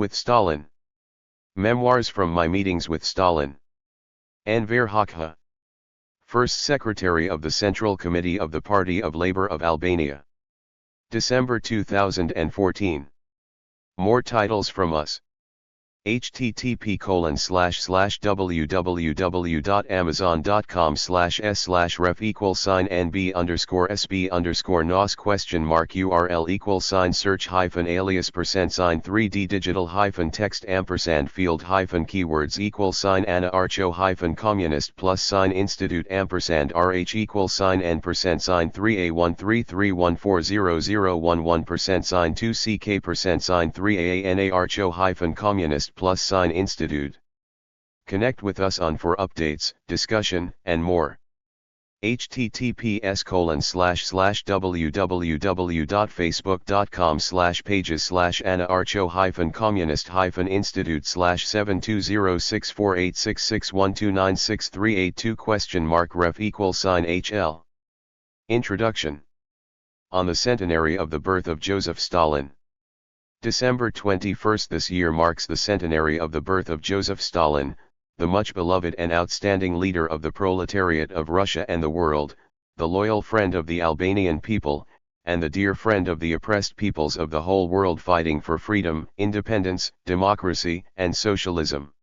With Stalin. Memoirs from my meetings with Stalin. Enver Hoxha, First Secretary of the Central Committee of the Party of Labour of Albania. December 2014. More titles from us. http://www.amazon.com/s/ref=sign/NB_sb_URL=search-alias% 3D digital text field keywords Anna Archo communist +institute &&RH=N%3A133140011% 2CK%3A Anna Archo communist +institute. Connect with us on for updates, discussion, and more. https://www.facebook.com/pages/Anna Archo communist institute /720648661296382 Introduction. On the centenary of the birth of Joseph Stalin. December 21 this year marks the centenary of the birth of Joseph Stalin, the much beloved and outstanding leader of the proletariat of Russia and the world, the loyal friend of the Albanian people, and the dear friend of the oppressed peoples of the whole world fighting for freedom, independence, democracy, and socialism.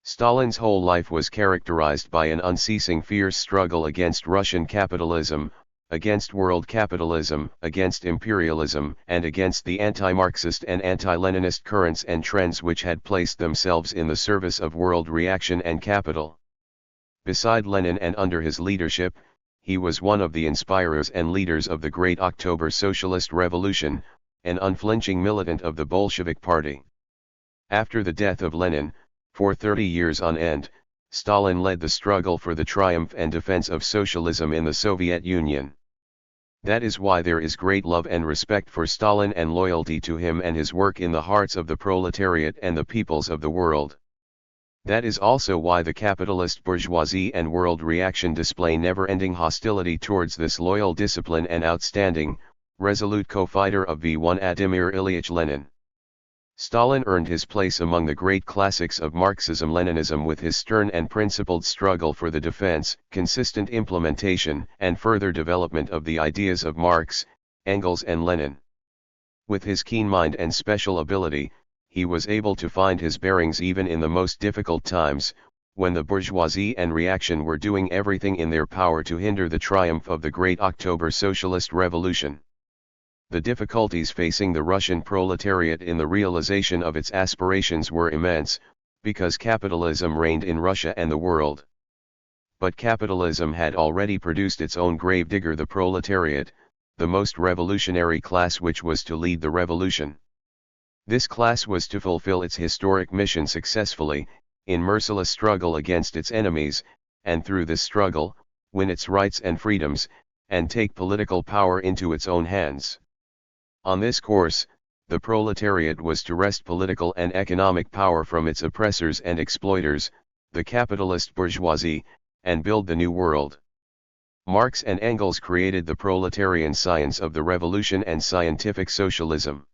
Stalin's whole life was characterized by an unceasing fierce struggle against Russian capitalism, against world capitalism, against imperialism, and against the anti-Marxist and anti-Leninist currents and trends which had placed themselves in the service of world reaction and capital. Beside Lenin and under his leadership, he was one of the inspirers and leaders of the Great October Socialist Revolution, an unflinching militant of the Bolshevik Party. After the death of Lenin, for 30 years on end, Stalin led the struggle for the triumph and defense of socialism in the Soviet Union. That is why there is great love and respect for Stalin and loyalty to him and his work in the hearts of the proletariat and the peoples of the world. That is also why the capitalist bourgeoisie and world reaction display never-ending hostility towards this loyal discipline and outstanding, resolute co-fighter of V1 Vladimir Ilyich Lenin. Stalin earned his place among the great classics of Marxism-Leninism with his stern and principled struggle for the defense, consistent implementation, and further development of the ideas of Marx, Engels and Lenin. With his keen mind and special ability, he was able to find his bearings even in the most difficult times, when the bourgeoisie and reaction were doing everything in their power to hinder the triumph of the Great October Socialist Revolution. The difficulties facing the Russian proletariat in the realization of its aspirations were immense, because capitalism reigned in Russia and the world. But capitalism had already produced its own gravedigger, the proletariat, the most revolutionary class which was to lead the revolution. This class was to fulfill its historic mission successfully, in merciless struggle against its enemies, and through this struggle, win its rights and freedoms, and take political power into its own hands. On this course, the proletariat was to wrest political and economic power from its oppressors and exploiters, the capitalist bourgeoisie, and build the new world. Marx and Engels created the proletarian science of the revolution and scientific socialism.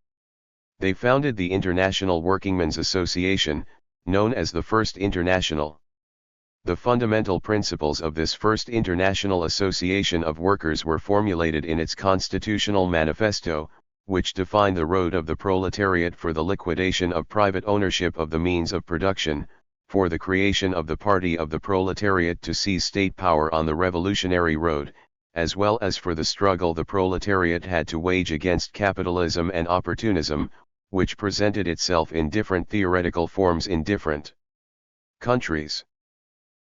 They founded the International Workingmen's Association, known as the First International. The fundamental principles of this First International Association of Workers were formulated in its constitutional manifesto, which defined the road of the proletariat for the liquidation of private ownership of the means of production, for the creation of the party of the proletariat to seize state power on the revolutionary road, as well as for the struggle the proletariat had to wage against capitalism and opportunism, which presented itself in different theoretical forms in different countries.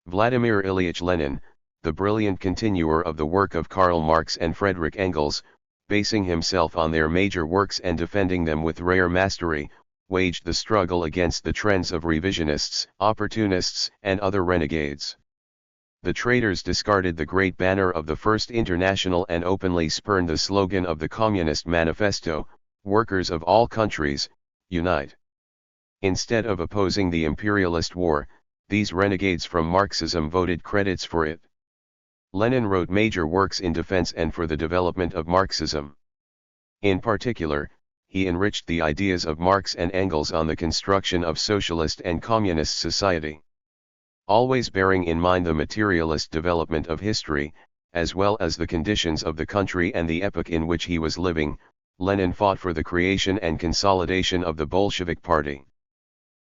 Vladimir Ilyich Lenin, the brilliant continuer of the work of Karl Marx and Friedrich Engels, basing himself on their major works and defending them with rare mastery, waged the struggle against the trends of revisionists, opportunists, and other renegades. The traitors discarded the great banner of the First International and openly spurned the slogan of the Communist Manifesto, "Workers of all countries, unite." Instead of opposing the imperialist war, these renegades from Marxism voted credits for it. Lenin wrote major works in defense and for the development of Marxism. In particular, he enriched the ideas of Marx and Engels on the construction of socialist and communist society. Always bearing in mind the materialist development of history, as well as the conditions of the country and the epoch in which he was living, Lenin fought for the creation and consolidation of the Bolshevik Party.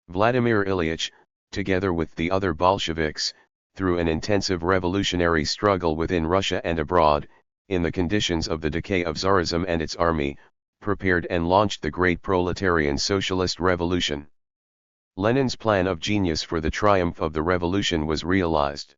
Vladimir Ilyich, together with the other Bolsheviks, through an intensive revolutionary struggle within Russia and abroad, in the conditions of the decay of Tsarism and its army, prepared and launched the great proletarian socialist revolution. Lenin's plan of genius for the triumph of the revolution was realized.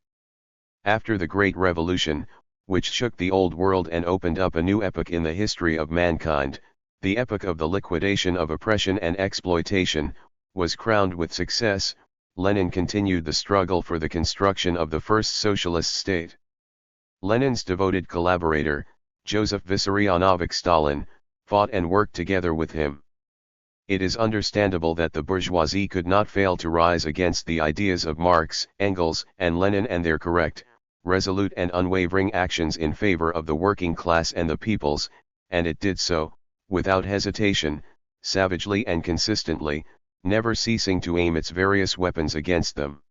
After the Great Revolution, which shook the old world and opened up a new epoch in the history of mankind, the epoch of the liquidation of oppression and exploitation, was crowned with success. Lenin continued the struggle for the construction of the first socialist state. Lenin's devoted collaborator, Joseph Vissarionovich Stalin, fought and worked together with him. It is understandable that the bourgeoisie could not fail to rise against the ideas of Marx, Engels, and Lenin and their correct, resolute and unwavering actions in favor of the working class and the peoples, and it did so, without hesitation, savagely and consistently, never ceasing to aim its various weapons against them.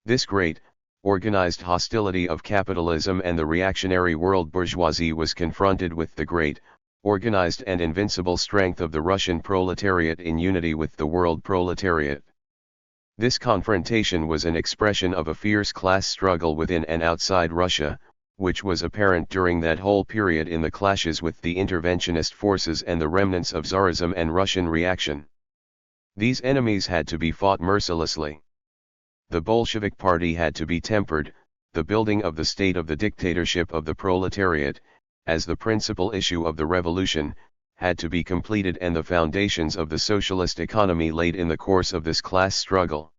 This great, organized hostility of capitalism and the reactionary world bourgeoisie was confronted with the great, organized and invincible strength of the Russian proletariat in unity with the world proletariat. This confrontation was an expression of a fierce class struggle within and outside Russia, which was apparent during that whole period in the clashes with the interventionist forces and the remnants of Tsarism and Russian reaction. These enemies had to be fought mercilessly. The Bolshevik Party had to be tempered, the building of the state of the dictatorship of the proletariat, as the principal issue of the revolution, had to be completed and the foundations of the socialist economy laid in the course of this class struggle.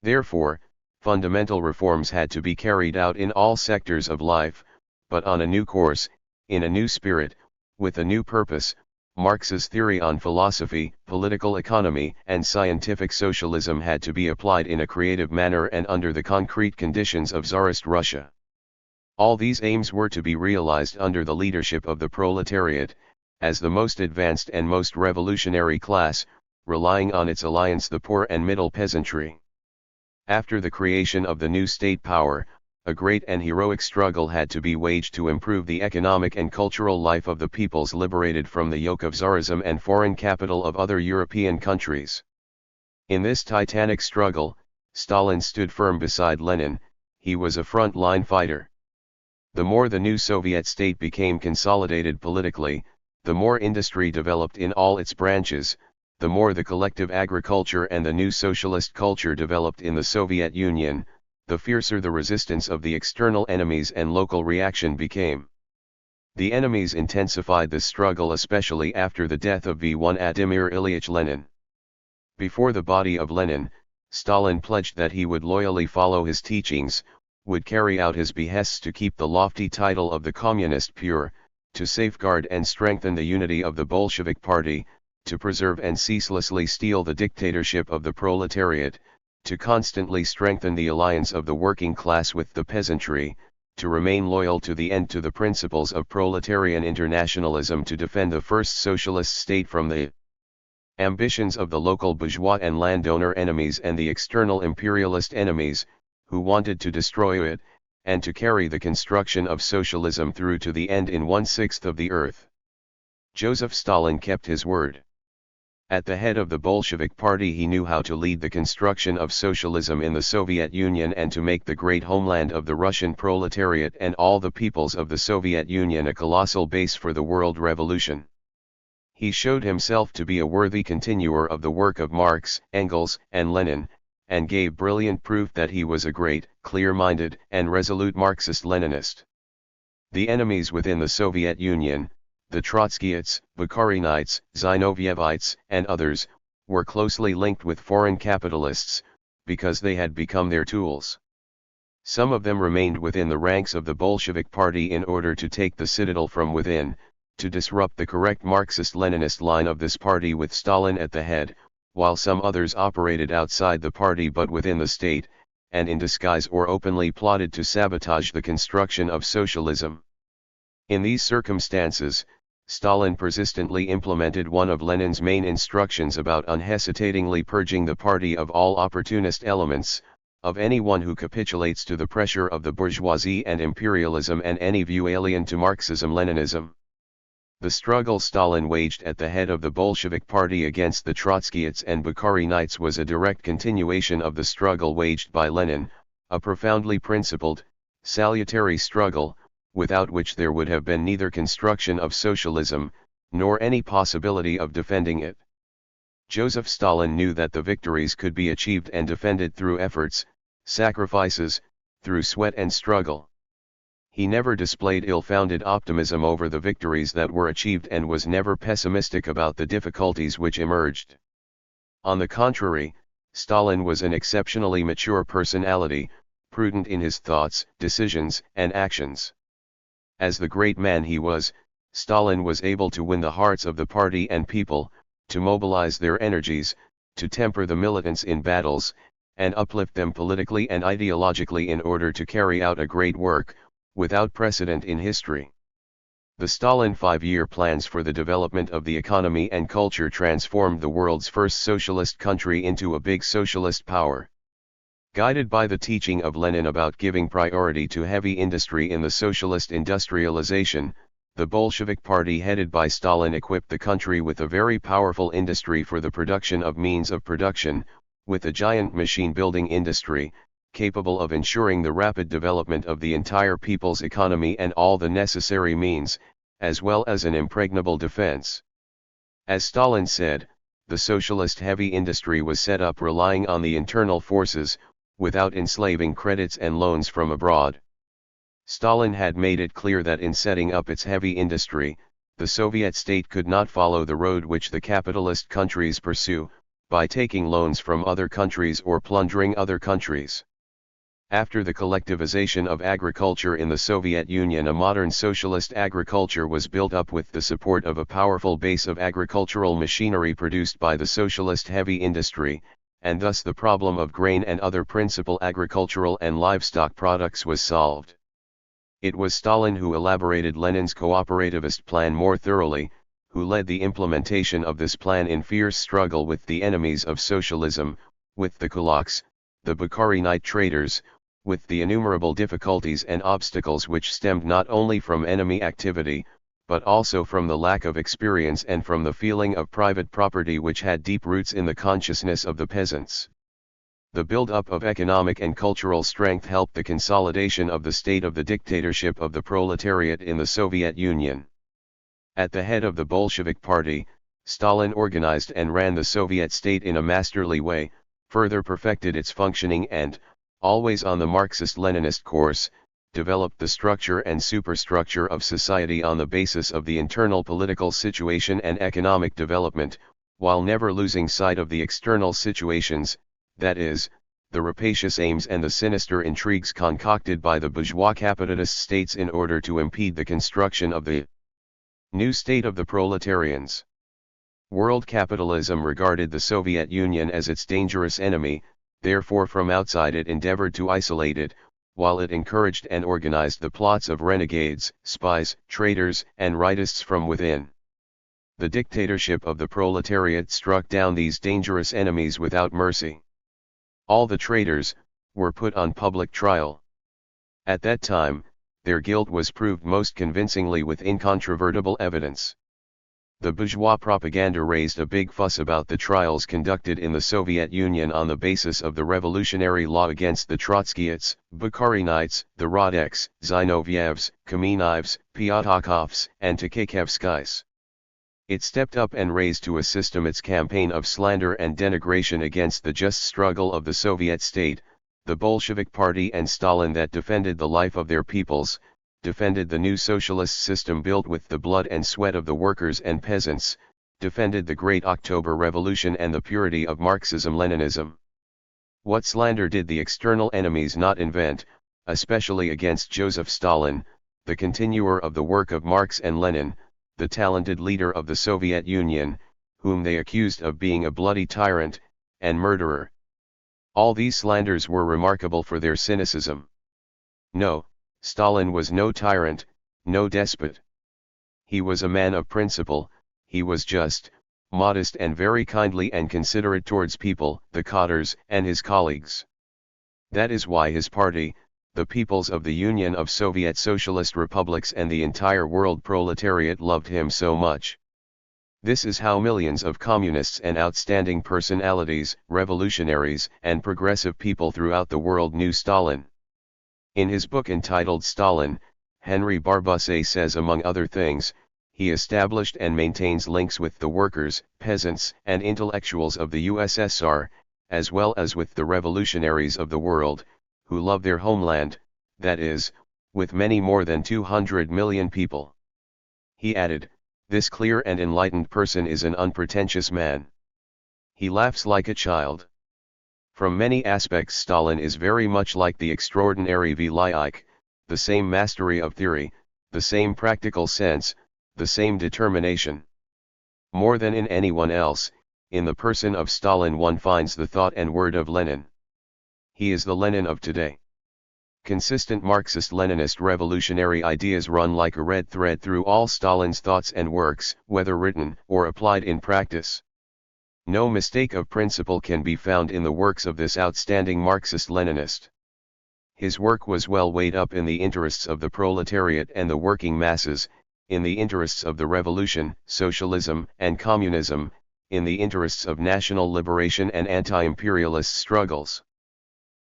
Therefore, fundamental reforms had to be carried out in all sectors of life, but on a new course, in a new spirit, with a new purpose. Marx's theory on philosophy, political economy, and scientific socialism had to be applied in a creative manner and under the concrete conditions of Tsarist Russia. All these aims were to be realized under the leadership of the proletariat, as the most advanced and most revolutionary class, relying on its alliance the poor and middle peasantry. After the creation of the new state power, a great and heroic struggle had to be waged to improve the economic and cultural life of the peoples liberated from the yoke of Tsarism and foreign capital of other European countries. In this titanic struggle, Stalin stood firm beside Lenin. He was a front-line fighter. The more the new Soviet state became consolidated politically, the more industry developed in all its branches, the more the collective agriculture and the new socialist culture developed in the Soviet Union, the fiercer the resistance of the external enemies and local reaction became. The enemies intensified the struggle especially after the death of Vladimir Ilyich Lenin. Before the body of Lenin, Stalin pledged that he would loyally follow his teachings, would carry out his behests to keep the lofty title of the communist pure, to safeguard and strengthen the unity of the Bolshevik Party, to preserve and ceaselessly steel the dictatorship of the proletariat, to constantly strengthen the alliance of the working class with the peasantry, to remain loyal to the end to the principles of proletarian internationalism, to defend the first socialist state from the ambitions of the local bourgeois and landowner enemies and the external imperialist enemies, who wanted to destroy it, and to carry the construction of socialism through to the end in 1/6 of the earth. Joseph Stalin kept his word. At the head of the Bolshevik Party, he knew how to lead the construction of socialism in the Soviet Union and to make the great homeland of the Russian proletariat and all the peoples of the Soviet Union a colossal base for the world revolution. He showed himself to be a worthy continuer of the work of Marx, Engels, and Lenin, and gave brilliant proof that he was a great, clear-minded, and resolute Marxist-Leninist. The enemies within the Soviet Union, the Trotskyites, Bukharinites, Zinovievites, and others, were closely linked with foreign capitalists, because they had become their tools. Some of them remained within the ranks of the Bolshevik Party in order to take the citadel from within, to disrupt the correct Marxist-Leninist line of this party with Stalin at the head, while some others operated outside the party but within the state, and in disguise or openly plotted to sabotage the construction of socialism. In these circumstances, Stalin persistently implemented one of Lenin's main instructions about unhesitatingly purging the party of all opportunist elements, of anyone who capitulates to the pressure of the bourgeoisie and imperialism and any view alien to Marxism-Leninism. The struggle Stalin waged at the head of the Bolshevik Party against the Trotskyites and Bukharinites was a direct continuation of the struggle waged by Lenin, a profoundly principled, salutary struggle, without which there would have been neither construction of socialism, nor any possibility of defending it. Joseph Stalin knew that the victories could be achieved and defended through efforts, sacrifices, through sweat and struggle. He never displayed ill-founded optimism over the victories that were achieved and was never pessimistic about the difficulties which emerged. On the contrary, Stalin was an exceptionally mature personality, prudent in his thoughts, decisions, and actions. As the great man he was, Stalin was able to win the hearts of the party and people, to mobilize their energies, to temper the militants in battles, and uplift them politically and ideologically in order to carry out a great work, without precedent in history. The Stalin five-year plans for the development of the economy and culture transformed the world's first socialist country into a big socialist power. Guided by the teaching of Lenin about giving priority to heavy industry in the socialist industrialization, the Bolshevik Party headed by Stalin equipped the country with a very powerful industry for the production of means of production, with a giant machine-building industry, capable of ensuring the rapid development of the entire people's economy and all the necessary means, as well as an impregnable defense. As Stalin said, the socialist heavy industry was set up relying on the internal forces, without enslaving credits and loans from abroad. Stalin had made it clear that in setting up its heavy industry, the Soviet state could not follow the road which the capitalist countries pursue, by taking loans from other countries or plundering other countries. After the collectivization of agriculture in the Soviet Union, a modern socialist agriculture was built up with the support of a powerful base of agricultural machinery produced by the socialist heavy industry, and thus the problem of grain and other principal agricultural and livestock products was solved. It was Stalin who elaborated Lenin's cooperativist plan more thoroughly, who led the implementation of this plan in fierce struggle with the enemies of socialism, with the kulaks, the Bukharinite traders, with the innumerable difficulties and obstacles which stemmed not only from enemy activity, but also from the lack of experience and from the feeling of private property which had deep roots in the consciousness of the peasants. The build-up of economic and cultural strength helped the consolidation of the state of the dictatorship of the proletariat in the Soviet Union. At the head of the Bolshevik Party, Stalin organized and ran the Soviet state in a masterly way, further perfected its functioning and, always on the Marxist-Leninist course, developed the structure and superstructure of society on the basis of the internal political situation and economic development, while never losing sight of the external situations, that is, the rapacious aims and the sinister intrigues concocted by the bourgeois capitalist states in order to impede the construction of the new state of the proletarians. World capitalism regarded the Soviet Union as its dangerous enemy, therefore from outside it endeavored to isolate it, while it encouraged and organized the plots of renegades, spies, traitors, and rightists from within. The dictatorship of the proletariat struck down these dangerous enemies without mercy. All the traitors were put on public trial. At that time, their guilt was proved most convincingly with incontrovertible evidence. The bourgeois propaganda raised a big fuss about the trials conducted in the Soviet Union on the basis of the revolutionary law against the Trotskyites, Bukharinites, the Rodeks, Zinovievs, Kamenevs, Pyatakhovs, and Takhekevskys. It stepped up and raised to a system its campaign of slander and denigration against the just struggle of the Soviet state, the Bolshevik Party and Stalin that defended the life of their peoples, defended the new socialist system built with the blood and sweat of the workers and peasants, defended the Great October Revolution and the purity of Marxism-Leninism. What slander did the external enemies not invent, especially against Joseph Stalin, the continuer of the work of Marx and Lenin, the talented leader of the Soviet Union, whom they accused of being a bloody tyrant and murderer. All these slanders were remarkable for their cynicism. No, Stalin was no tyrant, no despot. He was a man of principle, he was just, modest and very kindly and considerate towards people, the cadres and his colleagues. That is why his party, the peoples of the Union of Soviet Socialist Republics and the entire world proletariat loved him so much. This is how millions of communists and outstanding personalities, revolutionaries and progressive people throughout the world knew Stalin. In his book entitled Stalin, Henry Barbusse says among other things, he established and maintains links with the workers, peasants and intellectuals of the USSR, as well as with the revolutionaries of the world, who love their homeland, that is, with many more than 200 million people. He added, this clear and enlightened person is an unpretentious man. He laughs like a child. From many aspects Stalin is very much like the extraordinary Veliik, the same mastery of theory, the same practical sense, the same determination. More than in anyone else, in the person of Stalin one finds the thought and word of Lenin. He is the Lenin of today. Consistent Marxist-Leninist revolutionary ideas run like a red thread through all Stalin's thoughts and works, whether written or applied in practice. No mistake of principle can be found in the works of this outstanding Marxist-Leninist. His work was well weighed up in the interests of the proletariat and the working masses, in the interests of the revolution, socialism and communism, in the interests of national liberation and anti-imperialist struggles.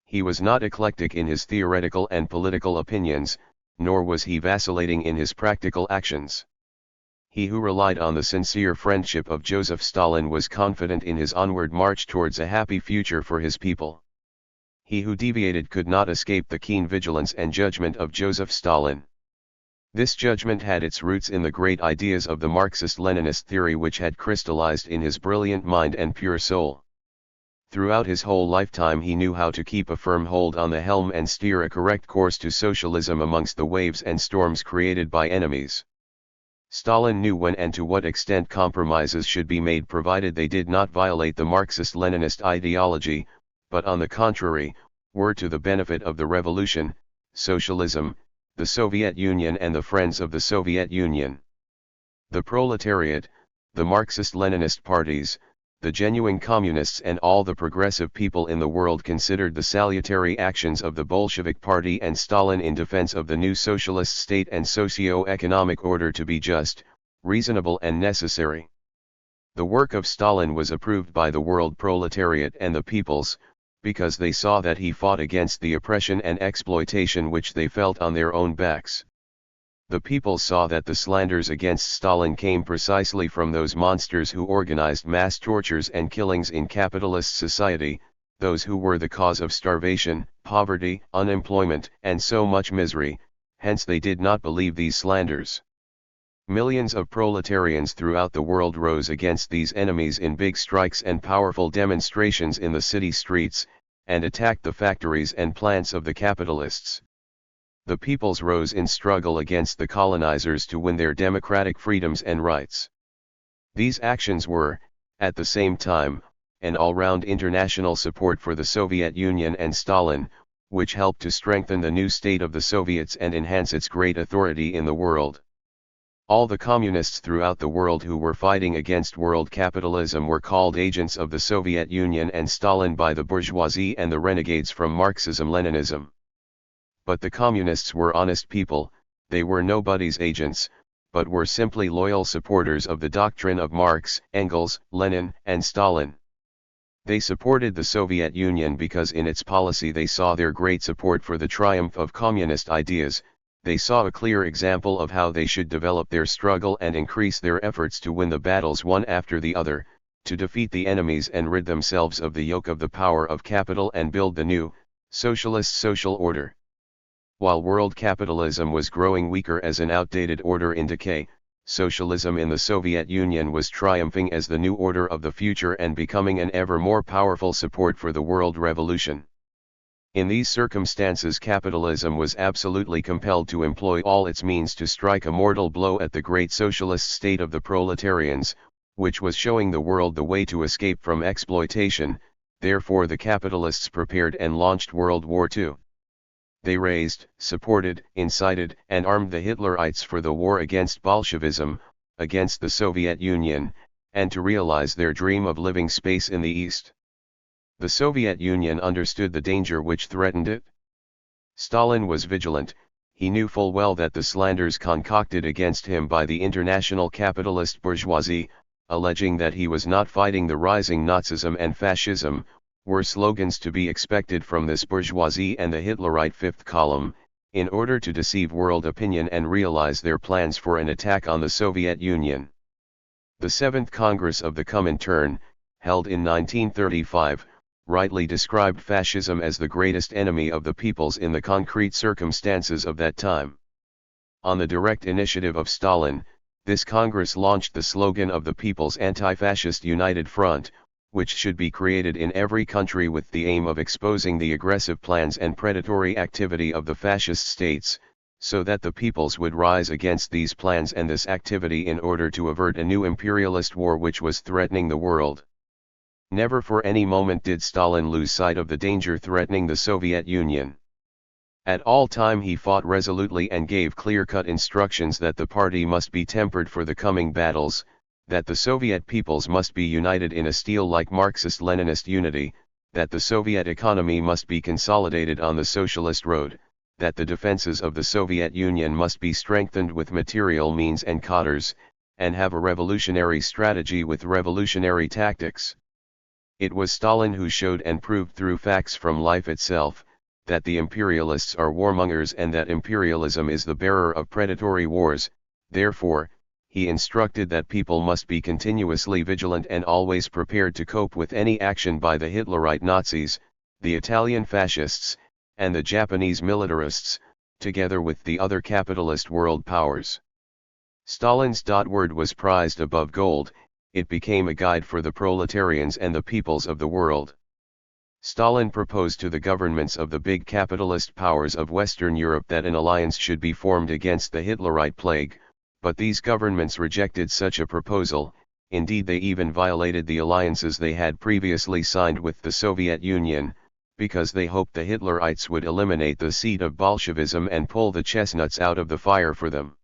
He was not eclectic in his theoretical and political opinions, nor was he vacillating in his practical actions. He who relied on the sincere friendship of Joseph Stalin was confident in his onward march towards a happy future for his people. He who deviated could not escape the keen vigilance and judgment of Joseph Stalin. This judgment had its roots in the great ideas of the Marxist-Leninist theory which had crystallized in his brilliant mind and pure soul. Throughout his whole lifetime he knew how to keep a firm hold on the helm and steer a correct course to socialism amongst the waves and storms created by enemies. Stalin knew when and to what extent compromises should be made provided they did not violate the Marxist-Leninist ideology, but on the contrary, were to the benefit of the revolution, socialism, the Soviet Union and the friends of the Soviet Union. The proletariat, the Marxist-Leninist parties, the genuine communists and all the progressive people in the world considered the salutary actions of the Bolshevik Party and Stalin in defense of the new socialist state and socio-economic order to be just, reasonable and necessary. The work of Stalin was approved by the world proletariat and the peoples, because they saw that he fought against the oppression and exploitation which they felt on their own backs. The people saw that the slanders against Stalin came precisely from those monsters who organized mass tortures and killings in capitalist society, those who were the cause of starvation, poverty, unemployment, and so much misery, hence they did not believe these slanders. Millions of proletarians throughout the world rose against these enemies in big strikes and powerful demonstrations in the city streets, and attacked the factories and plants of the capitalists. The peoples rose in struggle against the colonizers to win their democratic freedoms and rights. These actions were, at the same time, an all-round international support for the Soviet Union and Stalin, which helped to strengthen the new state of the Soviets and enhance its great authority in the world. All the communists throughout the world who were fighting against world capitalism were called agents of the Soviet Union and Stalin by the bourgeoisie and the renegades from Marxism-Leninism. But the communists were honest people, they were nobody's agents, but were simply loyal supporters of the doctrine of Marx, Engels, Lenin, and Stalin. They supported the Soviet Union because in its policy they saw their great support for the triumph of communist ideas, they saw a clear example of how they should develop their struggle and increase their efforts to win the battles one after the other, to defeat the enemies and rid themselves of the yoke of the power of capital and build the new, socialist social order. While world capitalism was growing weaker as an outdated order in decay, socialism in the Soviet Union was triumphing as the new order of the future and becoming an ever more powerful support for the world revolution. In these circumstances capitalism was absolutely compelled to employ all its means to strike a mortal blow at the great socialist state of the proletarians, which was showing the world the way to escape from exploitation. Therefore the capitalists prepared and launched World War II. they raised, supported, incited, and armed the Hitlerites for the war against Bolshevism, against the Soviet Union, and to realize their dream of living space in the East. The Soviet Union understood the danger which threatened it. Stalin was vigilant. He knew full well that the slanders concocted against him by the international capitalist bourgeoisie, alleging that he was not fighting the rising Nazism and fascism, were slogans to be expected from this bourgeoisie and the Hitlerite fifth column, in order to deceive world opinion and realize their plans for an attack on the Soviet Union. The Seventh Congress of the Comintern, held in 1935, rightly described fascism as the greatest enemy of the peoples in the concrete circumstances of that time. On the direct initiative of Stalin, this Congress launched the slogan of the People's Anti-Fascist United Front, which should be created in every country with the aim of exposing the aggressive plans and predatory activity of the fascist states, so that the peoples would rise against these plans and this activity in order to avert a new imperialist war which was threatening the world. Never for any moment did Stalin lose sight of the danger threatening the Soviet Union. At all time he fought resolutely and gave clear-cut instructions that the party must be tempered for the coming battles, that the Soviet peoples must be united in a steel-like Marxist-Leninist unity, that the Soviet economy must be consolidated on the socialist road, that the defenses of the Soviet Union must be strengthened with material means and cadres, and have a revolutionary strategy with revolutionary tactics. It was Stalin who showed and proved through facts from life itself, that the imperialists are warmongers and that imperialism is the bearer of predatory wars. Therefore, he instructed that people must be continuously vigilant and always prepared to cope with any action by the Hitlerite Nazis, the Italian fascists, and the Japanese militarists, together with the other capitalist world powers. Stalin's word was prized above gold. It became a guide for the proletarians and the peoples of the world. Stalin proposed to the governments of the big capitalist powers of Western Europe that an alliance should be formed against the Hitlerite plague, but these governments rejected such a proposal. Indeed, they even violated the alliances they had previously signed with the Soviet Union, because they hoped the Hitlerites would eliminate the seed of Bolshevism and pull the chestnuts out of the fire for them.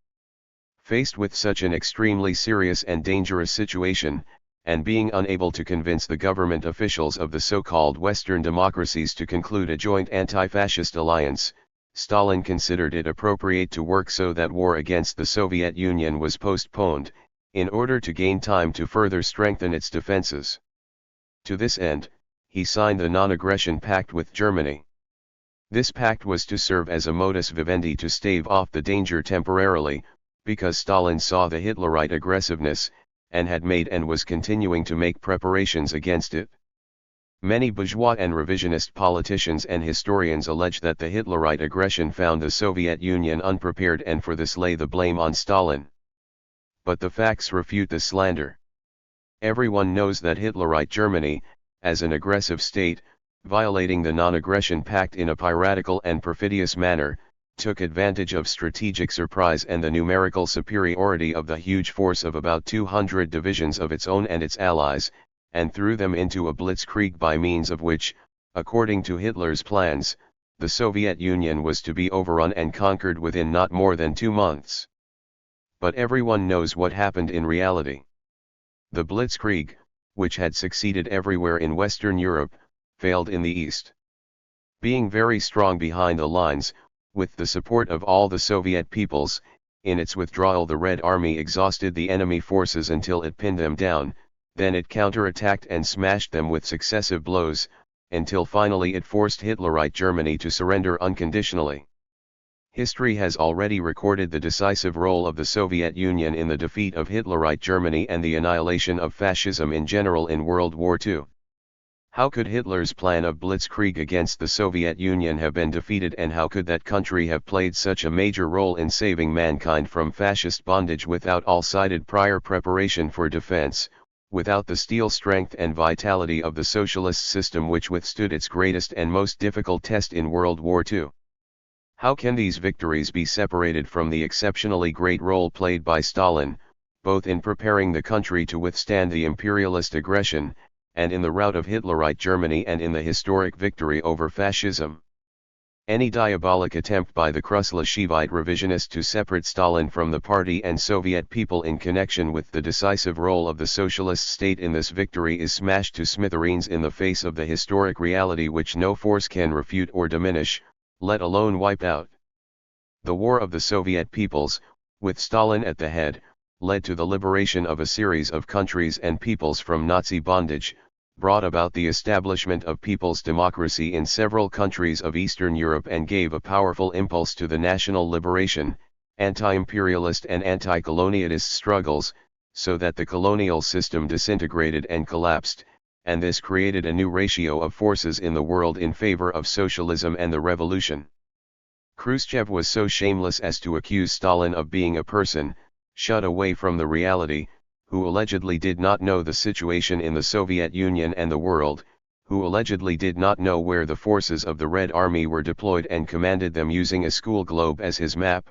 Faced with such an extremely serious and dangerous situation, and being unable to convince the government officials of the so-called Western democracies to conclude a joint anti-fascist alliance, Stalin considered it appropriate to work so that war against the Soviet Union was postponed, in order to gain time to further strengthen its defenses. To this end, he signed the Non-Aggression Pact with Germany. This pact was to serve as a modus vivendi to stave off the danger temporarily, because Stalin saw the Hitlerite aggressiveness, and had made and was continuing to make preparations against it. Many bourgeois and revisionist politicians and historians allege that the Hitlerite aggression found the Soviet Union unprepared and for this lay the blame on Stalin. But the facts refute the slander. Everyone knows that Hitlerite Germany, as an aggressive state, violating the Non-Aggression Pact in a piratical and perfidious manner, took advantage of strategic surprise and the numerical superiority of the huge force of about 200 divisions of its own and its allies, and threw them into a blitzkrieg by means of which, according to Hitler's plans, the Soviet Union was to be overrun and conquered within not more than 2 months. But everyone knows what happened in reality. The blitzkrieg, which had succeeded everywhere in Western Europe, failed in the East. Being very strong behind the lines, with the support of all the Soviet peoples, in its withdrawal the Red Army exhausted the enemy forces until it pinned them down, then it counterattacked and smashed them with successive blows, until finally it forced Hitlerite Germany to surrender unconditionally. History has already recorded the decisive role of the Soviet Union in the defeat of Hitlerite Germany and the annihilation of fascism in general in World War II. How could Hitler's plan of blitzkrieg against the Soviet Union have been defeated, and how could that country have played such a major role in saving mankind from fascist bondage without all-sided prior preparation for defense, without the steel strength and vitality of the socialist system which withstood its greatest and most difficult test in World War II? How can these victories be separated from the exceptionally great role played by Stalin, both in preparing the country to withstand the imperialist aggression, and in the rout of Hitlerite Germany and in the historic victory over fascism? Any diabolic attempt by the Khrushchevite revisionists to separate Stalin from the party and Soviet people in connection with the decisive role of the socialist state in this victory is smashed to smithereens in the face of the historic reality which no force can refute or diminish, let alone wipe out. The war of the Soviet peoples, with Stalin at the head, led to the liberation of a series of countries and peoples from Nazi bondage, brought about the establishment of people's democracy in several countries of Eastern Europe and gave a powerful impulse to the national liberation, anti-imperialist and anti-colonialist struggles, so that the colonial system disintegrated and collapsed, and this created a new ratio of forces in the world in favor of socialism and the revolution. Khrushchev was so shameless as to accuse Stalin of being a person, shut away from the reality, who allegedly did not know the situation in the Soviet Union and the world, who allegedly did not know where the forces of the Red Army were deployed and commanded them using a school globe as his map.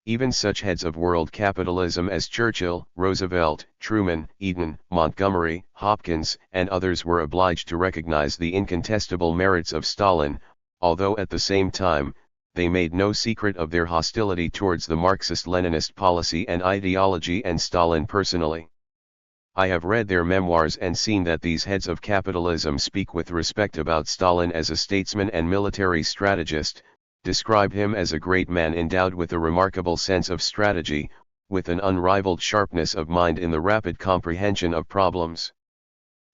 Even such heads of world capitalism as Churchill, Roosevelt, Truman, Eden, Montgomery, Hopkins, and others were obliged to recognize the incontestable merits of Stalin, although at the same time, they made no secret of their hostility towards the Marxist-Leninist policy and ideology and Stalin personally. I have read their memoirs and seen that these heads of capitalism speak with respect about Stalin as a statesman and military strategist, describe him as a great man endowed with a remarkable sense of strategy, with an unrivaled sharpness of mind in the rapid comprehension of problems.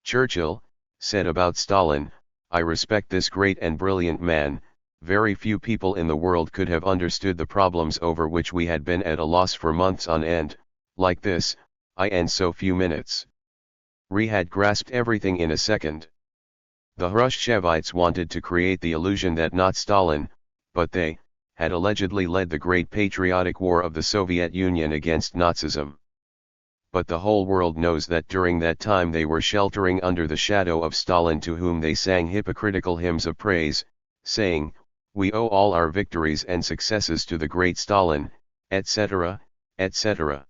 Churchill said about Stalin, "I respect this great and brilliant man. Very few people in the world could have understood the problems over which we had been at a loss for months on end, like this, in so few minutes. We had grasped everything in a second." The Khrushchevites wanted to create the illusion that not Stalin, but they, had allegedly led the great patriotic war of the Soviet Union against Nazism. But the whole world knows that during that time they were sheltering under the shadow of Stalin, to whom they sang hypocritical hymns of praise, saying, "We owe all our victories and successes to the great Stalin," etc., etc.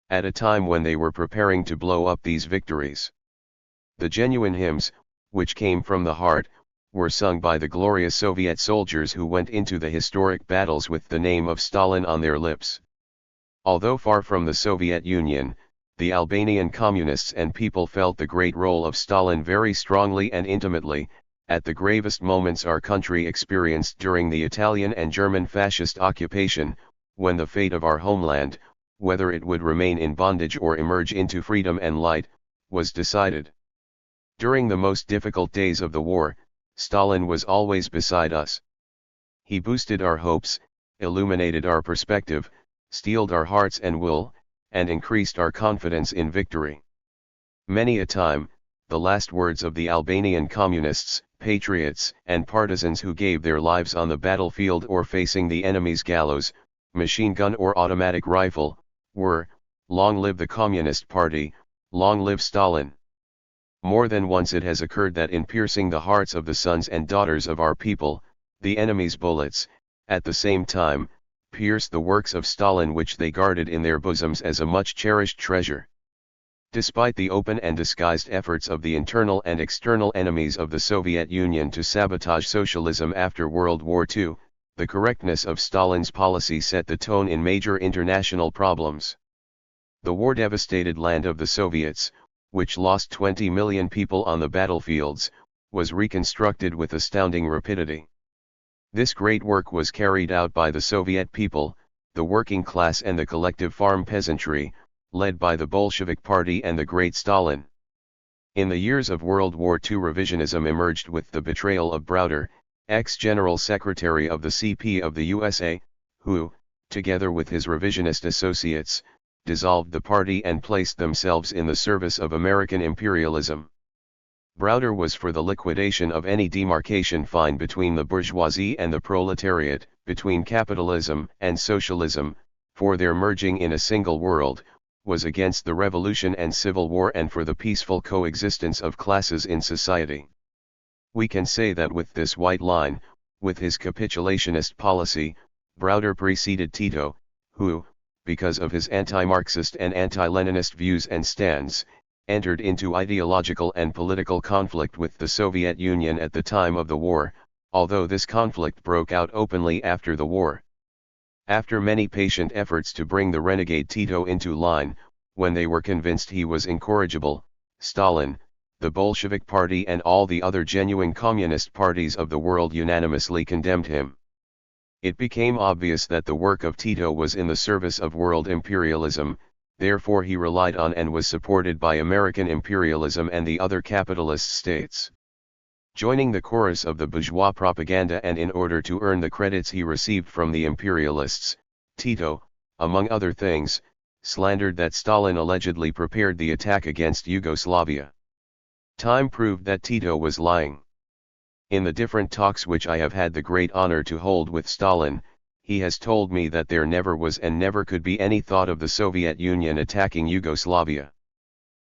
At a time when they were preparing to blow up these victories. The genuine hymns, which came from the heart, were sung by the glorious Soviet soldiers who went into the historic battles with the name of Stalin on their lips. Although far from the Soviet Union, the Albanian communists and people felt the great role of Stalin very strongly and intimately, at the gravest moments our country experienced during the Italian and German fascist occupation, when the fate of our homeland, whether it would remain in bondage or emerge into freedom and light, was decided. During the most difficult days of the war, Stalin was always beside us. He boosted our hopes, illuminated our perspective, steeled our hearts and will, and increased our confidence in victory. Many a time, the last words of the Albanian communists, patriots, and partisans who gave their lives on the battlefield or facing the enemy's gallows, machine gun or automatic rifle, were, "Long live the Communist Party, long live Stalin." More than once it has occurred that in piercing the hearts of the sons and daughters of our people, the enemy's bullets, at the same time, pierced the works of Stalin which they guarded in their bosoms as a much cherished treasure. Despite the open and disguised efforts of the internal and external enemies of the Soviet Union to sabotage socialism after World War II, the correctness of Stalin's policy set the tone in major international problems. The war-devastated land of the Soviets, which lost 20 million people on the battlefields, was reconstructed with astounding rapidity. This great work was carried out by the Soviet people, the working class and the collective farm peasantry, led by the Bolshevik Party and the great Stalin. In the years of World War II, revisionism emerged with the betrayal of Browder, ex-General Secretary of the CP of the USA, who, together with his revisionist associates, dissolved the party and placed themselves in the service of American imperialism. Browder was for the liquidation of any demarcation fine between the bourgeoisie and the proletariat, between capitalism and socialism, for their merging in a single world, was against the revolution and civil war and for the peaceful coexistence of classes in society. We can say that with this white line, with his capitulationist policy, Browder preceded Tito, who, because of his anti-Marxist and anti-Leninist views and stands, entered into ideological and political conflict with the Soviet Union at the time of the war, although this conflict broke out openly after the war. After many patient efforts to bring the renegade Tito into line, when they were convinced he was incorrigible, Stalin, the Bolshevik Party and all the other genuine communist parties of the world unanimously condemned him. It became obvious that the work of Tito was in the service of world imperialism, therefore he relied on and was supported by American imperialism and the other capitalist states. Joining the chorus of the bourgeois propaganda and in order to earn the credits he received from the imperialists, Tito, among other things, slandered that Stalin allegedly prepared the attack against Yugoslavia. Time proved that Tito was lying. In the different talks which I have had the great honor to hold with Stalin, he has told me that there never was and never could be any thought of the Soviet Union attacking Yugoslavia.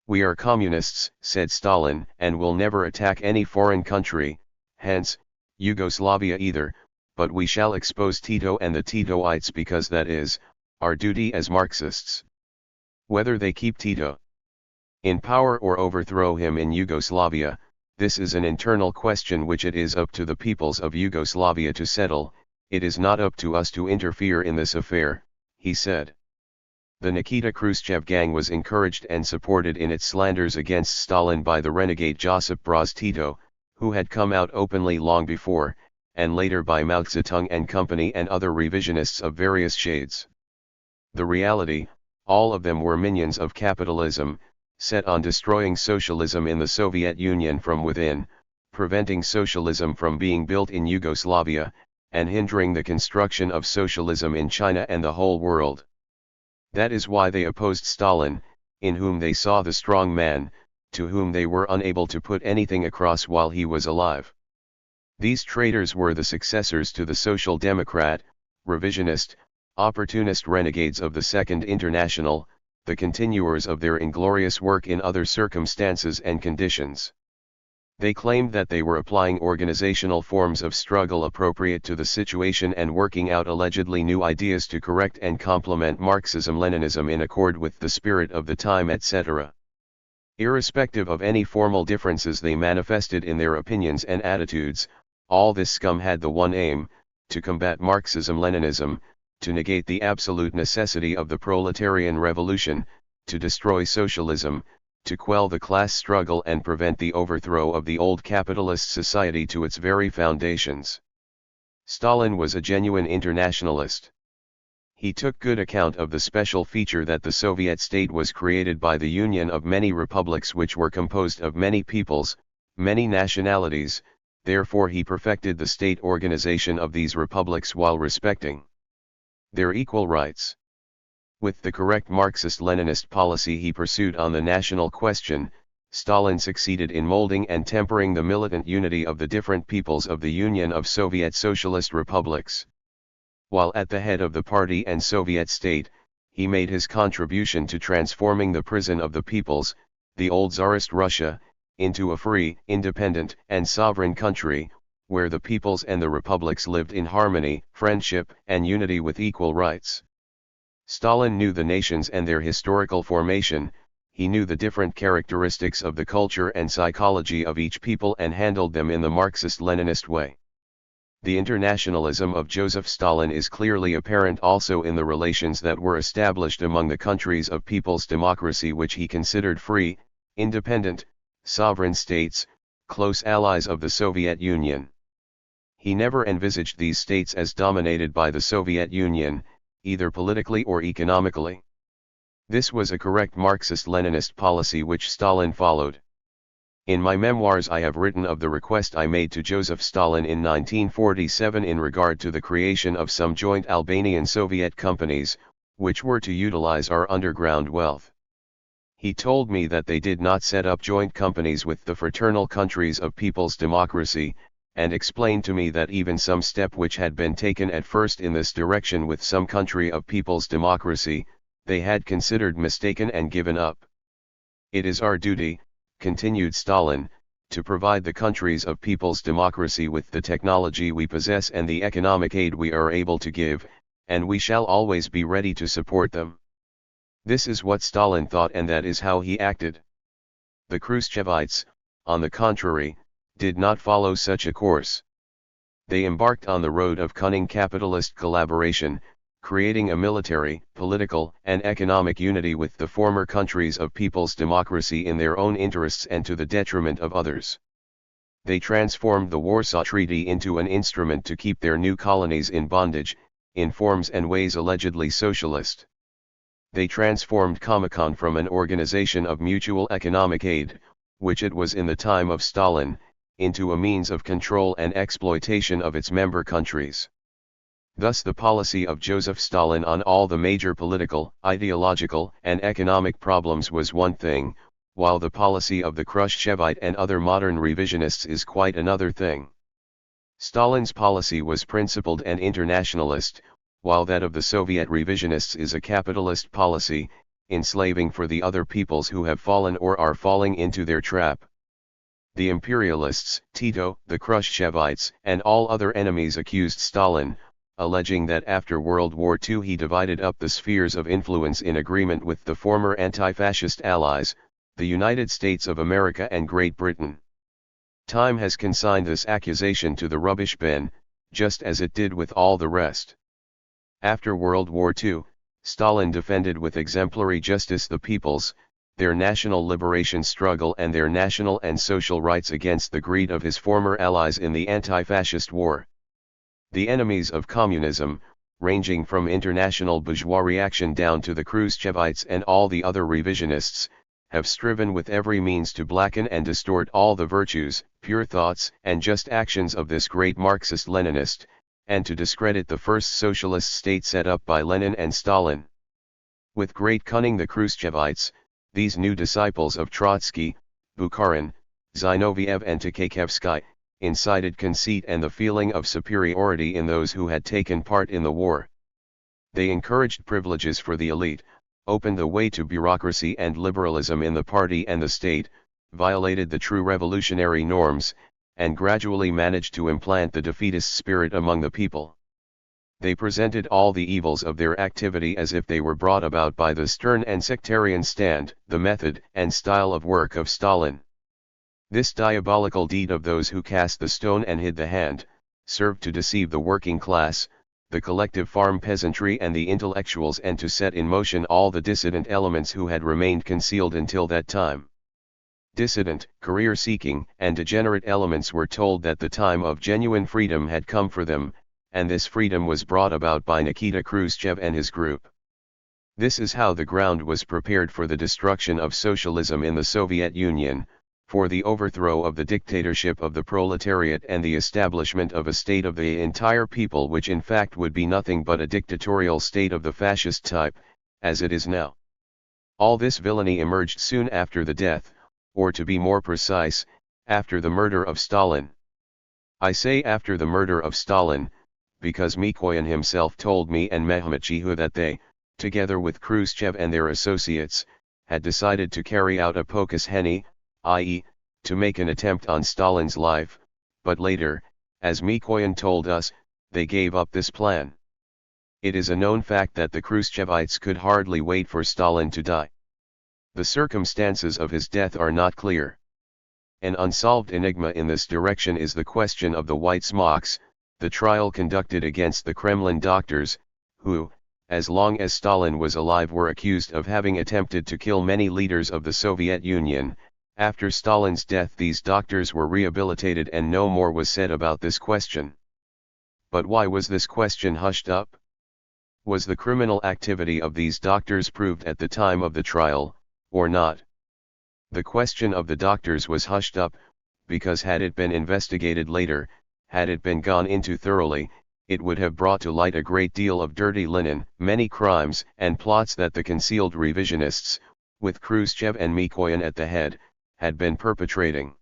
"We are communists," said Stalin, "and will never attack any foreign country, hence, Yugoslavia either, but we shall expose Tito and the Titoites because that is, our duty as Marxists. Whether they keep Tito in power or overthrow him in Yugoslavia, this is an internal question which it is up to the peoples of Yugoslavia to settle, it is not up to us to interfere in this affair," he said. The Nikita Khrushchev gang was encouraged and supported in its slanders against Stalin by the renegade Josip Broz Tito, who had come out openly long before, and later by Mao Zedong and company and other revisionists of various shades. The reality, all of them were minions of capitalism, set on destroying socialism in the Soviet Union from within, preventing socialism from being built in Yugoslavia, and hindering the construction of socialism in China and the whole world. That is why they opposed Stalin, in whom they saw the strong man, to whom they were unable to put anything across while he was alive. These traitors were the successors to the Social Democrat, revisionist, opportunist renegades of the Second International, the continuers of their inglorious work in other circumstances and conditions. They claimed that they were applying organizational forms of struggle appropriate to the situation and working out allegedly new ideas to correct and complement Marxism-Leninism in accord with the spirit of the time, etc. Irrespective of any formal differences they manifested in their opinions and attitudes, all this scum had the one aim, to combat Marxism-Leninism, to negate the absolute necessity of the proletarian revolution, to destroy socialism, to quell the class struggle and prevent the overthrow of the old capitalist society to its very foundations. Stalin was a genuine internationalist. He took good account of the special feature that the Soviet state was created by the union of many republics which were composed of many peoples, many nationalities, therefore he perfected the state organization of these republics while respecting their equal rights. With the correct Marxist-Leninist policy he pursued on the national question, Stalin succeeded in molding and tempering the militant unity of the different peoples of the Union of Soviet Socialist Republics. While at the head of the party and Soviet state, he made his contribution to transforming the prison of the peoples, the old Tsarist Russia, into a free, independent, and sovereign country, where the peoples and the republics lived in harmony, friendship, and unity with equal rights. Stalin knew the nations and their historical formation, he knew the different characteristics of the culture and psychology of each people and handled them in the Marxist-Leninist way. The internationalism of Joseph Stalin is clearly apparent also in the relations that were established among the countries of people's democracy which he considered free, independent, sovereign states, close allies of the Soviet Union. He never envisaged these states as dominated by the Soviet Union, either politically or economically. This was a correct Marxist-Leninist policy which Stalin followed. In my memoirs I have written of the request I made to Joseph Stalin in 1947 in regard to the creation of some joint Albanian-Soviet companies, which were to utilize our underground wealth. He told me that they did not set up joint companies with the fraternal countries of people's democracy, and explained to me that even some step which had been taken at first in this direction with some country of people's democracy, they had considered mistaken and given up. It is our duty, continued Stalin, to provide the countries of people's democracy with the technology we possess and the economic aid we are able to give, and we shall always be ready to support them. This is what Stalin thought and that is how he acted. The Khrushchevites, on the contrary, did not follow such a course. They embarked on the road of cunning capitalist collaboration, creating a military, political, and economic unity with the former countries of people's democracy in their own interests and to the detriment of others. They transformed the Warsaw Treaty into an instrument to keep their new colonies in bondage, in forms and ways allegedly socialist. They transformed Comecon from an organization of mutual economic aid, which it was in the time of Stalin, into a means of control and exploitation of its member countries. Thus the policy of Joseph Stalin on all the major political, ideological, and economic problems was one thing, while the policy of the Khrushchevite and other modern revisionists is quite another thing. Stalin's policy was principled and internationalist, while that of the Soviet revisionists is a capitalist policy, enslaving for the other peoples who have fallen or are falling into their trap. The imperialists, Tito, the Khrushchevites, and all other enemies accused Stalin, alleging that after World War II he divided up the spheres of influence in agreement with the former anti-fascist allies, the United States of America and Great Britain. Time has consigned this accusation to the rubbish bin, just as it did with all the rest. After World War II, Stalin defended with exemplary justice the peoples, their national liberation struggle and their national and social rights against the greed of his former allies in the anti-fascist war. The enemies of communism, ranging from international bourgeois reaction down to the Khrushchevites and all the other revisionists, have striven with every means to blacken and distort all the virtues, pure thoughts and just actions of this great Marxist-Leninist, and to discredit the first socialist state set up by Lenin and Stalin. With great cunning the Khrushchevites, these new disciples of Trotsky, Bukharin, Zinoviev and Takayevsky, incited conceit and the feeling of superiority in those who had taken part in the war. They encouraged privileges for the elite, opened the way to bureaucracy and liberalism in the party and the state, violated the true revolutionary norms, and gradually managed to implant the defeatist spirit among the people. They presented all the evils of their activity as if they were brought about by the stern and sectarian stand, the method and style of work of Stalin. This diabolical deed of those who cast the stone and hid the hand, served to deceive the working class, the collective farm peasantry and the intellectuals and to set in motion all the dissident elements who had remained concealed until that time. Dissident, career-seeking, and degenerate elements were told that the time of genuine freedom had come for them, and this freedom was brought about by Nikita Khrushchev and his group. This is how the ground was prepared for the destruction of socialism in the Soviet Union, for the overthrow of the dictatorship of the proletariat and the establishment of a state of the entire people, which in fact would be nothing but a dictatorial state of the fascist type, as it is now. All this villainy emerged soon after the death, or to be more precise, after the murder of Stalin. I say after the murder of Stalin, because Mikoyan himself told me and Mehmetchihu that they, together with Khrushchev and their associates, had decided to carry out a pocus heni, i.e., to make an attempt on Stalin's life, but later, as Mikoyan told us, they gave up this plan. It is a known fact that the Khrushchevites could hardly wait for Stalin to die. The circumstances of his death are not clear. An unsolved enigma in this direction is the question of the white smocks, the trial conducted against the Kremlin doctors, who, as long as Stalin was alive, were accused of having attempted to kill many leaders of the Soviet Union. After Stalin's death these doctors were rehabilitated and no more was said about this question. But why was this question hushed up? Was the criminal activity of these doctors proved at the time of the trial, or not? The question of the doctors was hushed up, because had it been investigated later, had it been gone into thoroughly, it would have brought to light a great deal of dirty linen, many crimes and plots that the concealed revisionists, with Khrushchev and Mikoyan at the head, had been perpetrating.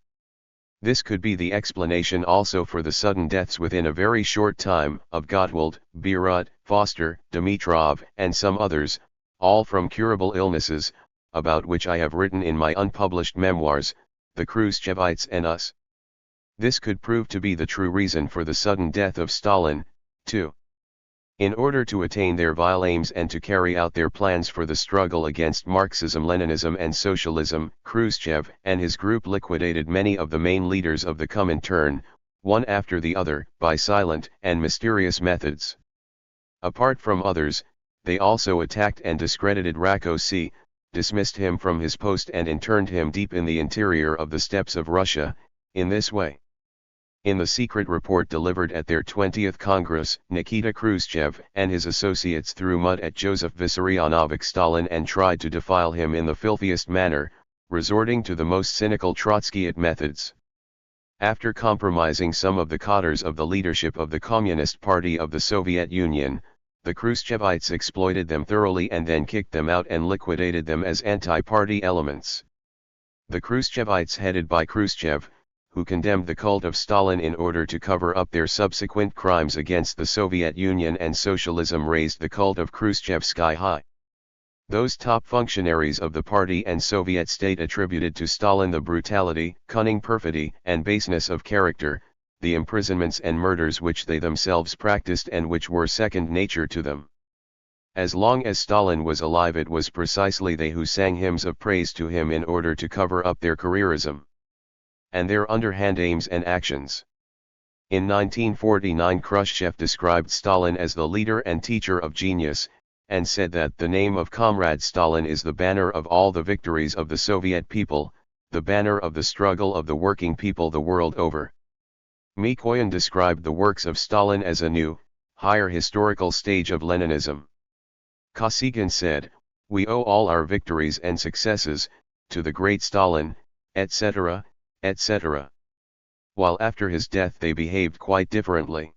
This could be the explanation also for the sudden deaths within a very short time of Gottwald, Bierut, Foster, Dimitrov, and some others, all from curable illnesses, about which I have written in my unpublished memoirs, The Khrushchevites and Us. This could prove to be the true reason for the sudden death of Stalin, too. In order to attain their vile aims and to carry out their plans for the struggle against Marxism-Leninism and socialism, Khrushchev and his group liquidated many of the main leaders of the Comintern, one after the other, by silent and mysterious methods. Apart from others, they also attacked and discredited Rákóczi, dismissed him from his post and interned him deep in the interior of the steppes of Russia, in this way. In the secret report delivered at their 20th Congress, Nikita Khrushchev and his associates threw mud at Joseph Vissarionovich Stalin and tried to defile him in the filthiest manner, resorting to the most cynical Trotskyite methods. After compromising some of the cadres of the leadership of the Communist Party of the Soviet Union, the Khrushchevites exploited them thoroughly and then kicked them out and liquidated them as anti-party elements. The Khrushchevites headed by Khrushchev, who condemned the cult of Stalin in order to cover up their subsequent crimes against the Soviet Union and socialism, raised the cult of Khrushchev sky high. Those top functionaries of the party and Soviet state attributed to Stalin the brutality, cunning, perfidy, and baseness of character, the imprisonments and murders which they themselves practiced and which were second nature to them. As long as Stalin was alive, it was precisely they who sang hymns of praise to him in order to cover up their careerism and their underhand aims and actions. In 1949, Khrushchev described Stalin as the leader and teacher of genius, and said that the name of Comrade Stalin is the banner of all the victories of the Soviet people, the banner of the struggle of the working people the world over. Mikoyan described the works of Stalin as a new, higher historical stage of Leninism. Kosygin said, "We owe all our victories and successes to the great Stalin, etc., etc." While after his death they behaved quite differently.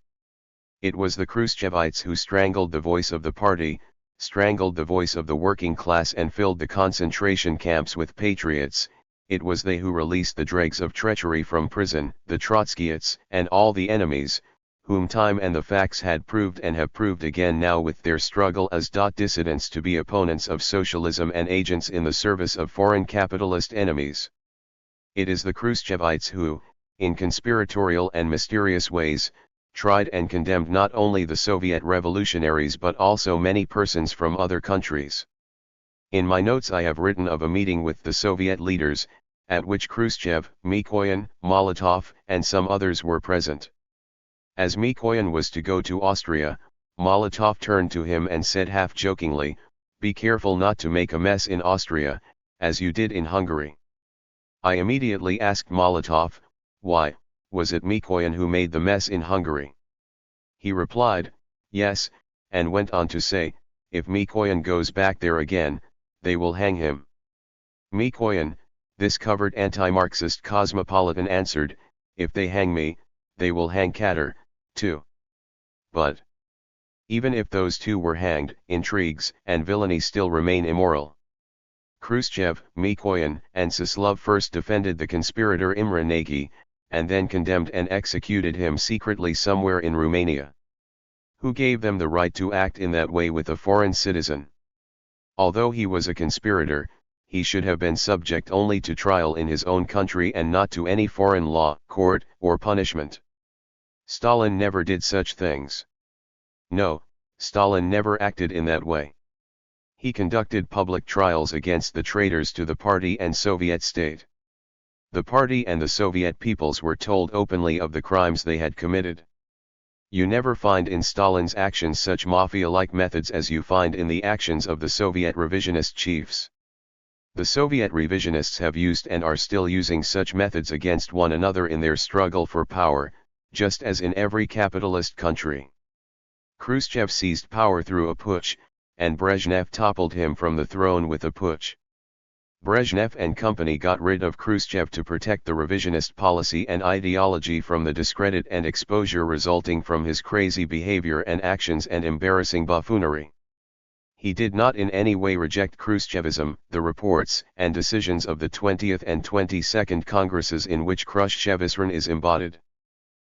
It was the Khrushchevites who strangled the voice of the party, strangled the voice of the working class and filled the concentration camps with patriots. It was they who released the dregs of treachery from prison, the Trotskyites and all the enemies, whom time and the facts had proved and have proved again now with their struggle as dissidents to be opponents of socialism and agents in the service of foreign capitalist enemies. It is the Khrushchevites who, in conspiratorial and mysterious ways, tried and condemned not only the Soviet revolutionaries but also many persons from other countries. In my notes I have written of a meeting with the Soviet leaders, at which Khrushchev, Mikoyan, Molotov, and some others were present. As Mikoyan was to go to Austria, Molotov turned to him and said half-jokingly, "Be careful not to make a mess in Austria, as you did in Hungary." I immediately asked Molotov, why, was it Mikoyan who made the mess in Hungary? He replied, yes, and went on to say, if Mikoyan goes back there again, they will hang him. Mikoyan, this covert anti-Marxist cosmopolitan, answered, if they hang me, they will hang Katter, too. But even if those two were hanged, intrigues and villainy still remain immoral. Khrushchev, Mikoyan, and Suslov first defended the conspirator Imre Nagy, and then condemned and executed him secretly somewhere in Romania. Who gave them the right to act in that way with a foreign citizen? Although he was a conspirator, he should have been subject only to trial in his own country and not to any foreign law, court, or punishment. Stalin never did such things. No, Stalin never acted in that way. He conducted public trials against the traitors to the party and Soviet state. The party and the Soviet peoples were told openly of the crimes they had committed. You never find in Stalin's actions such mafia-like methods as you find in the actions of the Soviet revisionist chiefs. The Soviet revisionists have used and are still using such methods against one another in their struggle for power, just as in every capitalist country. Khrushchev seized power through a putsch, and Brezhnev toppled him from the throne with a putsch. Brezhnev and company got rid of Khrushchev to protect the revisionist policy and ideology from the discredit and exposure resulting from his crazy behavior and actions and embarrassing buffoonery. He did not in any way reject Khrushchevism, the reports and decisions of the 20th and 22nd Congresses in which Khrushchevism is embodied.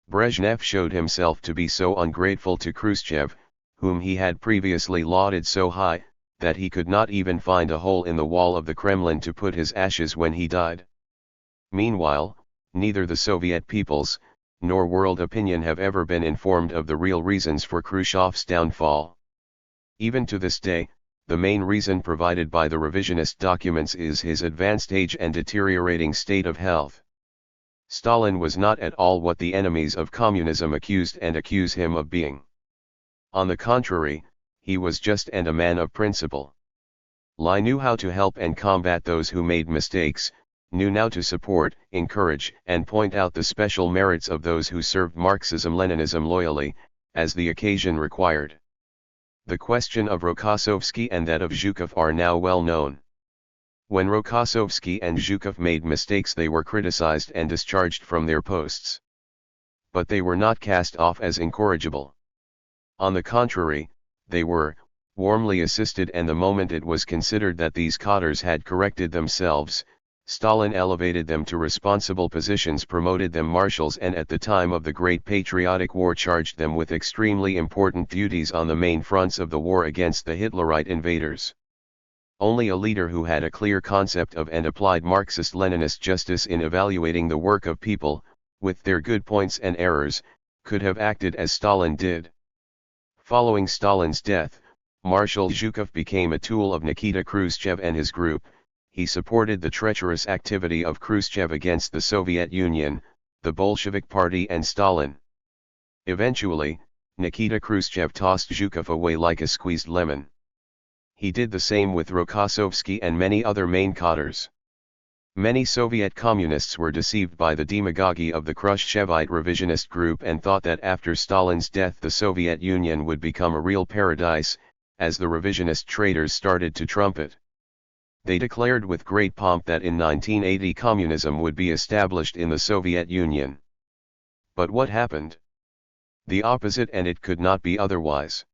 Brezhnev showed himself to be so ungrateful to Khrushchev, whom he had previously lauded so high, that he could not even find a hole in the wall of the Kremlin to put his ashes when he died. Meanwhile, neither the Soviet peoples, nor world opinion have ever been informed of the real reasons for Khrushchev's downfall. Even to this day, the main reason provided by the revisionist documents is his advanced age and deteriorating state of health. Stalin was not at all what the enemies of communism accused and accuse him of being. On the contrary, he was just and a man of principle. Li knew how to help and combat those who made mistakes, knew how to support, encourage, and point out the special merits of those who served Marxism-Leninism loyally, as the occasion required. The question of Rokossovsky and that of Zhukov are now well known. When Rokossovsky and Zhukov made mistakes, they were criticized and discharged from their posts. But they were not cast off as incorrigible. On the contrary, they were warmly assisted, and the moment it was considered that these cadres had corrected themselves, Stalin elevated them to responsible positions, promoted them marshals, and at the time of the Great Patriotic War charged them with extremely important duties on the main fronts of the war against the Hitlerite invaders. Only a leader who had a clear concept of and applied Marxist-Leninist justice in evaluating the work of people, with their good points and errors, could have acted as Stalin did. Following Stalin's death, Marshal Zhukov became a tool of Nikita Khrushchev and his group. He supported the treacherous activity of Khrushchev against the Soviet Union, the Bolshevik Party and Stalin. Eventually, Nikita Khrushchev tossed Zhukov away like a squeezed lemon. He did the same with Rokossovsky and many other main cadres. Many Soviet communists were deceived by the demagogy of the Khrushchevite revisionist group and thought that after Stalin's death the Soviet Union would become a real paradise, as the revisionist traitors started to trumpet. They declared with great pomp that in 1980 communism would be established in the Soviet Union. But what happened? The opposite, and it could not be otherwise.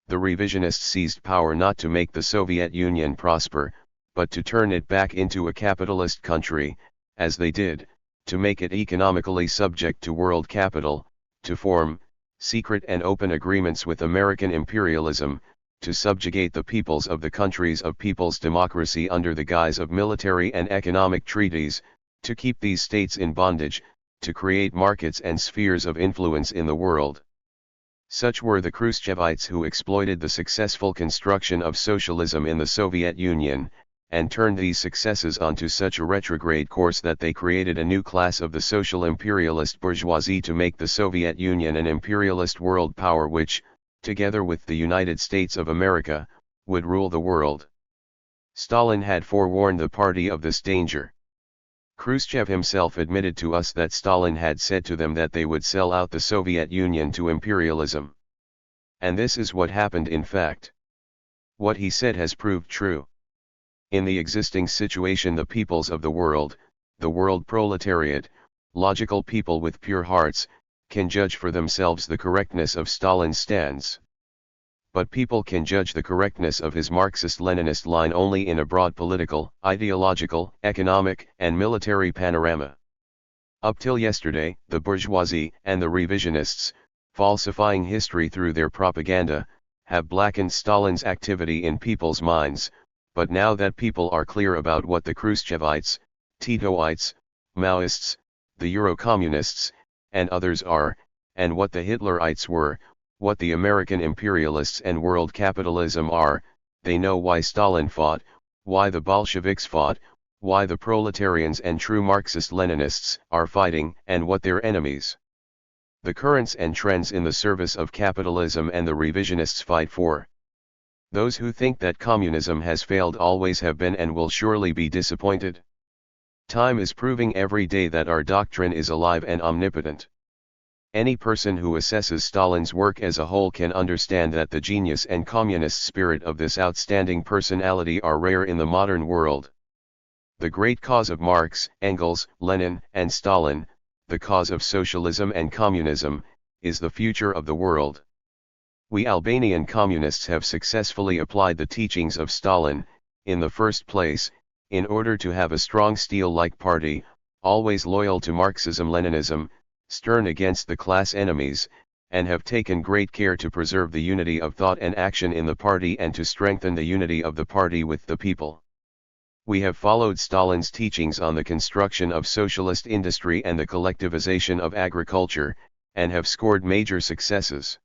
The revisionists seized power not to make the Soviet Union prosper, but to turn it back into a capitalist country, as they did, to make it economically subject to world capital, to form secret and open agreements with American imperialism, to subjugate the peoples of the countries of people's democracy under the guise of military and economic treaties, to keep these states in bondage, to create markets and spheres of influence in the world. Such were the Khrushchevites, who exploited the successful construction of socialism in the Soviet Union, and turned these successes onto such a retrograde course that they created a new class of the social imperialist bourgeoisie to make the Soviet Union an imperialist world power which, together with the United States of America, would rule the world. Stalin had forewarned the party of this danger. Khrushchev himself admitted to us that Stalin had said to them that they would sell out the Soviet Union to imperialism. And this is what happened in fact. What he said has proved true. In the existing situation, the peoples of the world proletariat, logical people with pure hearts, can judge for themselves the correctness of Stalin's stance. But people can judge the correctness of his Marxist-Leninist line only in a broad political, ideological, economic, and military panorama. Up till yesterday, the bourgeoisie and the revisionists, falsifying history through their propaganda, have blackened Stalin's activity in people's minds, but now that people are clear about what the Khrushchevites, Titoites, Maoists, the Euro-communists, and others are, and what the Hitlerites were, what the American imperialists and world capitalism are, they know why Stalin fought, why the Bolsheviks fought, why the proletarians and true Marxist-Leninists are fighting, and what their enemies, the currents and trends in the service of capitalism and the revisionists fight for. Those who think that communism has failed always have been and will surely be disappointed. Time is proving every day that our doctrine is alive and omnipotent. Any person who assesses Stalin's work as a whole can understand that the genius and communist spirit of this outstanding personality are rare in the modern world. The great cause of Marx, Engels, Lenin, and Stalin, the cause of socialism and communism, is the future of the world. We Albanian communists have successfully applied the teachings of Stalin, in the first place, in order to have a strong steel-like party, always loyal to Marxism-Leninism, stern against the class enemies, and have taken great care to preserve the unity of thought and action in the party and to strengthen the unity of the party with the people. We have followed Stalin's teachings on the construction of socialist industry and the collectivization of agriculture, and have scored major successes.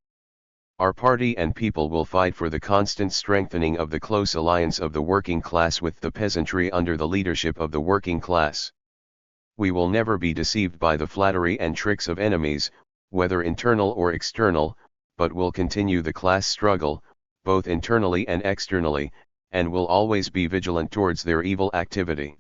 Our party and people will fight for the constant strengthening of the close alliance of the working class with the peasantry under the leadership of the working class. We will never be deceived by the flattery and tricks of enemies, whether internal or external, but will continue the class struggle, both internally and externally, and will always be vigilant towards their evil activity.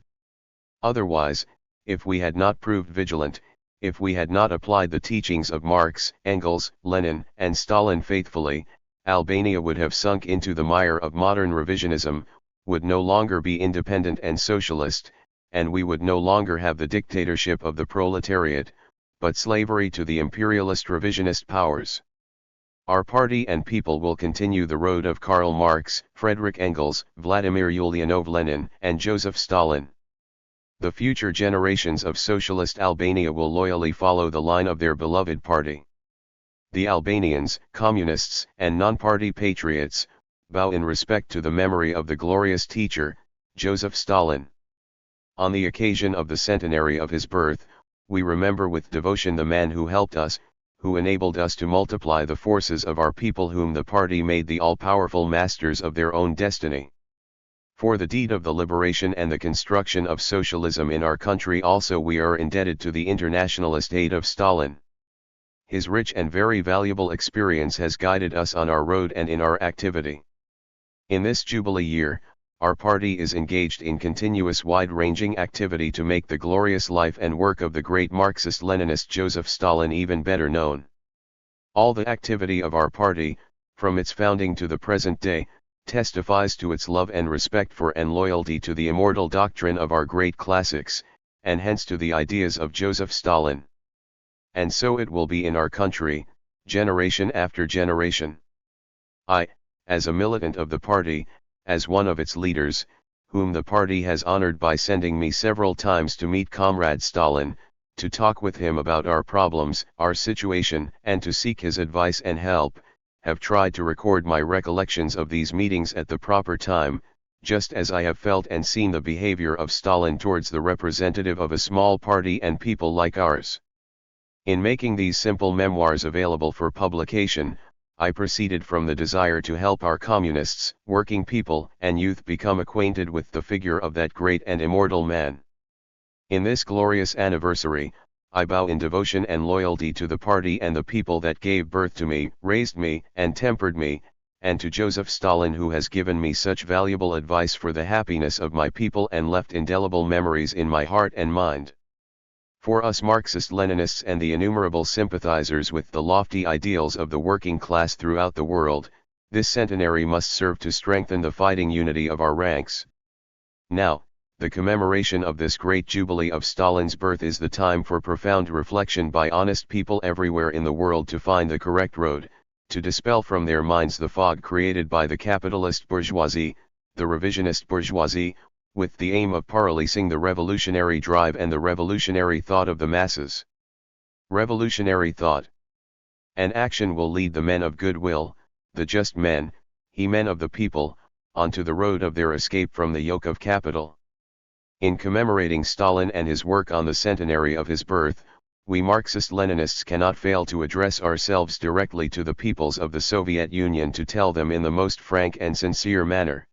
Otherwise, if we had not proved vigilant, if we had not applied the teachings of Marx, Engels, Lenin, and Stalin faithfully, Albania would have sunk into the mire of modern revisionism, would no longer be independent and socialist, and we would no longer have the dictatorship of the proletariat, but slavery to the imperialist revisionist powers. Our party and people will continue the road of Karl Marx, Frederick Engels, Vladimir Ulyanov Lenin, and Joseph Stalin. The future generations of socialist Albania will loyally follow the line of their beloved party. The Albanians, communists, and non-party patriots, bow in respect to the memory of the glorious teacher, Joseph Stalin. On the occasion of the centenary of his birth, we remember with devotion the man who helped us, who enabled us to multiply the forces of our people, whom the party made the all-powerful masters of their own destiny. For the deed of the liberation and the construction of socialism in our country also we are indebted to the internationalist aid of Stalin. His rich and very valuable experience has guided us on our road and in our activity. In this Jubilee year, our party is engaged in continuous wide-ranging activity to make the glorious life and work of the great Marxist-Leninist Joseph Stalin even better known. All the activity of our party, from its founding to the present day, testifies to its love and respect for and loyalty to the immortal doctrine of our great classics, and hence to the ideas of Joseph Stalin. And so it will be in our country, generation after generation. I, as a militant of the party, as one of its leaders, whom the party has honored by sending me several times to meet Comrade Stalin, to talk with him about our problems, our situation, and to seek his advice and help, have tried to record my recollections of these meetings at the proper time, just as I have felt and seen the behavior of Stalin towards the representative of a small party and people like ours. In making these simple memoirs available for publication, I proceeded from the desire to help our communists, working people, and youth become acquainted with the figure of that great and immortal man. In this glorious anniversary, I bow in devotion and loyalty to the party and the people that gave birth to me, raised me, and tempered me, and to Joseph Stalin, who has given me such valuable advice for the happiness of my people and left indelible memories in my heart and mind. For us Marxist-Leninists and the innumerable sympathizers with the lofty ideals of the working class throughout the world, this centenary must serve to strengthen the fighting unity of our ranks. Now, the commemoration of this great jubilee of Stalin's birth is the time for profound reflection by honest people everywhere in the world to find the correct road, to dispel from their minds the fog created by the capitalist bourgeoisie, the revisionist bourgeoisie, with the aim of paralysing the revolutionary drive and the revolutionary thought of the masses. Revolutionary thought and action will lead the men of goodwill, the just men, he-men of the people, onto the road of their escape from the yoke of capital. In commemorating Stalin and his work on the centenary of his birth, we Marxist-Leninists cannot fail to address ourselves directly to the peoples of the Soviet Union to tell them in the most frank and sincere manner: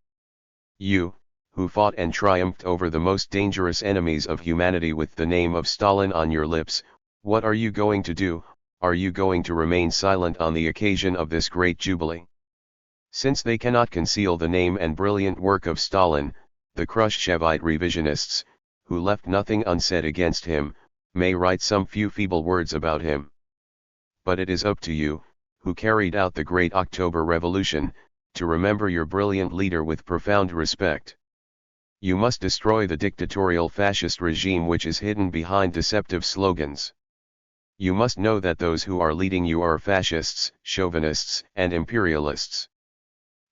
you, who fought and triumphed over the most dangerous enemies of humanity with the name of Stalin on your lips, what are you going to do? Are you going to remain silent on the occasion of this great jubilee? Since they cannot conceal the name and brilliant work of Stalin, the Khrushchevite revisionists, who left nothing unsaid against him, may write some few feeble words about him. But it is up to you, who carried out the great October Revolution, to remember your brilliant leader with profound respect. You must destroy the dictatorial fascist regime which is hidden behind deceptive slogans. You must know that those who are leading you are fascists, chauvinists, and imperialists.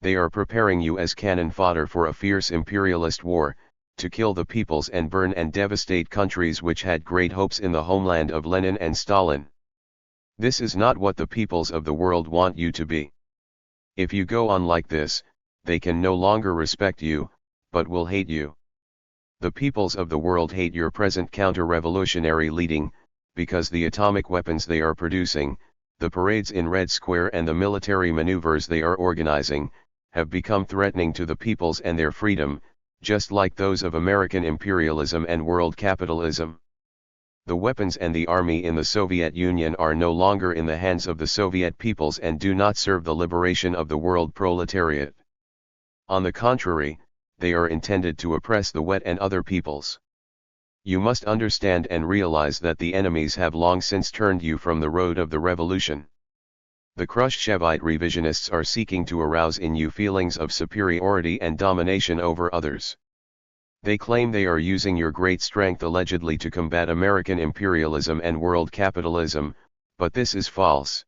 They are preparing you as cannon fodder for a fierce imperialist war, to kill the peoples and burn and devastate countries which had great hopes in the homeland of Lenin and Stalin. This is not what the peoples of the world want you to be. If you go on like this, they can no longer respect you, but will hate you. The peoples of the world hate your present counter-revolutionary leading, because the atomic weapons they are producing, the parades in Red Square and the military maneuvers they are organizing, have become threatening to the peoples and their freedom, just like those of American imperialism and world capitalism. The weapons and the army in the Soviet Union are no longer in the hands of the Soviet peoples and do not serve the liberation of the world proletariat. On the contrary, they are intended to oppress the Wet and other peoples. You must understand and realize that the enemies have long since turned you from the road of the revolution. The Khrushchevite revisionists are seeking to arouse in you feelings of superiority and domination over others. They claim they are using your great strength allegedly to combat American imperialism and world capitalism, but this is false.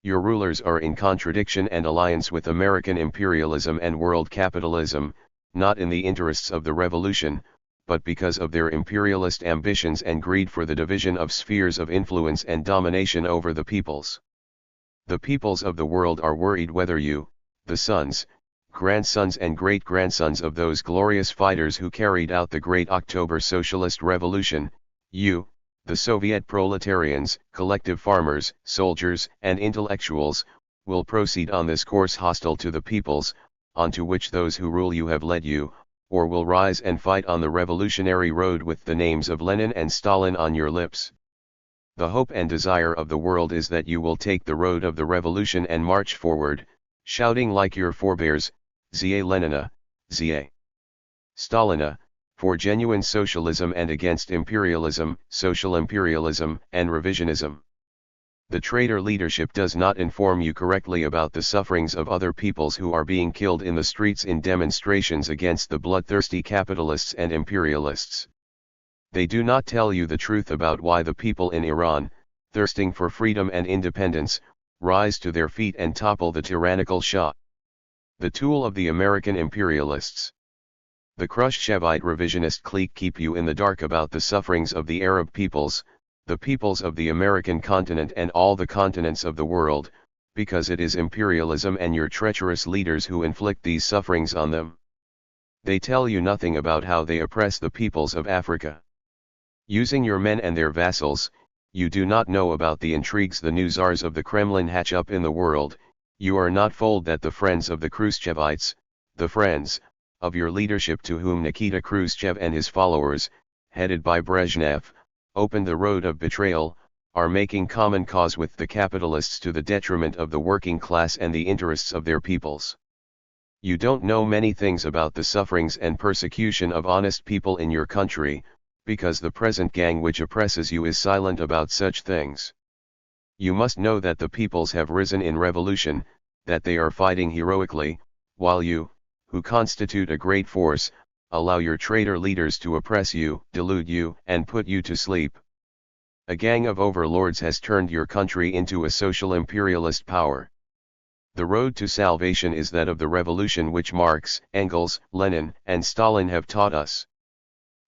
Your rulers are in contradiction and alliance with American imperialism and world capitalism, not in the interests of the revolution, but because of their imperialist ambitions and greed for the division of spheres of influence and domination over the peoples. The peoples of the world are worried whether you, the sons, grandsons and great-grandsons of those glorious fighters who carried out the great October Socialist Revolution, you, the Soviet proletarians, collective farmers, soldiers, and intellectuals, will proceed on this course hostile to the peoples, onto which those who rule you have led you, or will rise and fight on the revolutionary road with the names of Lenin and Stalin on your lips. The hope and desire of the world is that you will take the road of the revolution and march forward, shouting like your forebears, Zia Lenina, Zia Stalina, for genuine socialism and against imperialism, social imperialism, and revisionism. The traitor leadership does not inform you correctly about the sufferings of other peoples who are being killed in the streets in demonstrations against the bloodthirsty capitalists and imperialists. They do not tell you the truth about why the people in Iran, thirsting for freedom and independence, rise to their feet and topple the tyrannical Shah, the tool of the American imperialists. The Khrushchevite revisionist clique keep you in the dark about the sufferings of the Arab peoples, the peoples of the American continent and all the continents of the world, because it is imperialism and your treacherous leaders who inflict these sufferings on them. They tell you nothing about how they oppress the peoples of Africa. Using your men and their vassals, you do not know about the intrigues the new czars of the Kremlin hatch up in the world. You are not told that the friends of the Khrushchevites, the friends of your leadership to whom Nikita Khrushchev and his followers, headed by Brezhnev, opened the road of betrayal, are making common cause with the capitalists to the detriment of the working class and the interests of their peoples. You don't know many things about the sufferings and persecution of honest people in your country, because the present gang which oppresses you is silent about such things. You must know that the peoples have risen in revolution, that they are fighting heroically, while you, who constitute a great force, allow your traitor leaders to oppress you, delude you, and put you to sleep. A gang of overlords has turned your country into a social imperialist power. The road to salvation is that of the revolution which Marx, Engels, Lenin, and Stalin have taught us.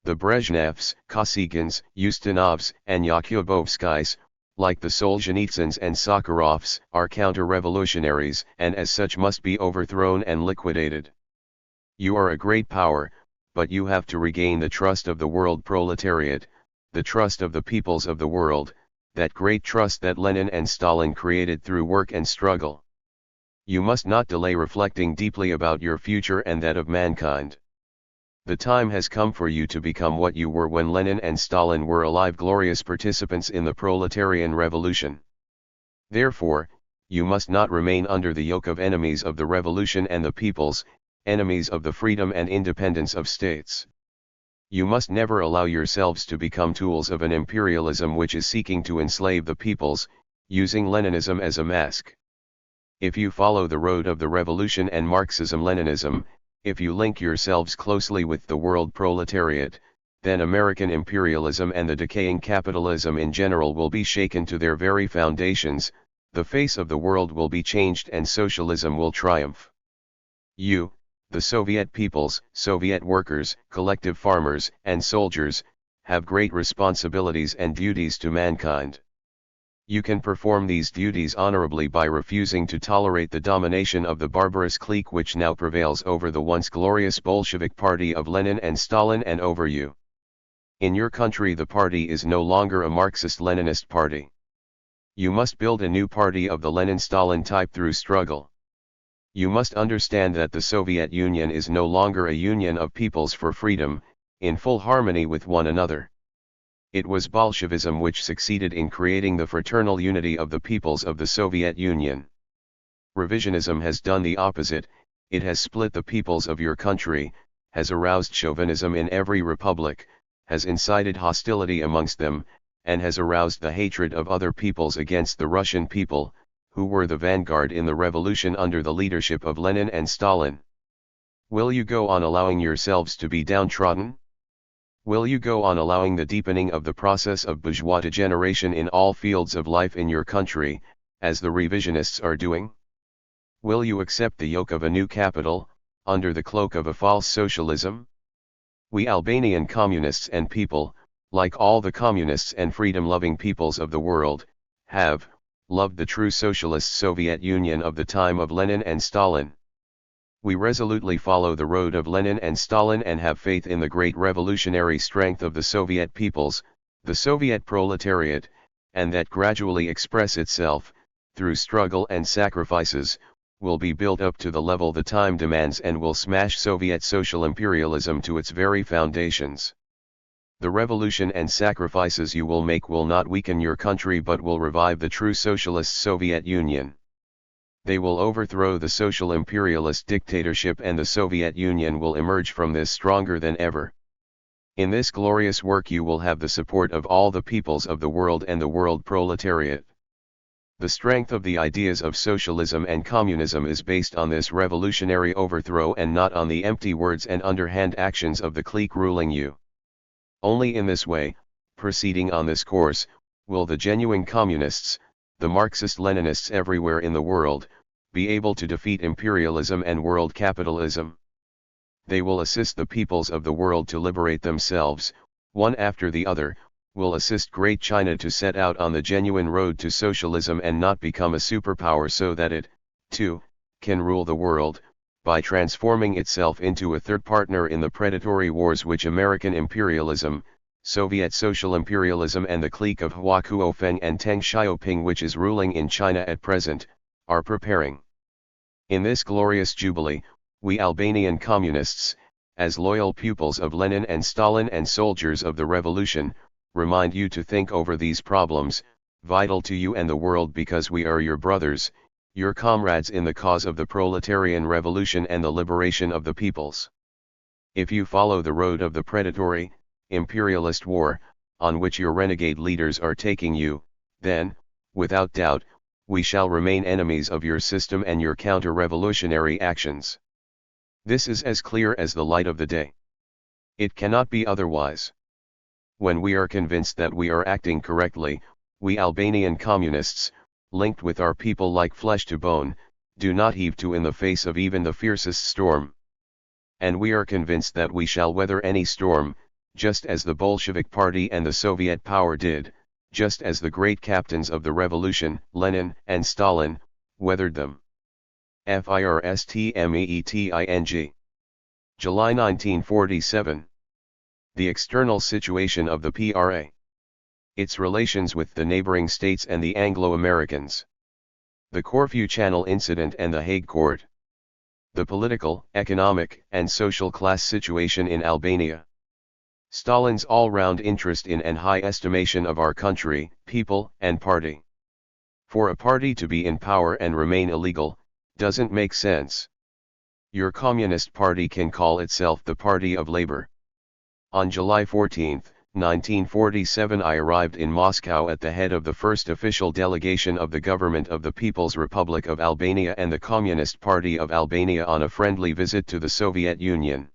The Brezhnevs, Kosygin's, Ustinovs, and Yakubovskys, like the Solzhenitsyns and Sakharovs, are counter-revolutionaries and as such must be overthrown and liquidated. You are a great power, but you have to regain the trust of the world proletariat, the trust of the peoples of the world, that great trust that Lenin and Stalin created through work and struggle. You must not delay reflecting deeply about your future and that of mankind. The time has come for you to become what you were when Lenin and Stalin were alive, glorious participants in the proletarian revolution. Therefore, you must not remain under the yoke of enemies of the revolution and the peoples, enemies of the freedom and independence of states. You must never allow yourselves to become tools of an imperialism which is seeking to enslave the peoples, using Leninism as a mask. If you follow the road of the revolution and Marxism-Leninism, if you link yourselves closely with the world proletariat, then American imperialism and the decaying capitalism in general will be shaken to their very foundations, the face of the world will be changed and socialism will triumph. You, the Soviet peoples, Soviet workers, collective farmers, and soldiers, have great responsibilities and duties to mankind. You can perform these duties honorably by refusing to tolerate the domination of the barbarous clique which now prevails over the once glorious Bolshevik party of Lenin and Stalin and over you. In your country the party is no longer a Marxist-Leninist party. You must build a new party of the Lenin-Stalin type through struggle. You must understand that the Soviet Union is no longer a union of peoples for freedom, in full harmony with one another. It was Bolshevism which succeeded in creating the fraternal unity of the peoples of the Soviet Union. Revisionism has done the opposite. It has split the peoples of your country, has aroused chauvinism in every republic, has incited hostility amongst them, and has aroused the hatred of other peoples against the Russian people, who were the vanguard in the revolution under the leadership of Lenin and Stalin. Will you go on allowing yourselves to be downtrodden? Will you go on allowing the deepening of the process of bourgeois degeneration in all fields of life in your country, as the revisionists are doing? Will you accept the yoke of a new capital, under the cloak of a false socialism? We Albanian communists and people, like all the communists and freedom-loving peoples of the world, have loved the true socialist Soviet Union of the time of Lenin and Stalin. We resolutely follow the road of Lenin and Stalin and have faith in the great revolutionary strength of the Soviet peoples, the Soviet proletariat, and that gradually express itself, through struggle and sacrifices, will be built up to the level the time demands and will smash Soviet social imperialism to its very foundations. The revolution and sacrifices you will make will not weaken your country but will revive the true socialist Soviet Union. They will overthrow the social imperialist dictatorship and the Soviet Union will emerge from this stronger than ever. In this glorious work you will have the support of all the peoples of the world and the world proletariat. The strength of the ideas of socialism and communism is based on this revolutionary overthrow and not on the empty words and underhand actions of the clique ruling you. Only in this way, proceeding on this course, will the genuine communists, the Marxist-Leninists everywhere in the world, be able to defeat imperialism and world capitalism. They will assist the peoples of the world to liberate themselves, one after the other, will assist Great China to set out on the genuine road to socialism and not become a superpower so that it, too, can rule the world, by transforming itself into a third partner in the predatory wars which American imperialism, Soviet social imperialism and the clique of Hua Kuofeng and Teng Xiaoping which is ruling in China at present, are preparing. In this glorious jubilee, we Albanian communists, as loyal pupils of Lenin and Stalin and soldiers of the revolution, remind you to think over these problems, vital to you and the world because we are your brothers, your comrades in the cause of the proletarian revolution and the liberation of the peoples. If you follow the road of the predatory, imperialist war, on which your renegade leaders are taking you, then, without doubt, we shall remain enemies of your system and your counter-revolutionary actions. This is as clear as the light of the day. It cannot be otherwise. When we are convinced that we are acting correctly, we Albanian communists, linked with our people like flesh to bone, do not heave to in the face of even the fiercest storm. And we are convinced that we shall weather any storm, just as the Bolshevik Party and the Soviet power did, just as the great captains of the revolution, Lenin and Stalin, weathered them. FIRSTMEETING. July 1947. The external situation of the PRA. Its relations with the neighboring states and the Anglo-Americans. The Corfu Channel incident and the Hague Court. The political, economic, and social class situation in Albania. Stalin's all-round interest in and high estimation of our country, people, and party. For a party to be in power and remain illegal, doesn't make sense. Your Communist Party can call itself the Party of Labor. On July 14, 1947 I arrived in Moscow at the head of the first official delegation of the government of the People's Republic of Albania and the Communist Party of Albania on a friendly visit to the Soviet Union.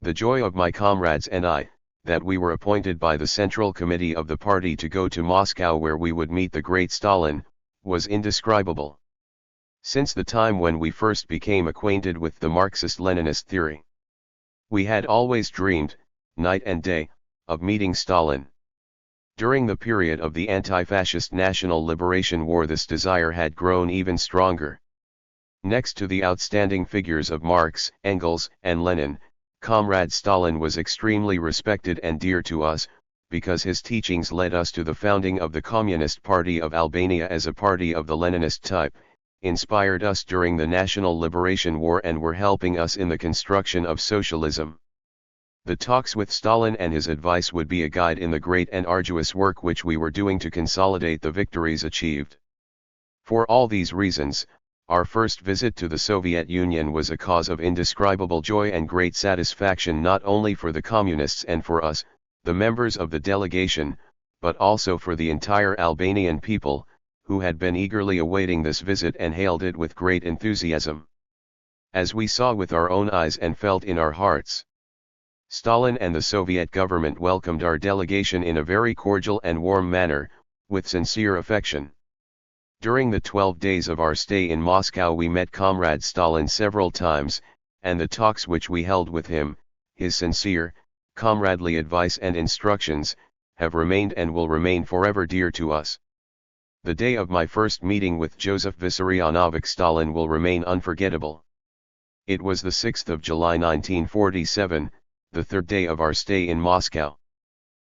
The joy of my comrades and I, that we were appointed by the Central Committee of the party to go to Moscow where we would meet the great Stalin, was indescribable. Since the time when we first became acquainted with the Marxist-Leninist theory, we had always dreamed, night and day, of meeting Stalin. During the period of the anti-fascist National Liberation War this desire had grown even stronger. Next to the outstanding figures of Marx, Engels, and Lenin, Comrade Stalin was extremely respected and dear to us, because his teachings led us to the founding of the Communist Party of Albania as a party of the Leninist type, inspired us during the National Liberation War and were helping us in the construction of socialism. The talks with Stalin and his advice would be a guide in the great and arduous work which we were doing to consolidate the victories achieved. For all these reasons, our first visit to the Soviet Union was a cause of indescribable joy and great satisfaction not only for the Communists and for us, the members of the delegation, but also for the entire Albanian people, who had been eagerly awaiting this visit and hailed it with great enthusiasm. As we saw with our own eyes and felt in our hearts, Stalin and the Soviet government welcomed our delegation in a very cordial and warm manner, with sincere affection. During the 12 days of our stay in Moscow we met Comrade Stalin several times, and the talks which we held with him, his sincere, comradely advice and instructions, have remained and will remain forever dear to us. The day of my first meeting with Joseph Vissarionovich Stalin will remain unforgettable. It was the 6th of July 1947, the third day of our stay in Moscow.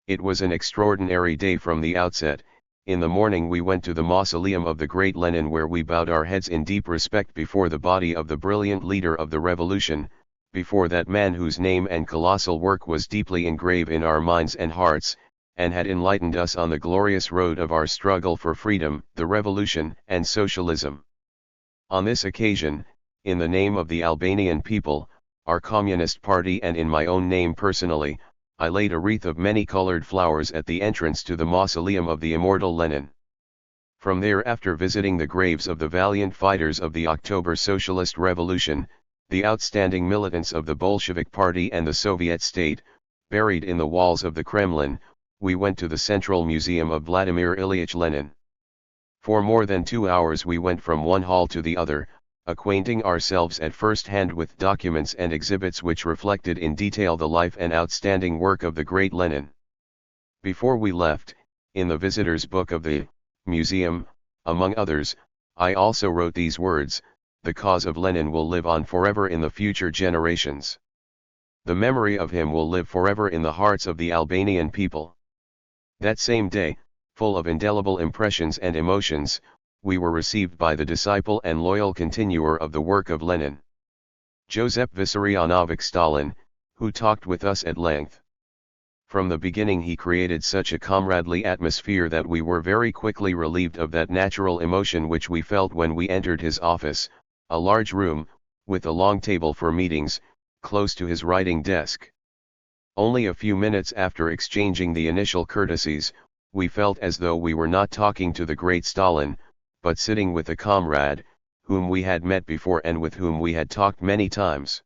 It was an extraordinary day from the outset. In the morning we went to the mausoleum of the great Lenin where we bowed our heads in deep respect before the body of the brilliant leader of the revolution, before that man whose name and colossal work was deeply engraved in our minds and hearts, and had enlightened us on the glorious road of our struggle for freedom, the revolution, and socialism. On this occasion, in the name of the Albanian people, our Communist Party and in my own name personally, I laid a wreath of many-colored flowers at the entrance to the mausoleum of the immortal Lenin. From there, after visiting the graves of the valiant fighters of the October Socialist Revolution, the outstanding militants of the Bolshevik Party and the Soviet state, buried in the walls of the Kremlin, we went to the Central Museum of Vladimir Ilyich Lenin. For more than 2 hours we went from one hall to the other, acquainting ourselves at first hand with documents and exhibits which reflected in detail the life and outstanding work of the great Lenin. Before we left, in the visitor's book of the museum, among others, I also wrote these words: "The cause of Lenin will live on forever in the future generations. The memory of him will live forever in the hearts of the Albanian people." That same day, full of indelible impressions and emotions, we were received by the disciple and loyal continuer of the work of Lenin, Joseph Vissarionovich Stalin, who talked with us at length. From the beginning he created such a comradely atmosphere that we were very quickly relieved of that natural emotion which we felt when we entered his office, a large room, with a long table for meetings, close to his writing desk. Only a few minutes after exchanging the initial courtesies, we felt as though we were not talking to the great Stalin, but sitting with a comrade, whom we had met before and with whom we had talked many times.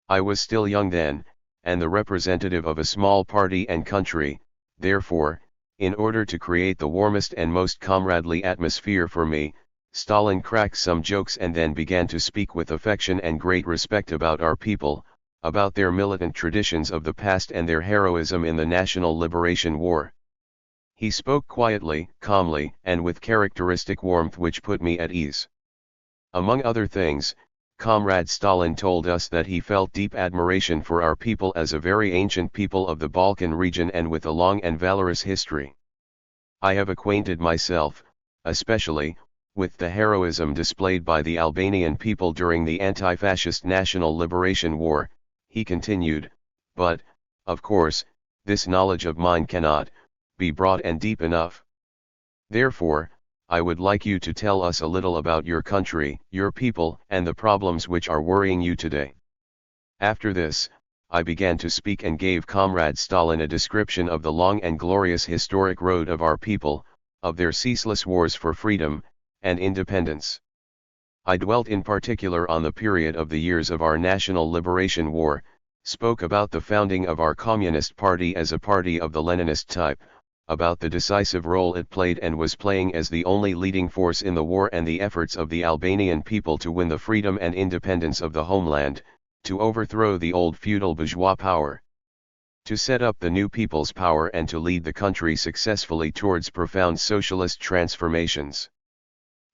I was still young then, and the representative of a small party and country, therefore, in order to create the warmest and most comradely atmosphere for me, Stalin cracked some jokes and then began to speak with affection and great respect about our people, about their militant traditions of the past and their heroism in the National Liberation War. He spoke quietly, calmly, and with characteristic warmth which put me at ease. Among other things, Comrade Stalin told us that he felt deep admiration for our people as a very ancient people of the Balkan region and with a long and valorous history. I have acquainted myself, especially, with the heroism displayed by the Albanian people during the anti-fascist National Liberation War, he continued, but, of course, this knowledge of mine cannot be broad and deep enough. Therefore, I would like you to tell us a little about your country, your people, and the problems which are worrying you today. After this, I began to speak and gave Comrade Stalin a description of the long and glorious historic road of our people, of their ceaseless wars for freedom and independence. I dwelt in particular on the period of the years of our National Liberation War, spoke about the founding of our Communist Party as a party of the Leninist type, about the decisive role it played and was playing as the only leading force in the war and the efforts of the Albanian people to win the freedom and independence of the homeland, to overthrow the old feudal bourgeois power, to set up the new people's power and to lead the country successfully towards profound socialist transformations.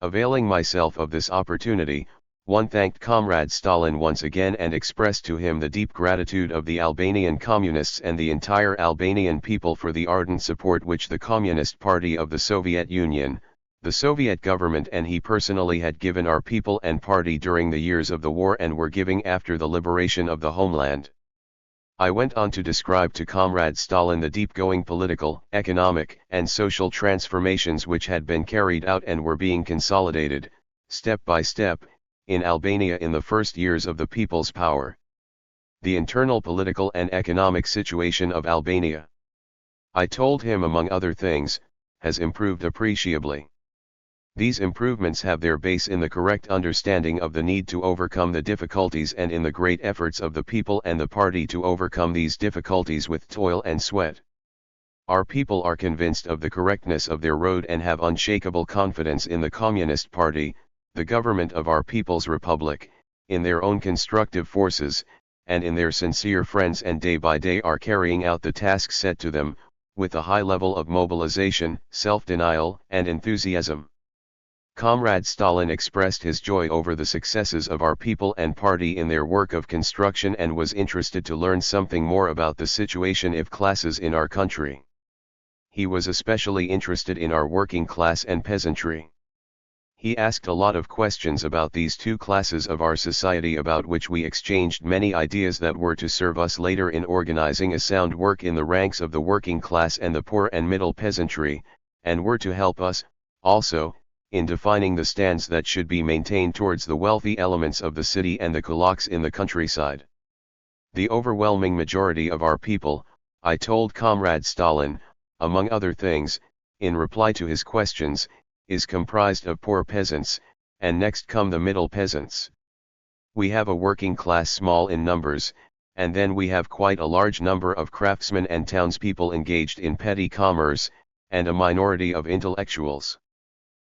Availing myself of this opportunity, one thanked Comrade Stalin once again and expressed to him the deep gratitude of the Albanian Communists and the entire Albanian people for the ardent support which the Communist Party of the Soviet Union, the Soviet government and he personally had given our people and party during the years of the war and were giving after the liberation of the homeland. I went on to describe to Comrade Stalin the deep-going political, economic, and social transformations which had been carried out and were being consolidated, step by step, in Albania in the first years of the people's power. The internal political and economic situation of Albania, I told him, among other things, has improved appreciably. These improvements have their base in the correct understanding of the need to overcome the difficulties and in the great efforts of the people and the party to overcome these difficulties with toil and sweat. Our people are convinced of the correctness of their road and have unshakable confidence in the Communist Party, the government of our People's Republic, in their own constructive forces, and in their sincere friends, and day by day are carrying out the tasks set to them, with a high level of mobilization, self-denial, and enthusiasm. Comrade Stalin expressed his joy over the successes of our people and party in their work of construction and was interested to learn something more about the situation of classes in our country. He was especially interested in our working class and peasantry. He asked a lot of questions about these two classes of our society, about which we exchanged many ideas that were to serve us later in organizing a sound work in the ranks of the working class and the poor and middle peasantry, and were to help us, also, in defining the stands that should be maintained towards the wealthy elements of the city and the kulaks in the countryside. The overwhelming majority of our people, I told Comrade Stalin, among other things, in reply to his questions, is comprised of poor peasants, and next come the middle peasants. We have a working class small in numbers, and then we have quite a large number of craftsmen and townspeople engaged in petty commerce, and a minority of intellectuals.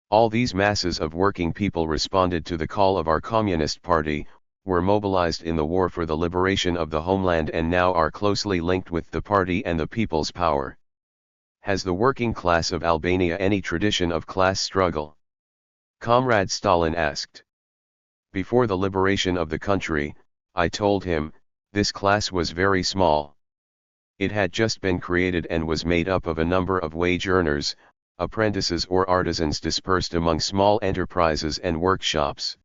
All these masses of working people responded to the call of our Communist Party, were mobilized in the war for the liberation of the homeland, and now are closely linked with the party and the people's power. Has the working class of Albania any tradition of class struggle? Comrade Stalin asked. Before the liberation of the country, I told him, this class was very small. It had just been created and was made up of a number of wage earners, apprentices or artisans dispersed among small enterprises and workshops.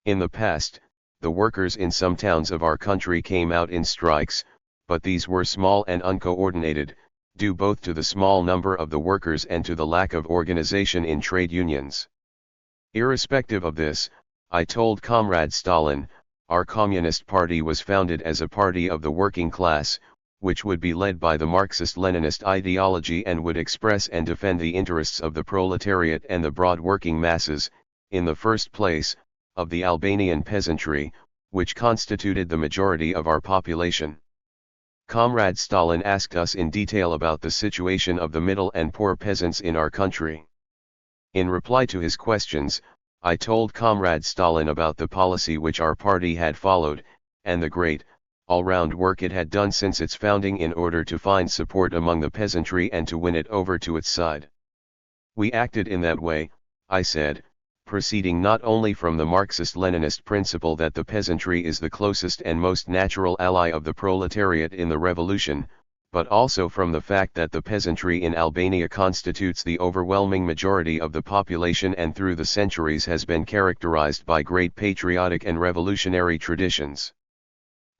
In the past, the workers in some towns of our country came out in strikes, but these were small and uncoordinated, due both to the small number of the workers and to the lack of organization in trade unions. Irrespective of this, I told Comrade Stalin, our Communist Party was founded as a party of the working class, which would be led by the Marxist-Leninist ideology and would express and defend the interests of the proletariat and the broad working masses, in the first place, of the Albanian peasantry, which constituted the majority of our population. Comrade Stalin asked us in detail about the situation of the middle and poor peasants in our country. In reply to his questions, I told Comrade Stalin about the policy which our party had followed, and the great, all-round work it had done since its founding in order to find support among the peasantry and to win it over to its side. We acted in that way, I said, proceeding not only from the Marxist-Leninist principle that the peasantry is the closest and most natural ally of the proletariat in the revolution, but also from the fact that the peasantry in Albania constitutes the overwhelming majority of the population and through the centuries has been characterized by great patriotic and revolutionary traditions.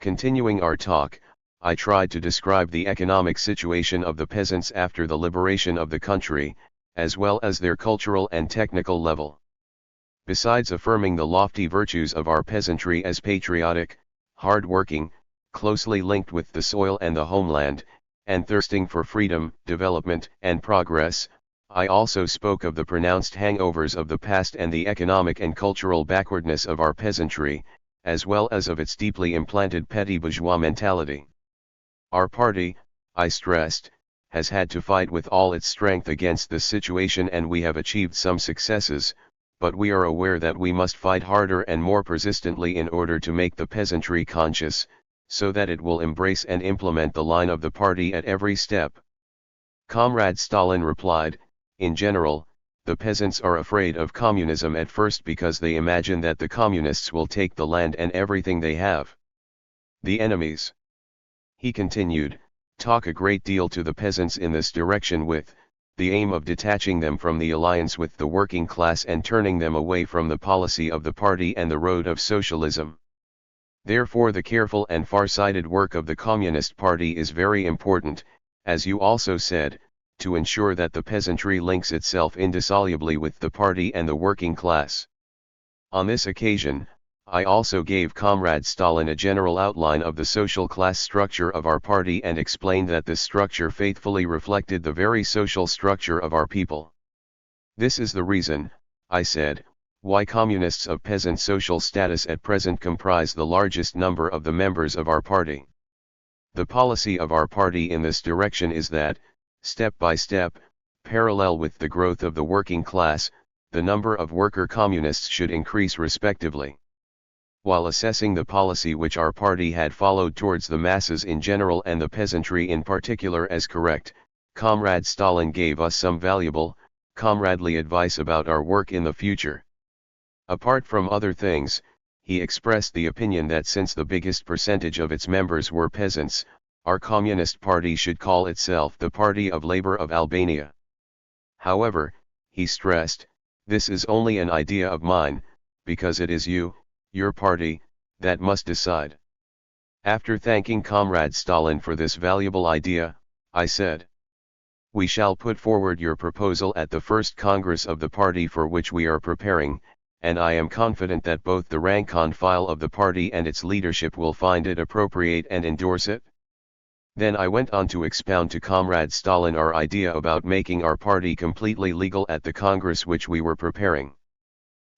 Continuing our talk, I tried to describe the economic situation of the peasants after the liberation of the country, as well as their cultural and technical level. Besides affirming the lofty virtues of our peasantry as patriotic, hard-working, closely linked with the soil and the homeland, and thirsting for freedom, development, and progress, I also spoke of the pronounced hangovers of the past and the economic and cultural backwardness of our peasantry, as well as of its deeply implanted petty bourgeois mentality. Our party, I stressed, has had to fight with all its strength against this situation, and we have achieved some successes, but we are aware that we must fight harder and more persistently in order to make the peasantry conscious, so that it will embrace and implement the line of the party at every step. Comrade Stalin replied, in general, the peasants are afraid of communism at first because they imagine that the communists will take the land and everything they have. The enemies, he continued, talk a great deal to the peasants in this direction with the aim of detaching them from the alliance with the working class and turning them away from the policy of the party and the road of socialism. Therefore the careful and far-sighted work of the Communist Party is very important, as you also said, to ensure that the peasantry links itself indissolubly with the party and the working class. On this occasion, I also gave Comrade Stalin a general outline of the social class structure of our party and explained that this structure faithfully reflected the very social structure of our people. This is the reason, I said, why communists of peasant social status at present comprise the largest number of the members of our party. The policy of our party in this direction is that, step by step, parallel with the growth of the working class, the number of worker communists should increase respectively. While assessing the policy which our party had followed towards the masses in general and the peasantry in particular as correct, Comrade Stalin gave us some valuable, comradely advice about our work in the future. Apart from other things, he expressed the opinion that since the biggest percentage of its members were peasants, our Communist Party should call itself the Party of Labor of Albania. However, he stressed, this is only an idea of mine, because it is you, your party, that must decide. After thanking Comrade Stalin for this valuable idea, I said, we shall put forward your proposal at the first Congress of the party for which we are preparing, and I am confident that both the rank-and file of the party and its leadership will find it appropriate and endorse it. Then I went on to expound to Comrade Stalin our idea about making our party completely legal at the Congress which we were preparing.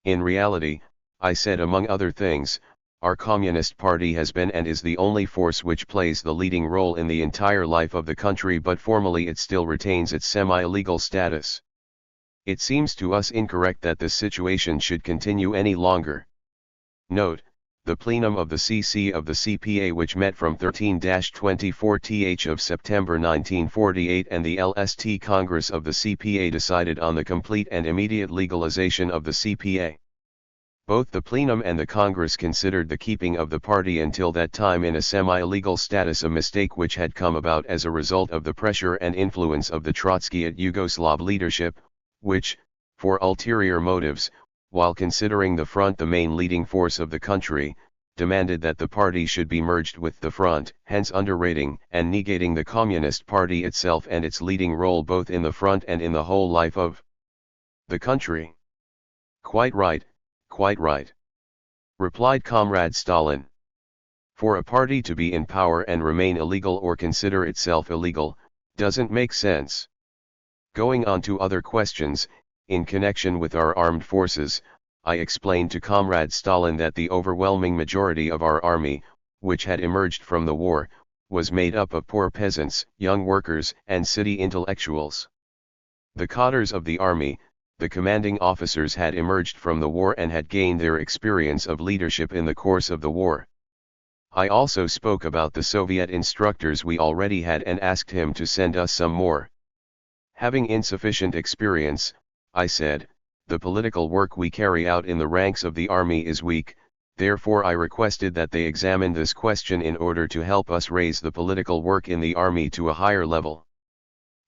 In reality, I said among other things, our Communist Party has been and is the only force which plays the leading role in the entire life of the country, but formally it still retains its semi-illegal status. It seems to us incorrect that this situation should continue any longer. Note, the plenum of the CC of the CPA which met from 13-24th of September 1948 and the LST Congress of the CPA decided on the complete and immediate legalization of the CPA. Both the plenum and the Congress considered the keeping of the party until that time in a semi-illegal status a mistake which had come about as a result of the pressure and influence of the Trotskyite Yugoslav leadership, which, for ulterior motives, while considering the front the main leading force of the country, demanded that the party should be merged with the front, hence underrating and negating the Communist Party itself and its leading role both in the front and in the whole life of the country. Quite right, replied Comrade Stalin. For a party to be in power and remain illegal or consider itself illegal, doesn't make sense. Going on to other questions, in connection with our armed forces, I explained to Comrade Stalin that the overwhelming majority of our army, which had emerged from the war, was made up of poor peasants, young workers, and city intellectuals. The cadres of the army, the commanding officers had emerged from the war and had gained their experience of leadership in the course of the war. I also spoke about the Soviet instructors we already had and asked him to send us some more. Having insufficient experience, I said, the political work we carry out in the ranks of the army is weak, therefore I requested that they examine this question in order to help us raise the political work in the army to a higher level.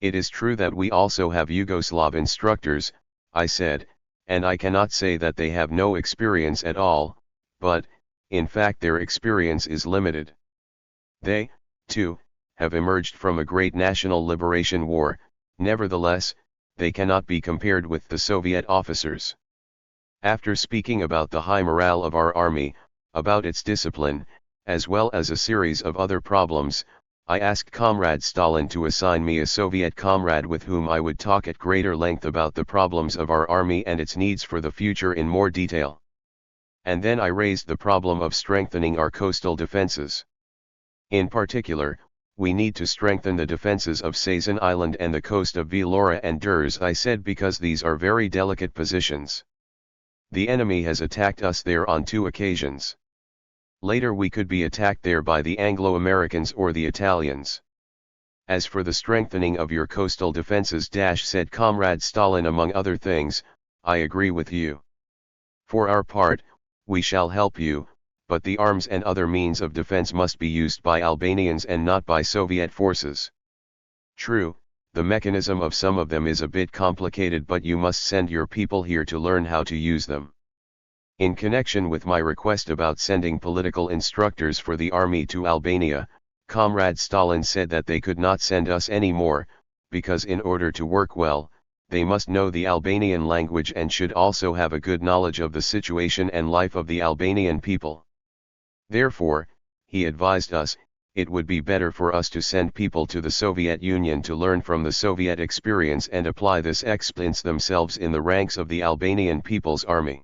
It is true that we also have Yugoslav instructors, I said, and I cannot say that they have no experience at all, but, in fact their experience is limited. They, too, have emerged from a great national liberation war, nevertheless, they cannot be compared with the Soviet officers. After speaking about the high morale of our army, about its discipline, as well as a series of other problems, I asked Comrade Stalin to assign me a Soviet comrade with whom I would talk at greater length about the problems of our army and its needs for the future in more detail. And then I raised the problem of strengthening our coastal defenses. In particular, we need to strengthen the defenses of Sazan Island and the coast of Vlora and Durs, I said, because these are very delicate positions. The enemy has attacked us there on 2 occasions. Later we could be attacked there by the Anglo-Americans or the Italians. As for the strengthening of your coastal defenses, said Comrade Stalin, among other things, I agree with you. For our part, we shall help you, but the arms and other means of defense must be used by Albanians and not by Soviet forces. True, the mechanism of some of them is a bit complicated, but you must send your people here to learn how to use them. In connection with my request about sending political instructors for the army to Albania, Comrade Stalin said that they could not send us any more, because in order to work well, they must know the Albanian language and should also have a good knowledge of the situation and life of the Albanian people. Therefore, he advised us, it would be better for us to send people to the Soviet Union to learn from the Soviet experience and apply this experience themselves in the ranks of the Albanian People's Army.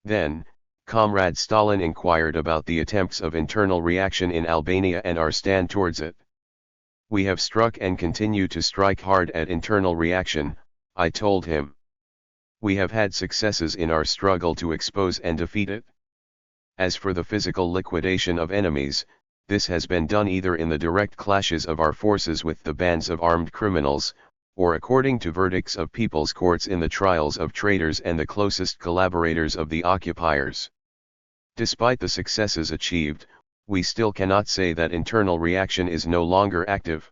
Then, Comrade Stalin inquired about the attempts of internal reaction in Albania and our stand towards it. We have struck and continue to strike hard at internal reaction, I told him. We have had successes in our struggle to expose and defeat it. As for the physical liquidation of enemies, this has been done either in the direct clashes of our forces with the bands of armed criminals, or according to verdicts of people's courts in the trials of traitors and the closest collaborators of the occupiers. Despite the successes achieved, we still cannot say that internal reaction is no longer active.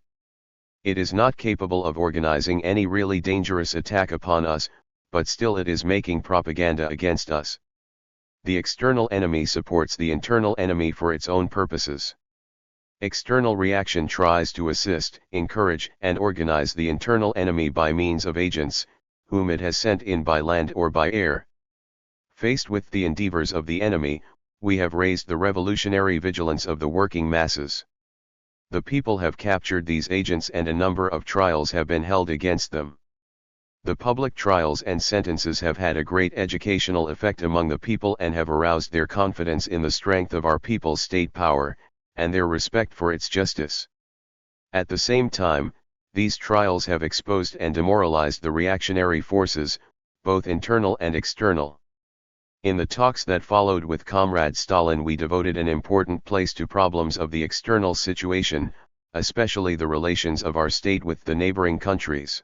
It is not capable of organizing any really dangerous attack upon us, but still it is making propaganda against us. The external enemy supports the internal enemy for its own purposes. External reaction tries to assist, encourage, and organize the internal enemy by means of agents, whom it has sent in by land or by air. Faced with the endeavors of the enemy, we have raised the revolutionary vigilance of the working masses. The people have captured these agents and a number of trials have been held against them. The public trials and sentences have had a great educational effect among the people and have aroused their confidence in the strength of our people's state power, and their respect for its justice. At the same time, these trials have exposed and demoralized the reactionary forces, both internal and external. In the talks that followed with Comrade Stalin, we devoted an important place to problems of the external situation, especially the relations of our state with the neighboring countries.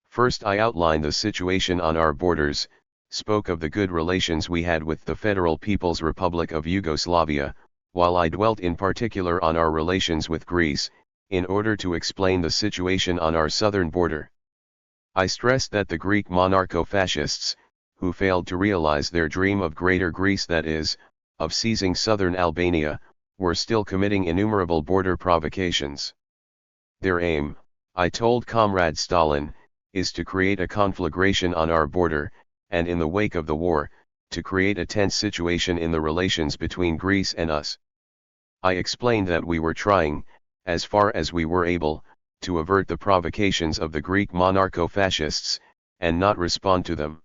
First, I outlined the situation on our borders, spoke of the good relations we had with the Federal People's Republic of Yugoslavia, while I dwelt in particular on our relations with Greece, in order to explain the situation on our southern border. I stressed that the Greek monarcho-fascists, who failed to realize their dream of Greater Greece, that is, of seizing southern Albania, were still committing innumerable border provocations. Their aim, I told Comrade Stalin, is to create a conflagration on our border, and in the wake of the war, to create a tense situation in the relations between Greece and us. I explained that we were trying, as far as we were able, to avert the provocations of the Greek monarcho-fascists, and not respond to them.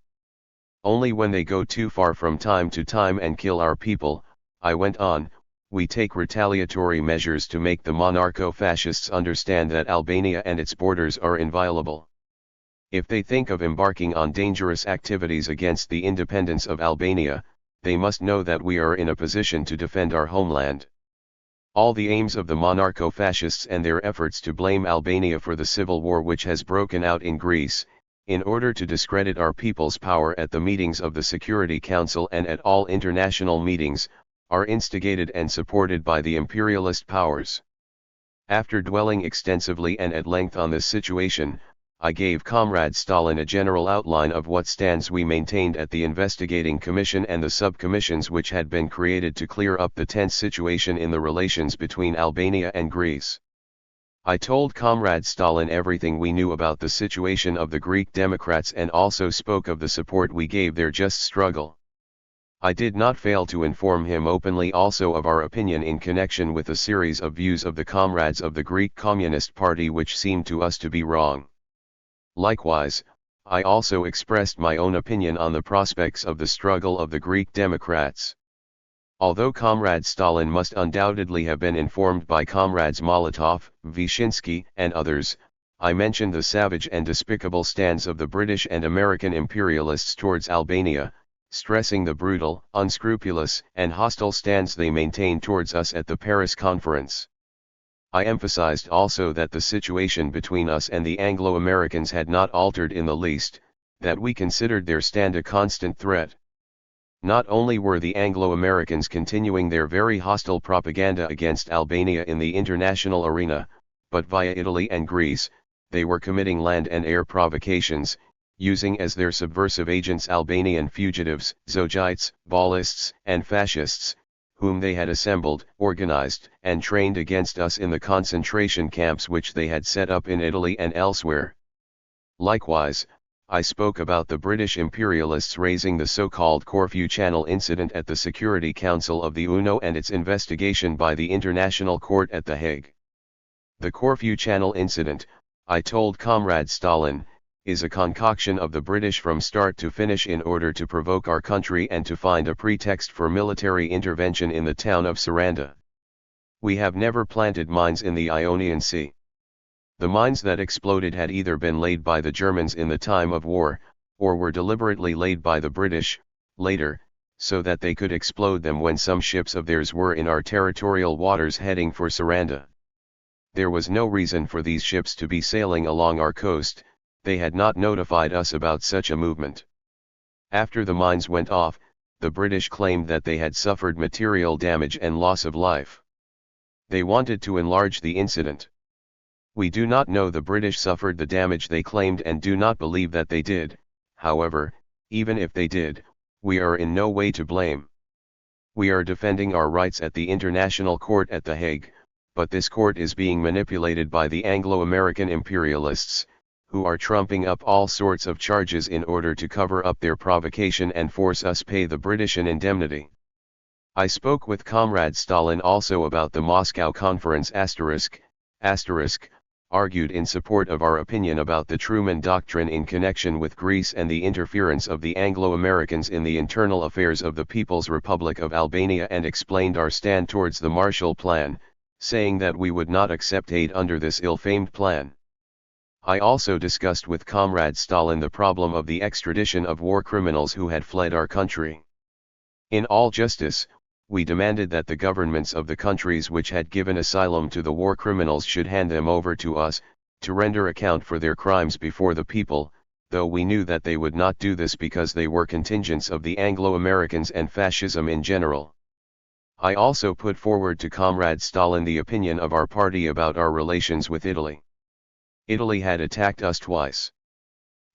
Only when they go too far from time to time and kill our people, I went on, we take retaliatory measures to make the monarcho-fascists understand that Albania and its borders are inviolable. If they think of embarking on dangerous activities against the independence of Albania, they must know that we are in a position to defend our homeland. All the aims of the monarcho-fascists and their efforts to blame Albania for the civil war which has broken out in Greece, in order to discredit our people's power at the meetings of the Security Council and at all international meetings, are instigated and supported by the imperialist powers. After dwelling extensively and at length on this situation, I gave Comrade Stalin a general outline of what stands we maintained at the investigating commission and the sub-commissions which had been created to clear up the tense situation in the relations between Albania and Greece. I told Comrade Stalin everything we knew about the situation of the Greek Democrats and also spoke of the support we gave their just struggle. I did not fail to inform him openly also of our opinion in connection with a series of views of the comrades of the Greek Communist Party which seemed to us to be wrong. Likewise, I also expressed my own opinion on the prospects of the struggle of the Greek Democrats. Although Comrade Stalin must undoubtedly have been informed by Comrades Molotov, Vyshinsky, and others, I mentioned the savage and despicable stands of the British and American imperialists towards Albania, stressing the brutal, unscrupulous, and hostile stands they maintained towards us at the Paris Conference. I emphasized also that the situation between us and the Anglo-Americans had not altered in the least, that we considered their stand a constant threat. Not only were the Anglo-Americans continuing their very hostile propaganda against Albania in the international arena, but via Italy and Greece, they were committing land and air provocations, using as their subversive agents Albanian fugitives, Zogites, Ballists, and fascists, whom they had assembled, organized, and trained against us in the concentration camps which they had set up in Italy and elsewhere. Likewise, I spoke about the British imperialists raising the so-called Corfu Channel incident at the Security Council of the UNO and its investigation by the International Court at The Hague. The Corfu Channel incident, I told Comrade Stalin, is a concoction of the British from start to finish in order to provoke our country and to find a pretext for military intervention in the town of Saranda. We have never planted mines in the Ionian Sea. The mines that exploded had either been laid by the Germans in the time of war, or were deliberately laid by the British, later, so that they could explode them when some ships of theirs were in our territorial waters heading for Saranda. There was no reason for these ships to be sailing along our coast, they had not notified us about such a movement. After the mines went off, the British claimed that they had suffered material damage and loss of life. They wanted to enlarge the incident. We do not know the British suffered the damage they claimed and do not believe that they did. However, even if they did, we are in no way to blame. We are defending our rights at the International Court at The Hague, but this court is being manipulated by the Anglo-American imperialists, who are trumping up all sorts of charges in order to cover up their provocation and force us pay the British an indemnity. I spoke with Comrade Stalin also about the Moscow Conference argued in support of our opinion about the Truman Doctrine in connection with Greece and the interference of the Anglo-Americans in the internal affairs of the People's Republic of Albania and explained our stand towards the Marshall Plan, saying that we would not accept aid under this ill-famed plan. I also discussed with Comrade Stalin the problem of the extradition of war criminals who had fled our country. In all justice, we demanded that the governments of the countries which had given asylum to the war criminals should hand them over to us, to render account for their crimes before the people, though we knew that they would not do this because they were contingents of the Anglo-Americans and fascism in general. I also put forward to Comrade Stalin the opinion of our party about our relations with Italy. Italy had attacked us twice.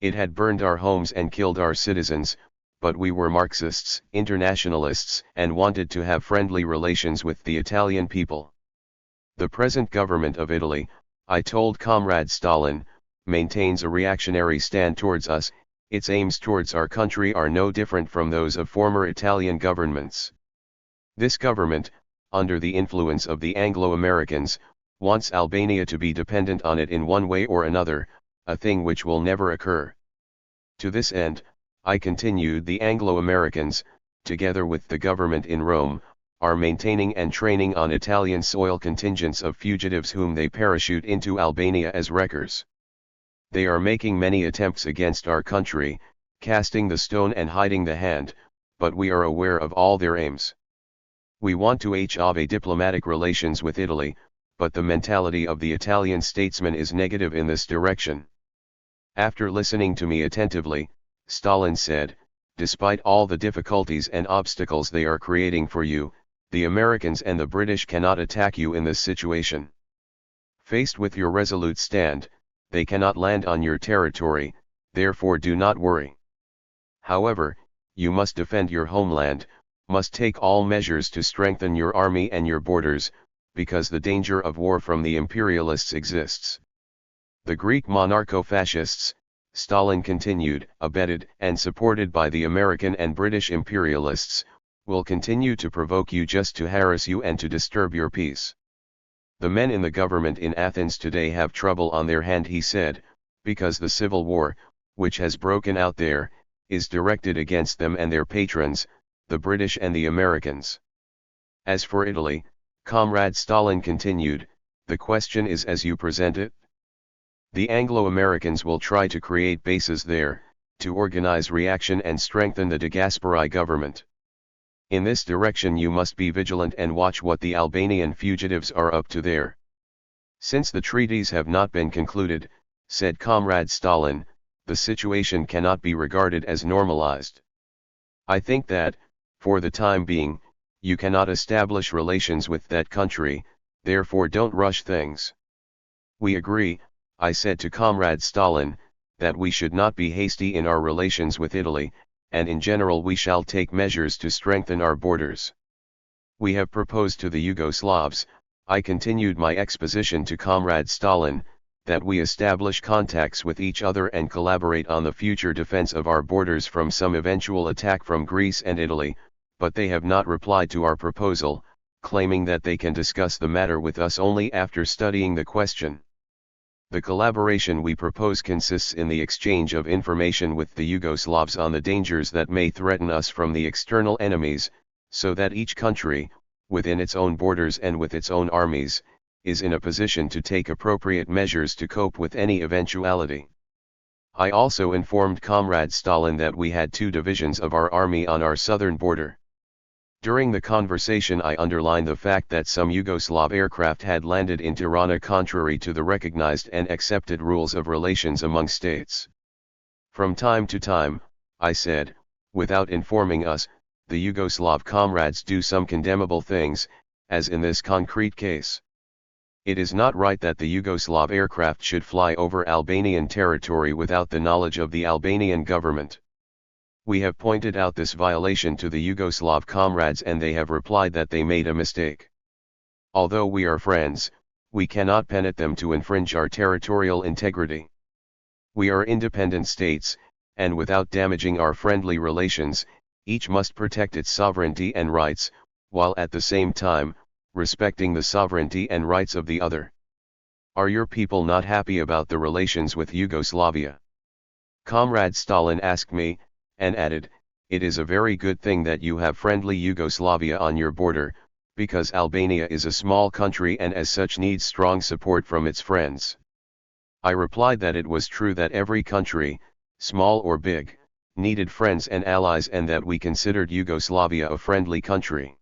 It had burned our homes and killed our citizens, but we were Marxists, internationalists, and wanted to have friendly relations with the Italian people. The present government of Italy, I told Comrade Stalin, maintains a reactionary stand towards us. Its aims towards our country are no different from those of former Italian governments. This government, under the influence of the Anglo-Americans, wants Albania to be dependent on it in one way or another, a thing which will never occur. To this end, I continued, the Anglo-Americans, together with the government in Rome, are maintaining and training on Italian soil contingents of fugitives whom they parachute into Albania as wreckers. They are making many attempts against our country, casting the stone and hiding the hand, but we are aware of all their aims. We want to have a diplomatic relations with Italy, but the mentality of the Italian statesman is negative in this direction. After listening to me attentively, Stalin said, despite all the difficulties and obstacles they are creating for you, the Americans and the British cannot attack you in this situation. Faced with your resolute stand, they cannot land on your territory, therefore do not worry. However, you must defend your homeland, must take all measures to strengthen your army and your borders, because the danger of war from the imperialists exists. The Greek monarcho-fascists, Stalin continued, abetted and supported by the American and British imperialists, will continue to provoke you just to harass you and to disturb your peace. The men in the government in Athens today have trouble on their hand, he said, because the civil war, which has broken out there, is directed against them and their patrons, the British and the Americans. As for Italy, Comrade Stalin continued, the question is as you present it. The Anglo-Americans will try to create bases there, to organize reaction and strengthen the de Gasperi government. In this direction you must be vigilant and watch what the Albanian fugitives are up to there. Since the treaties have not been concluded, said Comrade Stalin, the situation cannot be regarded as normalized. I think that, for the time being, you cannot establish relations with that country, therefore don't rush things. We agree, I said to Comrade Stalin, that we should not be hasty in our relations with Italy, and in general we shall take measures to strengthen our borders. We have proposed to the Yugoslavs, I continued my exposition to Comrade Stalin, that we establish contacts with each other and collaborate on the future defense of our borders from some eventual attack from Greece and Italy, but they have not replied to our proposal, claiming that they can discuss the matter with us only after studying the question. The collaboration we propose consists in the exchange of information with the Yugoslavs on the dangers that may threaten us from the external enemies, so that each country, within its own borders and with its own armies, is in a position to take appropriate measures to cope with any eventuality. I also informed Comrade Stalin that we had 2 divisions of our army on our southern border. During the conversation I underlined the fact that some Yugoslav aircraft had landed in Tirana contrary to the recognized and accepted rules of relations among states. From time to time, I said, without informing us, the Yugoslav comrades do some condemnable things, as in this concrete case. It is not right that the Yugoslav aircraft should fly over Albanian territory without the knowledge of the Albanian government. We have pointed out this violation to the Yugoslav comrades and they have replied that they made a mistake. Although we are friends, we cannot permit them to infringe our territorial integrity. We are independent states, and without damaging our friendly relations, each must protect its sovereignty and rights, while at the same time, respecting the sovereignty and rights of the other. Are your people not happy about the relations with Yugoslavia? Comrade Stalin asked me, and added, it is a very good thing that you have friendly Yugoslavia on your border, because Albania is a small country and as such needs strong support from its friends. I replied that it was true that every country, small or big, needed friends and allies and that we considered Yugoslavia a friendly country.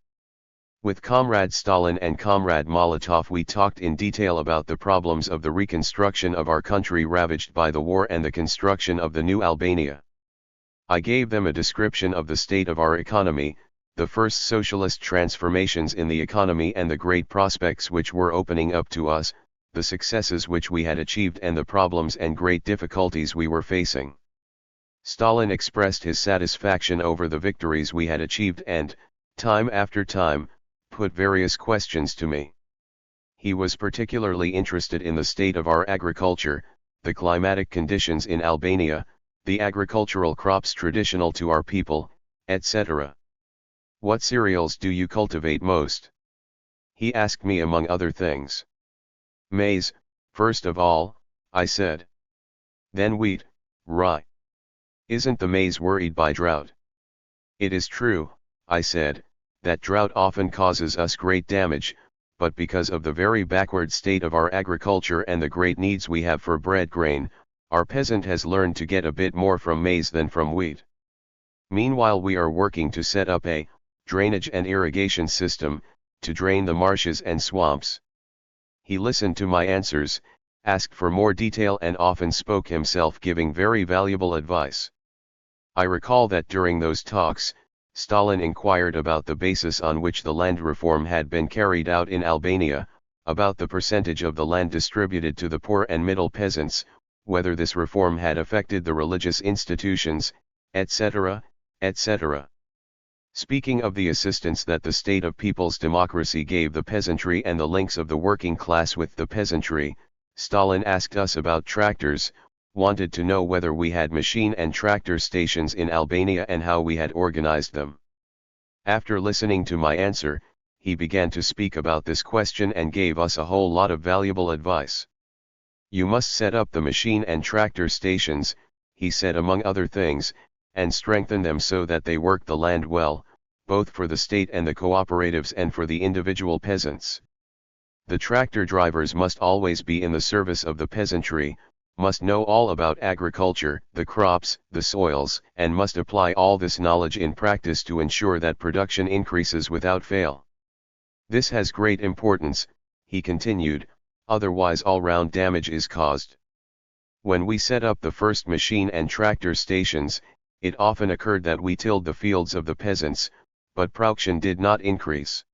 With Comrade Stalin and Comrade Molotov we talked in detail about the problems of the reconstruction of our country ravaged by the war and the construction of the new Albania. I gave them a description of the state of our economy, the first socialist transformations in the economy and the great prospects which were opening up to us, the successes which we had achieved and the problems and great difficulties we were facing. Stalin expressed his satisfaction over the victories we had achieved and, time after time, put various questions to me. He was particularly interested in the state of our agriculture, the climatic conditions in Albania, the agricultural crops traditional to our people, etc. What cereals do you cultivate most? He asked me among other things. Maize, first of all, I said. Then wheat, rye. Isn't the maize worried by drought? It is true, I said, that drought often causes us great damage, but because of the very backward state of our agriculture and the great needs we have for bread grain, our peasant has learned to get a bit more from maize than from wheat. Meanwhile we are working to set up a drainage and irrigation system, to drain the marshes and swamps. He listened to my answers, asked for more detail and often spoke himself giving very valuable advice. I recall that during those talks, Stalin inquired about the basis on which the land reform had been carried out in Albania, about the percentage of the land distributed to the poor and middle peasants, whether this reform had affected the religious institutions, etc., etc. Speaking of the assistance that the state of people's democracy gave the peasantry and the links of the working class with the peasantry, Stalin asked us about tractors, wanted to know whether we had machine and tractor stations in Albania and how we had organized them. After listening to my answer, he began to speak about this question and gave us a whole lot of valuable advice. You must set up the machine and tractor stations, he said among other things, and strengthen them so that they work the land well, both for the state and the cooperatives and for the individual peasants. The tractor drivers must always be in the service of the peasantry, must know all about agriculture, the crops, the soils, and must apply all this knowledge in practice to ensure that production increases without fail. This has great importance, he continued, otherwise all-round damage is caused. When we set up the first machine and tractor stations, it often occurred that we tilled the fields of the peasants, but production did not increase.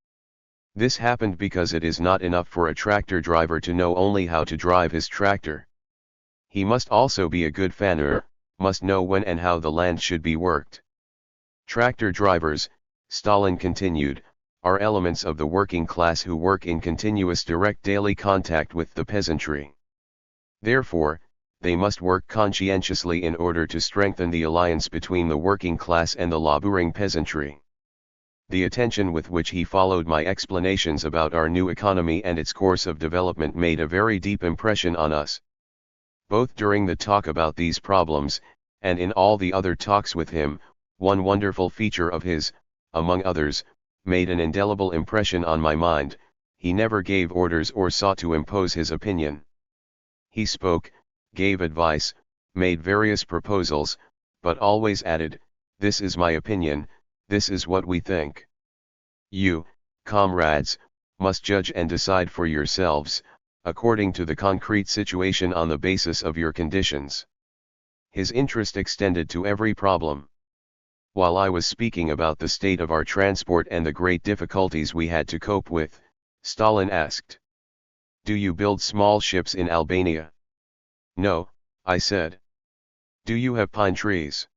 This happened because it is not enough for a tractor driver to know only how to drive his tractor. He must also be a good farmer, must know when and how the land should be worked. Tractor drivers, Stalin continued, are elements of the working class who work in continuous direct daily contact with the peasantry. Therefore, they must work conscientiously in order to strengthen the alliance between the working class and the laboring peasantry. The attention with which he followed my explanations about our new economy and its course of development made a very deep impression on us. Both during the talk about these problems, and in all the other talks with him, one wonderful feature of his, among others, made an indelible impression on my mind: he never gave orders or sought to impose his opinion. He spoke, gave advice, made various proposals, but always added, "This is my opinion, this is what we think. You, comrades, must judge and decide for yourselves, according to the concrete situation on the basis of your conditions." His interest extended to every problem. While I was speaking about the state of our transport and the great difficulties we had to cope with, Stalin asked, "Do you build small ships in Albania?" "No," I said. "Do you have pine trees?"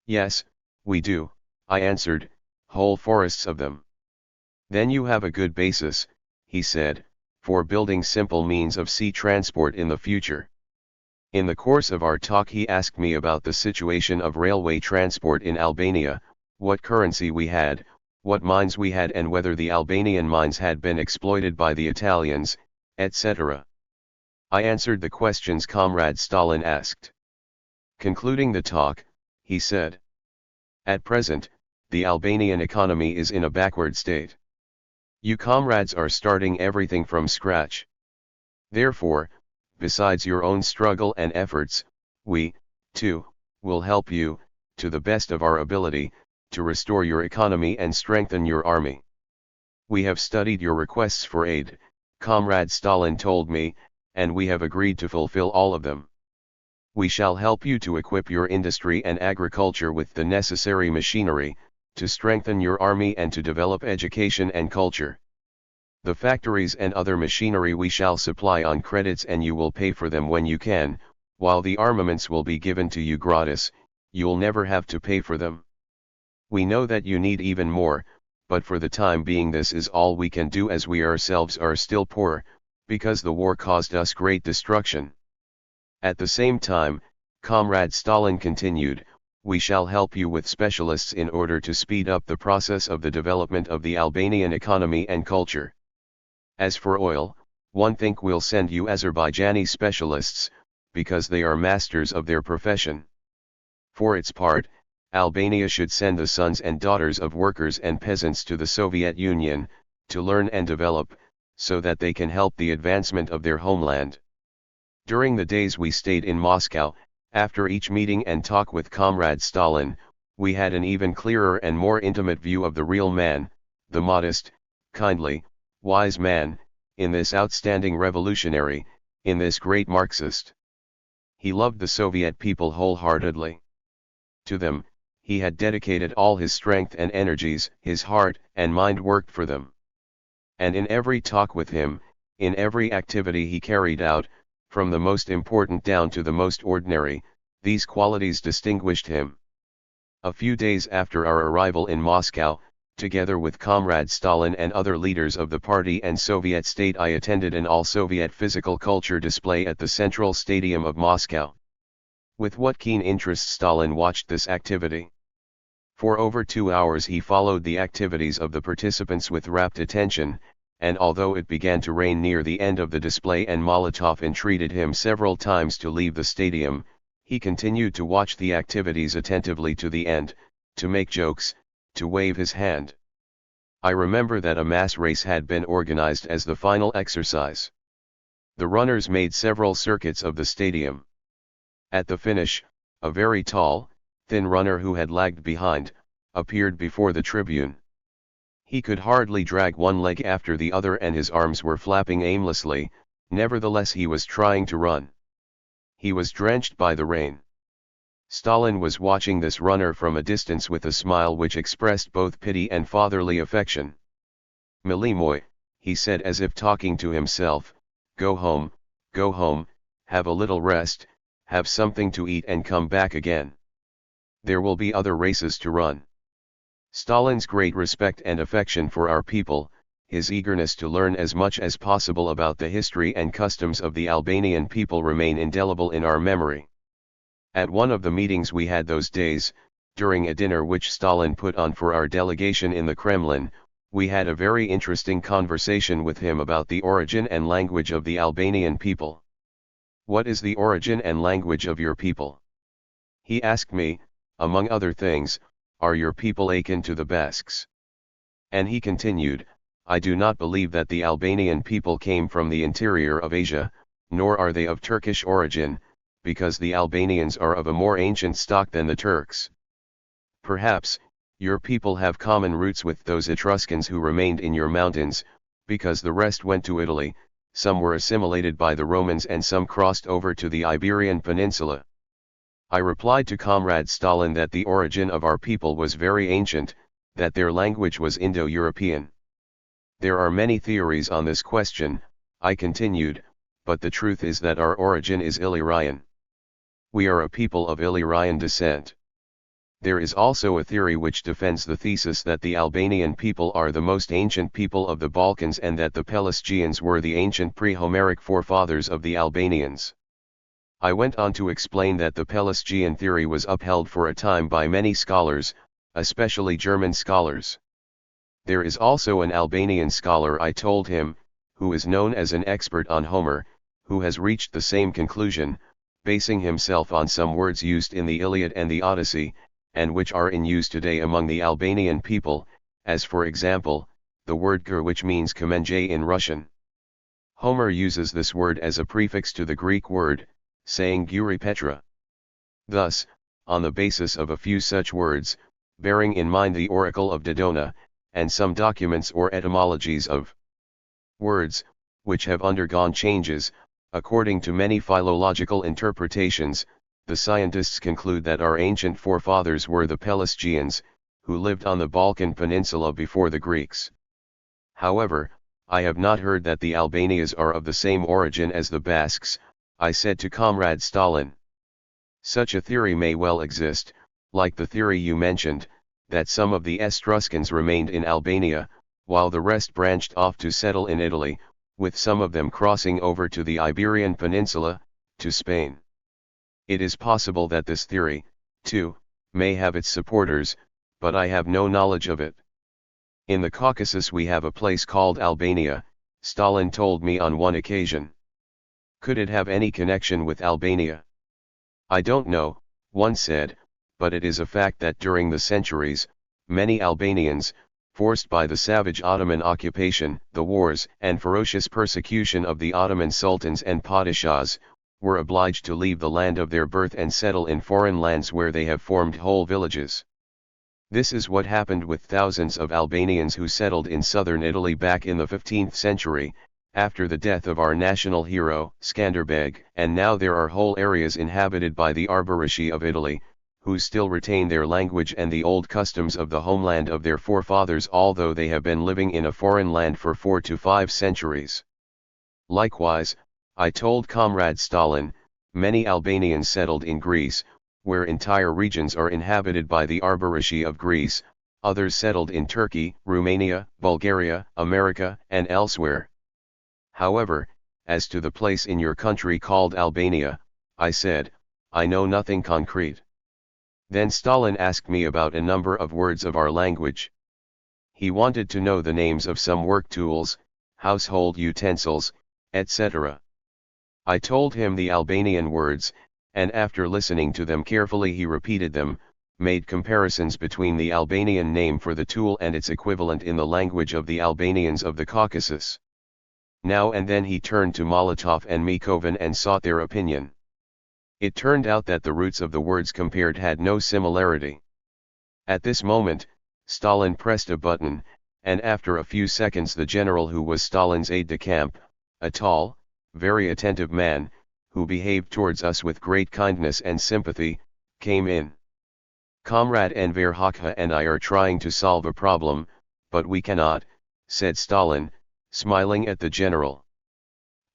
"Yes, we do," I answered, "whole forests of them." "Then you have a good basis," he said, "for building simple means of sea transport in the future." In the course of our talk he asked me about the situation of railway transport in Albania, what currency we had, what mines we had, and whether the Albanian mines had been exploited by the Italians, etc. I answered the questions Comrade Stalin asked. Concluding the talk, he said, "At present, the Albanian economy is in a backward state. You comrades are starting everything from scratch. Therefore, besides your own struggle and efforts, we, too, will help you, to the best of our ability, to restore your economy and strengthen your army. We have studied your requests for aid," Comrade Stalin told me, "and we have agreed to fulfill all of them. We shall help you to equip your industry and agriculture with the necessary machinery, to strengthen your army and to develop education and culture. The factories and other machinery we shall supply on credits, and you will pay for them when you can, while the armaments will be given to you gratis. You'll never have to pay for them. We know that you need even more, but for the time being this is all we can do, as we ourselves are still poor, because the war caused us great destruction." At the same time, Comrade Stalin continued, "We shall help you with specialists in order to speed up the process of the development of the Albanian economy and culture. As for oil, one think we'll send you Azerbaijani specialists, because they are masters of their profession. For its part, Albania should send the sons and daughters of workers and peasants to the Soviet Union, to learn and develop, so that they can help the advancement of their homeland." During the days we stayed in Moscow, after each meeting and talk with Comrade Stalin, we had an even clearer and more intimate view of the real man, the modest, kindly, wise man, in this outstanding revolutionary, in this great Marxist. He loved the Soviet people wholeheartedly. To them, he had dedicated all his strength and energies, his heart and mind worked for them. And in every talk with him, in every activity he carried out, from the most important down to the most ordinary, these qualities distinguished him. A few days after our arrival in Moscow, together with Comrade Stalin and other leaders of the party and Soviet state, I attended an all-Soviet physical culture display at the Central Stadium of Moscow. With what keen interest Stalin watched this activity. For over 2 hours he followed the activities of the participants with rapt attention, and although it began to rain near the end of the display and Molotov entreated him several times to leave the stadium, he continued to watch the activities attentively to the end, to make jokes, to wave his hand. I remember that a mass race had been organized as the final exercise. The runners made several circuits of the stadium. At the finish, a very tall, thin runner who had lagged behind, appeared before the tribune. He could hardly drag one leg after the other and his arms were flapping aimlessly, nevertheless he was trying to run. He was drenched by the rain. Stalin was watching this runner from a distance with a smile which expressed both pity and fatherly affection. "Mili moy," he said as if talking to himself, go home, have a little rest, have something to eat and come back again. There will be other races to run. Stalin's great respect and affection for our people, his eagerness to learn as much as possible about the history and customs of the Albanian people remain indelible in our memory. At one of the meetings we had those days, during a dinner which Stalin put on for our delegation in the Kremlin, we had a very interesting conversation with him about the origin and language of the Albanian people. What is the origin and language of your people? He asked me, among other things, are your people akin to the Basques? And he continued, I do not believe that the Albanian people came from the interior of Asia, nor are they of Turkish origin, because the Albanians are of a more ancient stock than the Turks. Perhaps, your people have common roots with those Etruscans who remained in your mountains, because the rest went to Italy, some were assimilated by the Romans and some crossed over to the Iberian Peninsula. I replied to Comrade Stalin that the origin of our people was very ancient, that their language was Indo-European. There are many theories on this question, I continued, but the truth is that our origin is Illyrian. We are a people of Illyrian descent. There is also a theory which defends the thesis that the Albanian people are the most ancient people of the Balkans and that the Pelasgians were the ancient pre-Homeric forefathers of the Albanians. I went on to explain that the Pelasgian theory was upheld for a time by many scholars, especially German scholars. There is also an Albanian scholar, I told him, who is known as an expert on Homer, who has reached the same conclusion, basing himself on some words used in the Iliad and the Odyssey, and which are in use today among the Albanian people, as for example, the word gur, which means kamenje in Russian. Homer uses this word as a prefix to the Greek word, saying Guri Petra. Thus, on the basis of a few such words, bearing in mind the Oracle of Dodona, and some documents or etymologies of words, which have undergone changes, according to many philological interpretations, the scientists conclude that our ancient forefathers were the Pelasgians, who lived on the Balkan Peninsula before the Greeks. However, I have not heard that the Albanians are of the same origin as the Basques, I said to Comrade Stalin. Such a theory may well exist, like the theory you mentioned, that some of the Etruscans remained in Albania, while the rest branched off to settle in Italy, with some of them crossing over to the Iberian Peninsula, to Spain. It is possible that this theory, too, may have its supporters, but I have no knowledge of it. In the Caucasus we have a place called Albania, Stalin told me on one occasion. Could it have any connection with Albania? I don't know, one said, but it is a fact that during the centuries, many Albanians, forced by the savage Ottoman occupation, the wars and ferocious persecution of the Ottoman sultans and padishahs, were obliged to leave the land of their birth and settle in foreign lands where they have formed whole villages. This is what happened with thousands of Albanians who settled in southern Italy back in the 15th century, after the death of our national hero, Skanderbeg, and now there are whole areas inhabited by the Arborishi of Italy, who still retain their language and the old customs of the homeland of their forefathers, although they have been living in a foreign land for 4 to 5 centuries. Likewise, I told Comrade Stalin, many Albanians settled in Greece, where entire regions are inhabited by the Arborishi of Greece, others settled in Turkey, Romania, Bulgaria, America, and elsewhere. However, as to the place in your country called Albania, I said, I know nothing concrete. Then Stalin asked me about a number of words of our language. He wanted to know the names of some work tools, household utensils, etc. I told him the Albanian words, and after listening to them carefully he repeated them, made comparisons between the Albanian name for the tool and its equivalent in the language of the Albanians of the Caucasus. Now and then he turned to Molotov and Mikovan and sought their opinion. It turned out that the roots of the words compared had no similarity. At this moment, Stalin pressed a button, and after a few seconds the general who was Stalin's aide-de-camp, a tall, very attentive man, who behaved towards us with great kindness and sympathy, came in. Comrade Enver Hoxha and I are trying to solve a problem, but we cannot, said Stalin, smiling at the general.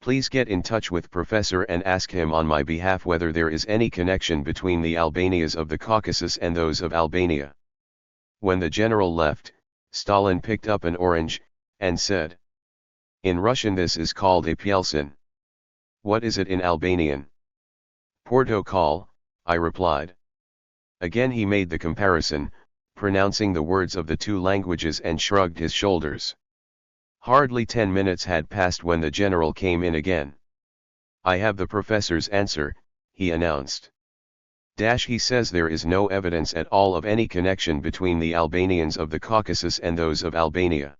Please get in touch with Professor and ask him on my behalf whether there is any connection between the Albanias of the Caucasus and those of Albania. When the general left, Stalin picked up an orange, and said, "In Russian this is called a pyelsin. What is it in Albanian?" "Portokal," I replied. Again he made the comparison, pronouncing the words of the two languages and shrugged his shoulders. Hardly 10 minutes had passed when the general came in again. "I have the professor's answer," he announced. He says there is no evidence at all of any connection between the Albanians of the Caucasus and those of Albania.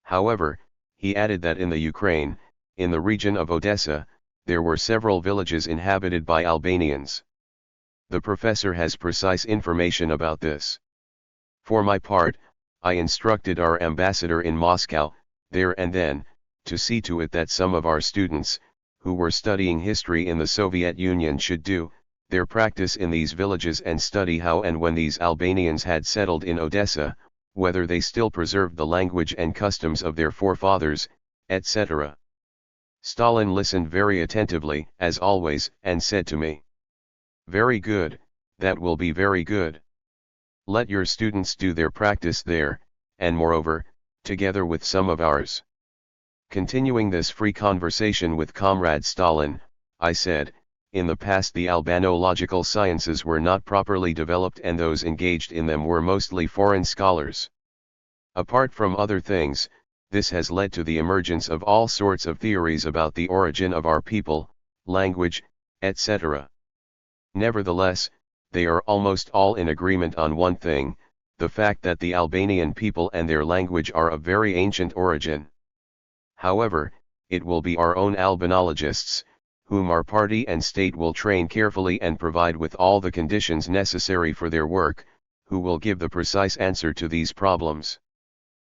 However, he added that in the Ukraine, in the region of Odessa, there were several villages inhabited by Albanians. The professor has precise information about this. For my part, I instructed our ambassador in Moscow, there and then, to see to it that some of our students, who were studying history in the Soviet Union should do their practice in these villages and study how and when these Albanians had settled in Odessa, whether they still preserved the language and customs of their forefathers, etc. Stalin listened very attentively, as always, and said to me, "Very good, that will be very good. Let your students do their practice there, and moreover, together with some of ours." Continuing this free conversation with Comrade Stalin, I said, "In the past the Albanological sciences were not properly developed and those engaged in them were mostly foreign scholars. Apart from other things, this has led to the emergence of all sorts of theories about the origin of our people, language, etc. Nevertheless, they are almost all in agreement on one thing, the fact that the Albanian people and their language are of very ancient origin. However, it will be our own albanologists, whom our party and state will train carefully and provide with all the conditions necessary for their work, who will give the precise answer to these problems.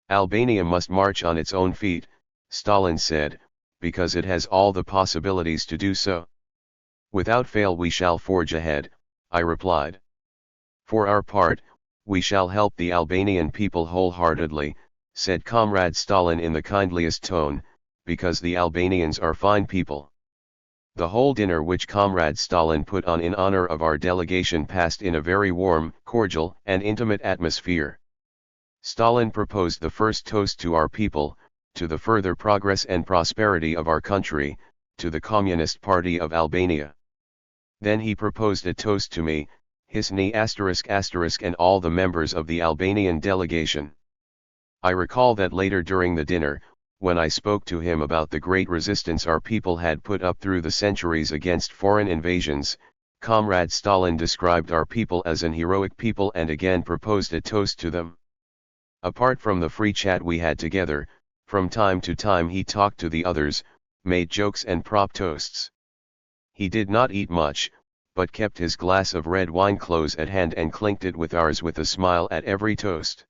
Albania must march on its own feet," Stalin said, "because it has all the possibilities to do so. Without fail we shall forge ahead," I replied. "For our part, we shall help the Albanian people wholeheartedly," said Comrade Stalin in the kindliest tone, "because the Albanians are fine people." The whole dinner which Comrade Stalin put on in honor of our delegation passed in a very warm, cordial, and intimate atmosphere. Stalin proposed the first toast to our people, to the further progress and prosperity of our country, to the Communist Party of Albania. Then he proposed a toast to me, his knee **** and all the members of the Albanian delegation. I recall that later during the dinner, when I spoke to him about the great resistance our people had put up through the centuries against foreign invasions, Comrade Stalin described our people as an heroic people and again proposed a toast to them. Apart from the free chat we had together, from time to time he talked to the others, made jokes and prop toasts. He did not eat much, but kept his glass of red wine close at hand and clinked it with ours with a smile at every toast.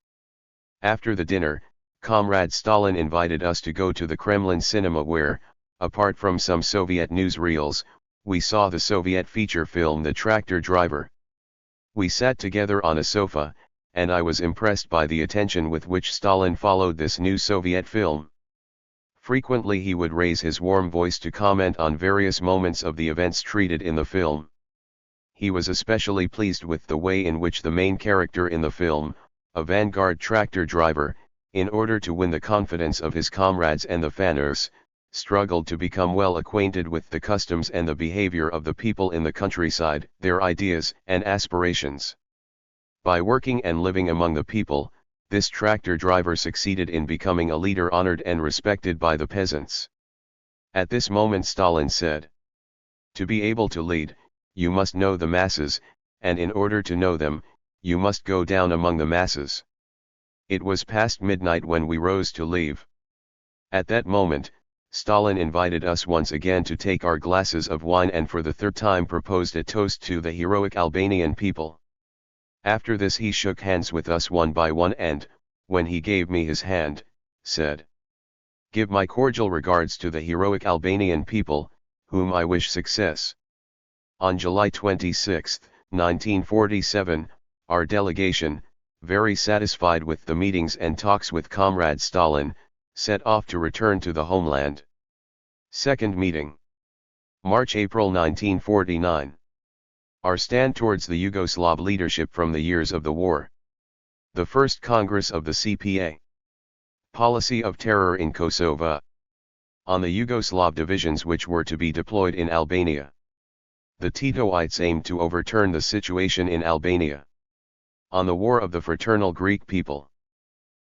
After the dinner, Comrade Stalin invited us to go to the Kremlin cinema where, apart from some Soviet newsreels, we saw the Soviet feature film The Tractor Driver. We sat together on a sofa, and I was impressed by the attention with which Stalin followed this new Soviet film. Frequently he would raise his warm voice to comment on various moments of the events treated in the film. He was especially pleased with the way in which the main character in the film, a vanguard tractor driver, in order to win the confidence of his comrades and the fanners, struggled to become well acquainted with the customs and the behavior of the people in the countryside, their ideas and aspirations. By working and living among the people, this tractor driver succeeded in becoming a leader honored and respected by the peasants. At this moment Stalin said, "To be able to lead, you must know the masses, and in order to know them, you must go down among the masses." It was past midnight when we rose to leave. At that moment, Stalin invited us once again to take our glasses of wine and for the third time proposed a toast to the heroic Albanian people. After this he shook hands with us one by one and, when he gave me his hand, said, "Give my cordial regards to the heroic Albanian people, whom I wish success." On July 26, 1947, our delegation, very satisfied with the meetings and talks with Comrade Stalin, set off to return to the homeland. Second meeting. March-April 1949. Our stand towards the Yugoslav leadership from the years of the war. The First Congress of the CPA. Policy of terror in Kosovo. On the Yugoslav divisions which were to be deployed in Albania. The Titoites aimed to overturn the situation in Albania. On the war of the fraternal Greek people.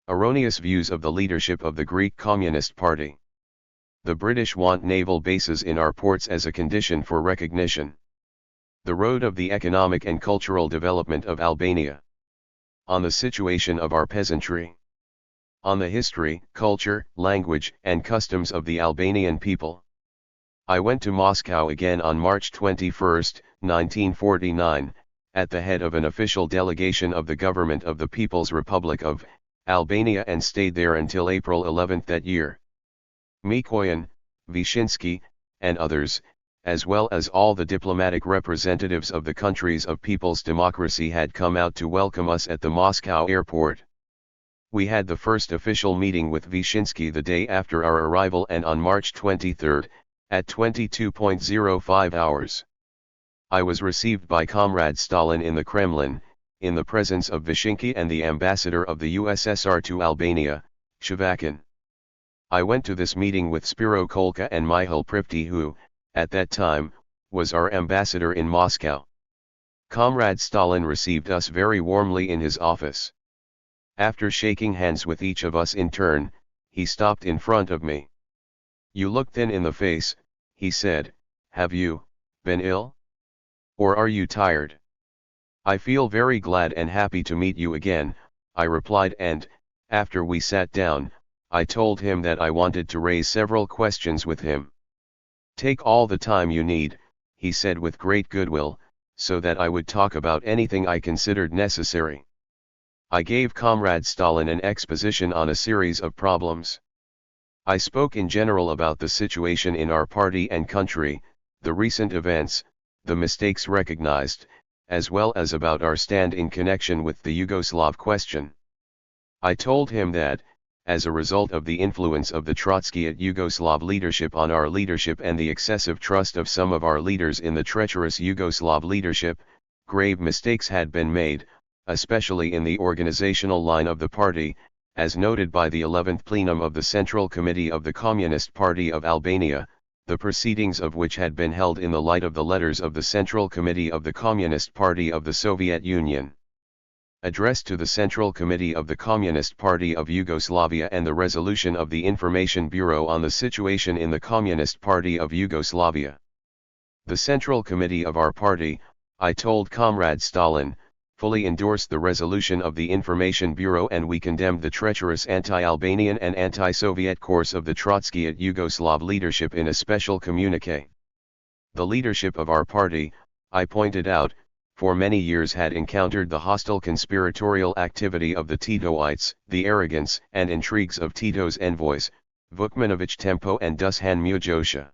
Erroneous views of the leadership of the Greek Communist Party. The British want naval bases in our ports as a condition for recognition. The road of the economic and cultural development of Albania. On the situation of our peasantry. On the history, culture, language, and customs of the Albanian people. I went to Moscow again on March 21, 1949, at the head of an official delegation of the government of the People's Republic of Albania and stayed there until April 11 that year. Mikoyan, Wyszynski, and others, as well as all the diplomatic representatives of the countries of People's Democracy had come out to welcome us at the Moscow airport. We had the first official meeting with Wyszynski the day after our arrival and on March 23, at 22:05 hours. I was received by Comrade Stalin in the Kremlin, in the presence of Wyszynski and the ambassador of the USSR to Albania, Shavakin. I went to this meeting with Spiro Kolka and Mihail Pripti who, at that time, was our ambassador in Moscow. Comrade Stalin received us very warmly in his office. After shaking hands with each of us in turn, he stopped in front of me. "You look thin in the face," he said. "Have you been ill? Or are you tired?" "I feel very glad and happy to meet you again," I replied, and, after we sat down, I told him that I wanted to raise several questions with him. "Take all the time you need," he said with great goodwill, so that I would talk about anything I considered necessary. I gave Comrade Stalin an exposition on a series of problems. I spoke in general about the situation in our party and country, the recent events, the mistakes recognized, as well as about our stand in connection with the Yugoslav question. I told him that, as a result of the influence of the Trotskyite Yugoslav leadership on our leadership and the excessive trust of some of our leaders in the treacherous Yugoslav leadership, grave mistakes had been made, especially in the organizational line of the party, as noted by the 11th Plenum of the Central Committee of the Communist Party of Albania, the proceedings of which had been held in the light of the letters of the Central Committee of the Communist Party of the Soviet Union. Addressed to the Central Committee of the Communist Party of Yugoslavia and the resolution of the Information Bureau on the situation in the Communist Party of Yugoslavia. The Central Committee of our party, I told Comrade Stalin, fully endorsed the resolution of the Information Bureau, and we condemned the treacherous anti-Albanian and anti-Soviet course of the Trotskyite Yugoslav leadership in a special communique. The leadership of our party, I pointed out, for many years had encountered the hostile conspiratorial activity of the Titoites, the arrogance and intrigues of Tito's envoys, Vukmanović Tempo and Dušan Mujosha.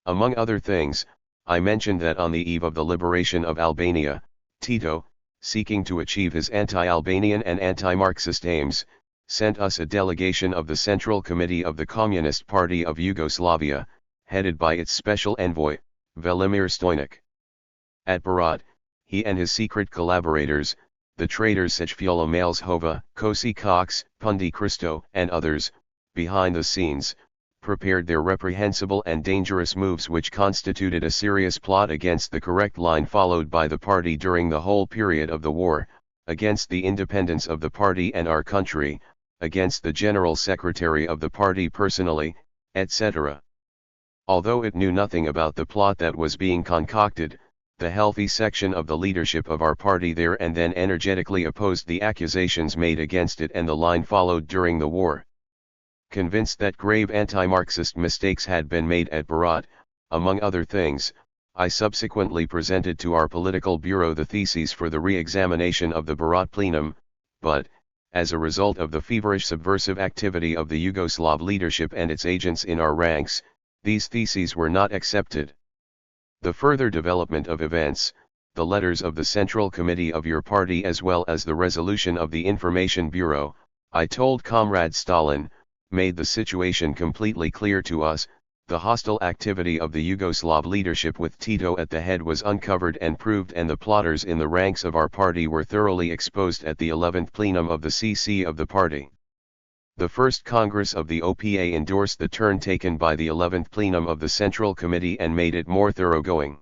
Among other things, I mentioned that on the eve of the liberation of Albania, Tito, seeking to achieve his anti-Albanian and anti-Marxist aims, sent us a delegation of the Central Committee of the Communist Party of Yugoslavia, headed by its special envoy, Velimir Stojnić. At Berat, he and his secret collaborators, the traitors Sejfjolo Maleshova, Kosi Cox, Pundi Christo, and others, behind the scenes, prepared their reprehensible and dangerous moves which constituted a serious plot against the correct line followed by the party during the whole period of the war, against the independence of the party and our country, against the General Secretary of the party personally, etc. Although it knew nothing about the plot that was being concocted, the healthy section of the leadership of our party there and then energetically opposed the accusations made against it and the line followed during the war. Convinced that grave anti-Marxist mistakes had been made at Berat, among other things, I subsequently presented to our political bureau the theses for the re-examination of the Berat plenum, but, as a result of the feverish subversive activity of the Yugoslav leadership and its agents in our ranks, these theses were not accepted. The further development of events, the letters of the Central Committee of your party as well as the resolution of the Information Bureau, I told Comrade Stalin, made the situation completely clear to us, The hostile activity of the Yugoslav leadership with Tito at the head was uncovered and proved, and the plotters in the ranks of our party were thoroughly exposed at the 11th plenum of the CC of the party. The first Congress of the OPA endorsed the turn taken by the 11th plenum of the Central Committee and made it more thoroughgoing.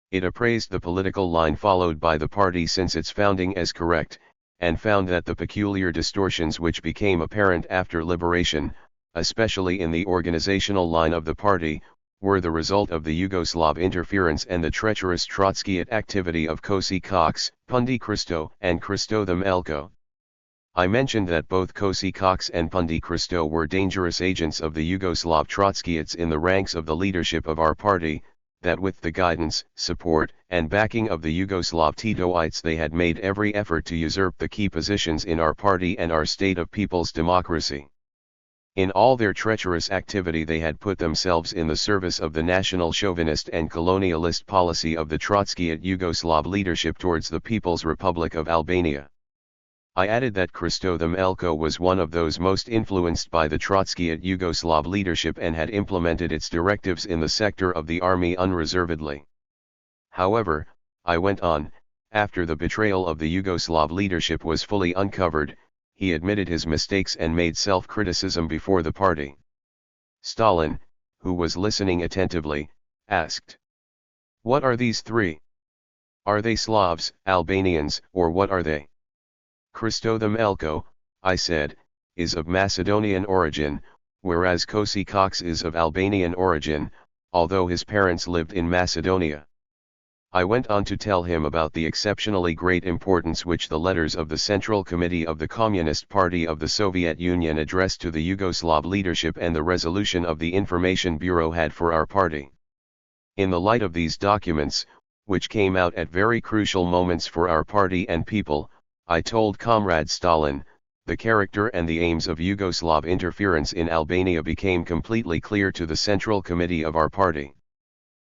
It appraised the political line followed by the party since its founding as correct, and found that the peculiar distortions which became apparent after liberation, especially in the organizational line of the party, were the result of the Yugoslav interference and the treacherous Trotskyite activity of Kosi Cox, Pundi Christo, and Christo the Melko. I mentioned that both Kosi Cox and Pundi Christo were dangerous agents of the Yugoslav Trotskyites in the ranks of the leadership of our party, that with the guidance, support, and backing of the Yugoslav Titoites they had made every effort to usurp the key positions in our party and our state of people's democracy. In all their treacherous activity they had put themselves in the service of the national chauvinist and colonialist policy of the Trotskyite Yugoslav leadership towards the People's Republic of Albania. I added that Christo the Melko was one of those most influenced by the Trotskyite Yugoslav leadership and had implemented its directives in the sector of the army unreservedly. However, I went on, after the betrayal of the Yugoslav leadership was fully uncovered, he admitted his mistakes and made self-criticism before the party. Stalin, who was listening attentively, asked, "What are these three? Are they Slavs, Albanians, or what are they?" "Christo the Melko," I said, "is of Macedonian origin, whereas Kosi Cox is of Albanian origin, although his parents lived in Macedonia." I went on to tell him about the exceptionally great importance which the letters of the Central Committee of the Communist Party of the Soviet Union addressed to the Yugoslav leadership and the resolution of the Information Bureau had for our party. In the light of these documents, which came out at very crucial moments for our party and people, I told Comrade Stalin, the character and the aims of Yugoslav interference in Albania became completely clear to the Central Committee of our party.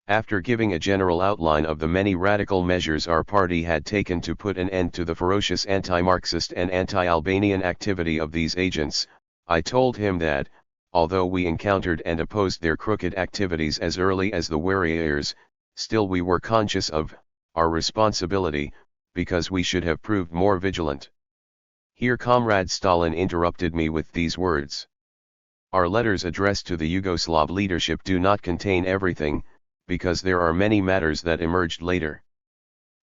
After giving a general outline of the many radical measures our party had taken to put an end to the ferocious anti-Marxist and anti-Albanian activity of these agents, I told him that, although we encountered and opposed their crooked activities as early as the warriors, still we were conscious of our responsibility, because we should have proved more vigilant. Here Comrade Stalin interrupted me with these words. "Our letters addressed to the Yugoslav leadership do not contain everything, because there are many matters that emerged later.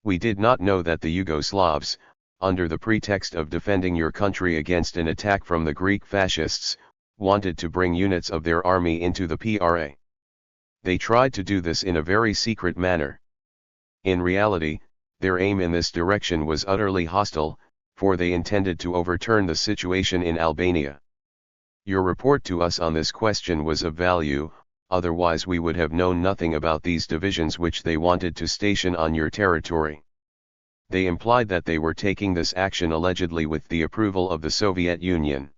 We did not know that the Yugoslavs, under the pretext of defending your country against an attack from the Greek fascists, wanted to bring units of their army into the PRA. They tried to do this in a very secret manner. In reality, their aim in this direction was utterly hostile, for they intended to overturn the situation in Albania. Your report to us on this question was of value, otherwise we would have known nothing about these divisions which they wanted to station on your territory. They implied that they were taking this action allegedly with the approval of the Soviet Union.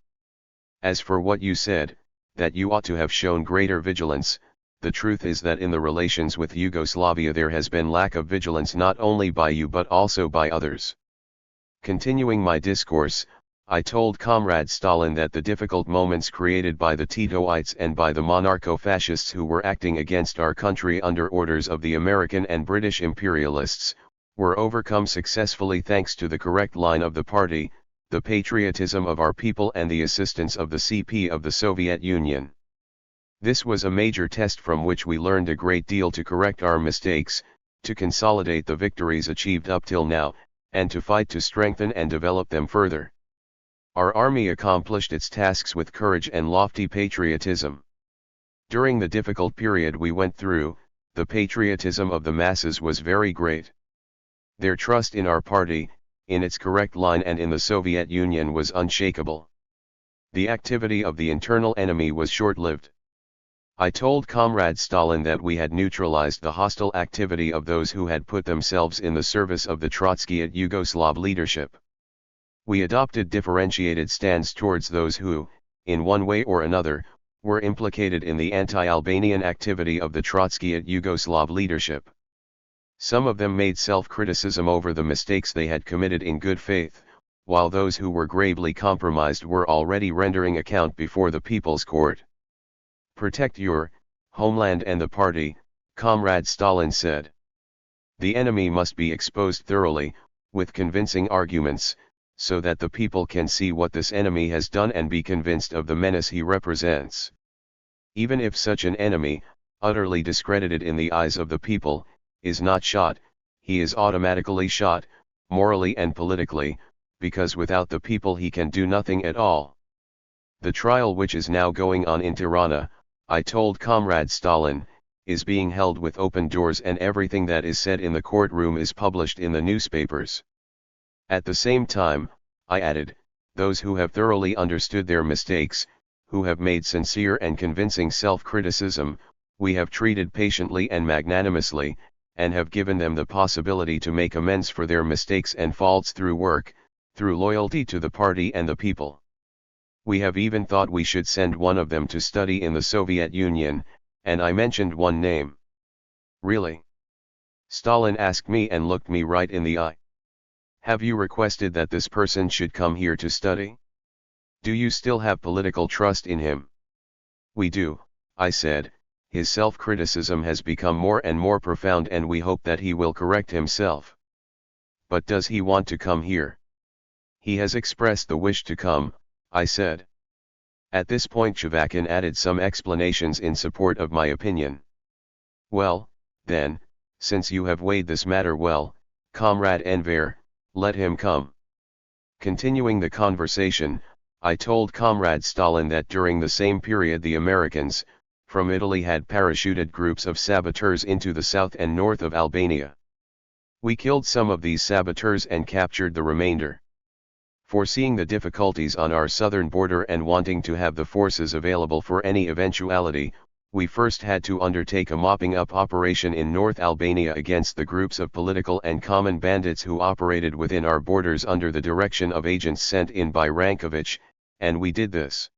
As for what you said, that you ought to have shown greater vigilance, the truth is that in the relations with Yugoslavia there has been lack of vigilance not only by you but also by others." Continuing my discourse, I told Comrade Stalin that the difficult moments created by the Titoites and by the monarcho-fascists who were acting against our country under orders of the American and British imperialists, were overcome successfully thanks to the correct line of the party, the patriotism of our people and the assistance of the CP of the Soviet Union. This was a major test from which we learned a great deal to correct our mistakes, to consolidate the victories achieved up till now, and to fight to strengthen and develop them further. Our army accomplished its tasks with courage and lofty patriotism. During the difficult period we went through, the patriotism of the masses was very great. Their trust in our party, in its correct line and in the Soviet Union was unshakable. The activity of the internal enemy was short-lived. I told Comrade Stalin that we had neutralized the hostile activity of those who had put themselves in the service of the Trotskyite Yugoslav leadership. We adopted differentiated stands towards those who, in one way or another, were implicated in the anti-Albanian activity of the Trotskyite Yugoslav leadership. Some of them made self-criticism over the mistakes they had committed in good faith, while those who were gravely compromised were already rendering account before the People's Court. Protect your homeland and the party, Comrade Stalin said. The enemy must be exposed thoroughly, with convincing arguments, so that the people can see what this enemy has done and be convinced of the menace he represents. Even if such an enemy, utterly discredited in the eyes of the people, is not shot, he is automatically shot, morally and politically, because without the people he can do nothing at all. The trial which is now going on in Tirana, I told Comrade Stalin, is being held with open doors and everything that is said in the courtroom is published in the newspapers. At the same time, I added, those who have thoroughly understood their mistakes, who have made sincere and convincing self-criticism, we have treated patiently and magnanimously, and have given them the possibility to make amends for their mistakes and faults through work, through loyalty to the party and the people. We have even thought we should send one of them to study in the Soviet Union, and I mentioned one name. Really? Stalin asked me and looked me right in the eye. Have you requested that this person should come here to study? Do you still have political trust in him? We do, I said. His self-criticism has become more and more profound and we hope that he will correct himself. But does he want to come here? He has expressed the wish to come, I said. At this point Chavakin added some explanations in support of my opinion. Well, then, since you have weighed this matter well, Comrade Enver, let him come. Continuing the conversation, I told Comrade Stalin that during the same period the Americans, from Italy had parachuted groups of saboteurs into the south and north of Albania. We killed some of these saboteurs and captured the remainder. Foreseeing the difficulties on our southern border and wanting to have the forces available for any eventuality, we first had to undertake a mopping up operation in North Albania against the groups of political and common bandits who operated within our borders under the direction of agents sent in by Rankovic, and we did this.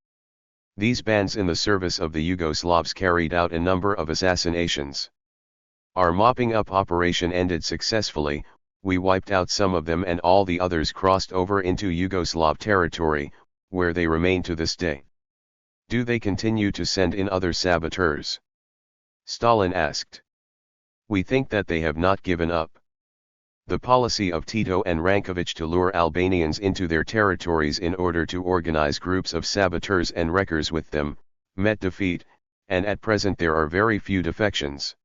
These bands in the service of the Yugoslavs carried out a number of assassinations. Our mopping up operation ended successfully. We wiped out some of them and all the others crossed over into Yugoslav territory, where they remain to this day. Do they continue to send in other saboteurs? Stalin asked. We think that they have not given up. The policy of Tito and Rankovic to lure Albanians into their territories in order to organize groups of saboteurs and wreckers with them, met defeat, and at present there are very few defections.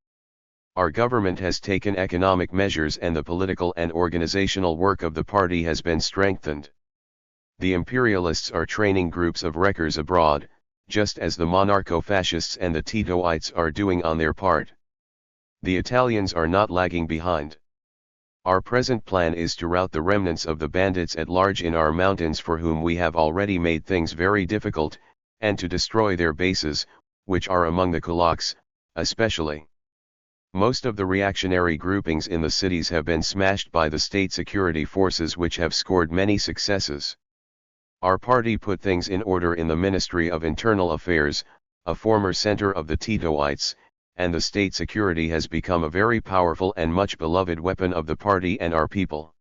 Our government has taken economic measures and the political and organizational work of the party has been strengthened. The imperialists are training groups of wreckers abroad, just as the monarcho-fascists and the Titoites are doing on their part. The Italians are not lagging behind. Our present plan is to rout the remnants of the bandits at large in our mountains for whom we have already made things very difficult, and to destroy their bases, which are among the kulaks, especially. Most of the reactionary groupings in the cities have been smashed by the state security forces which have scored many successes. Our party put things in order in the Ministry of Internal Affairs, a former center of the Titoites, and the state security has become a very powerful and much beloved weapon of the party and our people.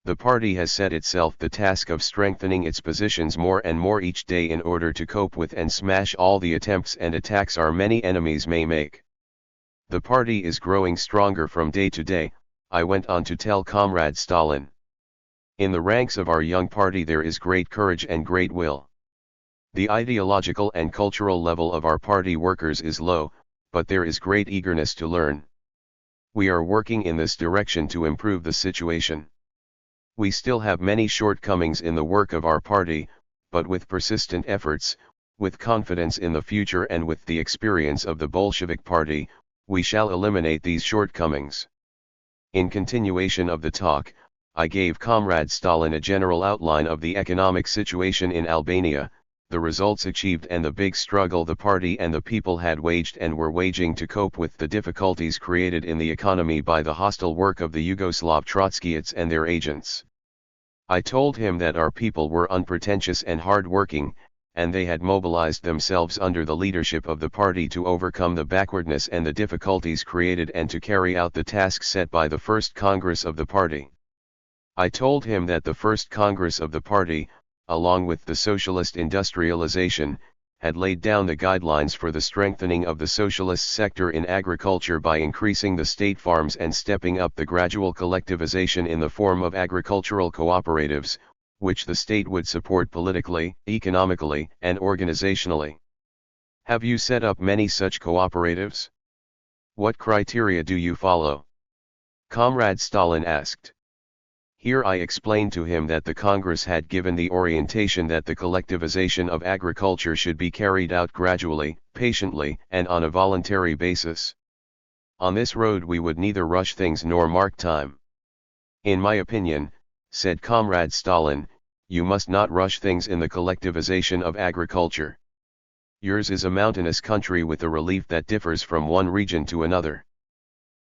The party has set itself the task of strengthening its positions more and more each day in order to cope with and smash all the attempts and attacks our many enemies may make. The party is growing stronger from day to day, I went on to tell Comrade Stalin. In the ranks of our young party there is great courage and great will. The ideological and cultural level of our party workers is low, but there is great eagerness to learn. We are working in this direction to improve the situation. We still have many shortcomings in the work of our party, but with persistent efforts, with confidence in the future and with the experience of the Bolshevik Party, we shall eliminate these shortcomings. In continuation of the talk, I gave Comrade Stalin a general outline of the economic situation in Albania, the results achieved and the big struggle the party and the people had waged and were waging to cope with the difficulties created in the economy by the hostile work of the Yugoslav Trotskyists and their agents. I told him that our people were unpretentious and hard-working, and they had mobilized themselves under the leadership of the party to overcome the backwardness and the difficulties created and to carry out the tasks set by the First Congress of the party. I told him that the First Congress of the party, along with the socialist industrialization, had laid down the guidelines for the strengthening of the socialist sector in agriculture by increasing the state farms and stepping up the gradual collectivization in the form of agricultural cooperatives, which the state would support politically, economically, and organizationally. Have you set up many such cooperatives? What criteria do you follow? Comrade Stalin asked. Here I explained to him that the Congress had given the orientation that the collectivization of agriculture should be carried out gradually, patiently, and on a voluntary basis. On this road we would neither rush things nor mark time. In my opinion, said Comrade Stalin, you must not rush things in the collectivization of agriculture. Yours is a mountainous country with a relief that differs from one region to another.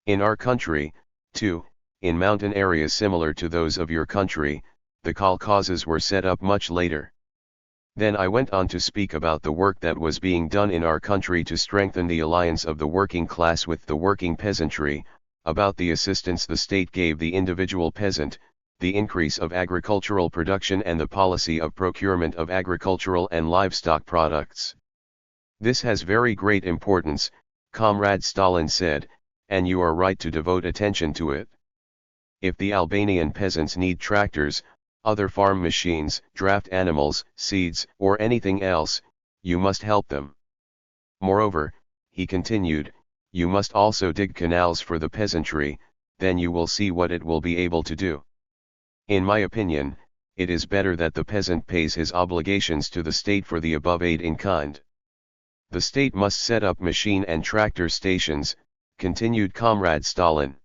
In our country, too, in mountain areas similar to those of your country, the kolkhozes were set up much later. Then I went on to speak about the work that was being done in our country to strengthen the alliance of the working class with the working peasantry, about the assistance the state gave the individual peasant, the increase of agricultural production and the policy of procurement of agricultural and livestock products. This has very great importance, Comrade Stalin said, and you are right to devote attention to it. If the Albanian peasants need tractors, other farm machines, draft animals, seeds, or anything else, you must help them. Moreover, he continued, you must also dig canals for the peasantry, then you will see what it will be able to do. In my opinion, it is better that the peasant pays his obligations to the state for the above aid in kind. The state must set up machine and tractor stations, continued Comrade Stalin.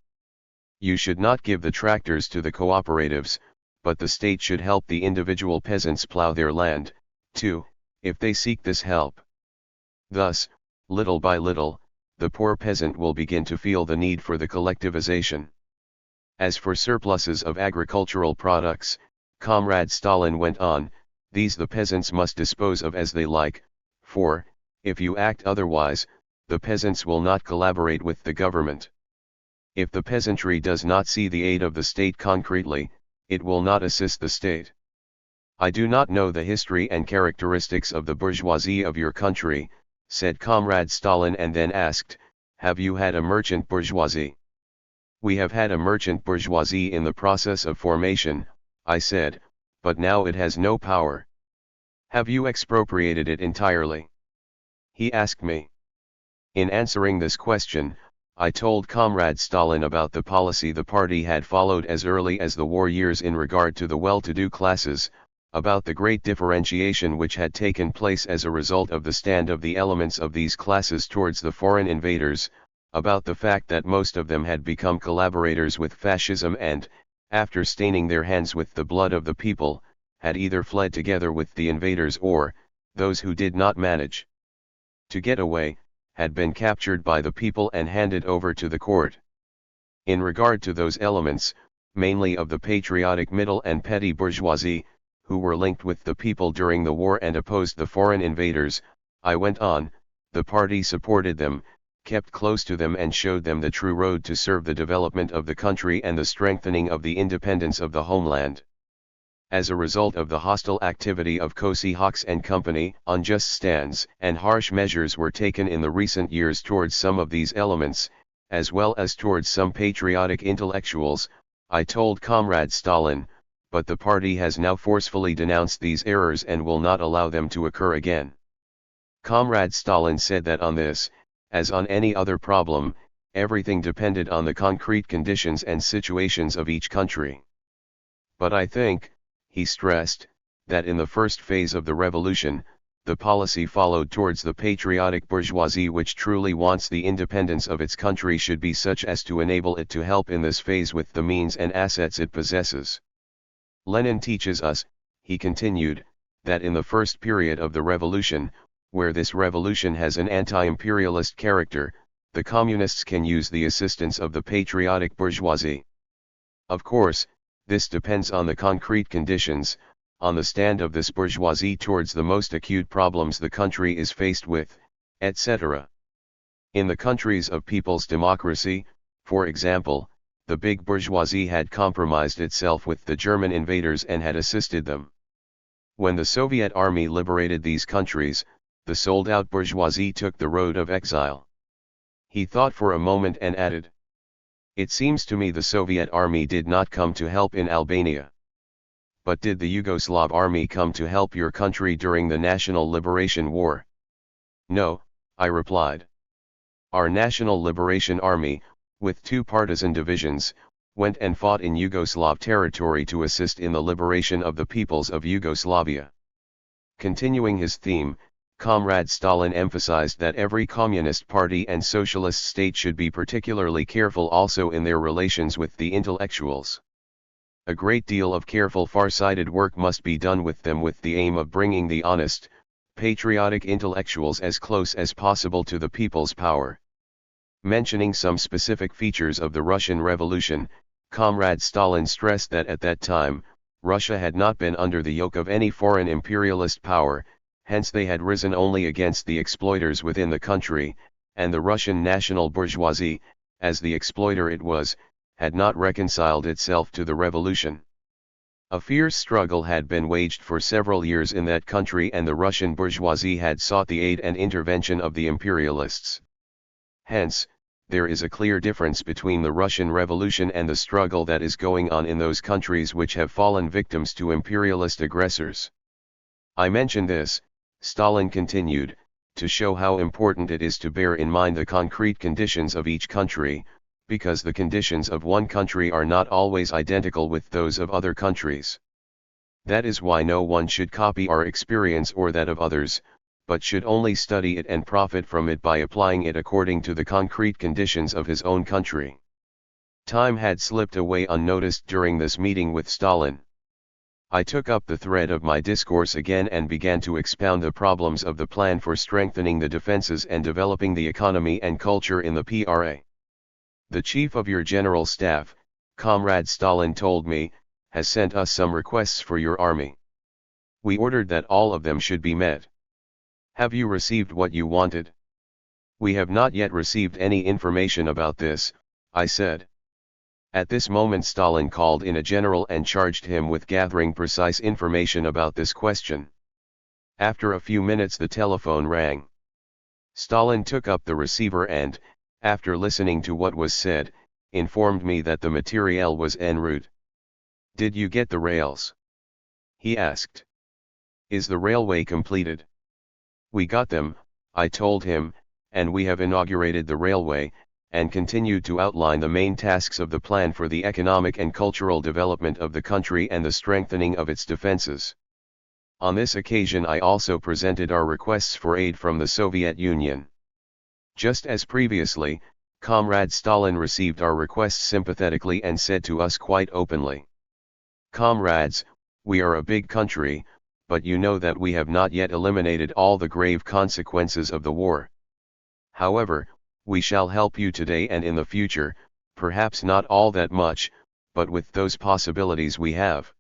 You should not give the tractors to the cooperatives, but the state should help the individual peasants plow their land, too, if they seek this help. Thus, little by little, the poor peasant will begin to feel the need for the collectivization. As for surpluses of agricultural products, Comrade Stalin went on, these the peasants must dispose of as they like, for, if you act otherwise, the peasants will not collaborate with the government. If the peasantry does not see the aid of the state concretely, it will not assist the state. I do not know the history and characteristics of the bourgeoisie of your country, said Comrade Stalin, and then asked, have you had a merchant bourgeoisie? We have had a merchant bourgeoisie in the process of formation, I said, but now it has no power. Have you expropriated it entirely? He asked me. In answering this question, I told Comrade Stalin about the policy the party had followed as early as the war years in regard to the well-to-do classes, about the great differentiation which had taken place as a result of the stand of the elements of these classes towards the foreign invaders, about the fact that most of them had become collaborators with fascism and, after staining their hands with the blood of the people, had either fled together with the invaders or, those who did not manage to get away, had been captured by the people and handed over to the court. In regard to those elements, mainly of the patriotic middle and petty bourgeoisie, who were linked with the people during the war and opposed the foreign invaders, I went on, the party supported them, kept close to them and showed them the true road to serve the development of the country and the strengthening of the independence of the homeland. As a result of the hostile activity of Kosi Hawks and Company, unjust stands and harsh measures were taken in the recent years towards some of these elements, as well as towards some patriotic intellectuals, I told Comrade Stalin, but the party has now forcefully denounced these errors and will not allow them to occur again. Comrade Stalin said that on this, as on any other problem, everything depended on the concrete conditions and situations of each country. But I think, he stressed, that in the first phase of the revolution, the policy followed towards the patriotic bourgeoisie which truly wants the independence of its country should be such as to enable it to help in this phase with the means and assets it possesses. Lenin teaches us, he continued, that in the first period of the revolution, where this revolution has an anti-imperialist character, the communists can use the assistance of the patriotic bourgeoisie. Of course, this depends on the concrete conditions, on the stand of this bourgeoisie towards the most acute problems the country is faced with, etc. In the countries of people's democracy, for example, the big bourgeoisie had compromised itself with the German invaders and had assisted them. When the Soviet army liberated these countries, the sold-out bourgeoisie took the road of exile. He thought for a moment and added, "It seems to me the Soviet army did not come to help in Albania. But did the Yugoslav army come to help your country during the National Liberation War?" "No," I replied. "Our National Liberation Army, with 2 partisan divisions, went and fought in Yugoslav territory to assist in the liberation of the peoples of Yugoslavia." Continuing his theme, Comrade Stalin emphasized that every communist party and socialist state should be particularly careful also in their relations with the intellectuals. A great deal of careful far-sighted work must be done with them with the aim of bringing the honest, patriotic intellectuals as close as possible to the people's power. Mentioning some specific features of the Russian Revolution, Comrade Stalin stressed that at that time, Russia had not been under the yoke of any foreign imperialist power, hence they had risen only against the exploiters within the country, and the Russian national bourgeoisie, as the exploiter it was, had not reconciled itself to the revolution. A fierce struggle had been waged for several years in that country and the Russian bourgeoisie had sought the aid and intervention of the imperialists. Hence, there is a clear difference between the Russian Revolution and the struggle that is going on in those countries which have fallen victims to imperialist aggressors. I mention this, Stalin continued, to show how important it is to bear in mind the concrete conditions of each country, because the conditions of one country are not always identical with those of other countries. That is why no one should copy our experience or that of others, but should only study it and profit from it by applying it according to the concrete conditions of his own country. Time had slipped away unnoticed during this meeting with Stalin. I took up the thread of my discourse again and began to expound the problems of the plan for strengthening the defenses and developing the economy and culture in the PRA. "The chief of your general staff, Comrade Stalin told me, has sent us some requests for your army. We ordered that all of them should be met. Have you received what you wanted?" "We have not yet received any information about this," I said. At this moment Stalin called in a general and charged him with gathering precise information about this question. After a few minutes the telephone rang. Stalin took up the receiver and, after listening to what was said, informed me that the materiel was en route. "Did you get the rails?" he asked. "Is the railway completed?" "We got them," I told him, "and we have inaugurated the railway, and continued to outline the main tasks of the plan for the economic and cultural development of the country and the strengthening of its defenses. On this occasion I also presented our requests for aid from the Soviet Union. Just as previously, Comrade Stalin received our requests sympathetically and said to us quite openly, 'Comrades, we are a big country, but you know that we have not yet eliminated all the grave consequences of the war. However, we shall help you today and in the future, perhaps not all that much, but with those possibilities we have.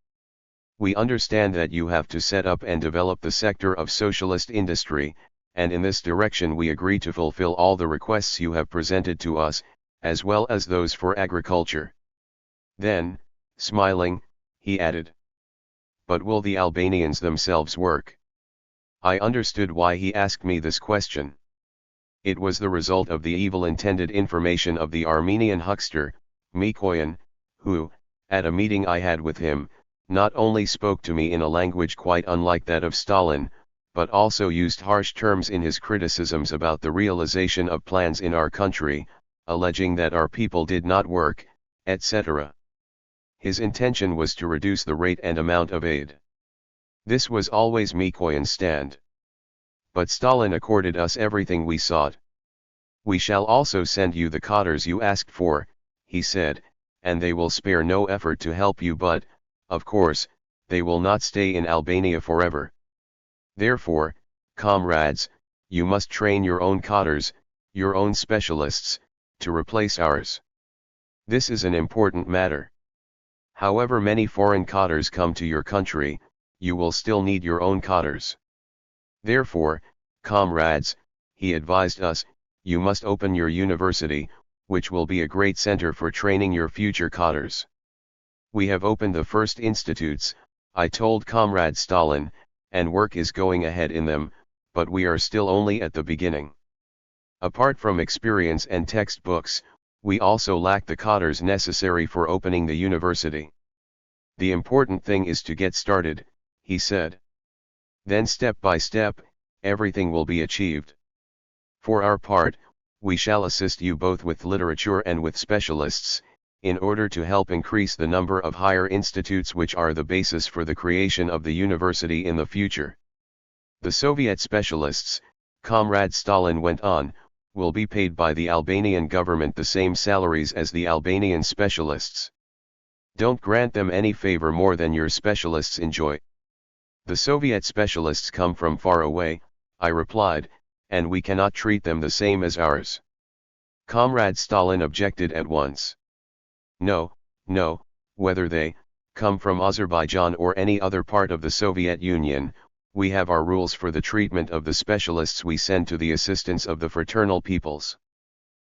We understand that you have to set up and develop the sector of socialist industry, and in this direction we agree to fulfill all the requests you have presented to us, as well as those for agriculture.' Then, smiling, he added, 'But will the Albanians themselves work?' I understood why he asked me this question. It was the result of the evil intended information of the Armenian huckster, Mikoyan, who, at a meeting I had with him, not only spoke to me in a language quite unlike that of Stalin, but also used harsh terms in his criticisms about the realization of plans in our country, alleging that our people did not work, etc. His intention was to reduce the rate and amount of aid. This was always Mikoyan's stand. But Stalin accorded us everything we sought. 'We shall also send you the cotters you asked for,' he said, 'and they will spare no effort to help you, but, of course, they will not stay in Albania forever. Therefore, comrades, you must train your own cotters, your own specialists, to replace ours. This is an important matter. However many foreign cotters come to your country, you will still need your own cotters. Therefore, comrades,' he advised us, 'you must open your university, which will be a great center for training your future cotters.' We have opened the first institutes," I told Comrade Stalin, "and work is going ahead in them, but we are still only at the beginning. Apart from experience and textbooks, we also lack the cadres necessary for opening the university. The important thing is to get started, he said. Then step by step, everything will be achieved. For our part, we shall assist you both with literature and with specialists, in order to help increase the number of higher institutes which are the basis for the creation of the university in the future. The Soviet specialists, Comrade Stalin went on, will be paid by the Albanian government the same salaries as the Albanian specialists. Don't grant them any favor more than your specialists enjoy. The Soviet specialists come from far away, I replied, and we cannot treat them the same as ours. Comrade Stalin objected at once. No, whether they come from Azerbaijan or any other part of the Soviet Union, we have our rules for the treatment of the specialists we send to the assistance of the fraternal peoples.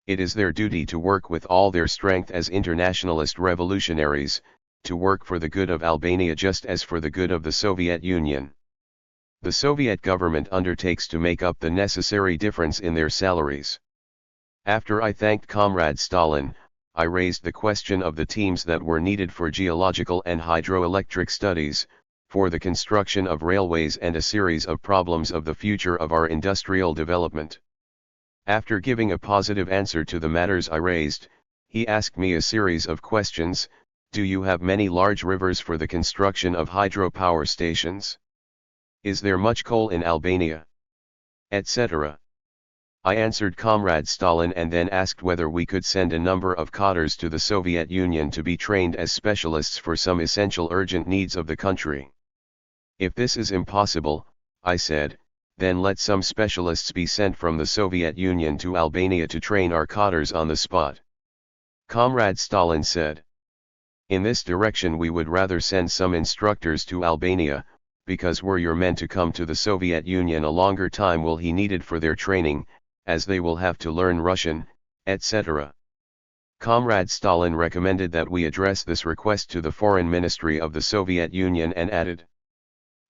It is their duty to work with all their strength as internationalist revolutionaries, to work for the good of Albania just as for the good of the Soviet Union. The Soviet government undertakes to make up the necessary difference in their salaries. After I thanked Comrade Stalin, I raised the question of the teams that were needed for geological and hydroelectric studies, for the construction of railways and a series of problems of the future of our industrial development. After giving a positive answer to the matters I raised, he asked me a series of questions. Do you have many large rivers for the construction of hydropower stations? Is there much coal in Albania? Etc. I answered Comrade Stalin and then asked whether we could send a number of cadres to the Soviet Union to be trained as specialists for some essential urgent needs of the country. If this is impossible, I said, then let some specialists be sent from the Soviet Union to Albania to train our cadres on the spot. Comrade Stalin said. In this direction we would rather send some instructors to Albania, because were your men to come to the Soviet Union a longer time will be needed for their training, as they will have to learn Russian, etc. Comrade Stalin recommended that we address this request to the Foreign Ministry of the Soviet Union and added,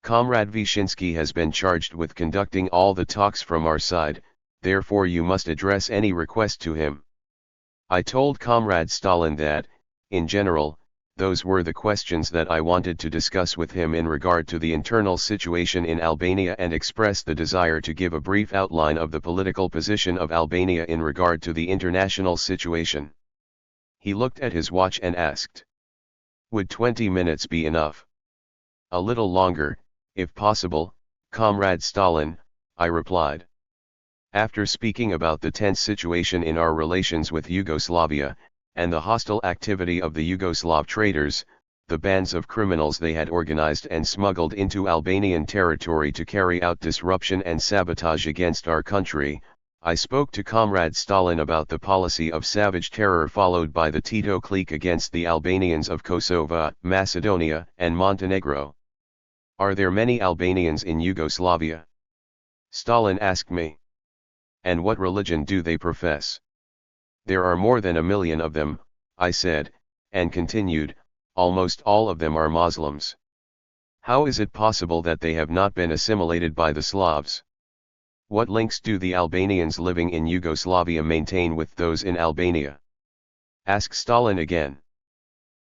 Comrade Vyshinsky has been charged with conducting all the talks from our side, therefore you must address any request to him. I told Comrade Stalin that, in general, those were the questions that I wanted to discuss with him in regard to the internal situation in Albania and expressed the desire to give a brief outline of the political position of Albania in regard to the international situation. He looked at his watch and asked, would 20 minutes be enough? A little longer, if possible, Comrade Stalin, I replied. After speaking about the tense situation in our relations with Yugoslavia, and the hostile activity of the Yugoslav traders, the bands of criminals they had organized and smuggled into Albanian territory to carry out disruption and sabotage against our country, I spoke to Comrade Stalin about the policy of savage terror followed by the Tito clique against the Albanians of Kosovo, Macedonia, and Montenegro. Are there many Albanians in Yugoslavia? Stalin asked me. And what religion do they profess? There are more than 1 million of them, I said, and continued, almost all of them are Muslims. How is it possible that they have not been assimilated by the Slavs? What links do the Albanians living in Yugoslavia maintain with those in Albania? Asked Stalin again.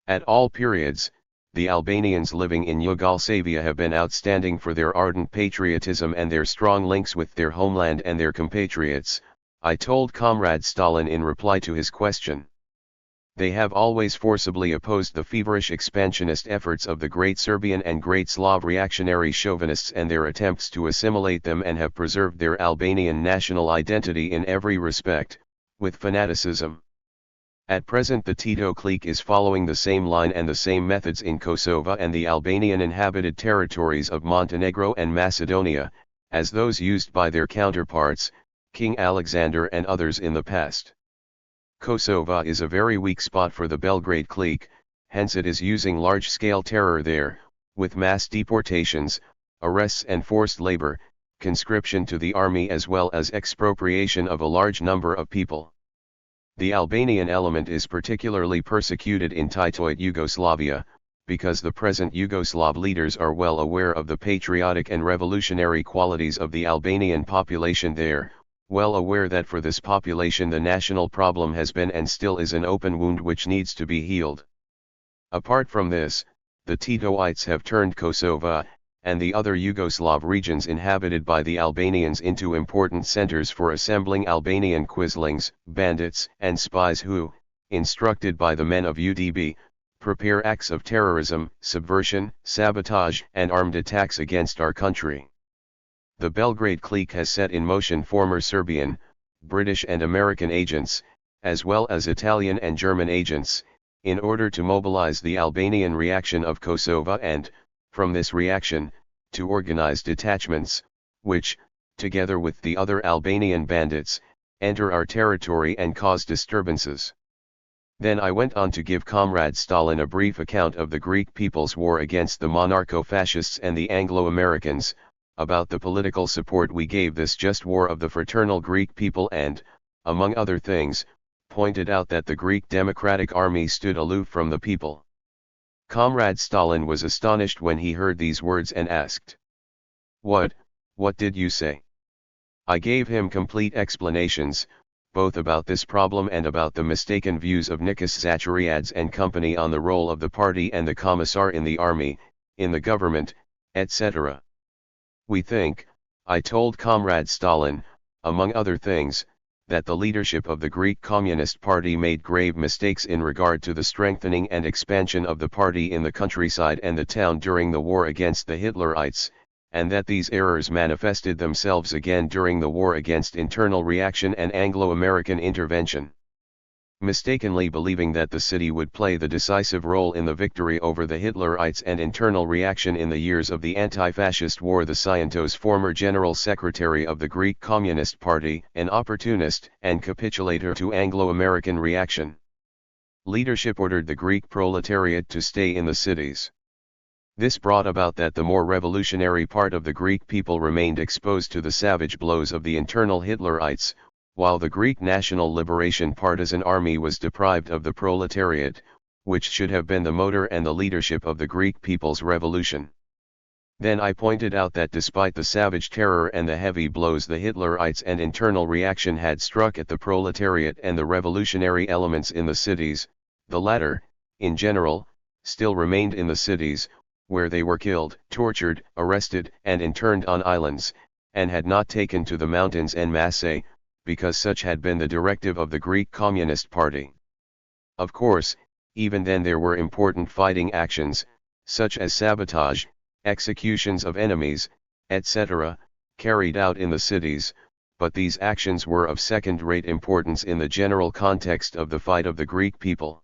At all periods, the Albanians living in Yugoslavia have been outstanding for their ardent patriotism and their strong links with their homeland and their compatriots, I told Comrade Stalin in reply to his question. They have always forcibly opposed the feverish expansionist efforts of the great Serbian and great Slav reactionary chauvinists and their attempts to assimilate them and have preserved their Albanian national identity in every respect, with fanaticism. At present the Tito clique is following the same line and the same methods in Kosovo and the Albanian inhabited territories of Montenegro and Macedonia, as those used by their counterparts, King Alexander and others in the past. Kosovo is a very weak spot for the Belgrade clique, hence it is using large-scale terror there, with mass deportations, arrests and forced labor, conscription to the army as well as expropriation of a large number of people. The Albanian element is particularly persecuted in Titoid Yugoslavia, because the present Yugoslav leaders are well aware of the patriotic and revolutionary qualities of the Albanian population there, well aware that for this population the national problem has been and still is an open wound which needs to be healed. Apart from this, the Titoites have turned Kosovo, and the other Yugoslav regions inhabited by the Albanians into important centers for assembling Albanian quislings, bandits and spies who, instructed by the men of UDB, prepare acts of terrorism, subversion, sabotage and armed attacks against our country. The Belgrade clique has set in motion former Serbian, British and American agents, as well as Italian and German agents, in order to mobilize the Albanian reaction of Kosovo and, from this reaction, to organize detachments, which, together with the other Albanian bandits, enter our territory and cause disturbances. Then I went on to give Comrade Stalin a brief account of the Greek people's war against the monarcho-fascists and the Anglo-Americans, about the political support we gave this just war of the fraternal Greek people and, among other things, pointed out that the Greek Democratic Army stood aloof from the people. Comrade Stalin was astonished when he heard these words and asked, What did you say?" I gave him complete explanations, both about this problem and about the mistaken views of Nikos Zachariadis and company on the role of the party and the Commissar in the army, in the government, etc. "We think," I told Comrade Stalin, among other things, that the leadership of the Greek Communist Party made grave mistakes in regard to the strengthening and expansion of the party in the countryside and the town during the war against the Hitlerites, and that these errors manifested themselves again during the war against internal reaction and Anglo-American intervention. Mistakenly believing that the city would play the decisive role in the victory over the Hitlerites and internal reaction in the years of the anti-fascist war, the Scientos, former general secretary of the Greek Communist Party, an opportunist and capitulator to Anglo-American reaction. Leadership ordered the Greek proletariat to stay in the cities. This brought about that the more revolutionary part of the Greek people remained exposed to the savage blows of the internal Hitlerites, while the Greek National Liberation Partisan Army was deprived of the proletariat, which should have been the motor and the leadership of the Greek people's revolution. Then I pointed out that despite the savage terror and the heavy blows the Hitlerites and internal reaction had struck at the proletariat and the revolutionary elements in the cities, the latter, in general, still remained in the cities, where they were killed, tortured, arrested and interned on islands, and had not taken to the mountains en masse, because such had been the directive of the Greek Communist Party. Of course, even then there were important fighting actions, such as sabotage, executions of enemies, etc., carried out in the cities, but these actions were of second-rate importance in the general context of the fight of the Greek people.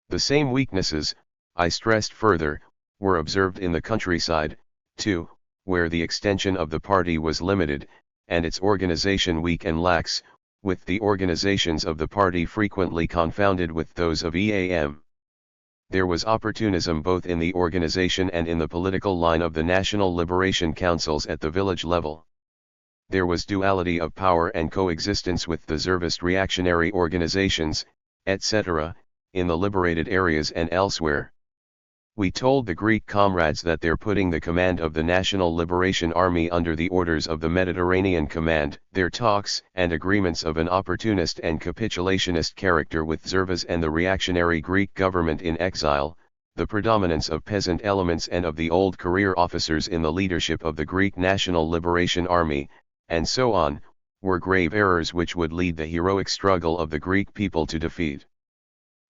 The same weaknesses, I stressed further, were observed in the countryside, too, where the extension of the party was limited, and its organization weak and lax, with the organizations of the party frequently confounded with those of EAM. There was opportunism both in the organization and in the political line of the National Liberation Councils at the village level. There was duality of power and coexistence with the Zervist reactionary organizations, etc., in the liberated areas and elsewhere. We told the Greek comrades that they're putting the command of the National Liberation Army under the orders of the Mediterranean Command, their talks and agreements of an opportunist and capitulationist character with Zervas and the reactionary Greek government in exile, the predominance of peasant elements and of the old career officers in the leadership of the Greek National Liberation Army, and so on, were grave errors which would lead the heroic struggle of the Greek people to defeat.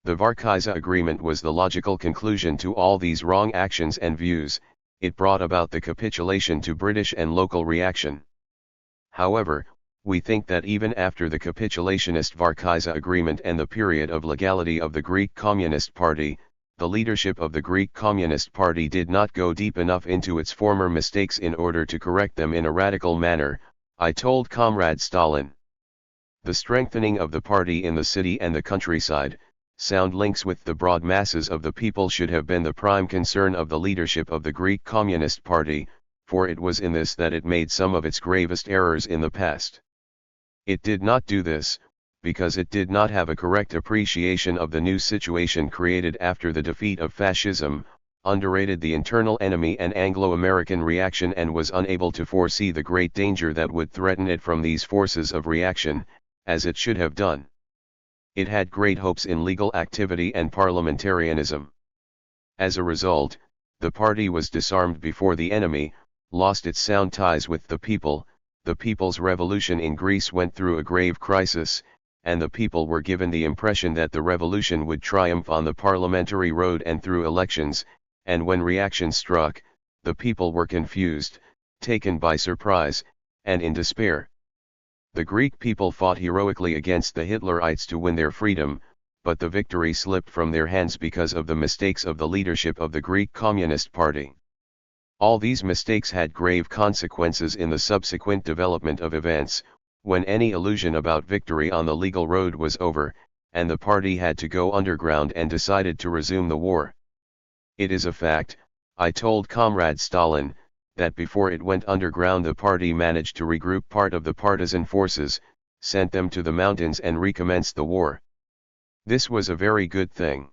The Varkiza Agreement was the logical conclusion to all these wrong actions and views. It brought about the capitulation to British and local reaction. However, we think that even after the capitulationist Varkiza Agreement and the period of legality of the Greek Communist Party, the leadership of the Greek Communist Party did not go deep enough into its former mistakes in order to correct them in a radical manner, I told Comrade Stalin. The strengthening of the party in the city and the countryside, sound links with the broad masses of the people should have been the prime concern of the leadership of the Greek Communist Party, for it was in this that it made some of its gravest errors in the past. It did not do this, because it did not have a correct appreciation of the new situation created after the defeat of fascism, underrated the internal enemy and Anglo-American reaction and was unable to foresee the great danger that would threaten it from these forces of reaction, as it should have done. It had great hopes in legal activity and parliamentarianism. As a result, the party was disarmed before the enemy, lost its sound ties with the people. The people's revolution in Greece went through a grave crisis, and the people were given the impression that the revolution would triumph on the parliamentary road and through elections, and when reaction struck, the people were confused, taken by surprise, and in despair. The Greek people fought heroically against the Hitlerites to win their freedom, but the victory slipped from their hands because of the mistakes of the leadership of the Greek Communist Party. All these mistakes had grave consequences in the subsequent development of events, when any illusion about victory on the legal road was over, and the party had to go underground and decided to resume the war. It is a fact, I told Comrade Stalin, that before it went underground the party managed to regroup part of the partisan forces, sent them to the mountains and recommenced the war. This was a very good thing.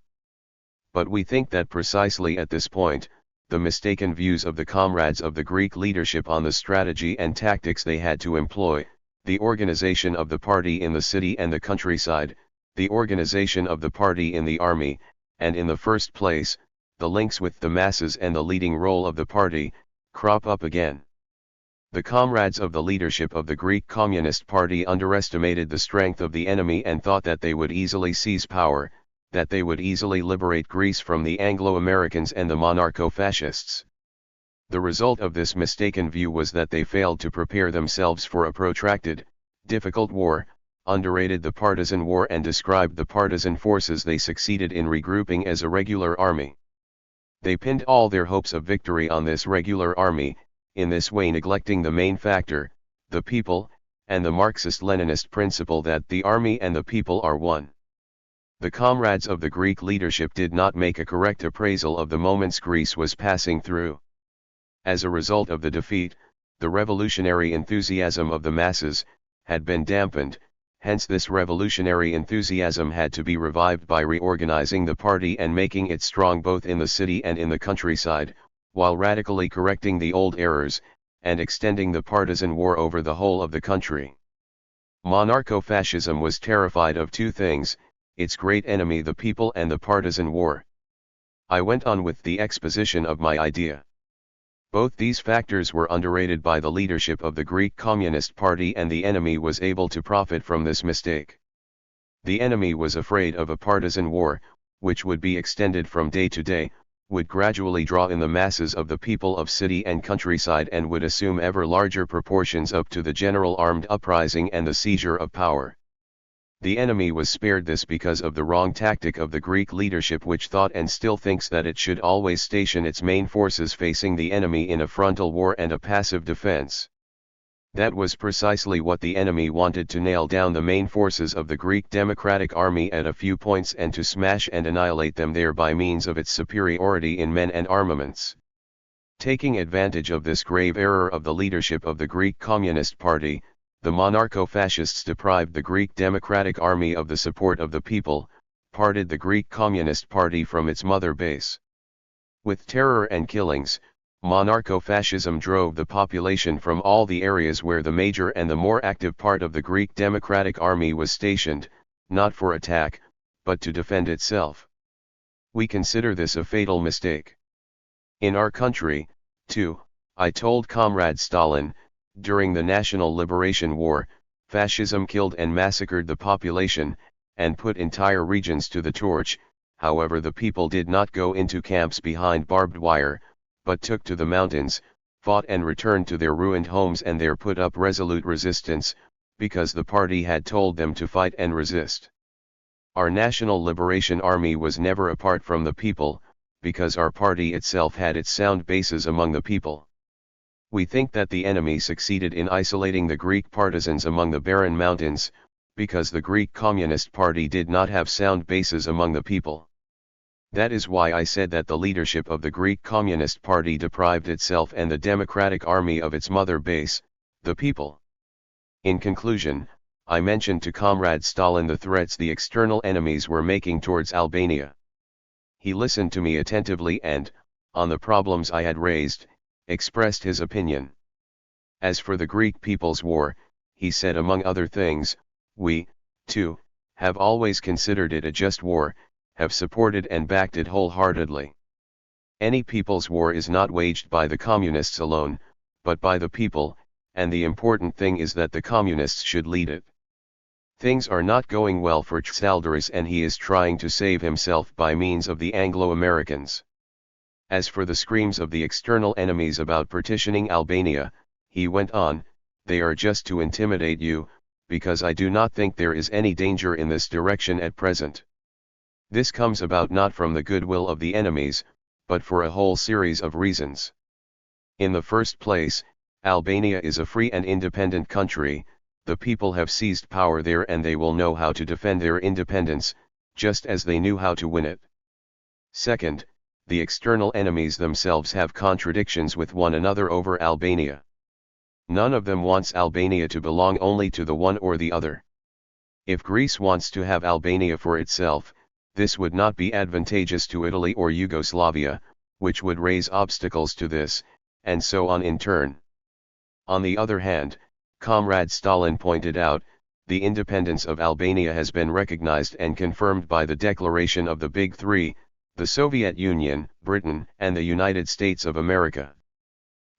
But we think that precisely at this point, the mistaken views of the comrades of the Greek leadership on the strategy and tactics they had to employ, the organization of the party in the city and the countryside, the organization of the party in the army, and in the first place, the links with the masses and the leading role of the party, crop up again. The comrades of the leadership of the Greek Communist Party underestimated the strength of the enemy and thought that they would easily seize power, that they would easily liberate Greece from the Anglo-Americans and the monarcho-fascists. The result of this mistaken view was that they failed to prepare themselves for a protracted, difficult war, underrated the partisan war and described the partisan forces they succeeded in regrouping as a regular army. They pinned all their hopes of victory on this regular army, in this way neglecting the main factor, the people, and the Marxist-Leninist principle that the army and the people are one. The comrades of the Greek leadership did not make a correct appraisal of the moments Greece was passing through. As a result of the defeat, the revolutionary enthusiasm of the masses had been dampened, hence this revolutionary enthusiasm had to be revived by reorganizing the party and making it strong both in the city and in the countryside, while radically correcting the old errors, and extending the partisan war over the whole of the country. Monarcho-fascism was terrified of two things, its great enemy the people and the partisan war. I went on with the exposition of my idea. Both these factors were underrated by the leadership of the Greek Communist Party and the enemy was able to profit from this mistake. The enemy was afraid of a partisan war, which would be extended from day to day, would gradually draw in the masses of the people of city and countryside and would assume ever larger proportions up to the general armed uprising and the seizure of power. The enemy was spared this because of the wrong tactic of the Greek leadership which thought and still thinks that it should always station its main forces facing the enemy in a frontal war and a passive defense. That was precisely what the enemy wanted, to nail down the main forces of the Greek Democratic Army at a few points and to smash and annihilate them there by means of its superiority in men and armaments. Taking advantage of this grave error of the leadership of the Greek Communist Party, the monarcho-fascists deprived the Greek Democratic Army of the support of the people, parted the Greek Communist Party from its mother base. With terror and killings, monarcho-fascism drove the population from all the areas where the major and the more active part of the Greek Democratic Army was stationed, not for attack, but to defend itself. We consider this a fatal mistake. In our country, too, I told Comrade Stalin, during the National Liberation War, fascism killed and massacred the population, and put entire regions to the torch. However, the people did not go into camps behind barbed wire, but took to the mountains, fought and returned to their ruined homes and there put up resolute resistance, because the party had told them to fight and resist. Our National Liberation Army was never apart from the people, because our party itself had its sound bases among the people. We think that the enemy succeeded in isolating the Greek partisans among the barren mountains, because the Greek Communist Party did not have sound bases among the people. That is why I said that the leadership of the Greek Communist Party deprived itself and the Democratic Army of its mother base, the people. In conclusion, I mentioned to Comrade Stalin the threats the external enemies were making towards Albania. He listened to me attentively and, on the problems I had raised, expressed his opinion. As for the Greek People's War, he said among other things, we, too, have always considered it a just war, have supported and backed it wholeheartedly. Any people's war is not waged by the communists alone, but by the people, and the important thing is that the communists should lead it. Things are not going well for Chalderas and he is trying to save himself by means of the Anglo-Americans. As for the screams of the external enemies about partitioning Albania, he went on, they are just to intimidate you, because I do not think there is any danger in this direction at present. This comes about not from the goodwill of the enemies, but for a whole series of reasons. In the first place, Albania is a free and independent country, the people have seized power there and they will know how to defend their independence, just as they knew how to win it. Second, the external enemies themselves have contradictions with one another over Albania. None of them wants Albania to belong only to the one or the other. If Greece wants to have Albania for itself, this would not be advantageous to Italy or Yugoslavia, which would raise obstacles to this, and so on in turn. On the other hand, Comrade Stalin pointed out, the independence of Albania has been recognized and confirmed by the declaration of the Big Three, the Soviet Union, Britain, and the United States of America.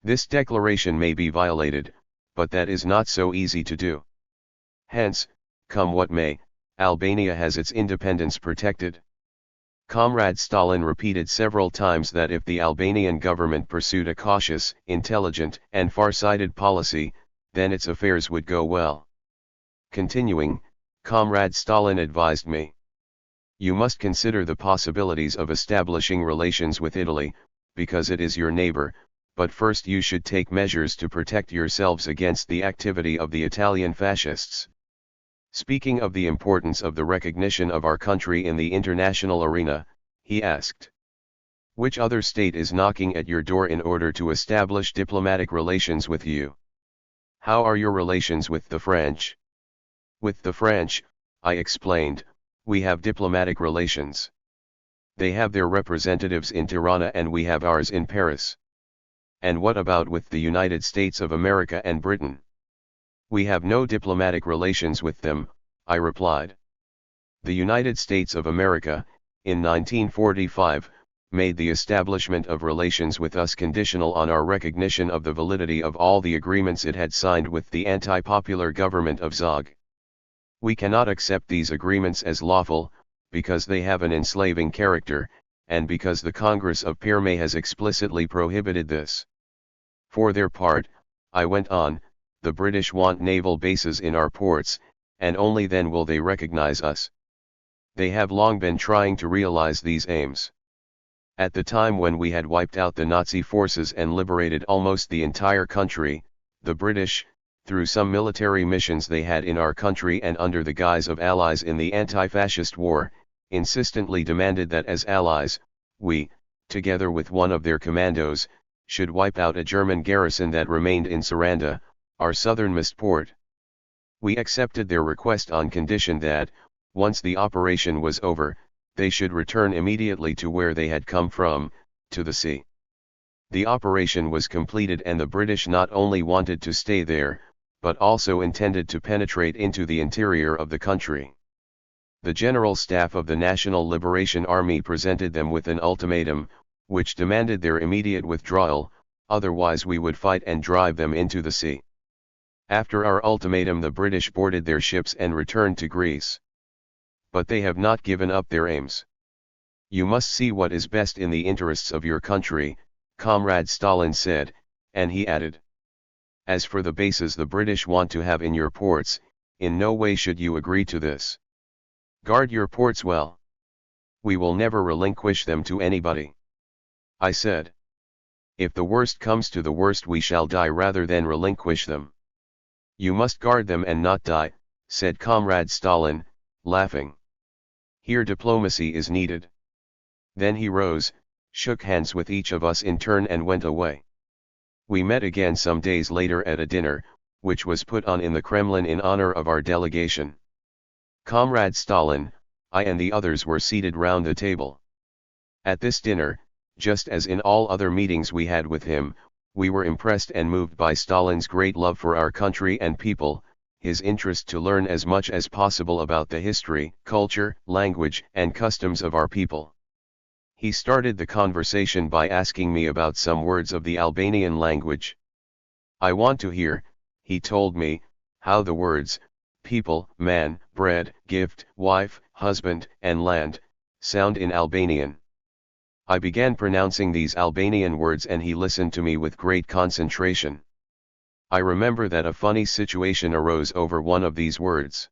This declaration may be violated, but that is not so easy to do. Hence, come what may, Albania has its independence protected. Comrade Stalin repeated several times that if the Albanian government pursued a cautious, intelligent, and far-sighted policy, then its affairs would go well. Continuing, Comrade Stalin advised me. You must consider the possibilities of establishing relations with Italy, because it is your neighbor, but first you should take measures to protect yourselves against the activity of the Italian fascists. Speaking of the importance of the recognition of our country in the international arena, he asked, which other state is knocking at your door in order to establish diplomatic relations with you? How are your relations with the French? With the French, I explained, we have diplomatic relations. They have their representatives in Tirana and we have ours in Paris. And what about with the United States of America and Britain? We have no diplomatic relations with them, I replied. The United States of America, in 1945, made the establishment of relations with us conditional on our recognition of the validity of all the agreements it had signed with the anti-popular government of Zog. We cannot accept these agreements as lawful, because they have an enslaving character, and because the Congress of Pirmay has explicitly prohibited this. For their part, I went on, the British want naval bases in our ports, and only then will they recognize us. They have long been trying to realize these aims. At the time when we had wiped out the Nazi forces and liberated almost the entire country, the British, through some military missions they had in our country and under the guise of allies in the anti-fascist war, insistently demanded that as allies, we, together with one of their commandos, should wipe out a German garrison that remained in Saranda, our southernmost port. We accepted their request on condition that, once the operation was over, they should return immediately to where they had come from, to the sea. The operation was completed and the British not only wanted to stay there, but also intended to penetrate into the interior of the country. The General Staff of the National Liberation Army presented them with an ultimatum, which demanded their immediate withdrawal, otherwise we would fight and drive them into the sea. After our ultimatum the British boarded their ships and returned to Greece. But they have not given up their aims. You must see what is best in the interests of your country, Comrade Stalin said, and he added. As for the bases the British want to have in your ports, in no way should you agree to this. Guard your ports well. We will never relinquish them to anybody. I said. If the worst comes to the worst we shall die rather than relinquish them. You must guard them and not die, said Comrade Stalin, laughing. Here diplomacy is needed. Then he rose, shook hands with each of us in turn and went away. We met again some days later at a dinner, which was put on in the Kremlin in honor of our delegation. Comrade Stalin, I and the others were seated round the table. At this dinner, Just as in all other meetings we had with him, we were impressed and moved by Stalin's great love for our country and people, his interest to learn as much as possible about the history, culture, language, and customs of our people. He started the conversation by asking me about some words of the Albanian language. "I want to hear," he told me, "how the words, people, man, bread, gift, wife, husband, and land, sound in Albanian." I began pronouncing these Albanian words and he listened to me with great concentration. I remember that a funny situation arose over one of these words.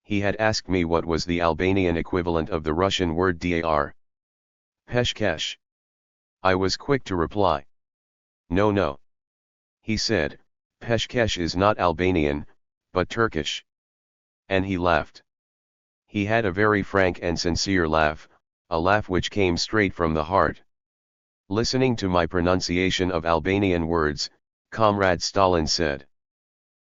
He had asked me what was the Albanian equivalent of the Russian word dar. Peshkesh. I was quick to reply. "No, no." He said, "Peshkesh is not Albanian, but Turkish." And he laughed. He had a very frank and sincere laugh, a laugh which came straight from the heart. Listening to my pronunciation of Albanian words, Comrade Stalin said,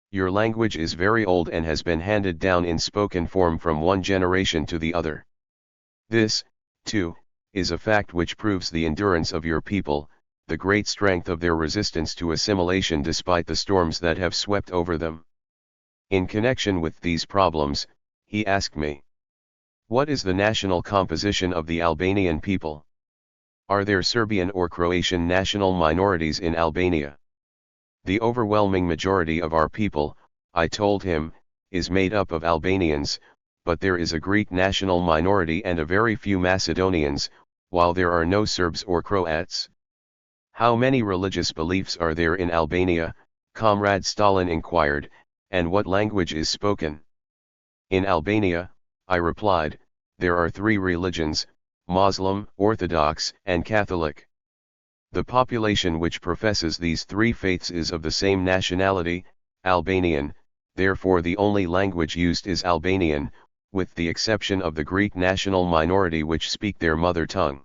"Your language is very old and has been handed down in spoken form from one generation to the other. This, too, is a fact which proves the endurance of your people, the great strength of their resistance to assimilation despite the storms that have swept over them." In connection with these problems, he asked me, "What is the national composition of the Albanian people? Are there Serbian or Croatian national minorities in Albania?" "The overwhelming majority of our people," I told him, "is made up of Albanians, but there is a Greek national minority and a very few Macedonians, while there are no Serbs or Croats." "How many religious beliefs are there in Albania?" Comrade Stalin inquired, "and what language is spoken?" "In Albania," I replied, "there are 3 religions, Muslim, Orthodox, and Catholic. The population which professes these 3 faiths is of the same nationality, Albanian, therefore the only language used is Albanian, with the exception of the Greek national minority which speak their mother tongue."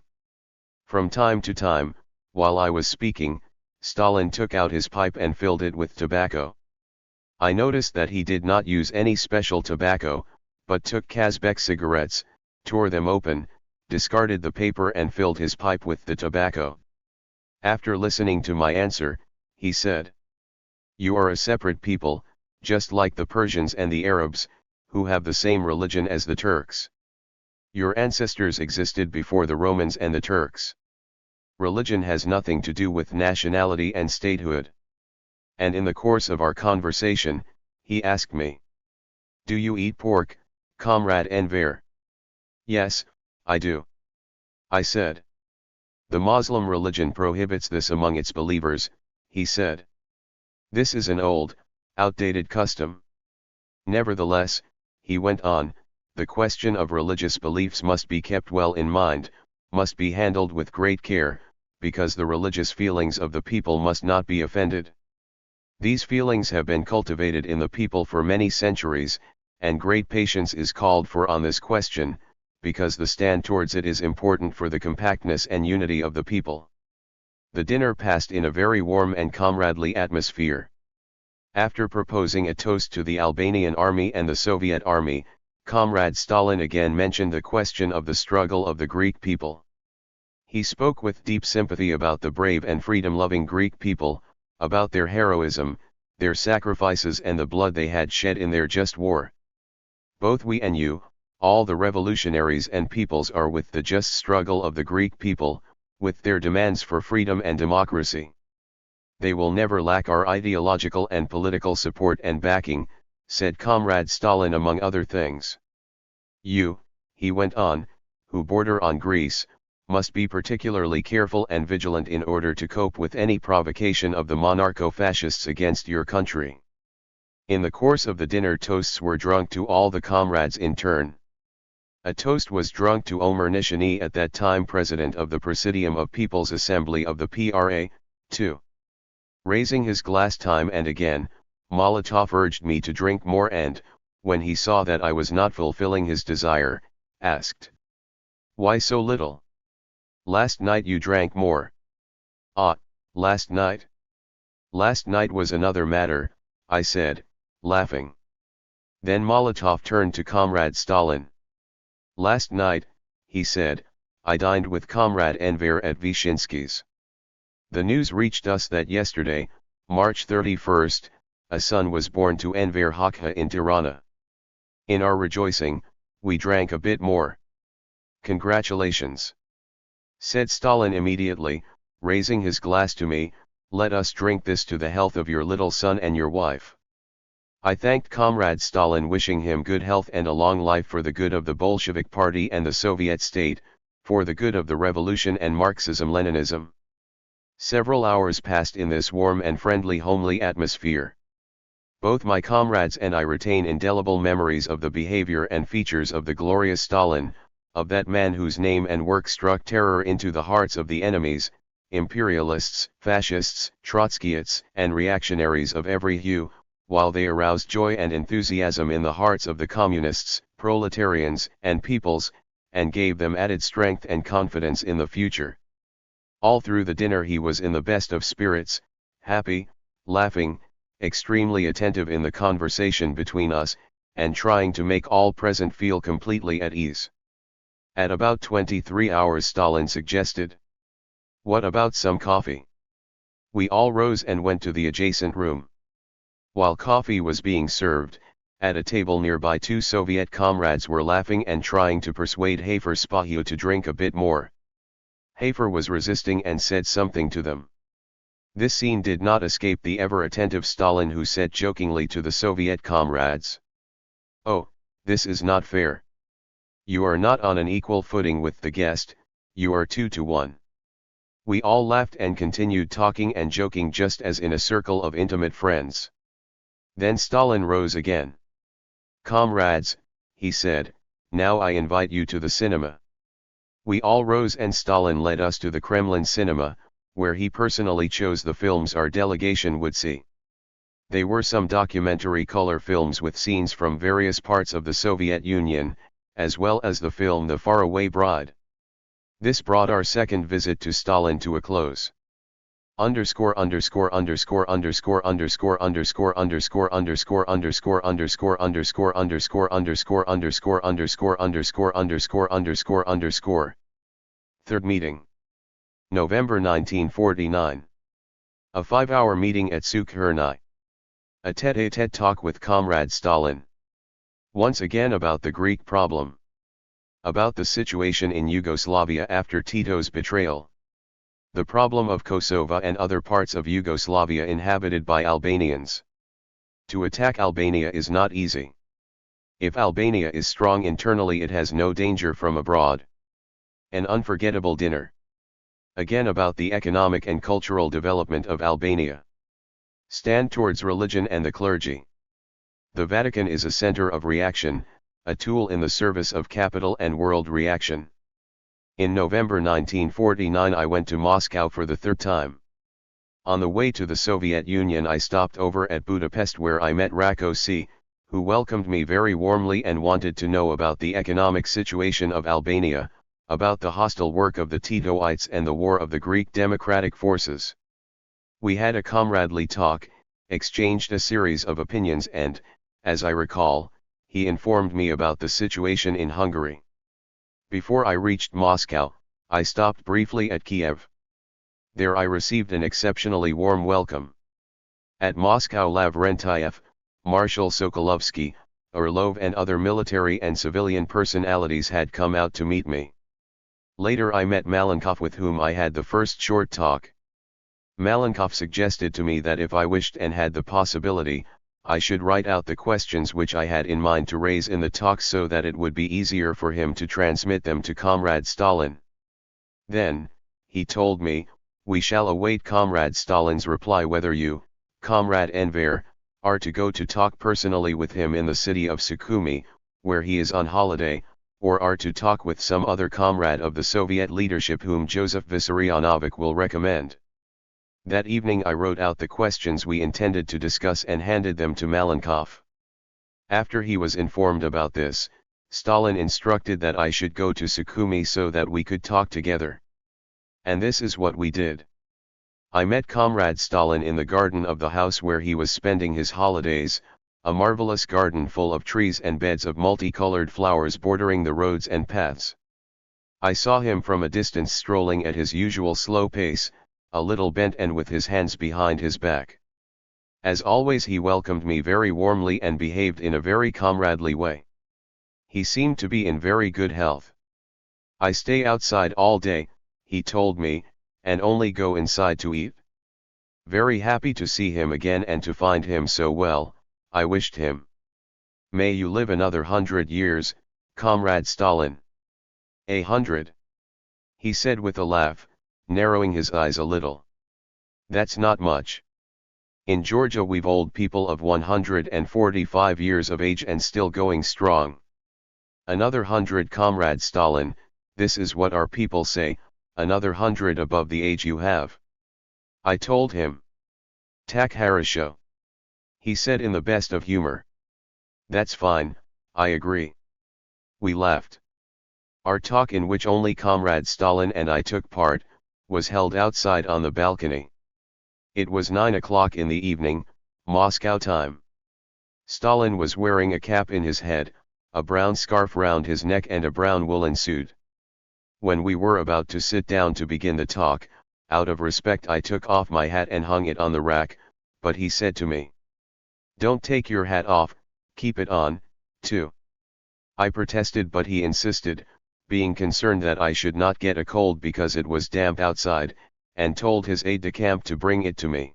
From time to time, while I was speaking, Stalin took out his pipe and filled it with tobacco. I noticed that he did not use any special tobacco, but took Kazbek cigarettes, tore them open, discarded the paper and filled his pipe with the tobacco. After listening to my answer, he said, "You are a separate people, just like the Persians and the Arabs, who have the same religion as the Turks. Your ancestors existed before the Romans and the Turks. Religion has nothing to do with nationality and statehood." And in the course of our conversation, he asked me, "Do you eat pork, Comrade Enver?" "Yes, I do," I said. "The Muslim religion prohibits this among its believers," he said. "This is an old, outdated custom. Nevertheless," he went on, "the question of religious beliefs must be kept well in mind, must be handled with great care, because the religious feelings of the people must not be offended. These feelings have been cultivated in the people for many centuries, and great patience is called for on this question, because the stand towards it is important for the compactness and unity of the people." The dinner passed in a very warm and comradely atmosphere. After proposing a toast to the Albanian army and the Soviet army, Comrade Stalin again mentioned the question of the struggle of the Greek people. He spoke with deep sympathy about the brave and freedom-loving Greek people, about their heroism, their sacrifices and the blood they had shed in their just war. "Both we and you, all the revolutionaries and peoples are with the just struggle of the Greek people, with their demands for freedom and democracy. They will never lack our ideological and political support and backing," said Comrade Stalin among other things. "You," he went on, "who border on Greece, must be particularly careful and vigilant in order to cope with any provocation of the monarcho-fascists against your country." In the course of the dinner toasts were drunk to all the comrades in turn. A toast was drunk to Omer Nishani, at that time president of the Presidium of People's Assembly of the PRA, too. Raising his glass time and again, Molotov urged me to drink more and, when he saw that I was not fulfilling his desire, asked, "Why so little? Last night you drank more." "Ah, last night? Last night was another matter," I said, laughing. Then Molotov turned to Comrade Stalin. "Last night," he said, I dined with Comrade Enver at Vyshinsky's. The news reached us that yesterday, March 31st, a son was born to Enver Hoxha in Tirana. In our rejoicing, we drank a bit more. Congratulations, said Stalin immediately, raising his glass to me. Let us drink this to the health of your little son and your wife. I thanked Comrade Stalin, wishing him good health and a long life for the good of the Bolshevik Party and the Soviet state, for the good of the revolution and Marxism-Leninism. Several hours passed in this warm and friendly homely atmosphere. Both my comrades and I retain indelible memories of the behavior and features of the glorious Stalin, of that man whose name and work struck terror into the hearts of the enemies, imperialists, fascists, Trotskyists, and reactionaries of every hue, while they aroused joy and enthusiasm in the hearts of the communists, proletarians, and peoples, and gave them added strength and confidence in the future. All through the dinner he was in the best of spirits, happy, laughing, extremely attentive in the conversation between us, and trying to make all present feel completely at ease. At about 23 hours Stalin suggested, "What about some coffee?" We all rose and went to the adjacent room. While coffee was being served, at a table nearby two Soviet comrades were laughing and trying to persuade Hafer Spahio to drink a bit more. Hafer was resisting and said something to them. This scene did not escape the ever-attentive Stalin, who said jokingly to the Soviet comrades, "Oh, this is not fair. You are not on an equal footing with the guest, you are 2-1. We all laughed and continued talking and joking just as in a circle of intimate friends. Then Stalin rose again. "Comrades," he said, "now I invite you to the cinema." We all rose and Stalin led us to the Kremlin cinema, where he personally chose the films our delegation would see. They were some documentary color films with scenes from various parts of the Soviet Union, as well as the film The Faraway Bride. This brought our second visit to Stalin to a close. Underscore underscore underscore underscore underscore underscore underscore underscore underscore underscore underscore underscore underscore underscore underscore underscore underscore underscore underscore. Third meeting. November 1949. A 5-hour meeting at Sukhernai. A tete-a-tete talk with Comrade Stalin. Once again about the Greek problem. About the situation in Yugoslavia after Tito's betrayal. The problem of Kosovo and other parts of Yugoslavia inhabited by Albanians. To attack Albania is not easy. If Albania is strong internally, it has no danger from abroad. An unforgettable dinner. Again about the economic and cultural development of Albania. Stand towards religion and the clergy. The Vatican is a center of reaction, a tool in the service of capital and world reaction. In November 1949 I went to Moscow for the third time. On the way to the Soviet Union I stopped over at Budapest, where I met Rákosi, who welcomed me very warmly and wanted to know about the economic situation of Albania, about the hostile work of the Titoites and the war of the Greek democratic forces. We had a comradely talk, exchanged a series of opinions and, as I recall, he informed me about the situation in Hungary. Before I reached Moscow, I stopped briefly at Kiev. There I received an exceptionally warm welcome. At Moscow Lavrentiev, Marshal Sokolovsky, Orlov and other military and civilian personalities had come out to meet me. Later I met Malenkov, with whom I had the first short talk. Malenkov suggested to me that if I wished and had the possibility, I should write out the questions which I had in mind to raise in the talk so that it would be easier for him to transmit them to Comrade Stalin. Then, he told me, we shall await Comrade Stalin's reply whether you, Comrade Enver, are to go to talk personally with him in the city of Sukhumi, where he is on holiday, or are to talk with some other comrade of the Soviet leadership whom Joseph Vissarionovic will recommend. That evening I wrote out the questions we intended to discuss and handed them to Malenkov. After he was informed about this, Stalin instructed that I should go to Sukhumi so that we could talk together. And this is what we did. I met Comrade Stalin in the garden of the house where he was spending his holidays, a marvelous garden full of trees and beds of multicolored flowers bordering the roads and paths. I saw him from a distance strolling at his usual slow pace, a little bent and with his hands behind his back. As always he welcomed me very warmly and behaved in a very comradely way. He seemed to be in very good health. I stay outside all day, he told me, and only go inside to eat. Very happy to see him again and to find him so well, I wished him. May you live another 100 years, Comrade Stalin. 100? He said with a laugh, narrowing his eyes a little. That's not much. In Georgia we've old people of 145 years of age and still going strong. Another 100, Comrade Stalin, this is what our people say, another 100 above the age you have. I told him. Tak harasho. He said in the best of humor. That's fine, I agree. We laughed. Our talk, in which only Comrade Stalin and I took part, was held outside on the balcony. It was 9 o'clock in the evening, Moscow time. Stalin was wearing a cap in his head, a brown scarf round his neck and a brown woolen suit. When we were about to sit down to begin the talk, out of respect I took off my hat and hung it on the rack, but he said to me, "Don't take your hat off, keep it on, too." I protested, but he insisted, being concerned that I should not get a cold because it was damp outside, and told his aide-de-camp to bring it to me.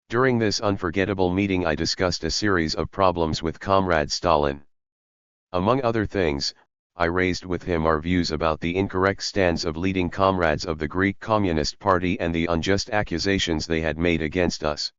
During this unforgettable meeting I discussed a series of problems with Comrade Stalin. Among other things, I raised with him our views about the incorrect stands of leading comrades of the Greek Communist Party and the unjust accusations they had made against us.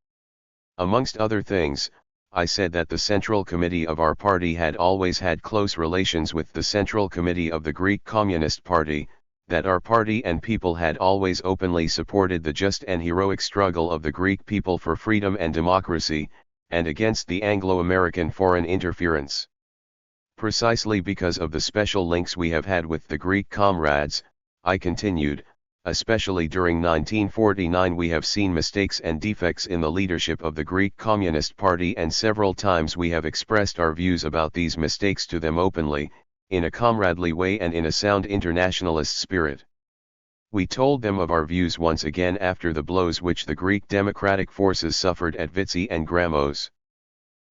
Amongst other things, I said that the Central Committee of our party had always had close relations with the Central Committee of the Greek Communist Party, that our party and people had always openly supported the just and heroic struggle of the Greek people for freedom and democracy, and against the Anglo-American foreign interference. Precisely because of the special links we have had with the Greek comrades, I continued, especially during 1949 we have seen mistakes and defects in the leadership of the Greek Communist Party, and several times we have expressed our views about these mistakes to them openly, in a comradely way and in a sound internationalist spirit. We told them of our views once again after the blows which the Greek democratic forces suffered at Vitsi and Gramos.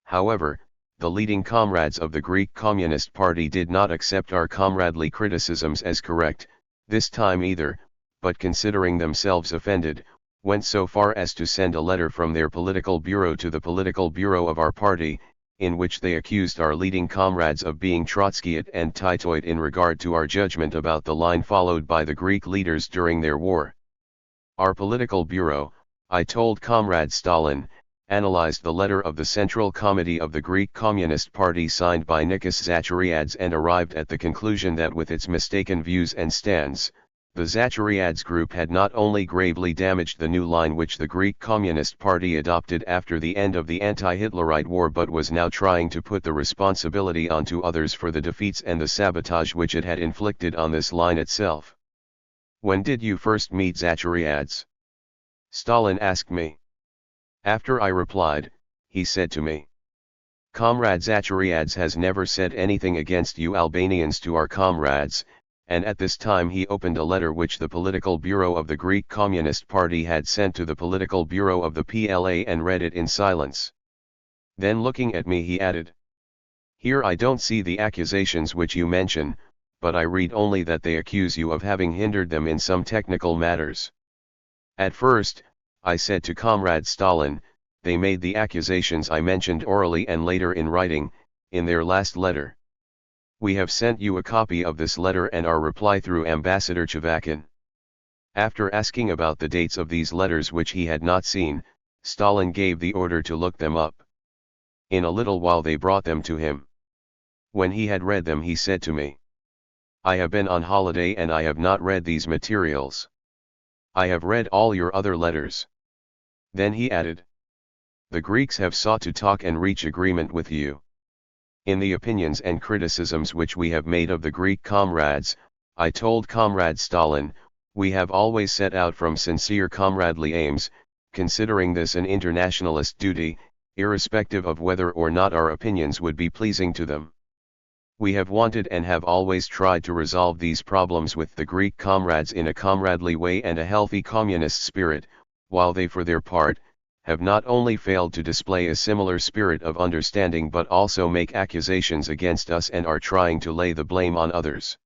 However, the leading comrades of the Greek Communist Party did not accept our comradely criticisms as correct, this time either, but considering themselves offended, went so far as to send a letter from their political bureau to the political bureau of our party, in which they accused our leading comrades of being Trotskyite and Titoid in regard to our judgment about the line followed by the Greek leaders during their war. Our political bureau, I told Comrade Stalin, analyzed the letter of the Central Committee of the Greek Communist Party signed by Nikos Zachariadis and arrived at the conclusion that with its mistaken views and stands, the Zachariadis group had not only gravely damaged the new line which the Greek Communist Party adopted after the end of the anti-Hitlerite war, but was now trying to put the responsibility onto others for the defeats and the sabotage which it had inflicted on this line itself. "When did you first meet Zachariadis?" Stalin asked me. After I replied, he said to me, "Comrade Zachariadis has never said anything against you Albanians to our comrades," and at this time he opened a letter which the political bureau of the Greek Communist Party had sent to the political bureau of the PLA and read it in silence. Then looking at me he added, "Here I don't see the accusations which you mention, but I read only that they accuse you of having hindered them in some technical matters." At first, I said to Comrade Stalin, they made the accusations I mentioned orally and later in writing, in their last letter. We have sent you a copy of this letter and our reply through Ambassador Chavakin. After asking about the dates of these letters which he had not seen, Stalin gave the order to look them up. In a little while they brought them to him. When he had read them he said to me, "I have been on holiday and I have not read these materials. I have read all your other letters." Then he added, "The Greeks have sought to talk and reach agreement with you. In the opinions and criticisms which we have made of the Greek comrades, I told Comrade Stalin, we have always set out from sincere comradely aims, considering this an internationalist duty, irrespective of whether or not our opinions would be pleasing to them. We have wanted and have always tried to resolve these problems with the Greek comrades in a comradely way and a healthy communist spirit, while they for their part, have not only failed to display a similar spirit of understanding but also make accusations against us and are trying to lay the blame on others.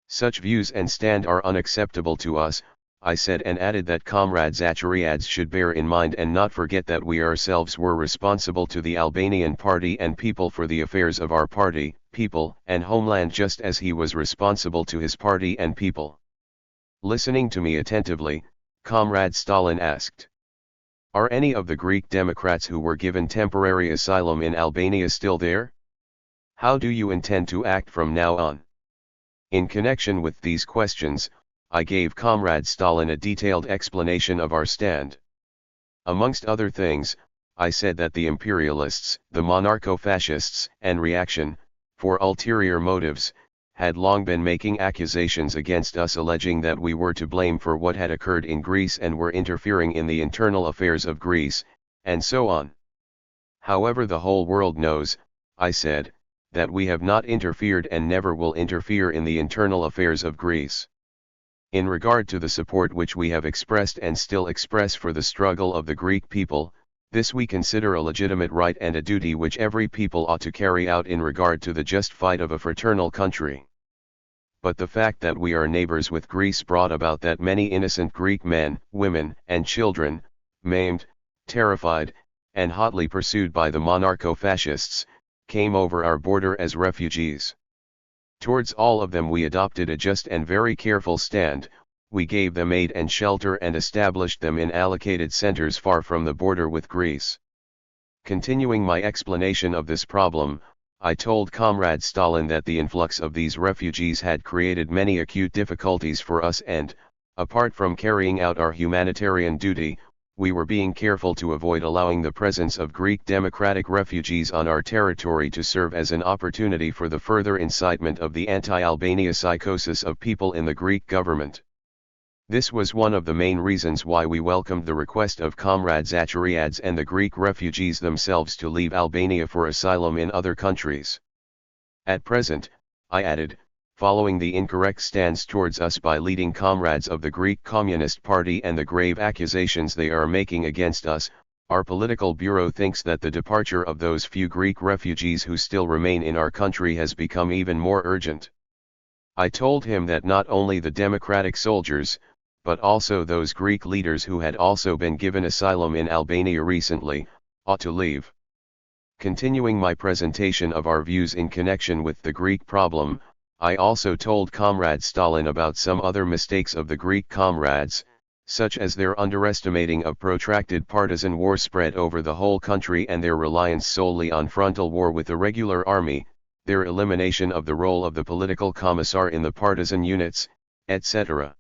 Such views and stand are unacceptable to us, I said, and added that Comrade Zachariadze should bear in mind and not forget that we ourselves were responsible to the Albanian party and people for the affairs of our party, people, and homeland just as he was responsible to his party and people. Listening to me attentively, Comrade Stalin asked, "Are any of the Greek Democrats who were given temporary asylum in Albania still there? How do you intend to act from now on?" In connection with these questions, I gave Comrade Stalin a detailed explanation of our stand. Amongst other things, I said that the imperialists, the monarcho-fascists, and reaction, for ulterior motives, had long been making accusations against us alleging that we were to blame for what had occurred in Greece and were interfering in the internal affairs of Greece, and so on. However, the whole world knows, I said, that we have not interfered and never will interfere in the internal affairs of Greece. In regard to the support which we have expressed and still express for the struggle of the Greek people, this we consider a legitimate right and a duty which every people ought to carry out in regard to the just fight of a fraternal country. But the fact that we are neighbors with Greece brought about that many innocent Greek men, women, and children, maimed, terrified, and hotly pursued by the monarcho-fascists, came over our border as refugees. Towards all of them we adopted a just and very careful stand. We gave them aid and shelter and established them in allocated centers far from the border with Greece. Continuing my explanation of this problem, I told Comrade Stalin that the influx of these refugees had created many acute difficulties for us and, apart from carrying out our humanitarian duty, we were being careful to avoid allowing the presence of Greek democratic refugees on our territory to serve as an opportunity for the further incitement of the anti-Albania psychosis of people in the Greek government. This was one of the main reasons why we welcomed the request of Comrade Zachariadze and the Greek refugees themselves to leave Albania for asylum in other countries. At present, I added, following the incorrect stance towards us by leading comrades of the Greek Communist Party and the grave accusations they are making against us, our political bureau thinks that the departure of those few Greek refugees who still remain in our country has become even more urgent. I told him that not only the democratic soldiers, but also those Greek leaders who had also been given asylum in Albania recently, ought to leave. Continuing my presentation of our views in connection with the Greek problem, I also told Comrade Stalin about some other mistakes of the Greek comrades, such as their underestimating of protracted partisan war spread over the whole country and their reliance solely on frontal war with the regular army, their elimination of the role of the political commissar in the partisan units, etc.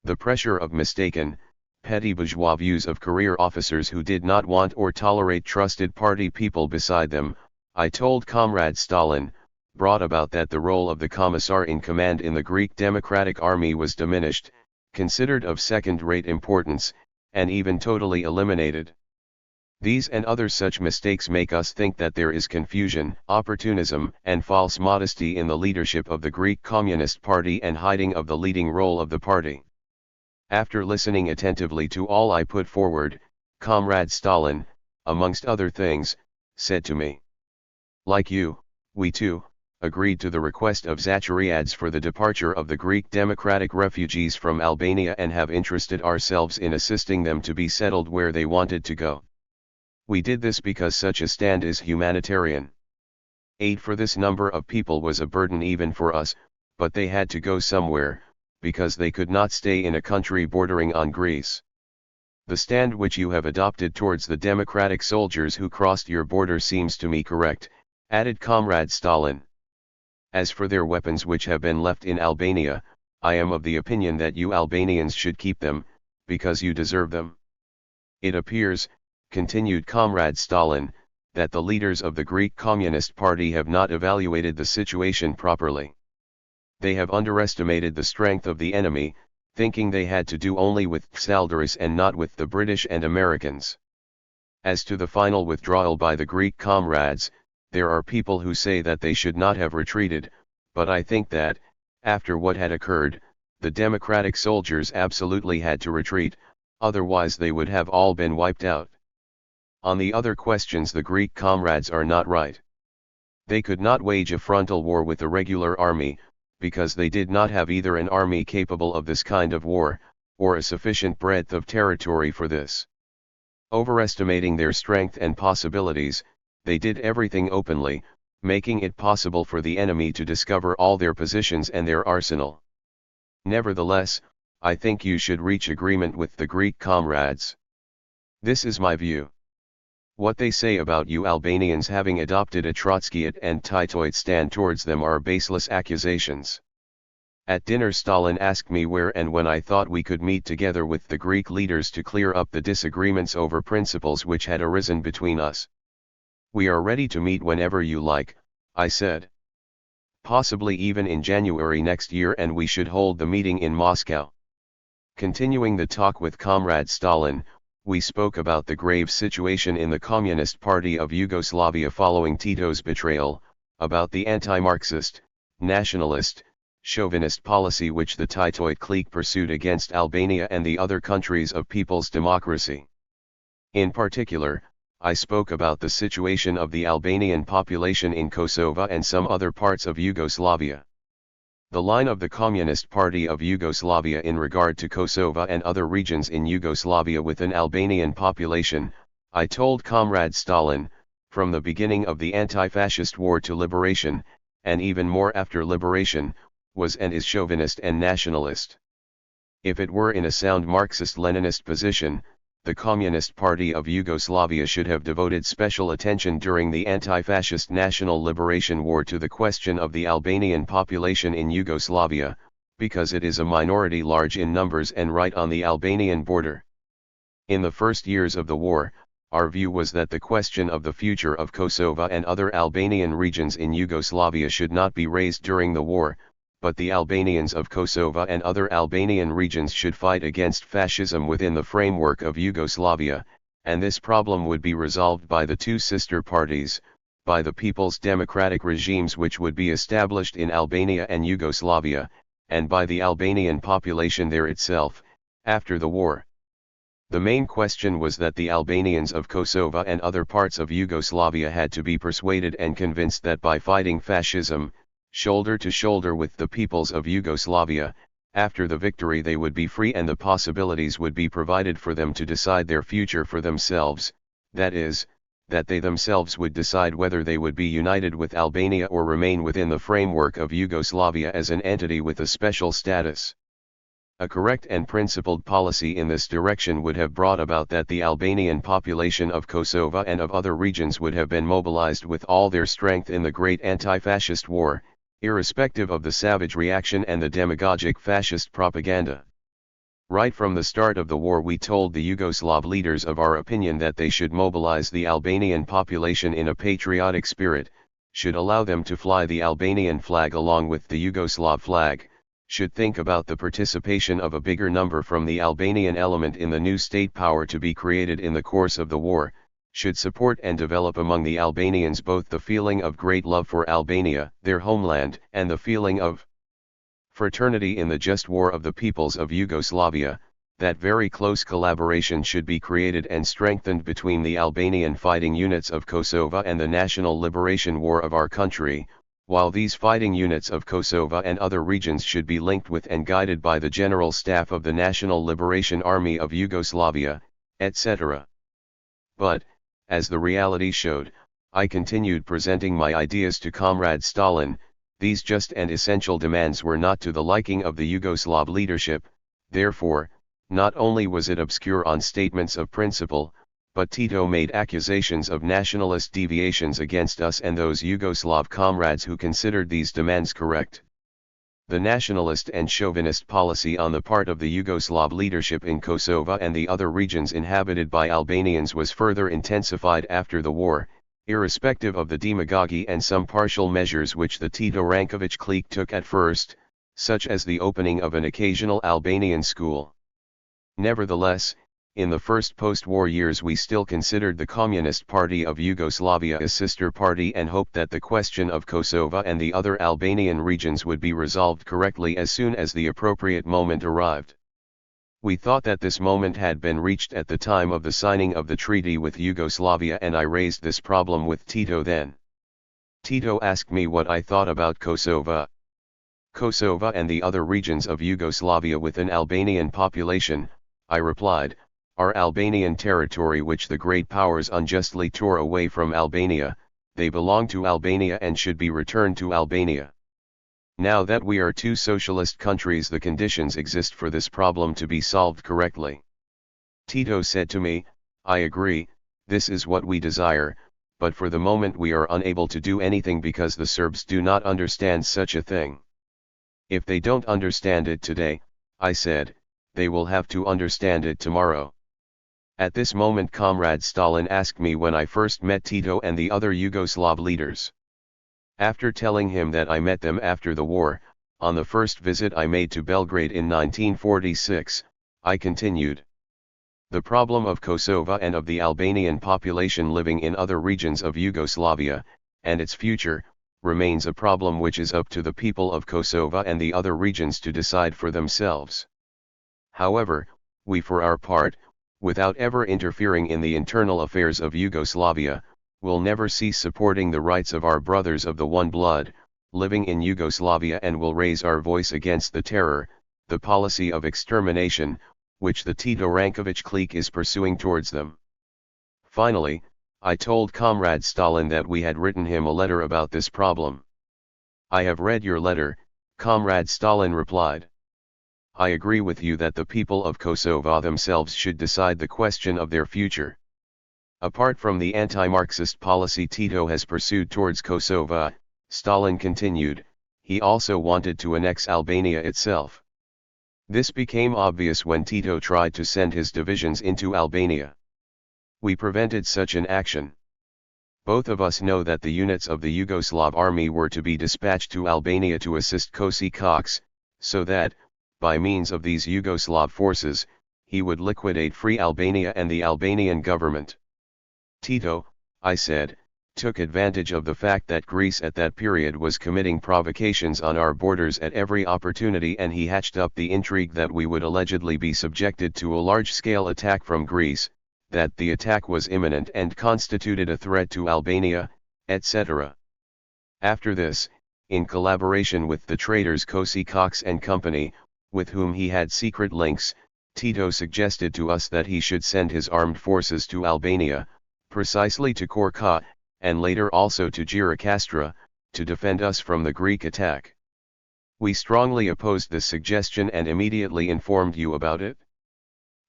The pressure of mistaken, petty bourgeois views of career officers who did not want or tolerate trusted party people beside them, I told Comrade Stalin, brought about that the role of the commissar in command in the Greek Democratic Army was diminished, considered of second-rate importance, and even totally eliminated. These and other such mistakes make us think that there is confusion, opportunism, and false modesty in the leadership of the Greek Communist Party and hiding of the leading role of the party. After listening attentively to all I put forward, Comrade Stalin, amongst other things, said to me, "Like you, we too, agreed to the request of Zachariadze for the departure of the Greek democratic refugees from Albania and have interested ourselves in assisting them to be settled where they wanted to go. We did this because such a stand is humanitarian. Aid for this number of people was a burden even for us, but they had to go somewhere, because they could not stay in a country bordering on Greece. The stand which you have adopted towards the democratic soldiers who crossed your border seems to me correct," added Comrade Stalin. "As for their weapons which have been left in Albania, I am of the opinion that you Albanians should keep them, because you deserve them. It appears," continued Comrade Stalin, "that the leaders of the Greek Communist Party have not evaluated the situation properly. They have underestimated the strength of the enemy, thinking they had to do only with Tsaldaris and not with the British and Americans. As to the final withdrawal by the Greek comrades, there are people who say that they should not have retreated, but I think that, after what had occurred, the democratic soldiers absolutely had to retreat, otherwise they would have all been wiped out. On the other questions the Greek comrades are not right. They could not wage a frontal war with the regular army, because they did not have either an army capable of this kind of war, or a sufficient breadth of territory for this. Overestimating their strength and possibilities, they did everything openly, making it possible for the enemy to discover all their positions and their arsenal. Nevertheless, I think you should reach agreement with the Greek comrades. This is my view. What they say about you Albanians having adopted a Trotskyite and Titoid stand towards them are baseless accusations. At dinner Stalin asked me where and when I thought we could meet together with the Greek leaders to clear up the disagreements over principles which had arisen between us. We are ready to meet whenever you like, I said. Possibly even in January next year, and we should hold the meeting in Moscow. Continuing the talk with Comrade Stalin, we spoke about the grave situation in the Communist Party of Yugoslavia following Tito's betrayal, about the anti-Marxist, nationalist, chauvinist policy which the Titoid clique pursued against Albania and the other countries of People's Democracy. In particular, I spoke about the situation of the Albanian population in Kosovo and some other parts of Yugoslavia. The line of the Communist Party of Yugoslavia in regard to Kosovo and other regions in Yugoslavia with an Albanian population, I told Comrade Stalin, from the beginning of the anti-fascist war to liberation, and even more after liberation, was and is chauvinist and nationalist. If it were in a sound Marxist-Leninist position, the Communist Party of Yugoslavia should have devoted special attention during the anti-fascist national liberation war to the question of the Albanian population in Yugoslavia, because it is a minority large in numbers and right on the Albanian border. In the first years of the war, our view was that the question of the future of Kosovo and other Albanian regions in Yugoslavia should not be raised during the war, but the Albanians of Kosovo and other Albanian regions should fight against fascism within the framework of Yugoslavia, and this problem would be resolved by the two sister parties, by the people's democratic regimes which would be established in Albania and Yugoslavia, and by the Albanian population there itself, after the war. The main question was that the Albanians of Kosovo and other parts of Yugoslavia had to be persuaded and convinced that by fighting fascism, shoulder to shoulder with the peoples of Yugoslavia, after the victory they would be free and the possibilities would be provided for them to decide their future for themselves, that is, that they themselves would decide whether they would be united with Albania or remain within the framework of Yugoslavia as an entity with a special status. A correct and principled policy in this direction would have brought about that the Albanian population of Kosovo and of other regions would have been mobilized with all their strength in the great anti-fascist war, irrespective of the savage reaction and the demagogic fascist propaganda. Right from the start of the war we told the Yugoslav leaders of our opinion that they should mobilize the Albanian population in a patriotic spirit, should allow them to fly the Albanian flag along with the Yugoslav flag, should think about the participation of a bigger number from the Albanian element in the new state power to be created in the course of the war, should support and develop among the Albanians both the feeling of great love for Albania, their homeland, and the feeling of fraternity in the just war of the peoples of Yugoslavia. That very close collaboration should be created and strengthened between the Albanian fighting units of Kosovo and the national liberation war of our country, while these fighting units of Kosovo and other regions should be linked with and guided by the General Staff of the National Liberation Army of Yugoslavia, etc. But, as the reality showed, I continued presenting my ideas to Comrade Stalin. These just and essential demands were not to the liking of the Yugoslav leadership, therefore, not only was it obscure on statements of principle, but Tito made accusations of nationalist deviations against us and those Yugoslav comrades who considered these demands correct. The nationalist and chauvinist policy on the part of the Yugoslav leadership in Kosovo and the other regions inhabited by Albanians was further intensified after the war, irrespective of the demagogy and some partial measures which the Tito Rankovic clique took at first, such as the opening of an occasional Albanian school. Nevertheless, In the first post-war years we still considered the Communist Party of Yugoslavia a sister party and hoped that the question of Kosovo and the other Albanian regions would be resolved correctly as soon as the appropriate moment arrived. We thought that this moment had been reached at the time of the signing of the treaty with Yugoslavia, and I raised this problem with Tito then. Tito asked me what I thought about Kosovo. Kosovo and the other regions of Yugoslavia with an Albanian population, I replied, are Albanian territory which the great powers unjustly tore away from Albania. They belong to Albania and should be returned to Albania. Now that we are two socialist countries, the conditions exist for this problem to be solved correctly. Tito said to me, I agree, this is what we desire, but for the moment we are unable to do anything because the Serbs do not understand such a thing. If they don't understand it today, I said, they will have to understand it tomorrow. At this moment Comrade Stalin asked me when I first met Tito and the other Yugoslav leaders. After telling him that I met them after the war, on the first visit I made to Belgrade in 1946, I continued. The problem of Kosovo and of the Albanian population living in other regions of Yugoslavia, and its future, remains a problem which is up to the people of Kosovo and the other regions to decide for themselves. However, we for our part, without ever interfering in the internal affairs of Yugoslavia, will never cease supporting the rights of our brothers of the one blood, living in Yugoslavia, and will raise our voice against the terror, the policy of extermination, which the Tito Rankovic clique is pursuing towards them. Finally, I told Comrade Stalin that we had written him a letter about this problem. I have read your letter, Comrade Stalin replied. I agree with you that the people of Kosovo themselves should decide the question of their future. Apart from the anti-Marxist policy Tito has pursued towards Kosovo, Stalin continued, he also wanted to annex Albania itself. This became obvious when Tito tried to send his divisions into Albania. We prevented such an action. Both of us know that the units of the Yugoslav army were to be dispatched to Albania to assist Kosi Cox, so that, by means of these Yugoslav forces, he would liquidate Free Albania and the Albanian government. Tito, I said, took advantage of the fact that Greece at that period was committing provocations on our borders at every opportunity, and he hatched up the intrigue that we would allegedly be subjected to a large-scale attack from Greece, that the attack was imminent and constituted a threat to Albania, etc. After this, in collaboration with the traitors Kosi Cox and company, with whom he had secret links, Tito suggested to us that he should send his armed forces to Albania, precisely to Korça, and later also to Gjirokastra, to defend us from the Greek attack. We strongly opposed this suggestion and immediately informed you about it.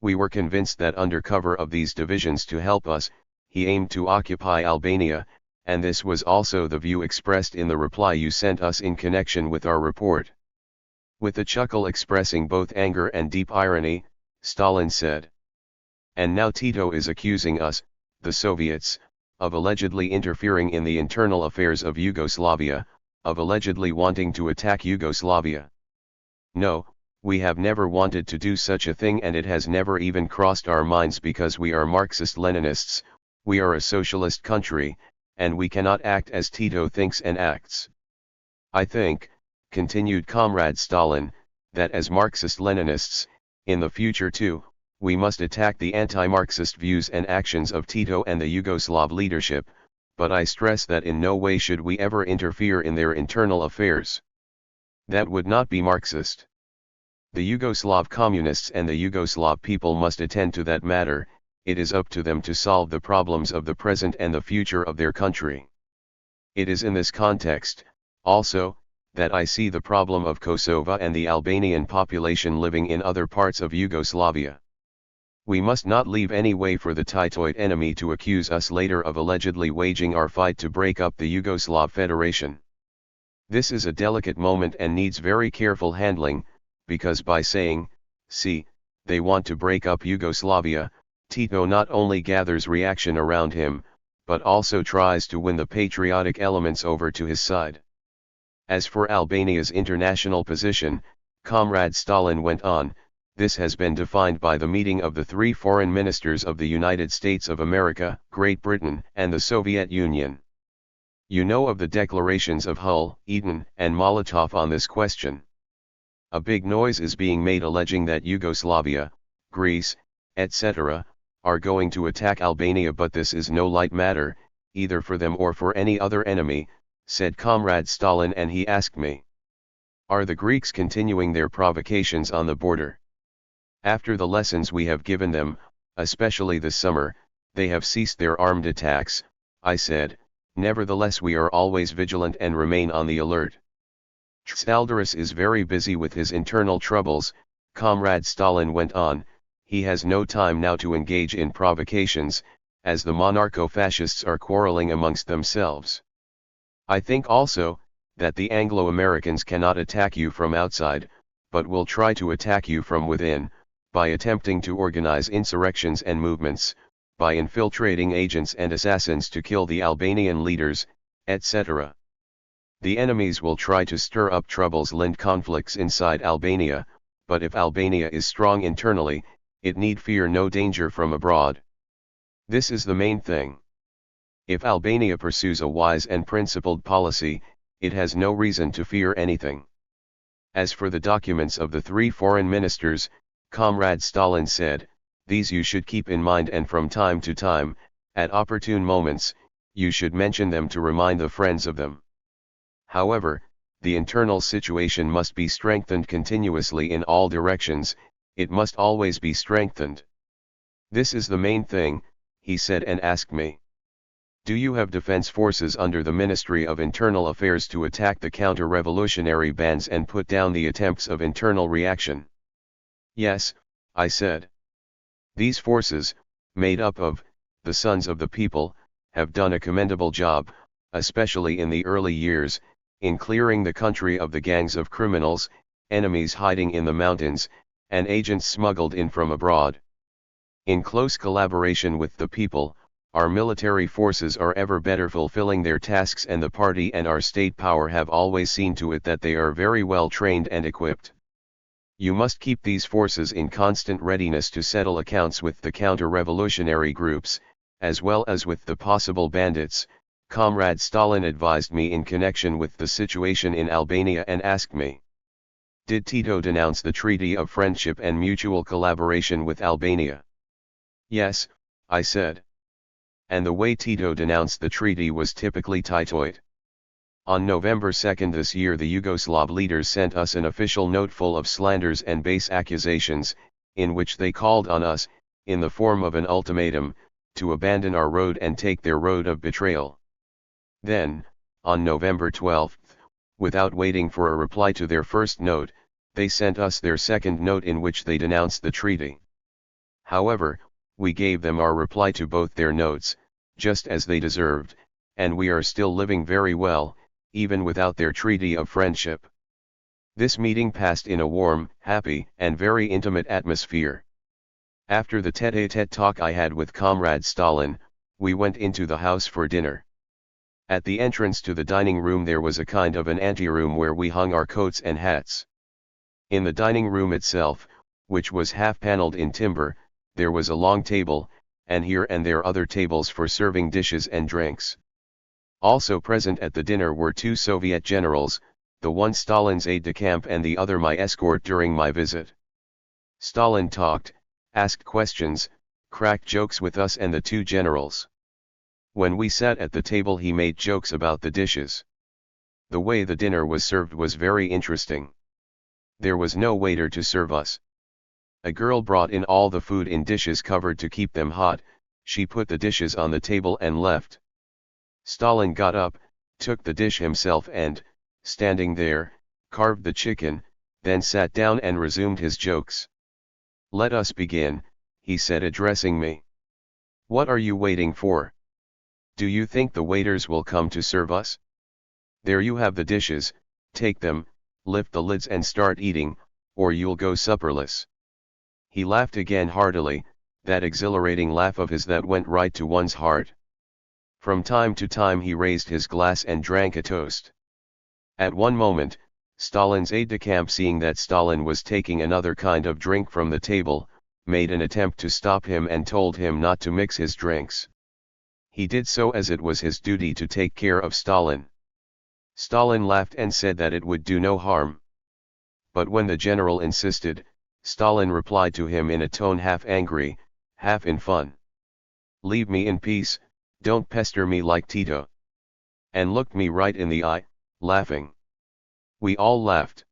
We were convinced that under cover of these divisions to help us, he aimed to occupy Albania, and this was also the view expressed in the reply you sent us in connection with our report. With a chuckle expressing both anger and deep irony, Stalin said. And now Tito is accusing us, the Soviets, of allegedly interfering in the internal affairs of Yugoslavia, of allegedly wanting to attack Yugoslavia. No, we have never wanted to do such a thing, and it has never even crossed our minds, because we are Marxist-Leninists, we are a socialist country, and we cannot act as Tito thinks and acts. I think, continued Comrade Stalin, that as Marxist-Leninists, in the future too, we must attack the anti-Marxist views and actions of Tito and the Yugoslav leadership, but I stress that in no way should we ever interfere in their internal affairs. That would not be Marxist. The Yugoslav communists and the Yugoslav people must attend to that matter. It is up to them to solve the problems of the present and the future of their country. It is in this context, also, that I see the problem of Kosovo and the Albanian population living in other parts of Yugoslavia. We must not leave any way for the Titoid enemy to accuse us later of allegedly waging our fight to break up the Yugoslav Federation. This is a delicate moment and needs very careful handling, because by saying, see, they want to break up Yugoslavia, Tito not only gathers reaction around him, but also tries to win the patriotic elements over to his side. As for Albania's international position, Comrade Stalin went on, This has been defined by the meeting of the three foreign ministers of the United States of America, Great Britain, and the Soviet Union. You know of the declarations of Hull, Eaton, and Molotov on this question. A big noise is being made alleging that Yugoslavia, Greece, etc., are going to attack Albania, but this is no light matter, either for them or for any other enemy, said Comrade Stalin, and he asked me, are the Greeks continuing their provocations on the border? After the lessons we have given them, especially this summer, they have ceased their armed attacks, I said. Nevertheless we are always vigilant and remain on the alert. Stalin is very busy with his internal troubles, Comrade Stalin went on. He has no time now to engage in provocations, as the monarcho-fascists are quarreling amongst themselves. I think also, that the Anglo-Americans cannot attack you from outside, but will try to attack you from within, by attempting to organize insurrections and movements, by infiltrating agents and assassins to kill the Albanian leaders, etc. The enemies will try to stir up troubles and conflicts inside Albania, but if Albania is strong internally, it need fear no danger from abroad. This is the main thing. If Albania pursues a wise and principled policy, it has no reason to fear anything. As for the documents of the three foreign ministers, Comrade Stalin said, these you should keep in mind, and from time to time, at opportune moments, you should mention them to remind the friends of them. However, the internal situation must be strengthened continuously in all directions, it must always be strengthened. This is the main thing, he said, and asked me, do you have defense forces under the Ministry of Internal Affairs to attack the counter-revolutionary bands and put down the attempts of internal reaction? Yes, I said. These forces, made up of the sons of the people, have done a commendable job, especially in the early years, in clearing the country of the gangs of criminals, enemies hiding in the mountains, and agents smuggled in from abroad. In close collaboration with the people, our military forces are ever better fulfilling their tasks, and the party and our state power have always seen to it that they are very well trained and equipped. You must keep these forces in constant readiness to settle accounts with the counter-revolutionary groups, as well as with the possible bandits, Comrade Stalin advised me in connection with the situation in Albania and asked me, did Tito denounce the Treaty of Friendship and Mutual Collaboration with Albania? Yes, I said. And the way Tito denounced the treaty was typically Titoid. On November 2 this year the Yugoslav leaders sent us an official note full of slanders and base accusations, in which they called on us, in the form of an ultimatum, to abandon our road and take their road of betrayal. Then, on November 12, without waiting for a reply to their first note, they sent us their second note in which they denounced the treaty. However, we gave them our reply to both their notes, just as they deserved, and we are still living very well, even without their treaty of friendship. This meeting passed in a warm, happy, and very intimate atmosphere. After the tete-a-tete talk I had with Comrade Stalin, we went into the house for dinner. At the entrance to the dining room there was a kind of an anteroom where we hung our coats and hats. In the dining room itself, which was half-paneled in timber, there was a long table, and here and there other tables for serving dishes and drinks. Also present at the dinner were two Soviet generals, the one Stalin's aide-de-camp and the other my escort during my visit. Stalin talked, asked questions, cracked jokes with us and the two generals. When we sat at the table he made jokes about the dishes. The way the dinner was served was very interesting. There was no waiter to serve us. A girl brought in all the food in dishes covered to keep them hot, she put the dishes on the table and left. Stalin got up, took the dish himself and, standing there, carved the chicken, then sat down and resumed his jokes. Let us begin, he said addressing me. What are you waiting for? Do you think the waiters will come to serve us? There you have the dishes, take them, lift the lids and start eating, or you'll go supperless. He laughed again heartily, that exhilarating laugh of his that went right to one's heart. From time to time he raised his glass and drank a toast. At one moment, Stalin's aide-de-camp, seeing that Stalin was taking another kind of drink from the table, made an attempt to stop him and told him not to mix his drinks. He did so as it was his duty to take care of Stalin. Stalin laughed and said that it would do no harm. But when the general insisted, Stalin replied to him in a tone half angry, half in fun. "Leave me in peace, don't pester me like Tito." And looked me right in the eye, laughing. We all laughed.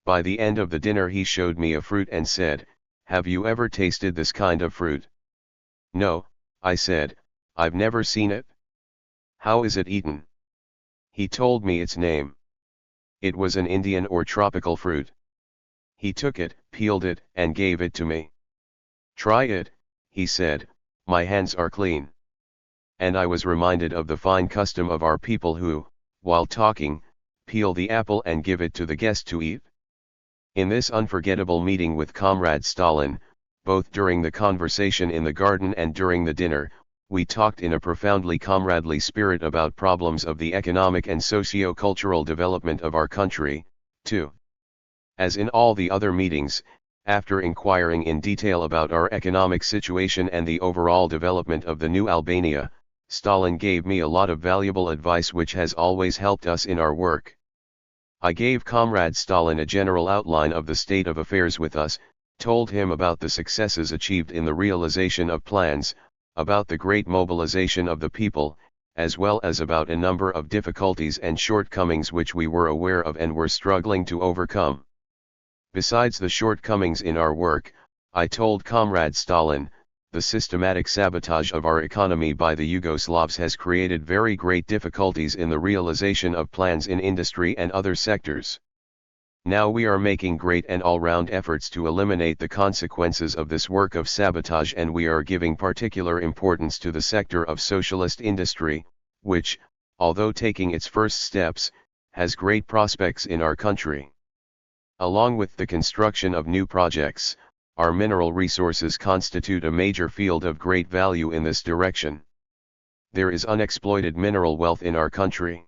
By the end of the dinner he showed me a fruit and said, "Have you ever tasted this kind of fruit?" "No," I said, "I've never seen it." "How is it eaten?" He told me its name. It was an Indian or tropical fruit. He took it, peeled it, and gave it to me. "Try it," he said, "my hands are clean." And I was reminded of the fine custom of our people who, while talking, peel the apple and give it to the guest to eat. In this unforgettable meeting with Comrade Stalin, both during the conversation in the garden and during the dinner, we talked in a profoundly comradely spirit about problems of the economic and socio-cultural development of our country, too. As in all the other meetings, after inquiring in detail about our economic situation and the overall development of the new Albania, Stalin gave me a lot of valuable advice which has always helped us in our work. I gave Comrade Stalin a general outline of the state of affairs with us, told him about the successes achieved in the realization of plans, about the great mobilization of the people, as well as about a number of difficulties and shortcomings which we were aware of and were struggling to overcome. Besides the shortcomings in our work, I told Comrade Stalin, the systematic sabotage of our economy by the Yugoslavs has created very great difficulties in the realization of plans in industry and other sectors. Now we are making great and all-round efforts to eliminate the consequences of this work of sabotage, and we are giving particular importance to the sector of socialist industry, which, although taking its first steps, has great prospects in our country. Along with the construction of new projects, our mineral resources constitute a major field of great value in this direction. There is unexploited mineral wealth in our country.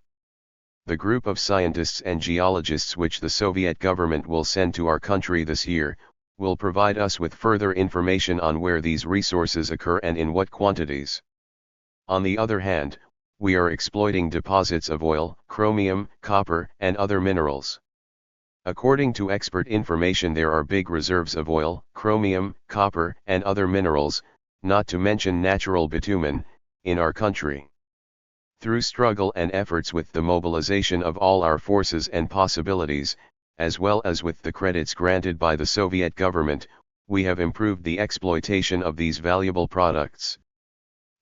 The group of scientists and geologists which the Soviet government will send to our country this year, will provide us with further information on where these resources occur and in what quantities. On the other hand, we are exploiting deposits of oil, chromium, copper, and other minerals. According to expert information, there are big reserves of oil, chromium, copper, and other minerals, not to mention natural bitumen, in our country. Through struggle and efforts with the mobilization of all our forces and possibilities, as well as with the credits granted by the Soviet government, we have improved the exploitation of these valuable products.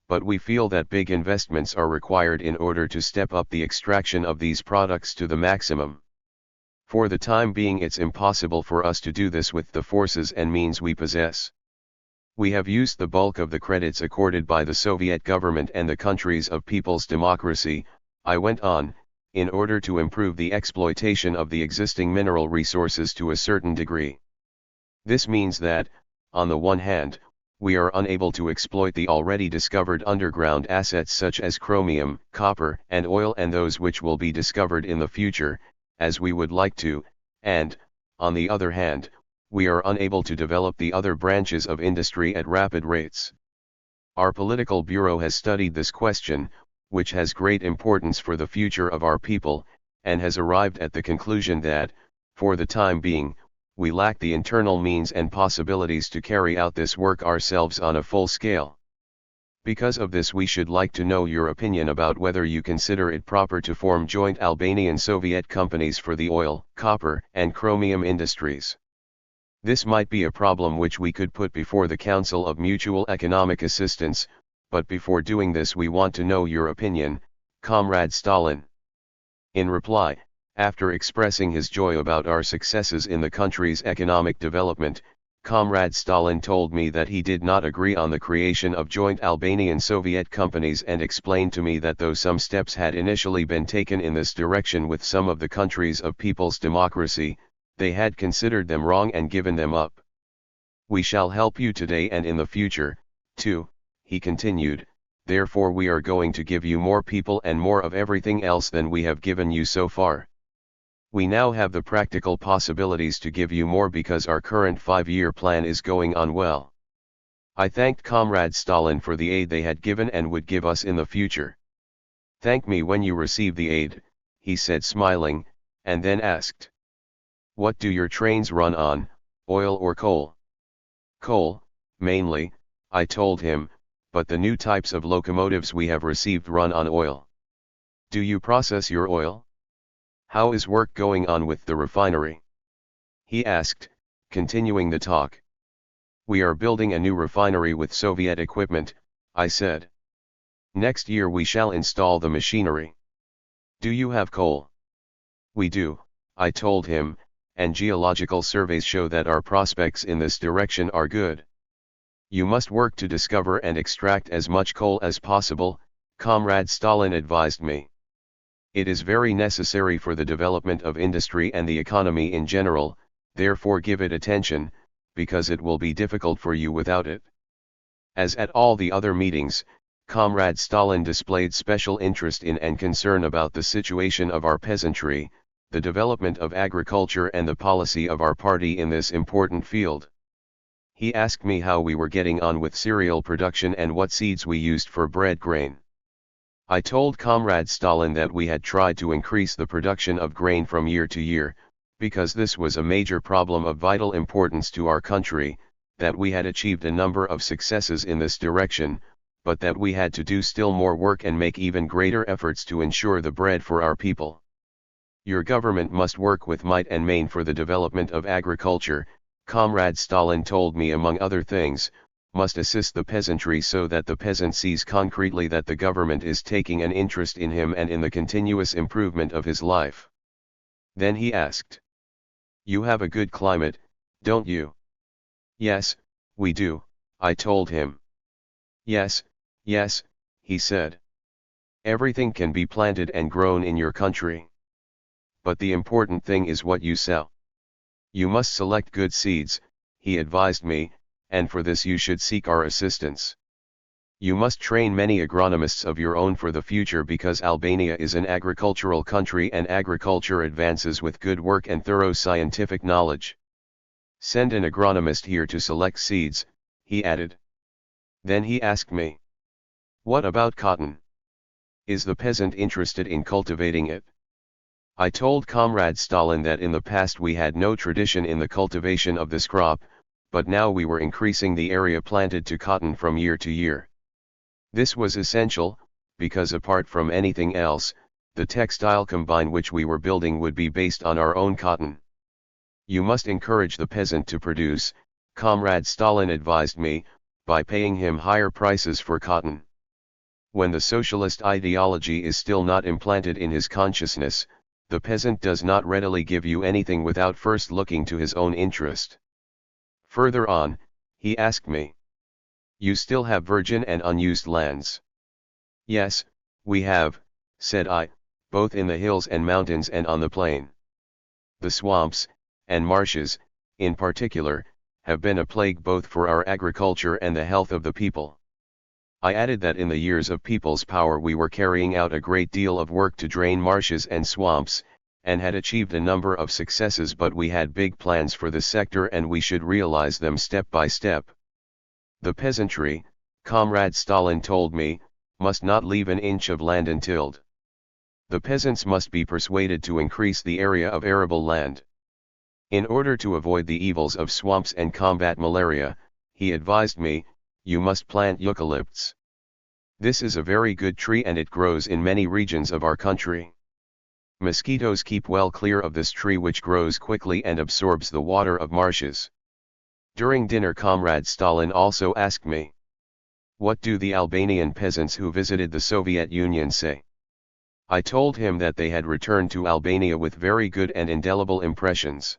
But we feel that big investments are required in order to step up the extraction of these products to the maximum. For the time being, it's impossible for us to do this with the forces and means we possess. We have used the bulk of the credits accorded by the Soviet government and the countries of people's democracy, I went on, in order to improve the exploitation of the existing mineral resources to a certain degree. This means that, on the one hand, we are unable to exploit the already discovered underground assets such as chromium, copper, and oil, and those which will be discovered in the future, as we would like to, and, on the other hand, we are unable to develop the other branches of industry at rapid rates. Our political bureau has studied this question, which has great importance for the future of our people, and has arrived at the conclusion that, for the time being, we lack the internal means and possibilities to carry out this work ourselves on a full scale. Because of this, we should like to know your opinion about whether you consider it proper to form joint Albanian-Soviet companies for the oil, copper, and chromium industries. This might be a problem which we could put before the Council of Mutual Economic Assistance, but before doing this we want to know your opinion, Comrade Stalin. In reply, after expressing his joy about our successes in the country's economic development, Comrade Stalin told me that he did not agree on the creation of joint Albanian-Soviet companies, and explained to me that though some steps had initially been taken in this direction with some of the countries of people's democracy, they had considered them wrong and given them up. We shall help you today and in the future, too, he continued, therefore we are going to give you more people and more of everything else than we have given you so far. We now have the practical possibilities to give you more because our current 5-year plan is going on well. I thanked Comrade Stalin for the aid they had given and would give us in the future. Thank me when you receive the aid, he said smiling, and then asked. What do your trains run on, oil or coal? Coal, mainly, I told him, but the new types of locomotives we have received run on oil. Do you process your oil? How is work going on with the refinery? He asked, continuing the talk. We are building a new refinery with Soviet equipment, I said. Next year we shall install the machinery. Do you have coal? We do, I told him, and geological surveys show that our prospects in this direction are good. You must work to discover and extract as much coal as possible, Comrade Stalin advised me. It is very necessary for the development of industry and the economy in general, therefore give it attention, because it will be difficult for you without it. As at all the other meetings, Comrade Stalin displayed special interest in and concern about the situation of our peasantry, the development of agriculture and the policy of our party in this important field. He asked me how we were getting on with cereal production and what seeds we used for bread grain. I told Comrade Stalin that we had tried to increase the production of grain from year to year, because this was a major problem of vital importance to our country, that we had achieved a number of successes in this direction, but that we had to do still more work and make even greater efforts to ensure the bread for our people. Your government must work with might and main for the development of agriculture, Comrade Stalin told me, among other things, must assist the peasantry so that the peasant sees concretely that the government is taking an interest in him and in the continuous improvement of his life. Then he asked. You have a good climate, don't you? Yes, we do, I told him. Yes, he said. Everything can be planted and grown in your country. But the important thing is what you sell. You must select good seeds, he advised me, and for this you should seek our assistance. You must train many agronomists of your own for the future because Albania is an agricultural country and agriculture advances with good work and thorough scientific knowledge. Send an agronomist here to select seeds, he added. Then he asked me. What about cotton? Is the peasant interested in cultivating it? I told Comrade Stalin that in the past we had no tradition in the cultivation of this crop, but now we were increasing the area planted to cotton from year to year. This was essential, because apart from anything else, the textile combine which we were building would be based on our own cotton. You must encourage the peasant to produce, Comrade Stalin advised me, by paying him higher prices for cotton. When the socialist ideology is still not implanted in his consciousness, the peasant does not readily give you anything without first looking to his own interest. Further on, he asked me. You still have virgin and unused lands? Yes, we have, said I, both in the hills and mountains and on the plain. The swamps, and marshes, in particular, have been a plague both for our agriculture and the health of the people. I added that in the years of People's Power we were carrying out a great deal of work to drain marshes and swamps, and had achieved a number of successes, but we had big plans for this sector and we should realize them step by step. The peasantry, Comrade Stalin told me, must not leave an inch of land untilled. The peasants must be persuaded to increase the area of arable land. In order to avoid the evils of swamps and combat malaria, he advised me, you must plant eucalypts. This is a very good tree and it grows in many regions of our country. Mosquitoes keep well clear of this tree which grows quickly and absorbs the water of marshes. During dinner Comrade Stalin also asked me, what do the Albanian peasants who visited the Soviet Union say? I told him that they had returned to Albania with very good and indelible impressions.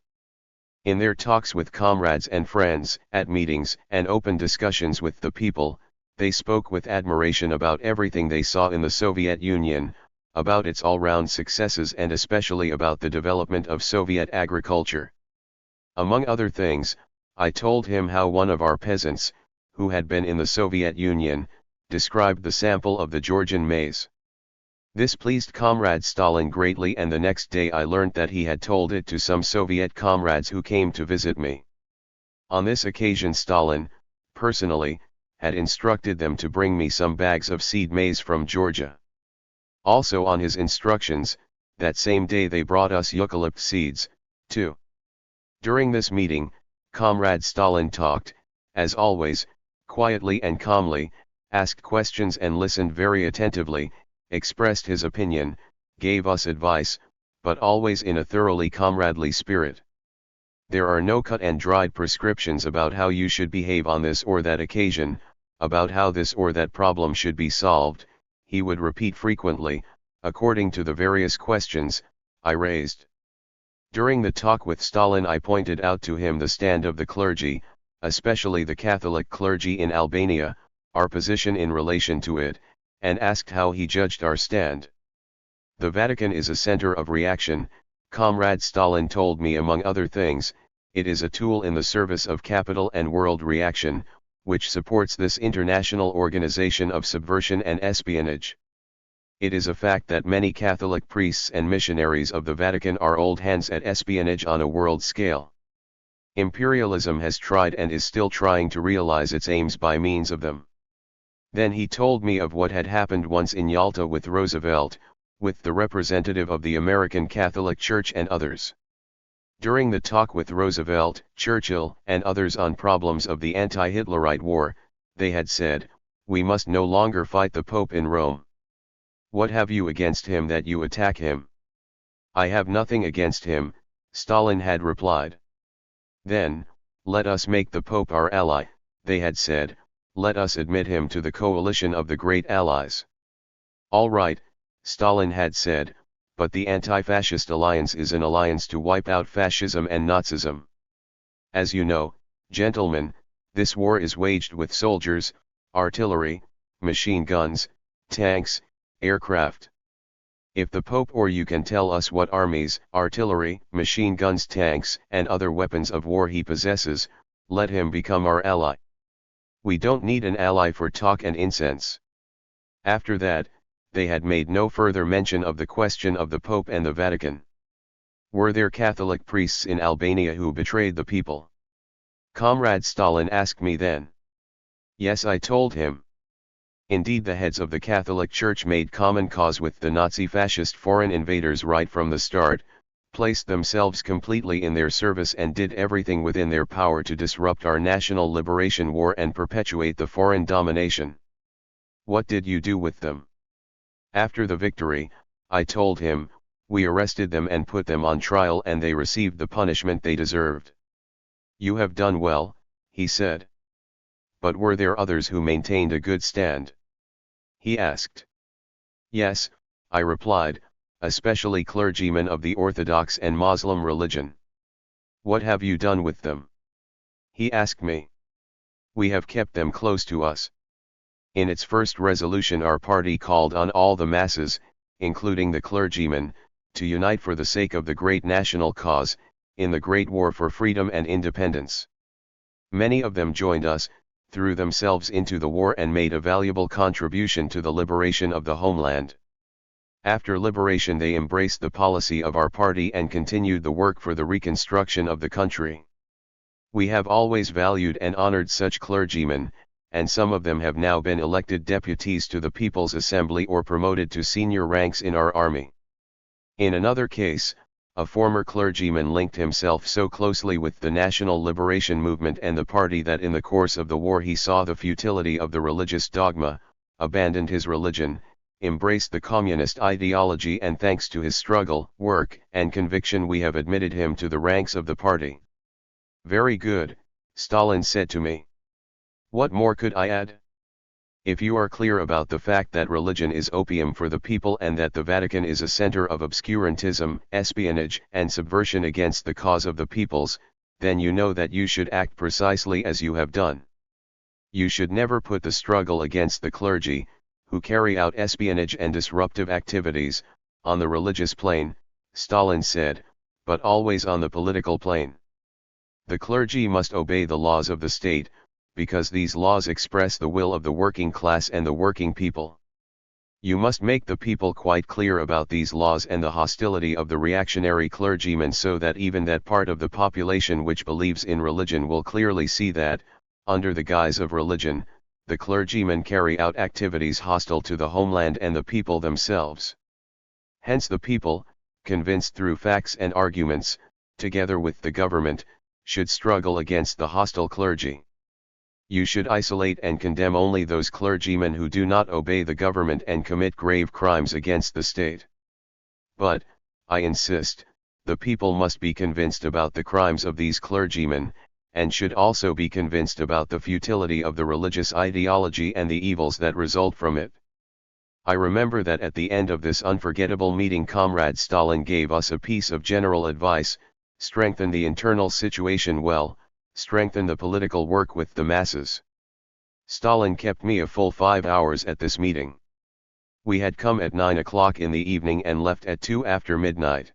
In their talks with comrades and friends, at meetings and open discussions with the people, they spoke with admiration about everything they saw in the Soviet Union, about its all-round successes and especially about the development of Soviet agriculture. Among other things, I told him how one of our peasants, who had been in the Soviet Union, described the sample of the Georgian maize. This pleased Comrade Stalin greatly, and the next day I learnt that he had told it to some Soviet comrades who came to visit me. On this occasion Stalin, personally, had instructed them to bring me some bags of seed maize from Georgia. Also on his instructions, that same day they brought us eucalypt seeds, too. During this meeting, Comrade Stalin talked, as always, quietly and calmly, asked questions and listened very attentively, expressed his opinion, gave us advice, but always in a thoroughly comradely spirit. There are no cut and dried prescriptions about how you should behave on this or that occasion, about how this or that problem should be solved, he would repeat frequently, according to the various questions I raised. During the talk with Stalin I pointed out to him the stand of the clergy, especially the Catholic clergy in Albania, our position in relation to it, and asked how he judged our stand. The Vatican is a center of reaction, Comrade Stalin told me, among other things. It is a tool in the service of capital and world reaction, which supports this international organization of subversion and espionage. It is a fact that many Catholic priests and missionaries of the Vatican are old hands at espionage on a world scale. Imperialism has tried and is still trying to realize its aims by means of them. Then he told me of what had happened once in Yalta with Roosevelt, with the representative of the American Catholic Church and others. During the talk with Roosevelt, Churchill, and others on problems of the anti-Hitlerite war, they had said, "We must no longer fight the Pope in Rome. What have you against him that you attack him?" "I have nothing against him," Stalin had replied. Then, "Let us make the Pope our ally," they had said, "let us admit him to the coalition of the great allies." "All right," Stalin had said, "but the anti-fascist alliance is an alliance to wipe out fascism and Nazism. As you know, gentlemen, this war is waged with soldiers, artillery, machine guns, tanks, aircraft. If the Pope or you can tell us what armies, artillery, machine guns, tanks, and other weapons of war he possesses, let him become our ally. We don't need an ally for talk and incense." After that, they had made no further mention of the question of the Pope and the Vatican. Were there Catholic priests in Albania who betrayed the people? Comrade Stalin asked me then. Yes, I told him. Indeed, the heads of the Catholic Church made common cause with the Nazi-fascist foreign invaders right from the start, placed themselves completely in their service and did everything within their power to disrupt our national liberation war and perpetuate the foreign domination. What did you do with them? After the victory, I told him, we arrested them and put them on trial and they received the punishment they deserved. You have done well, he said. But were there others who maintained a good stand? He asked. Yes, I replied, especially clergymen of the Orthodox and Muslim religion. What have you done with them? He asked me. We have kept them close to us. In its first resolution our party called on all the masses, including the clergymen, to unite for the sake of the great national cause, in the great war for freedom and independence. Many of them joined us, threw themselves into the war and made a valuable contribution to the liberation of the homeland. After liberation they embraced the policy of our party and continued the work for the reconstruction of the country. We have always valued and honored such clergymen, and some of them have now been elected deputies to the People's Assembly or promoted to senior ranks in our army. In another case, a former clergyman linked himself so closely with the National Liberation Movement and the party that in the course of the war he saw the futility of the religious dogma, abandoned his religion, embraced the communist ideology, and thanks to his struggle, work, and conviction we have admitted him to the ranks of the party. Very good, Stalin said to me. What more could I add? If you are clear about the fact that religion is opium for the people and that the Vatican is a center of obscurantism, espionage, and subversion against the cause of the peoples, then you know that you should act precisely as you have done. You should never put the struggle against the clergy, who carry out espionage and disruptive activities, on the religious plane, Stalin said, but always on the political plane. The clergy must obey the laws of the state, because these laws express the will of the working class and the working people. You must make the people quite clear about these laws and the hostility of the reactionary clergymen, so that even that part of the population which believes in religion will clearly see that, under the guise of religion, the clergymen carry out activities hostile to the homeland and the people themselves. Hence the people, convinced through facts and arguments, together with the government, should struggle against the hostile clergy. You should isolate and condemn only those clergymen who do not obey the government and commit grave crimes against the state. But, I insist, the people must be convinced about the crimes of these clergymen, and should also be convinced about the futility of the religious ideology and the evils that result from it. I remember that at the end of this unforgettable meeting Comrade Stalin gave us a piece of general advice: strengthen the internal situation well, strengthen the political work with the masses. Stalin kept me a full 5 hours at this meeting. We had come at 9 o'clock in the evening and left at 2 after midnight.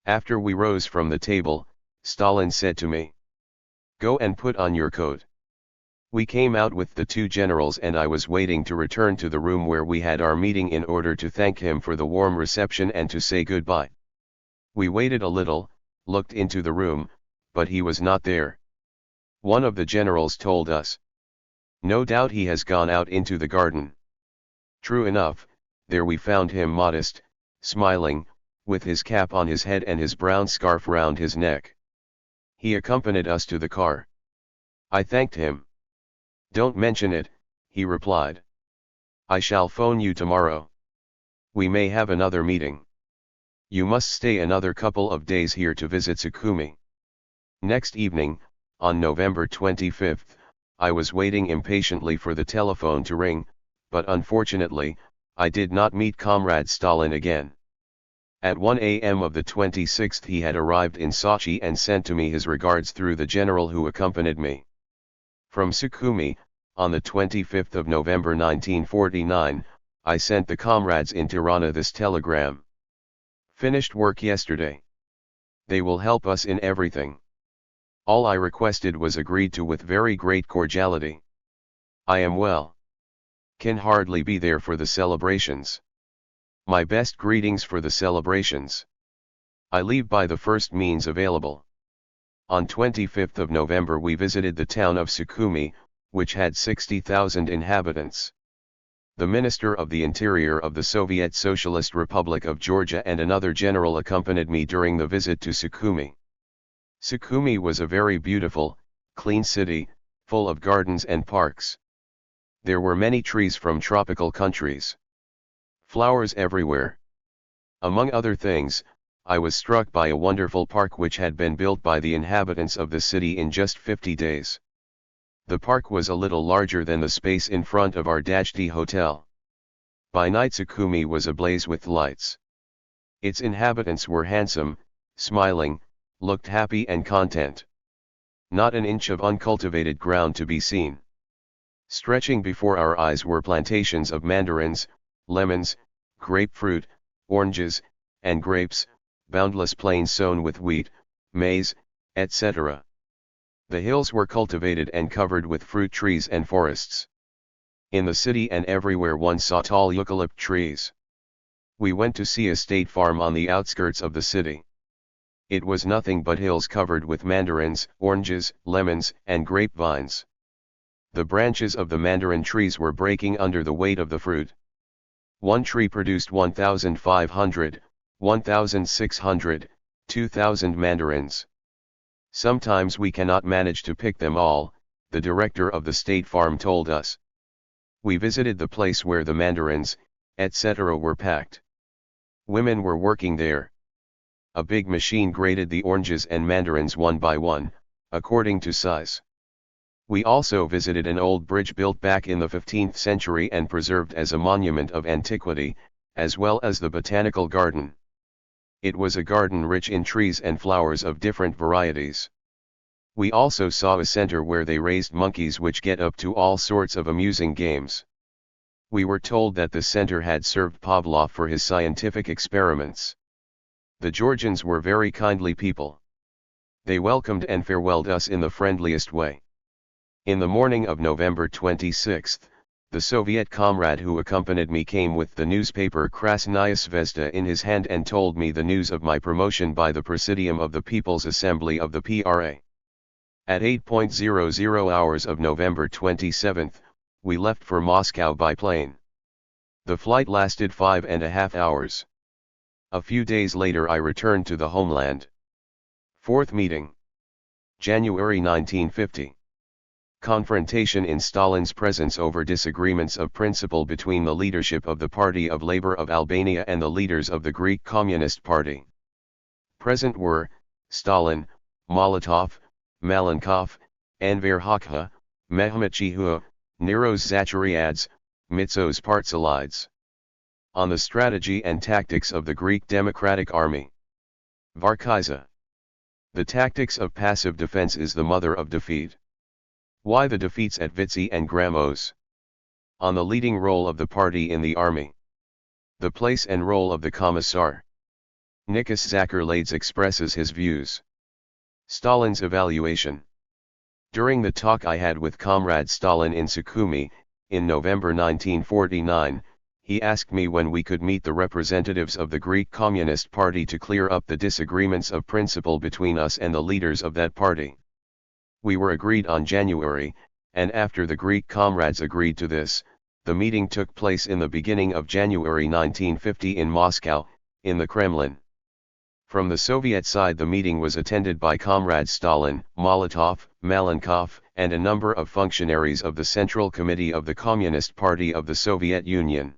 After we rose from the table, Stalin said to me, "Go and put on your coat." We came out with the two generals and I was waiting to return to the room where we had our meeting in order to thank him for the warm reception and to say goodbye. We waited a little, looked into the room, but he was not there. One of the generals told us, "No doubt he has gone out into the garden." True enough, there we found him modest, smiling, with his cap on his head and his brown scarf round his neck. He accompanied us to the car. I thanked him. "Don't mention it," he replied. "I shall phone you tomorrow. We may have another meeting. You must stay another couple of days here to visit Sukhumi." Next evening, on November 25th, I was waiting impatiently for the telephone to ring, but unfortunately, I did not meet Comrade Stalin again. At 1 a.m. of the 26th he had arrived in Sochi and sent to me his regards through the general who accompanied me. From Sukhumi, on the 25th of November 1949, I sent the comrades in Tirana this telegram: "Finished work yesterday. They will help us in everything. All I requested was agreed to with very great cordiality. I am well. Can hardly be there for the celebrations. My best greetings for the celebrations. I leave by the first means available." On 25th of November we visited the town of Sukhumi, which had 60,000 inhabitants. The Minister of the Interior of the Soviet Socialist Republic of Georgia and another general accompanied me during the visit to Sukhumi. Sukhumi was a very beautiful, clean city, full of gardens and parks. There were many trees from tropical countries. Flowers everywhere. Among other things, I was struck by a wonderful park which had been built by the inhabitants of the city in just 50 days. The park was a little larger than the space in front of our Dajti hotel. By night Sukhumi was ablaze with lights. Its inhabitants were handsome, smiling, looked happy and content. Not an inch of uncultivated ground to be seen. Stretching before our eyes were plantations of mandarins, lemons, grapefruit, oranges, and grapes, boundless plains sown with wheat, maize, etc. The hills were cultivated and covered with fruit trees and forests. In the city and everywhere one saw tall eucalypt trees. We went to see a state farm on the outskirts of the city. It was nothing but hills covered with mandarins, oranges, lemons, and grapevines. The branches of the mandarin trees were breaking under the weight of the fruit. One tree produced 1,500, 1,600, 2,000 mandarins. Sometimes we cannot manage to pick them all, the director of the state farm told us. We visited the place where the mandarins, etc. were packed. Women were working there. A big machine grated the oranges and mandarins one by one, according to size. We also visited an old bridge built back in the 15th century and preserved as a monument of antiquity, as well as the botanical garden. It was a garden rich in trees and flowers of different varieties. We also saw a center where they raised monkeys which get up to all sorts of amusing games. We were told that the center had served Pavlov for his scientific experiments. The Georgians were very kindly people. They welcomed and farewelled us in the friendliest way. In the morning of November 26th, The Soviet comrade who accompanied me came with the newspaper Krasnaya Zvezda in his hand and told me the news of my promotion by the Presidium of the People's Assembly of the PRA. At 8:00 hours of November 27, we left for Moscow by plane. The flight lasted 5.5 hours. A few days later I returned to the homeland. Fourth meeting. January 1950. Confrontation in Stalin's presence over disagreements of principle between the leadership of the Party of Labour of Albania and the leaders of the Greek Communist Party. Present were, Stalin, Molotov, Malenkov, Enver Hoxha, Mehmet Chihua, Niros Zachariadze, Mitsos Partsalides. On the strategy and tactics of the Greek Democratic Army. Varkiza. The tactics of passive defense is the mother of defeat. Why the defeats at Vitsi and Gramos? On the leading role of the party in the army. The place and role of the Commissar. Nikos Zakarlades expresses his views. Stalin's evaluation. During the talk I had with Comrade Stalin in Sukhumi, in November 1949, he asked me when we could meet the representatives of the Greek Communist Party to clear up the disagreements of principle between us and the leaders of that party. We were agreed on January, and after the Greek comrades agreed to this, the meeting took place in the beginning of January 1950 in Moscow, in the Kremlin. From the Soviet side the meeting was attended by Comrades Stalin, Molotov, Malenkov, and a number of functionaries of the Central Committee of the Communist Party of the Soviet Union.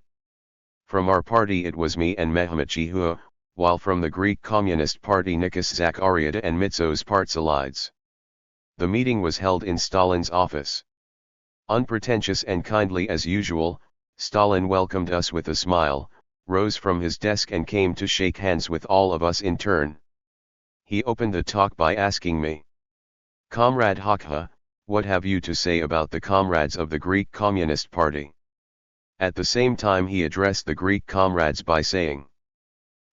From our party it was me and Mehmet Chihua, while from the Greek Communist Party Nikos Zachariadze and Mitsos Partsalides. The meeting was held in Stalin's office. Unpretentious and kindly as usual, Stalin welcomed us with a smile, rose from his desk and came to shake hands with all of us in turn. He opened the talk by asking me, "Comrade Hoxha, what have you to say about the comrades of the Greek Communist Party?" At the same time he addressed the Greek comrades by saying,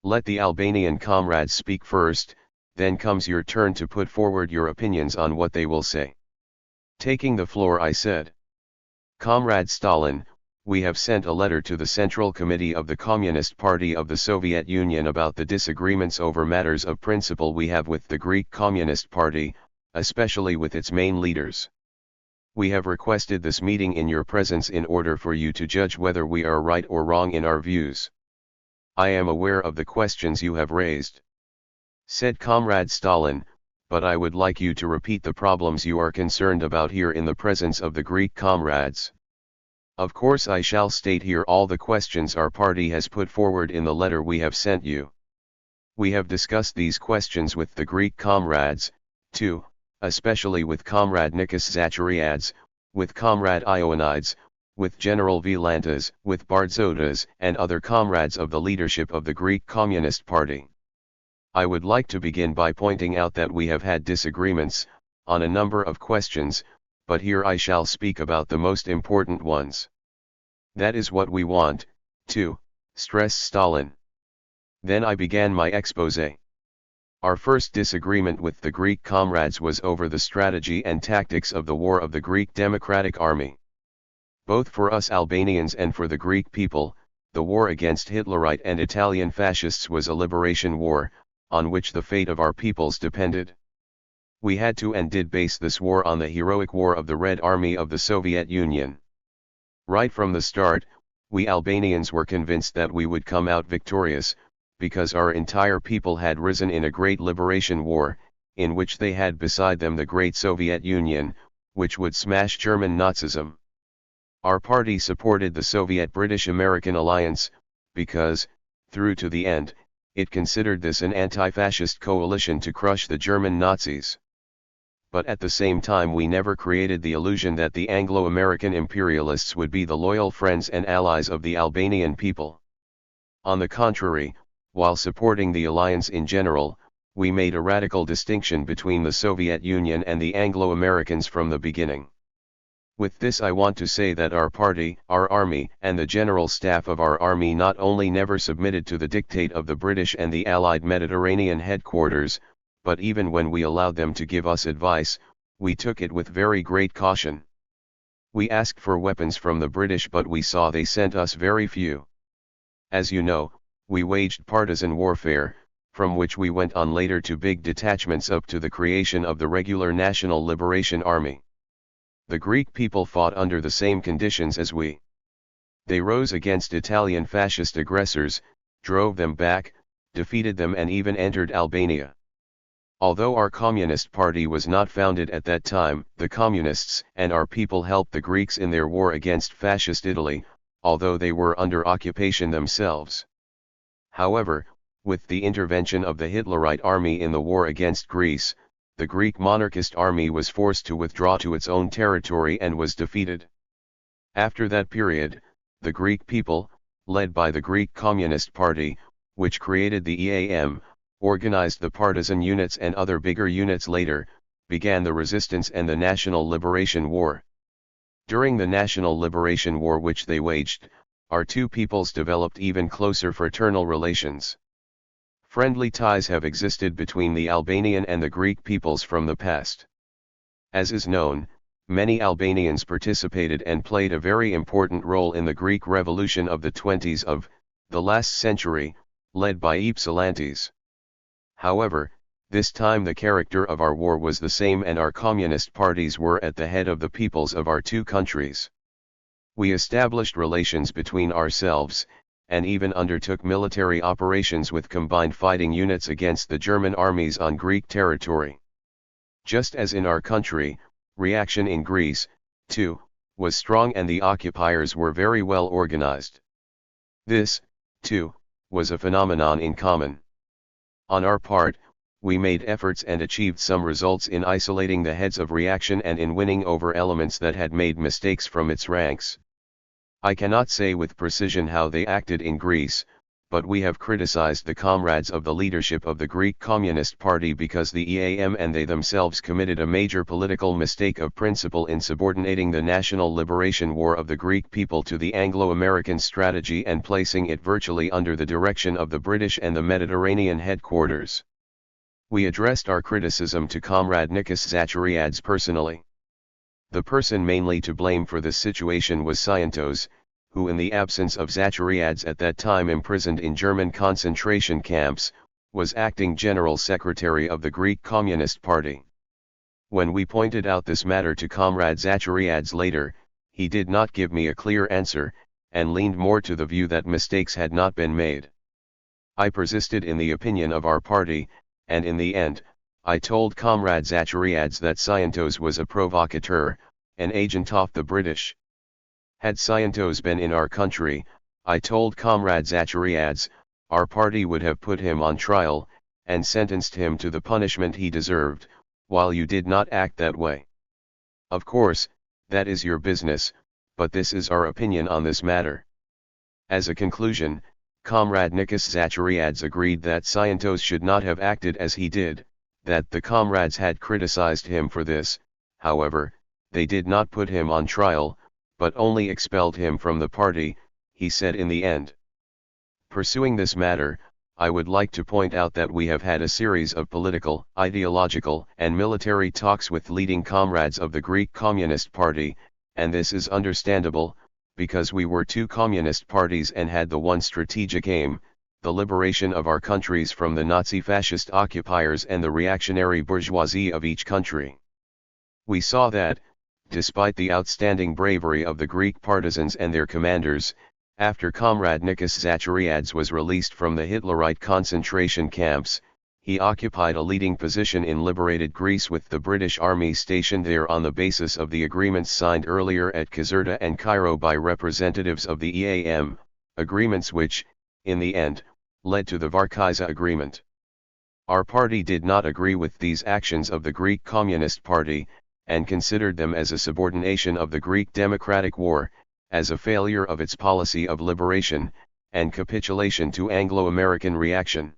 "Let the Albanian comrades speak first, then comes your turn to put forward your opinions on what they will say." Taking the floor I said, "Comrade Stalin, we have sent a letter to the Central Committee of the Communist Party of the Soviet Union about the disagreements over matters of principle we have with the Greek Communist Party, especially with its main leaders. We have requested this meeting in your presence in order for you to judge whether we are right or wrong in our views. I am aware of the questions you have raised," said Comrade Stalin, "but I would like you to repeat the problems you are concerned about here in the presence of the Greek comrades." Of course I shall state here all the questions our party has put forward in the letter we have sent you. We have discussed these questions with the Greek comrades, too, especially with Comrade Nikos Zachariadze, with Comrade Ioannidis, with General Vilantas, with Bardzotas and other comrades of the leadership of the Greek Communist Party. I would like to begin by pointing out that we have had disagreements, on a number of questions, but here I shall speak about the most important ones. That is what we want, to stress Stalin. Then I began my exposé. Our first disagreement with the Greek comrades was over the strategy and tactics of the war of the Greek Democratic Army. Both for us Albanians and for the Greek people, the war against Hitlerite and Italian fascists was a liberation war, on which the fate of our peoples depended. We had to and did base this war on the heroic war of the Red Army of the Soviet Union. Right from the start, we Albanians were convinced that we would come out victorious, because our entire people had risen in a great liberation war, in which they had beside them the great Soviet Union, which would smash German Nazism. Our party supported the Soviet-British-American alliance, because, through to the end, it considered this an anti-fascist coalition to crush the German Nazis. But at the same time we never created the illusion that the Anglo-American imperialists would be the loyal friends and allies of the Albanian people. On the contrary, while supporting the alliance in general, we made a radical distinction between the Soviet Union and the Anglo-Americans from the beginning. With this I want to say that our party, our army, and the general staff of our army not only never submitted to the dictate of the British and the Allied Mediterranean headquarters, but even when we allowed them to give us advice, we took it with very great caution. We asked for weapons from the British, but we saw they sent us very few. As you know, we waged partisan warfare, from which we went on later to big detachments up to the creation of the regular National Liberation Army. The Greek people fought under the same conditions as we. They rose against Italian fascist aggressors, drove them back, defeated them, and even entered Albania. Although our Communist Party was not founded at that time, the Communists and our people helped the Greeks in their war against fascist Italy, although they were under occupation themselves. However, with the intervention of the Hitlerite army in the war against Greece, the Greek monarchist army was forced to withdraw to its own territory and was defeated. After that period, the Greek people, led by the Greek Communist Party, which created the EAM, organized the partisan units and other bigger units later, began the resistance and the National Liberation War. During the National Liberation War which they waged, our two peoples developed even closer fraternal relations. Friendly ties have existed between the Albanian and the Greek peoples from the past. As is known, many Albanians participated and played a very important role in the Greek Revolution of the 20s of the last century, led by Ypsilantis. However, this time the character of our war was the same and our communist parties were at the head of the peoples of our two countries. We established relations between ourselves, and even undertook military operations with combined fighting units against the German armies on Greek territory. Just as in our country, reaction in Greece, too, was strong and the occupiers were very well organized. This, too, was a phenomenon in common. On our part, we made efforts and achieved some results in isolating the heads of reaction and in winning over elements that had made mistakes from its ranks. I cannot say with precision how they acted in Greece, but we have criticized the comrades of the leadership of the Greek Communist Party because the EAM and they themselves committed a major political mistake of principle in subordinating the National Liberation War of the Greek people to the Anglo-American strategy and placing it virtually under the direction of the British and the Mediterranean headquarters. We addressed our criticism to Comrade Nikos Zachariadis personally. The person mainly to blame for this situation was Scientos, who in the absence of Zachariadis at that time imprisoned in German concentration camps, was acting General Secretary of the Greek Communist Party. When we pointed out this matter to Comrade Zachariadis later, he did not give me a clear answer, and leaned more to the view that mistakes had not been made. I persisted in the opinion of our party, and in the end, I told Comrade Zachariadis that Scientos was a provocateur, an agent of the British. Had Scientos been in our country, I told Comrade Zachariadis, our party would have put him on trial, and sentenced him to the punishment he deserved, while you did not act that way. Of course, that is your business, but this is our opinion on this matter. As a conclusion, Comrade Nikos Zachariadis agreed that Scientos should not have acted as he did, that the comrades had criticized him for this, however, they did not put him on trial, but only expelled him from the party, he said in the end. Pursuing this matter, I would like to point out that we have had a series of political, ideological, and military talks with leading comrades of the Greek Communist Party, and this is understandable, because we were two communist parties and had the one strategic aim, the liberation of our countries from the Nazi-fascist occupiers and the reactionary bourgeoisie of each country. We saw that, despite the outstanding bravery of the Greek partisans and their commanders, after Comrade Nikos Zachariadis was released from the Hitlerite concentration camps, he occupied a leading position in liberated Greece with the British army stationed there on the basis of the agreements signed earlier at Caserta and Cairo by representatives of the EAM, agreements which, in the end, led to the Varkiza Agreement. Our party did not agree with these actions of the Greek Communist Party, and considered them as a subordination of the Greek Democratic War, as a failure of its policy of liberation, and capitulation to Anglo-American reaction.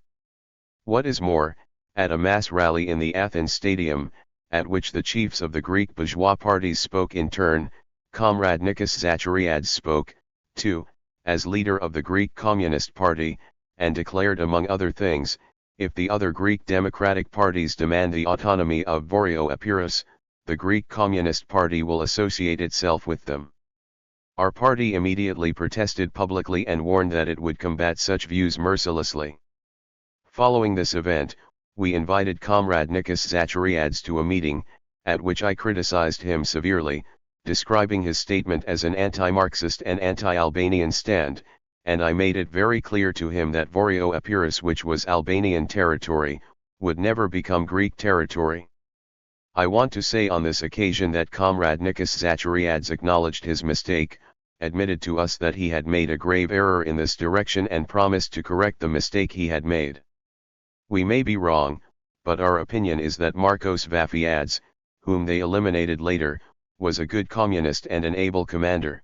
What is more, at a mass rally in the Athens Stadium, at which the chiefs of the Greek bourgeois parties spoke in turn, Comrade Nikos Zachariadis spoke, too, as leader of the Greek Communist Party, and declared among other things, if the other Greek democratic parties demand the autonomy of Voreo Epirus, the Greek Communist Party will associate itself with them. Our party immediately protested publicly and warned that it would combat such views mercilessly. Following this event, we invited Comrade Nikos Zachariadis to a meeting, at which I criticized him severely, describing his statement as an anti-Marxist and anti-Albanian stand, and I made it very clear to him that Voreo Epirus, which was Albanian territory, would never become Greek territory. I want to say on this occasion that Comrade Nikos Zachariadis acknowledged his mistake, admitted to us that he had made a grave error in this direction and promised to correct the mistake he had made. We may be wrong, but our opinion is that Marcos Vafiadis, whom they eliminated later, was a good communist and an able commander.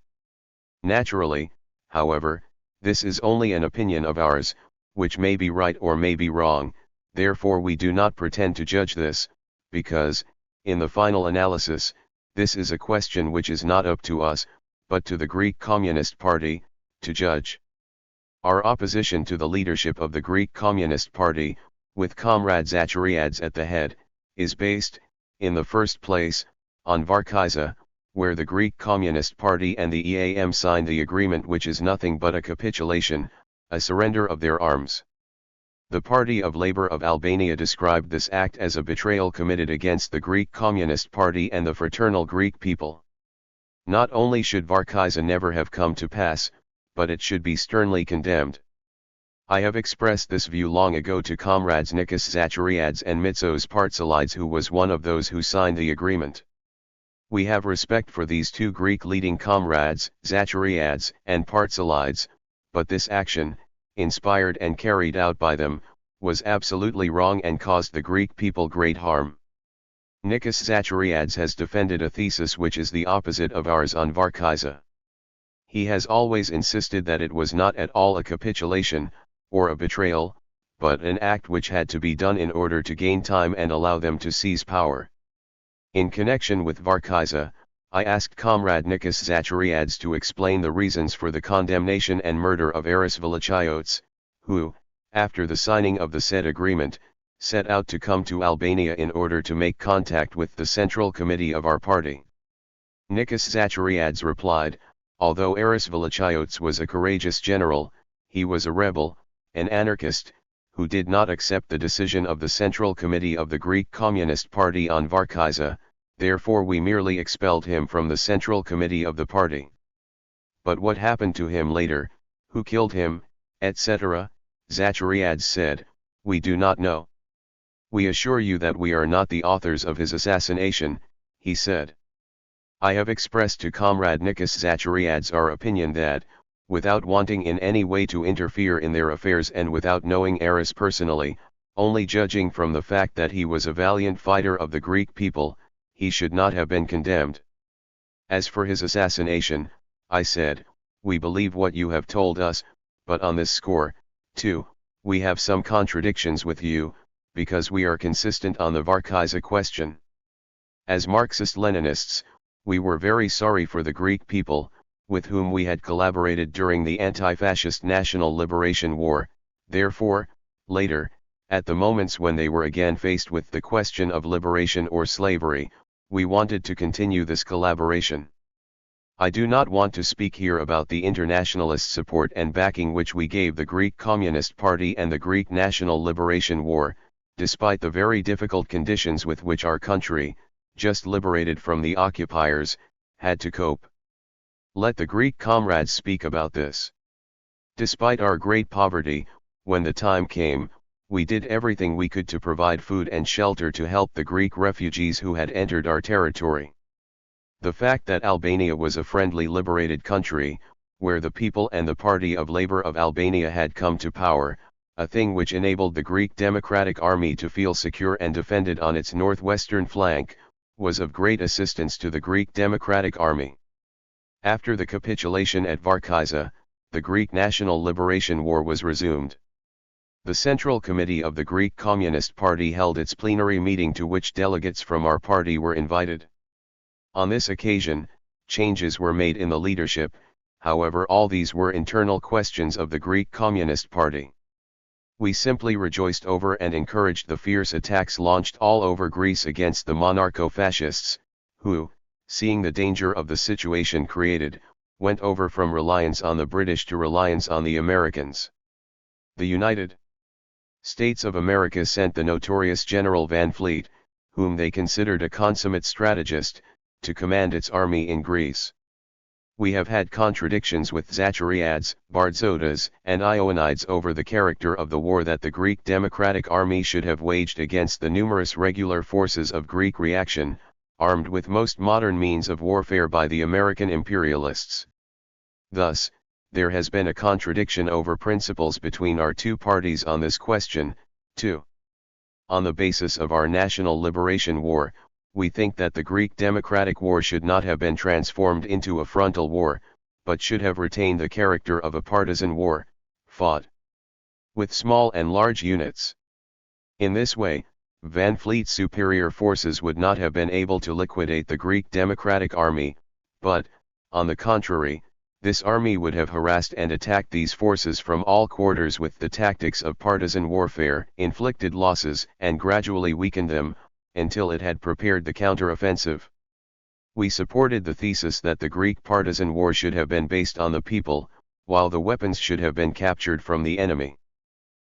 Naturally, however, this is only an opinion of ours, which may be right or may be wrong, therefore we do not pretend to judge this, because, in the final analysis, this is a question which is not up to us, but to the Greek Communist Party, to judge. Our opposition to the leadership of the Greek Communist Party, with Comrade Zachariadis at the head, is based, in the first place, on Varkiza, where the Greek Communist Party and the EAM signed the agreement, which is nothing but a capitulation, a surrender of their arms. The Party of Labour of Albania described this act as a betrayal committed against the Greek Communist Party and the fraternal Greek people. Not only should Varkiza never have come to pass, but it should be sternly condemned. I have expressed this view long ago to Comrades Nikos Zachariadis and Mitsos Partsalides, who was one of those who signed the agreement. We have respect for these two Greek leading comrades, Zachariadis and Partsalides, but this action, inspired and carried out by them, was absolutely wrong and caused the Greek people great harm. Nikos Zachariadis has defended a thesis which is the opposite of ours on Varkiza. He has always insisted that it was not at all a capitulation, or a betrayal, but an act which had to be done in order to gain time and allow them to seize power. In connection with Varkiza, I asked Comrade Nikos Zachariadis to explain the reasons for the condemnation and murder of Aris Velichiotes, who, after the signing of the said agreement, set out to come to Albania in order to make contact with the Central Committee of our party. Nikos Zachariadis replied, although Aris Velichiotes was a courageous general, he was a rebel, an anarchist, who did not accept the decision of the Central Committee of the Greek Communist Party on Varkiza, therefore we merely expelled him from the Central Committee of the party. But what happened to him later, who killed him, etc., Zachariadis said, we do not know. We assure you that we are not the authors of his assassination, he said. I have expressed to Comrade Nikos Zachariadis our opinion that, without wanting in any way to interfere in their affairs and without knowing Aris personally, only judging from the fact that he was a valiant fighter of the Greek people, he should not have been condemned. As for his assassination, I said, we believe what you have told us, but on this score, too, we have some contradictions with you, because we are consistent on the Varkiza question. As Marxist-Leninists, we were very sorry for the Greek people, with whom we had collaborated during the anti-fascist National Liberation War, therefore, later, at the moments when they were again faced with the question of liberation or slavery, we wanted to continue this collaboration. I do not want to speak here about the internationalist support and backing which we gave the Greek Communist Party and the Greek National Liberation War, despite the very difficult conditions with which our country, just liberated from the occupiers, had to cope. Let the Greek comrades speak about this. Despite our great poverty, when the time came, we did everything we could to provide food and shelter to help the Greek refugees who had entered our territory. The fact that Albania was a friendly liberated country, where the people and the Party of Labour of Albania had come to power, a thing which enabled the Greek Democratic Army to feel secure and defended on its northwestern flank, was of great assistance to the Greek Democratic Army. After the capitulation at Varkiza, the Greek National Liberation War was resumed. The Central Committee of the Greek Communist Party held its plenary meeting to which delegates from our party were invited. On this occasion, changes were made in the leadership, however all these were internal questions of the Greek Communist Party. We simply rejoiced over and encouraged the fierce attacks launched all over Greece against the monarcho-fascists, who, seeing the danger of the situation created, went over from reliance on the British to reliance on the Americans. The United States of America sent the notorious General Van Fleet, whom they considered a consummate strategist, to command its army in Greece. We have had contradictions with Zachariads, Barzotas, and Ioannidis over the character of the war that the Greek Democratic Army should have waged against the numerous regular forces of Greek reaction, armed with most modern means of warfare by the American imperialists. Thus, there has been a contradiction over principles between our two parties on this question, too. On the basis of our National Liberation War, we think that the Greek Democratic War should not have been transformed into a frontal war, but should have retained the character of a partisan war, fought with small and large units. In this way, Van Fleet's superior forces would not have been able to liquidate the Greek Democratic Army, but, on the contrary, this army would have harassed and attacked these forces from all quarters with the tactics of partisan warfare, inflicted losses, and gradually weakened them, until it had prepared the counter-offensive. We supported the thesis that the Greek partisan war should have been based on the people, while the weapons should have been captured from the enemy.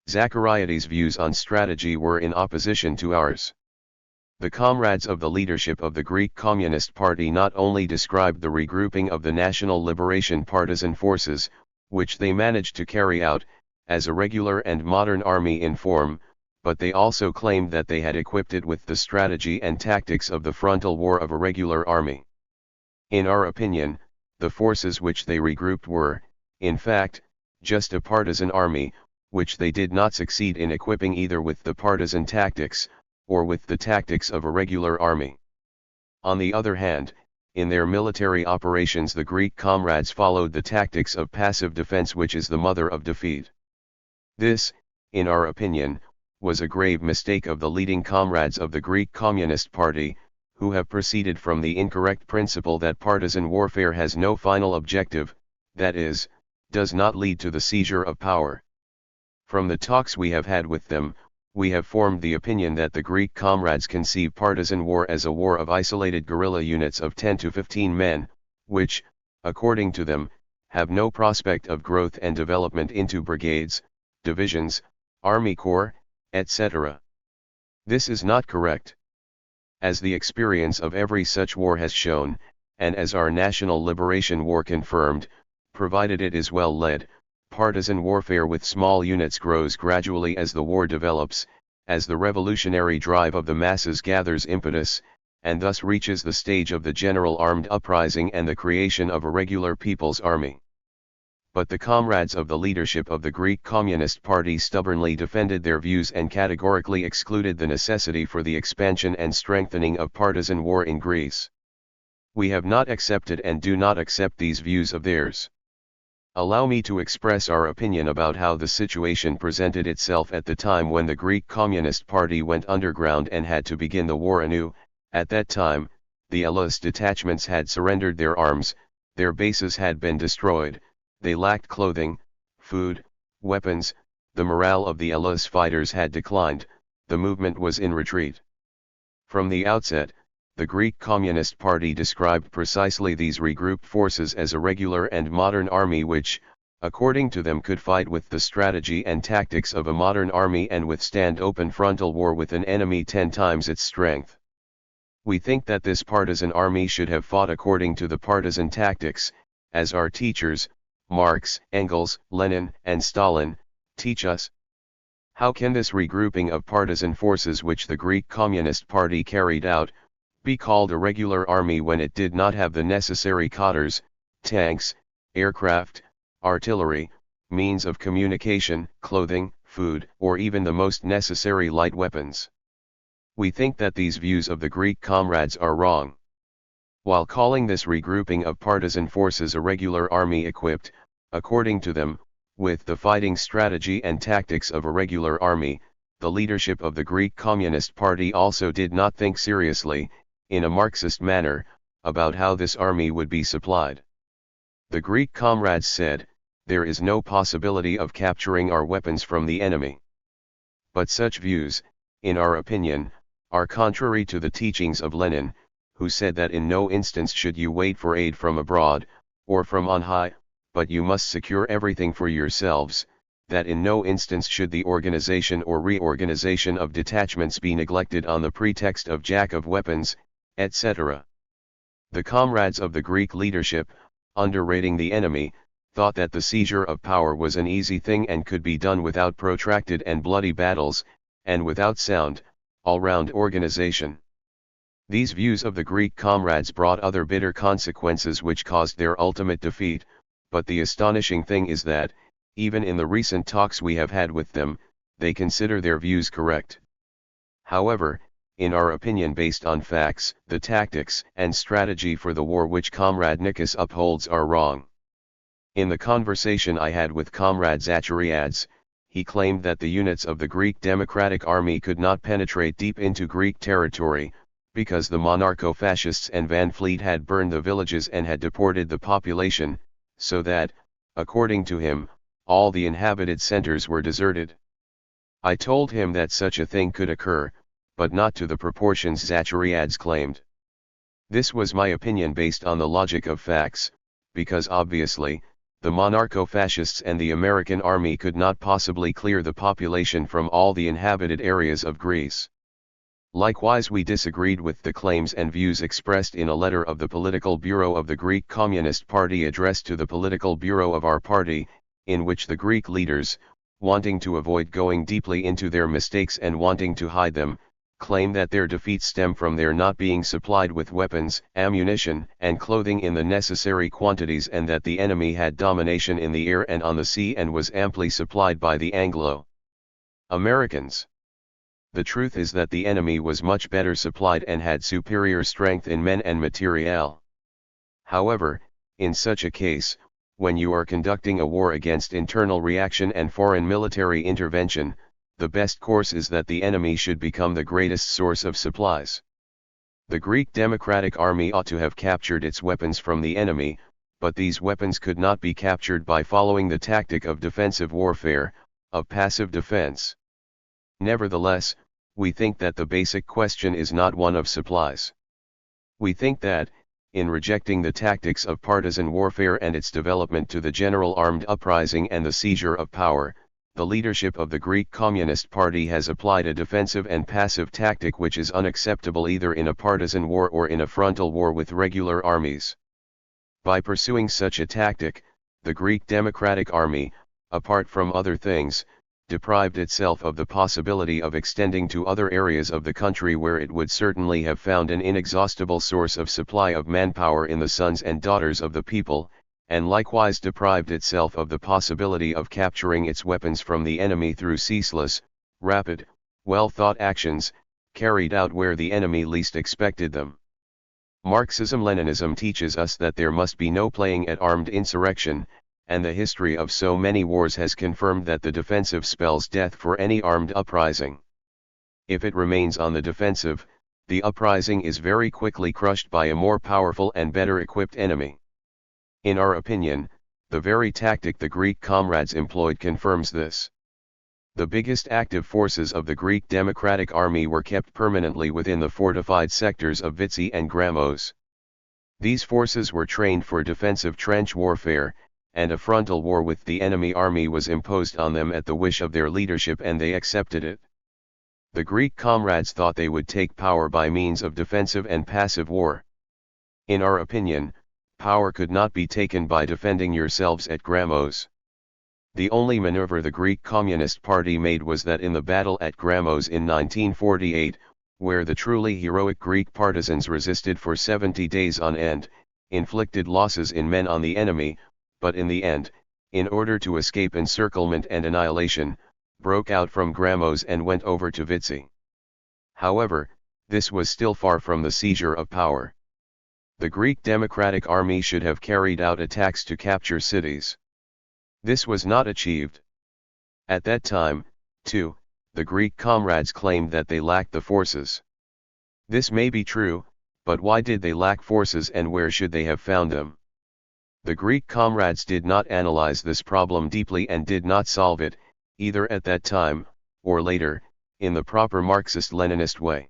Zachariadis' views on strategy were in opposition to ours. The comrades of the leadership of the Greek Communist Party not only described the regrouping of the National Liberation partisan forces, which they managed to carry out, as a regular and modern army in form, but they also claimed that they had equipped it with the strategy and tactics of the frontal war of a regular army. In our opinion, the forces which they regrouped were, in fact, just a partisan army, which they did not succeed in equipping either with the partisan tactics, or with the tactics of a regular army. On the other hand, in their military operations the Greek comrades followed the tactics of passive defense, which is the mother of defeat. This, in our opinion, was a grave mistake of the leading comrades of the Greek Communist Party, who have proceeded from the incorrect principle that partisan warfare has no final objective, that is, does not lead to the seizure of power. From the talks we have had with them, we have formed the opinion that the Greek comrades conceive partisan war as a war of isolated guerrilla units of 10 to 15 men, which, according to them, have no prospect of growth and development into brigades, divisions, army corps, etc. This is not correct. As the experience of every such war has shown, and as our National Liberation War confirmed, provided it is well led, partisan warfare with small units grows gradually as the war develops, as the revolutionary drive of the masses gathers impetus, and thus reaches the stage of the general armed uprising and the creation of a regular people's army. But the comrades of the leadership of the Greek Communist Party stubbornly defended their views and categorically excluded the necessity for the expansion and strengthening of partisan war in Greece. We have not accepted and do not accept these views of theirs. Allow me to express our opinion about how the situation presented itself at the time when the Greek Communist Party went underground and had to begin the war anew. At that time, the Elas detachments had surrendered their arms, their bases had been destroyed, they lacked clothing, food, weapons, the morale of the Elas fighters had declined, the movement was in retreat. From the outset, the Greek Communist Party described precisely these regrouped forces as a regular and modern army which, according to them, could fight with the strategy and tactics of a modern army and withstand open frontal war with an enemy 10 times its strength. We think that this partisan army should have fought according to the partisan tactics, as our teachers, Marx, Engels, Lenin, and Stalin, teach us. How can this regrouping of partisan forces which the Greek Communist Party carried out, be called a regular army when it did not have the necessary cotters, tanks, aircraft, artillery, means of communication, clothing, food, or even the most necessary light weapons? We think that these views of the Greek comrades are wrong. While calling this regrouping of partisan forces a regular army equipped, according to them, with the fighting strategy and tactics of a regular army, the leadership of the Greek Communist Party also did not think seriously, in a Marxist manner, about how this army would be supplied. The Greek comrades said, "There is no possibility of capturing our weapons from the enemy." But such views, in our opinion, are contrary to the teachings of Lenin, who said that in no instance should you wait for aid from abroad, or from on high, but you must secure everything for yourselves, that in no instance should the organization or reorganization of detachments be neglected on the pretext of jack of weapons, etc. The comrades of the Greek leadership, underrating the enemy, thought that the seizure of power was an easy thing and could be done without protracted and bloody battles, and without sound, all-round organization. These views of the Greek comrades brought other bitter consequences which caused their ultimate defeat, but the astonishing thing is that, even in the recent talks we have had with them, they consider their views correct. However, in our opinion based on facts, the tactics and strategy for the war which Comrade Nikos upholds are wrong. In the conversation I had with Comrade Zachariadze, he claimed that the units of the Greek Democratic Army could not penetrate deep into Greek territory, because the monarcho-fascists and Van Fleet had burned the villages and had deported the population, so that, according to him, all the inhabited centers were deserted. I told him that such a thing could occur, but not to the proportions Zachariadze claimed. This was my opinion based on the logic of facts, because obviously, the monarcho-fascists and the American army could not possibly clear the population from all the inhabited areas of Greece. Likewise we disagreed with the claims and views expressed in a letter of the Political Bureau of the Greek Communist Party addressed to the Political Bureau of our party, in which the Greek leaders, wanting to avoid going deeply into their mistakes and wanting to hide them, claim that their defeats stem from their not being supplied with weapons, ammunition, and clothing in the necessary quantities, and that the enemy had domination in the air and on the sea and was amply supplied by the Anglo-Americans. The truth is that the enemy was much better supplied and had superior strength in men and materiel. However, in such a case, when you are conducting a war against internal reaction and foreign military intervention, the best course is that the enemy should become the greatest source of supplies. The Greek Democratic Army ought to have captured its weapons from the enemy, but these weapons could not be captured by following the tactic of defensive warfare, of passive defense. Nevertheless, we think that the basic question is not one of supplies. We think that, in rejecting the tactics of partisan warfare and its development to the general armed uprising and the seizure of power, the leadership of the Greek Communist Party has applied a defensive and passive tactic which is unacceptable either in a partisan war or in a frontal war with regular armies. By pursuing such a tactic, the Greek Democratic Army, apart from other things, deprived itself of the possibility of extending to other areas of the country where it would certainly have found an inexhaustible source of supply of manpower in the sons and daughters of the people, and likewise deprived itself of the possibility of capturing its weapons from the enemy through ceaseless, rapid, well-thought actions, carried out where the enemy least expected them. Marxism-Leninism teaches us that there must be no playing at armed insurrection, and the history of so many wars has confirmed that the defensive spells death for any armed uprising. If it remains on the defensive, the uprising is very quickly crushed by a more powerful and better equipped enemy. In our opinion, the very tactic the Greek comrades employed confirms this. The biggest active forces of the Greek Democratic Army were kept permanently within the fortified sectors of Vitsi and Gramos. These forces were trained for defensive trench warfare, and a frontal war with the enemy army was imposed on them at the wish of their leadership, and they accepted it. The Greek comrades thought they would take power by means of defensive and passive war. In our opinion, power could not be taken by defending yourselves at Gramos. The only maneuver the Greek Communist Party made was that in the battle at Gramos in 1948, where the truly heroic Greek partisans resisted for 70 days on end, inflicted losses in men on the enemy, but in the end, in order to escape encirclement and annihilation, broke out from Gramos and went over to Vitsi. However, this was still far from the seizure of power. The Greek Democratic Army should have carried out attacks to capture cities. This was not achieved. At that time, too, the Greek comrades claimed that they lacked the forces. This may be true, but why did they lack forces and where should they have found them? The Greek comrades did not analyze this problem deeply and did not solve it, either at that time, or later, in the proper Marxist-Leninist way.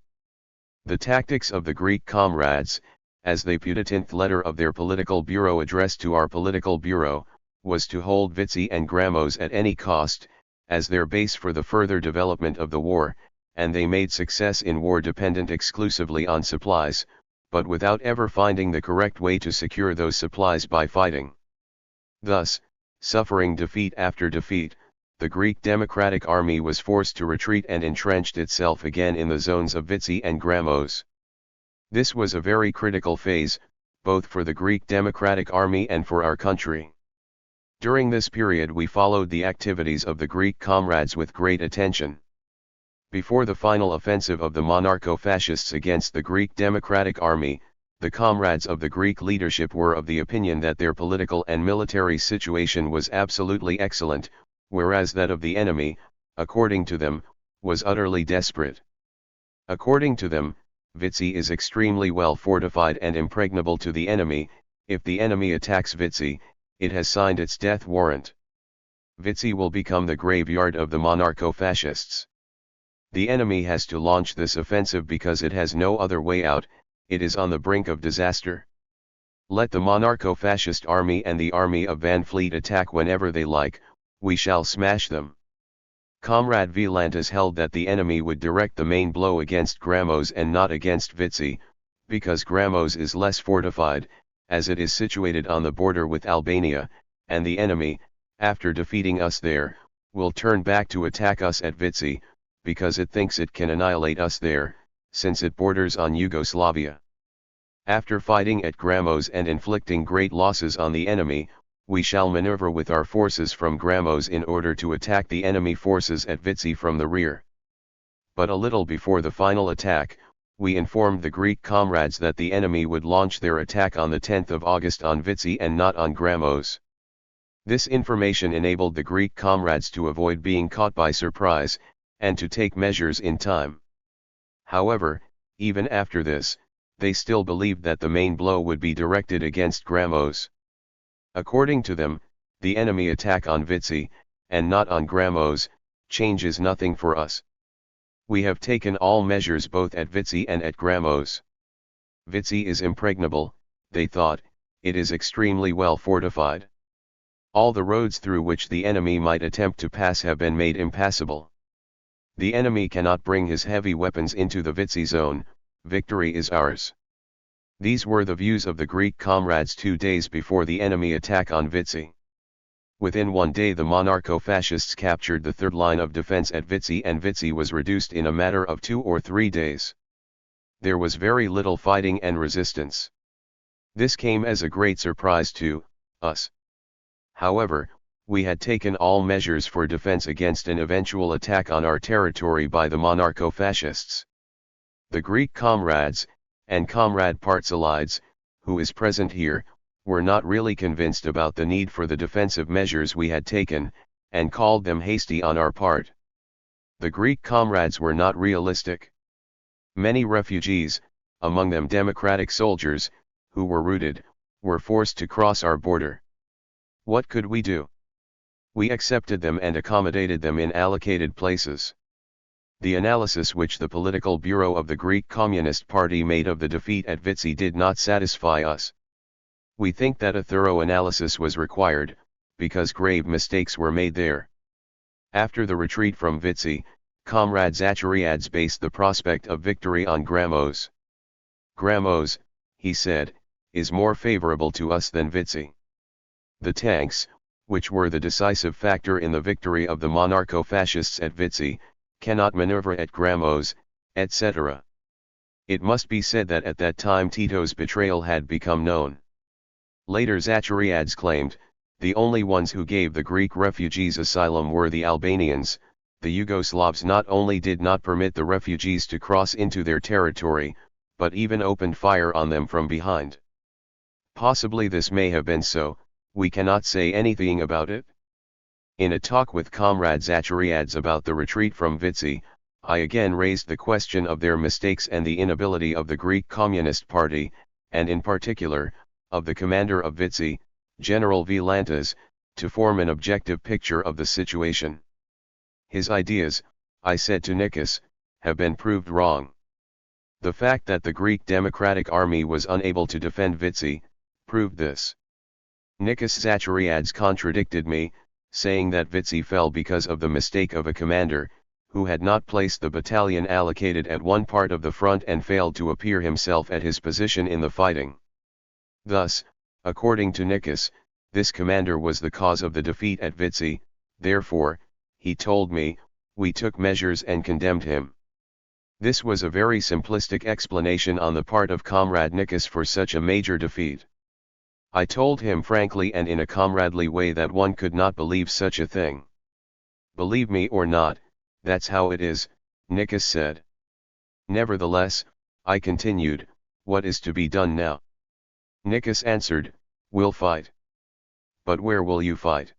The tactics of the Greek comrades, as they put the 10th letter of their political bureau addressed to our political bureau, was to hold Vitzi and Grammos at any cost, as their base for the further development of the war, and they made success in war dependent exclusively on supplies, but without ever finding the correct way to secure those supplies by fighting. Thus, suffering defeat after defeat, the Greek Democratic Army was forced to retreat and entrenched itself again in the zones of Vitzi and Grammos. This was a very critical phase, both for the Greek Democratic Army and for our country. During this period we followed the activities of the Greek comrades with great attention. Before the final offensive of the monarcho-fascists against the Greek Democratic Army, the comrades of the Greek leadership were of the opinion that their political and military situation was absolutely excellent, whereas that of the enemy, according to them, was utterly desperate. According to them, Vitzi is extremely well fortified and impregnable to the enemy. If the enemy attacks Vitzi, it has signed its death warrant. Vitzi will become the graveyard of the monarcho-fascists. The enemy has to launch this offensive because it has no other way out, it is on the brink of disaster. Let the monarcho-fascist army and the army of Van Fleet attack whenever they like, we shall smash them. Comrade Violantas held that the enemy would direct the main blow against Grammos and not against Vitzi, because Grammos is less fortified, as it is situated on the border with Albania, and the enemy, after defeating us there, will turn back to attack us at Vitzi, because it thinks it can annihilate us there, since it borders on Yugoslavia. After fighting at Grammos and inflicting great losses on the enemy, we shall maneuver with our forces from Grammos in order to attack the enemy forces at Vitzi from the rear. But a little before the final attack, we informed the Greek comrades that the enemy would launch their attack on the 10th of August on Vitzi and not on Grammos. This information enabled the Greek comrades to avoid being caught by surprise, and to take measures in time. However, even after this, they still believed that the main blow would be directed against Grammos. According to them, the enemy attack on Vitzi, and not on Grammos, changes nothing for us. We have taken all measures both at Vitzi and at Grammos. Vitzi is impregnable, they thought, it is extremely well fortified. All the roads through which the enemy might attempt to pass have been made impassable. The enemy cannot bring his heavy weapons into the Vitzi zone, victory is ours. These were the views of the Greek comrades 2 days before the enemy attack on Vitzi. Within 1 day the monarcho-fascists captured the third line of defense at Vitzi, and Vitzi was reduced in a matter of 2 or 3 days. There was very little fighting and resistance. This came as a great surprise to us. However, we had taken all measures for defense against an eventual attack on our territory by the monarcho-fascists. The Greek comrades, and Comrade Partsalides, who is present here, were not really convinced about the need for the defensive measures we had taken, and called them hasty on our part. The Greek comrades were not realistic. Many refugees, among them democratic soldiers, who were routed, were forced to cross our border. What could we do? We accepted them and accommodated them in allocated places. The analysis which the political bureau of the Greek Communist Party made of the defeat at Vitzi did not satisfy us. We think that a thorough analysis was required, because grave mistakes were made there. After the retreat from Vitzi, Comrade Zachariadze based the prospect of victory on Grammos. Grammos, he said, is more favorable to us than Vitzi. The tanks, which were the decisive factor in the victory of the monarcho-fascists at Vitzi, cannot maneuver at Grammos, etc. It must be said that at that time Tito's betrayal had become known. Later Zachariadze claimed, the only ones who gave the Greek refugees asylum were the Albanians. The Yugoslavs not only did not permit the refugees to cross into their territory, but even opened fire on them from behind. Possibly this may have been so, we cannot say anything about it. In a talk with Comrade Zachariadze about the retreat from Vitzi, I again raised the question of their mistakes and the inability of the Greek Communist Party, and in particular, of the commander of Vitzi, General Violantas, to form an objective picture of the situation. His ideas, I said to Nikos, have been proved wrong. The fact that the Greek Democratic Army was unable to defend Vitzi, proved this. Nikos Zachariadis contradicted me, saying that Vitzi fell because of the mistake of a commander, who had not placed the battalion allocated at one part of the front and failed to appear himself at his position in the fighting. Thus, according to Nikos, this commander was the cause of the defeat at Vitzi. Therefore, he told me, we took measures and condemned him. This was a very simplistic explanation on the part of Comrade Nikos for such a major defeat. I told him frankly and in a comradely way that one could not believe such a thing. Believe me or not, that's how it is, Nikos said. Nevertheless, I continued, what is to be done now? Nikos answered, we'll fight. But where will you fight?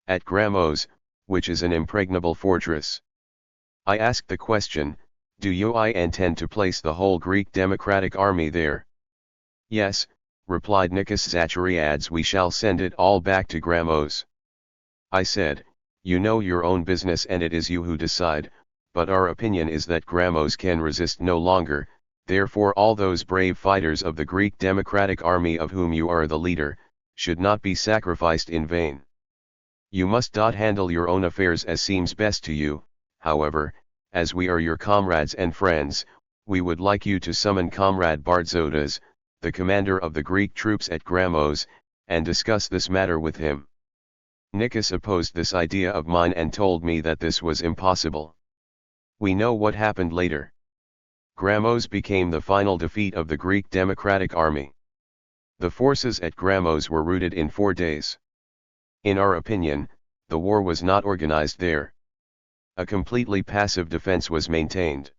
At Grammos, which is an impregnable fortress. I asked the question, do you intend to place the whole Greek Democratic Army there? Yes, replied Nikos Zachariadis, we shall send it all back to Grammos. I said, you know your own business and it is you who decide, but our opinion is that Grammos can resist no longer, therefore all those brave fighters of the Greek Democratic Army of whom you are the leader, should not be sacrificed in vain. You must handle your own affairs as seems best to you, however, as we are your comrades and friends, we would like you to summon Comrade Bartzotas, the commander of the Greek troops at Grammos, and discuss this matter with him. Nikos opposed this idea of mine and told me that this was impossible. We know what happened later. Grammos became the final defeat of the Greek Democratic Army. The forces at Grammos were routed in 4 days. In our opinion, the war was not organized there. A completely passive defense was maintained.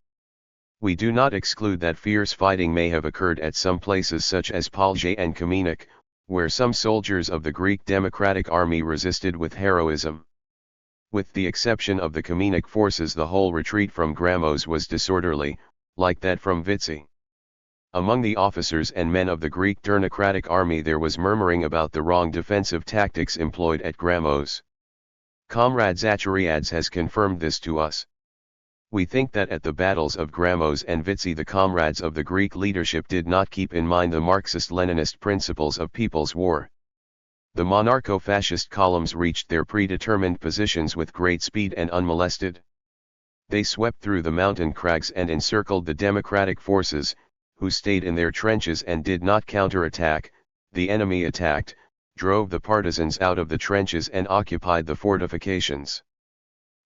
We do not exclude that fierce fighting may have occurred at some places such as Palge and Kamenik, where some soldiers of the Greek Democratic Army resisted with heroism. With the exception of the Kamenik forces, the whole retreat from Grammos was disorderly, like that from Vitzi. Among the officers and men of the Greek Democratic Army there was murmuring about the wrong defensive tactics employed at Grammos. Comrade Zachariadis has confirmed this to us. We think that at the battles of Grammos and Vitzi the comrades of the Greek leadership did not keep in mind the Marxist-Leninist principles of people's war. The monarcho-fascist columns reached their predetermined positions with great speed and unmolested. They swept through the mountain crags and encircled the democratic forces, who stayed in their trenches and did not counterattack. The enemy attacked, drove the partisans out of the trenches and occupied the fortifications.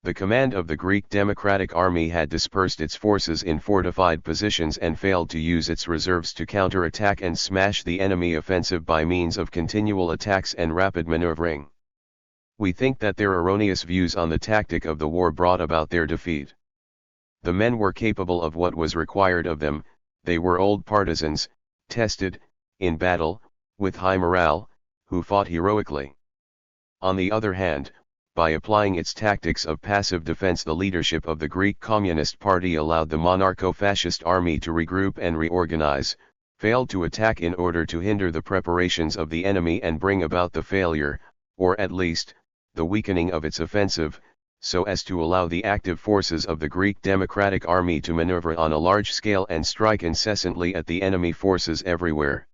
The command of the Greek Democratic Army had dispersed its forces in fortified positions and failed to use its reserves to counterattack and smash the enemy offensive by means of continual attacks and rapid maneuvering. We think that their erroneous views on the tactic of the war brought about their defeat. The men were capable of what was required of them, they were old partisans, tested, in battle, with high morale, who fought heroically. On the other hand, by applying its tactics of passive defense, the leadership of the Greek Communist Party allowed the monarcho-fascist army to regroup and reorganize, failed to attack in order to hinder the preparations of the enemy and bring about the failure, or at least, the weakening of its offensive, so as to allow the active forces of the Greek Democratic Army to maneuver on a large scale and strike incessantly at the enemy forces everywhere.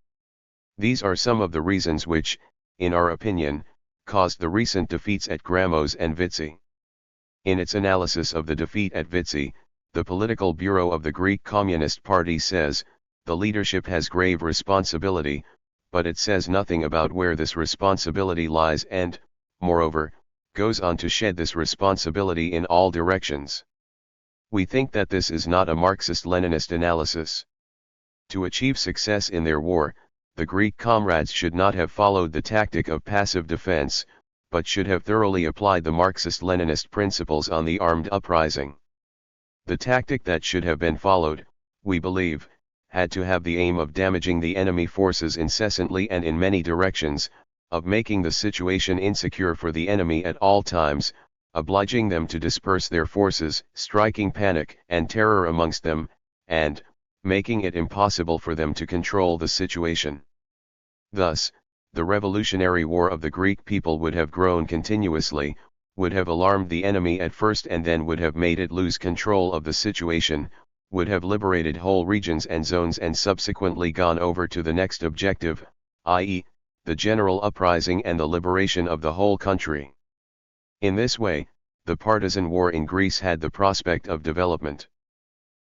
These are some of the reasons which, in our opinion, caused the recent defeats at Grammos and Vitzi. In its analysis of the defeat at Vitzi, the Political Bureau of the Greek Communist Party says, the leadership has grave responsibility, but it says nothing about where this responsibility lies and, moreover, goes on to shed this responsibility in all directions. We think that this is not a Marxist-Leninist analysis. To achieve success in their war, the Greek comrades should not have followed the tactic of passive defense, but should have thoroughly applied the Marxist-Leninist principles on the armed uprising. The tactic that should have been followed, we believe, had to have the aim of damaging the enemy forces incessantly and in many directions, of making the situation insecure for the enemy at all times, obliging them to disperse their forces, striking panic and terror amongst them, and making it impossible for them to control the situation. Thus, the revolutionary war of the Greek people would have grown continuously, would have alarmed the enemy at first and then would have made it lose control of the situation, would have liberated whole regions and zones and subsequently gone over to the next objective, i.e., the general uprising and the liberation of the whole country. In this way, the partisan war in Greece had the prospect of development.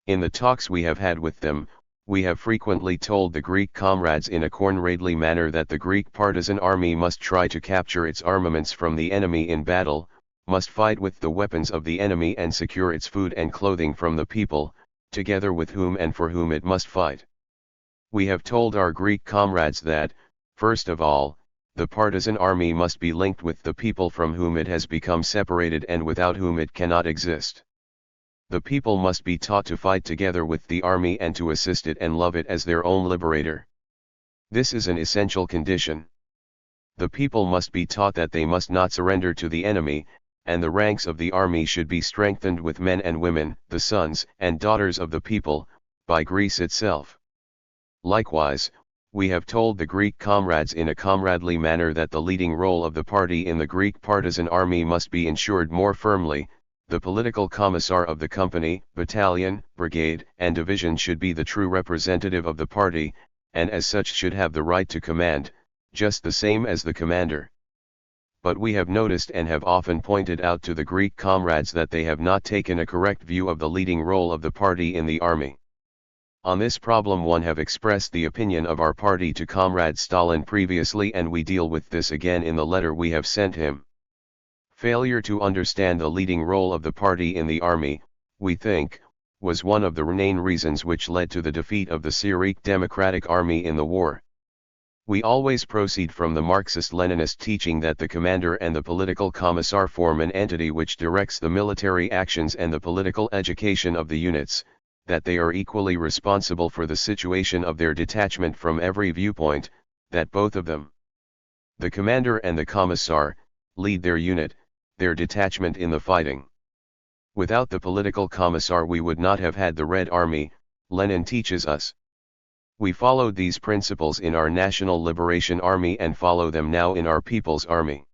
In the talks we have had with them, we have frequently told the Greek comrades in a comradely manner that the Greek partisan army must try to capture its armaments from the enemy in battle, must fight with the weapons of the enemy and secure its food and clothing from the people, together with whom and for whom it must fight. We have told our Greek comrades that, first of all, the partisan army must be linked with the people from whom it has become separated and without whom it cannot exist. The people must be taught to fight together with the army and to assist it and love it as their own liberator. This is an essential condition. The people must be taught that they must not surrender to the enemy, and the ranks of the army should be strengthened with men and women, the sons and daughters of the people, by Greece itself. Likewise, we have told the Greek comrades in a comradely manner that the leading role of the party in the Greek partisan army must be ensured more firmly. The political commissar of the company, battalion, brigade, and division should be the true representative of the party, and as such should have the right to command, just the same as the commander. But we have noticed and have often pointed out to the Greek comrades that they have not taken a correct view of the leading role of the party in the army. On this problem one have expressed the opinion of our party to Comrade Stalin previously, and we deal with this again in the letter we have sent him. Failure to understand the leading role of the party in the army, we think, was one of the main reasons which led to the defeat of the Syriac Democratic Army in the war. We always proceed from the Marxist-Leninist teaching that the commander and the political commissar form an entity which directs the military actions and the political education of the units, that they are equally responsible for the situation of their detachment from every viewpoint, that both of them, the commander and the commissar, lead their unit, their detachment in the fighting. Without the political commissar we would not have had the Red Army, Lenin teaches us. We followed these principles in our National Liberation Army and follow them now in our People's Army.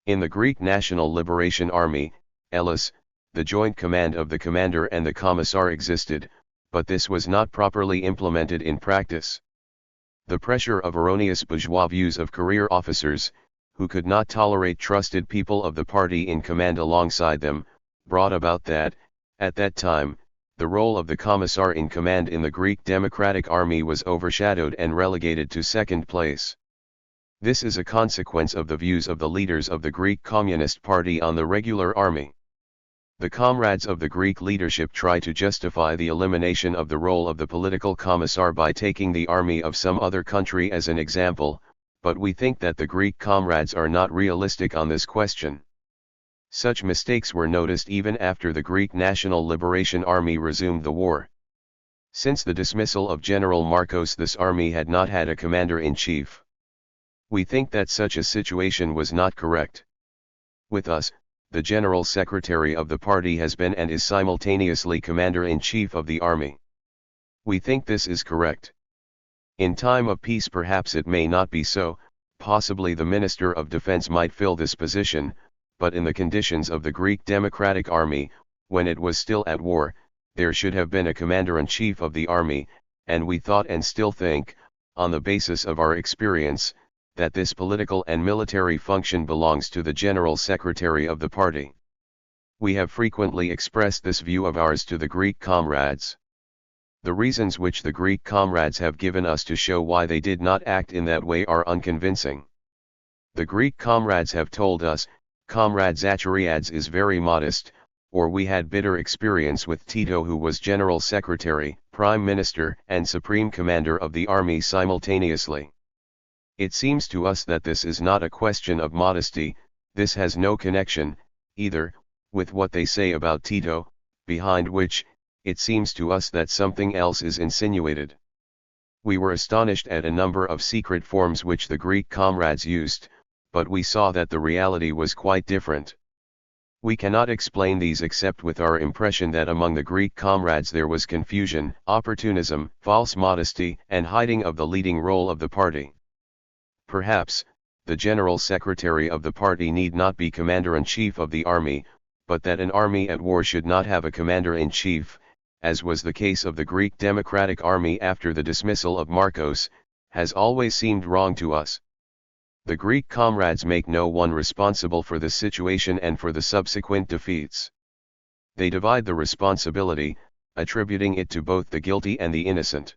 In the Greek National Liberation Army, Elis, the joint command of the commander and the commissar existed, but this was not properly implemented in practice. The pressure of erroneous bourgeois views of career officers, who could not tolerate trusted people of the party in command alongside them, brought about that, at that time, the role of the commissar in command in the Greek Democratic Army was overshadowed and relegated to second place. This is a consequence of the views of the leaders of the Greek Communist Party on the regular army. The comrades of the Greek leadership try to justify the elimination of the role of the political commissar by taking the army of some other country as an example, but we think that the Greek comrades are not realistic on this question. Such mistakes were noticed even after the Greek National Liberation Army resumed the war. Since the dismissal of General Marcos, this army had not had a commander-in-chief. We think that such a situation was not correct. With us, the General Secretary of the party has been and is simultaneously Commander-in-Chief of the Army. We think this is correct. In time of peace perhaps it may not be so, possibly the Minister of Defense might fill this position, but in the conditions of the Greek Democratic Army, when it was still at war, there should have been a Commander-in-Chief of the Army, and we thought and still think, on the basis of our experience, that this political and military function belongs to the General Secretary of the party. We have frequently expressed this view of ours to the Greek comrades. The reasons which the Greek comrades have given us to show why they did not act in that way are unconvincing. The Greek comrades have told us, Comrade Zachariadis is very modest, or we had bitter experience with Tito, who was General Secretary, Prime Minister, and Supreme Commander of the Army simultaneously. It seems to us that this is not a question of modesty, this has no connection, either, with what they say about Tito, behind which, it seems to us that something else is insinuated. We were astonished at a number of secret forms which the Greek comrades used, but we saw that the reality was quite different. We cannot explain these except with our impression that among the Greek comrades there was confusion, opportunism, false modesty, and hiding of the leading role of the party. Perhaps, the General Secretary of the party need not be Commander-in-Chief of the army, but that an army at war should not have a Commander-in-Chief, as was the case of the Greek Democratic Army after the dismissal of Marcos, has always seemed wrong to us. The Greek comrades make no one responsible for the situation and for the subsequent defeats. They divide the responsibility, attributing it to both the guilty and the innocent.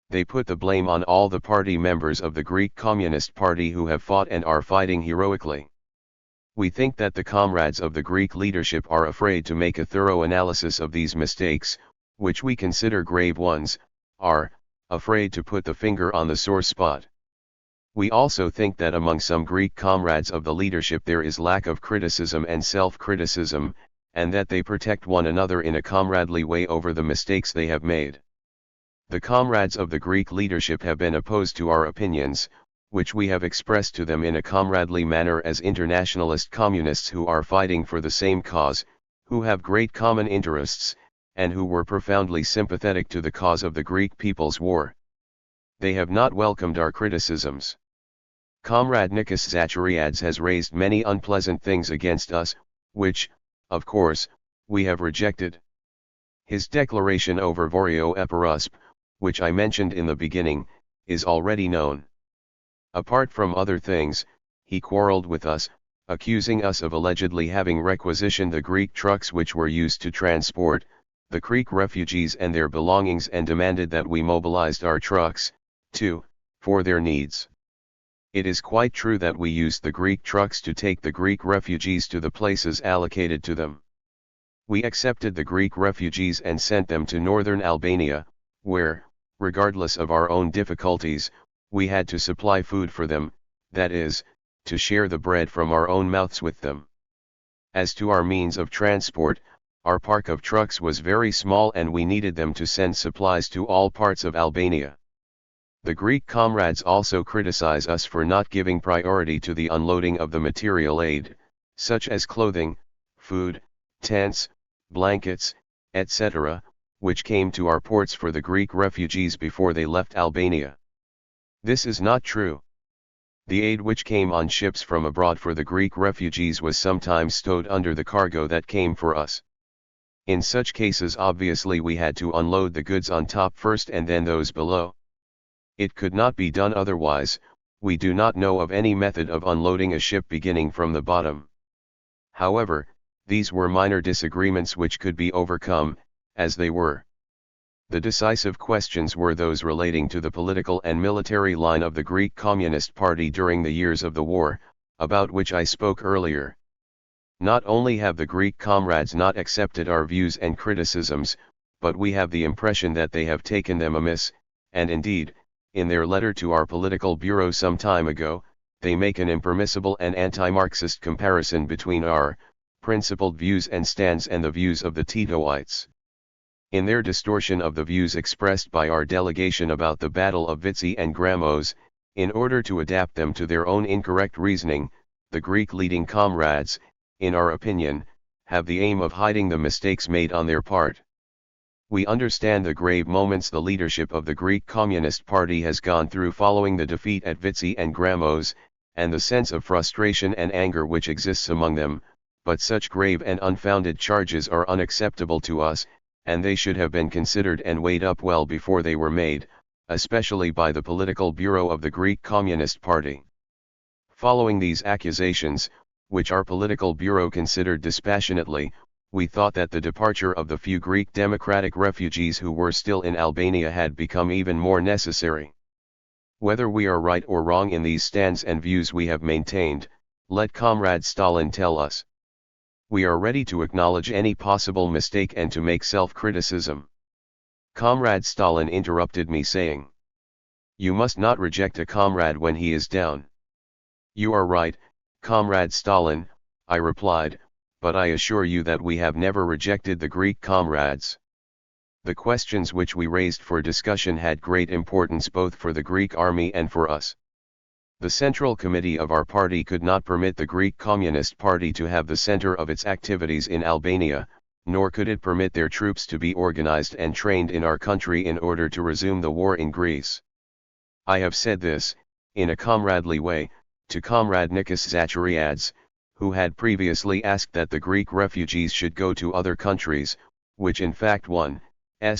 They put the blame on all the party members of the Greek Communist Party who have fought and are fighting heroically. We think that the comrades of the Greek leadership are afraid to make a thorough analysis of these mistakes, which we consider grave ones, are afraid to put the finger on the sore spot. We also think that among some Greek comrades of the leadership there is lack of criticism and self-criticism, and that they protect one another in a comradely way over the mistakes they have made. The comrades of the Greek leadership have been opposed to our opinions, which we have expressed to them in a comradely manner as internationalist communists who are fighting for the same cause, who have great common interests, and who were profoundly sympathetic to the cause of the Greek people's war. They have not welcomed our criticisms. Comrade Nikos Zachariadis has raised many unpleasant things against us, which, of course, we have rejected. His declaration over Vorio Eparusp, which I mentioned in the beginning, is already known. Apart from other things, he quarreled with us, accusing us of allegedly having requisitioned the Greek trucks which were used to transport the Greek refugees and their belongings, and demanded that we mobilized our trucks, too, for their needs. It is quite true that we used the Greek trucks to take the Greek refugees to the places allocated to them. We accepted the Greek refugees and sent them to northern Albania, where, regardless of our own difficulties, we had to supply food for them, that is, to share the bread from our own mouths with them. As to our means of transport, our park of trucks was very small and we needed them to send supplies to all parts of Albania. The Greek comrades also criticize us for not giving priority to the unloading of the material aid, such as clothing, food, tents, blankets, etc., which came to our ports for the Greek refugees before they left Albania. This is not true. The aid which came on ships from abroad for the Greek refugees was sometimes stowed under the cargo that came for us. In such cases obviously we had to unload the goods on top first and then those below. It could not be done otherwise. We do not know of any method of unloading a ship beginning from the bottom. However, these were minor disagreements which could be overcome, as they were. The decisive questions were those relating to the political and military line of the Greek Communist Party during the years of the war, about which I spoke earlier. Not only have the Greek comrades not accepted our views and criticisms, but we have the impression that they have taken them amiss, and indeed, in their letter to our political bureau some time ago, they make an impermissible and anti-Marxist comparison between our principled views and stands and the views of the Titoites. In their distortion of the views expressed by our delegation about the Battle of Vitsi and Gramos, in order to adapt them to their own incorrect reasoning, the Greek leading comrades, in our opinion, have the aim of hiding the mistakes made on their part. We understand the grave moments the leadership of the Greek Communist Party has gone through following the defeat at Vitsi and Gramos, and the sense of frustration and anger which exists among them, but such grave and unfounded charges are unacceptable to us, and they should have been considered and weighed up well before they were made, especially by the political bureau of the Greek Communist Party. Following these accusations, which our political bureau considered dispassionately, we thought that the departure of the few Greek democratic refugees who were still in Albania had become even more necessary. Whether we are right or wrong in these stands and views we have maintained, let Comrade Stalin tell us. We are ready to acknowledge any possible mistake and to make self-criticism. Comrade Stalin interrupted me saying, "You must not reject a comrade when he is down." "You are right, Comrade Stalin," I replied, "but I assure you that we have never rejected the Greek comrades. The questions which we raised for discussion had great importance both for the Greek army and for us. The Central Committee of our party could not permit the Greek Communist Party to have the center of its activities in Albania, nor could it permit their troops to be organized and trained in our country in order to resume the war in Greece. I have said this, in a comradely way, to Comrade Nikos Zachariadis, who had previously asked that the Greek refugees should go to other countries, which in fact one,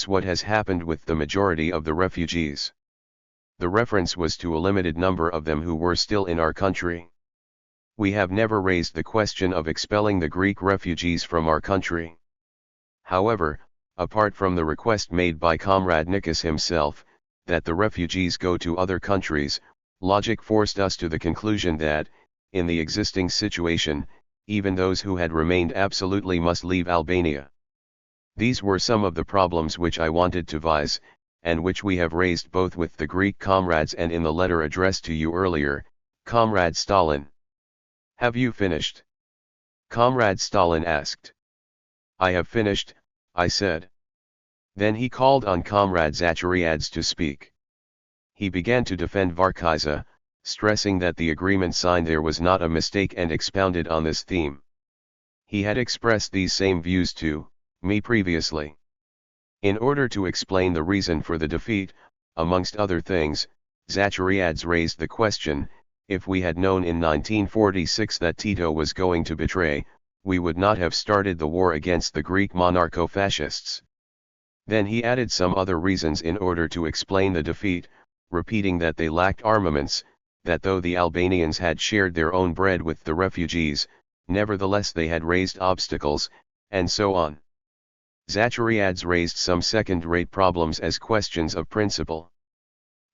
what has happened with the majority of the refugees. The reference was to a limited number of them who were still in our country. We have never raised the question of expelling the Greek refugees from our country. However, apart from the request made by Comrade Nikos himself, that the refugees go to other countries, logic forced us to the conclusion that, in the existing situation, even those who had remained absolutely must leave Albania. These were some of the problems which I wanted to vise, and which we have raised both with the Greek comrades and in the letter addressed to you earlier, Comrade Stalin. Have you finished? Comrade Stalin asked. I have finished, I said. Then he called on Comrade Zachariadze to speak. He began to defend Varkiza, stressing that the agreement signed there was not a mistake and expounded on this theme. He had expressed these same views to me previously. In order to explain the reason for the defeat, amongst other things, Zachariadze raised the question, if we had known in 1946 that Tito was going to betray, we would not have started the war against the Greek monarcho-fascists. Then he added some other reasons in order to explain the defeat, repeating that they lacked armaments, that though the Albanians had shared their own bread with the refugees, nevertheless they had raised obstacles, and so on. Zachariadze raised some second-rate problems as questions of principle.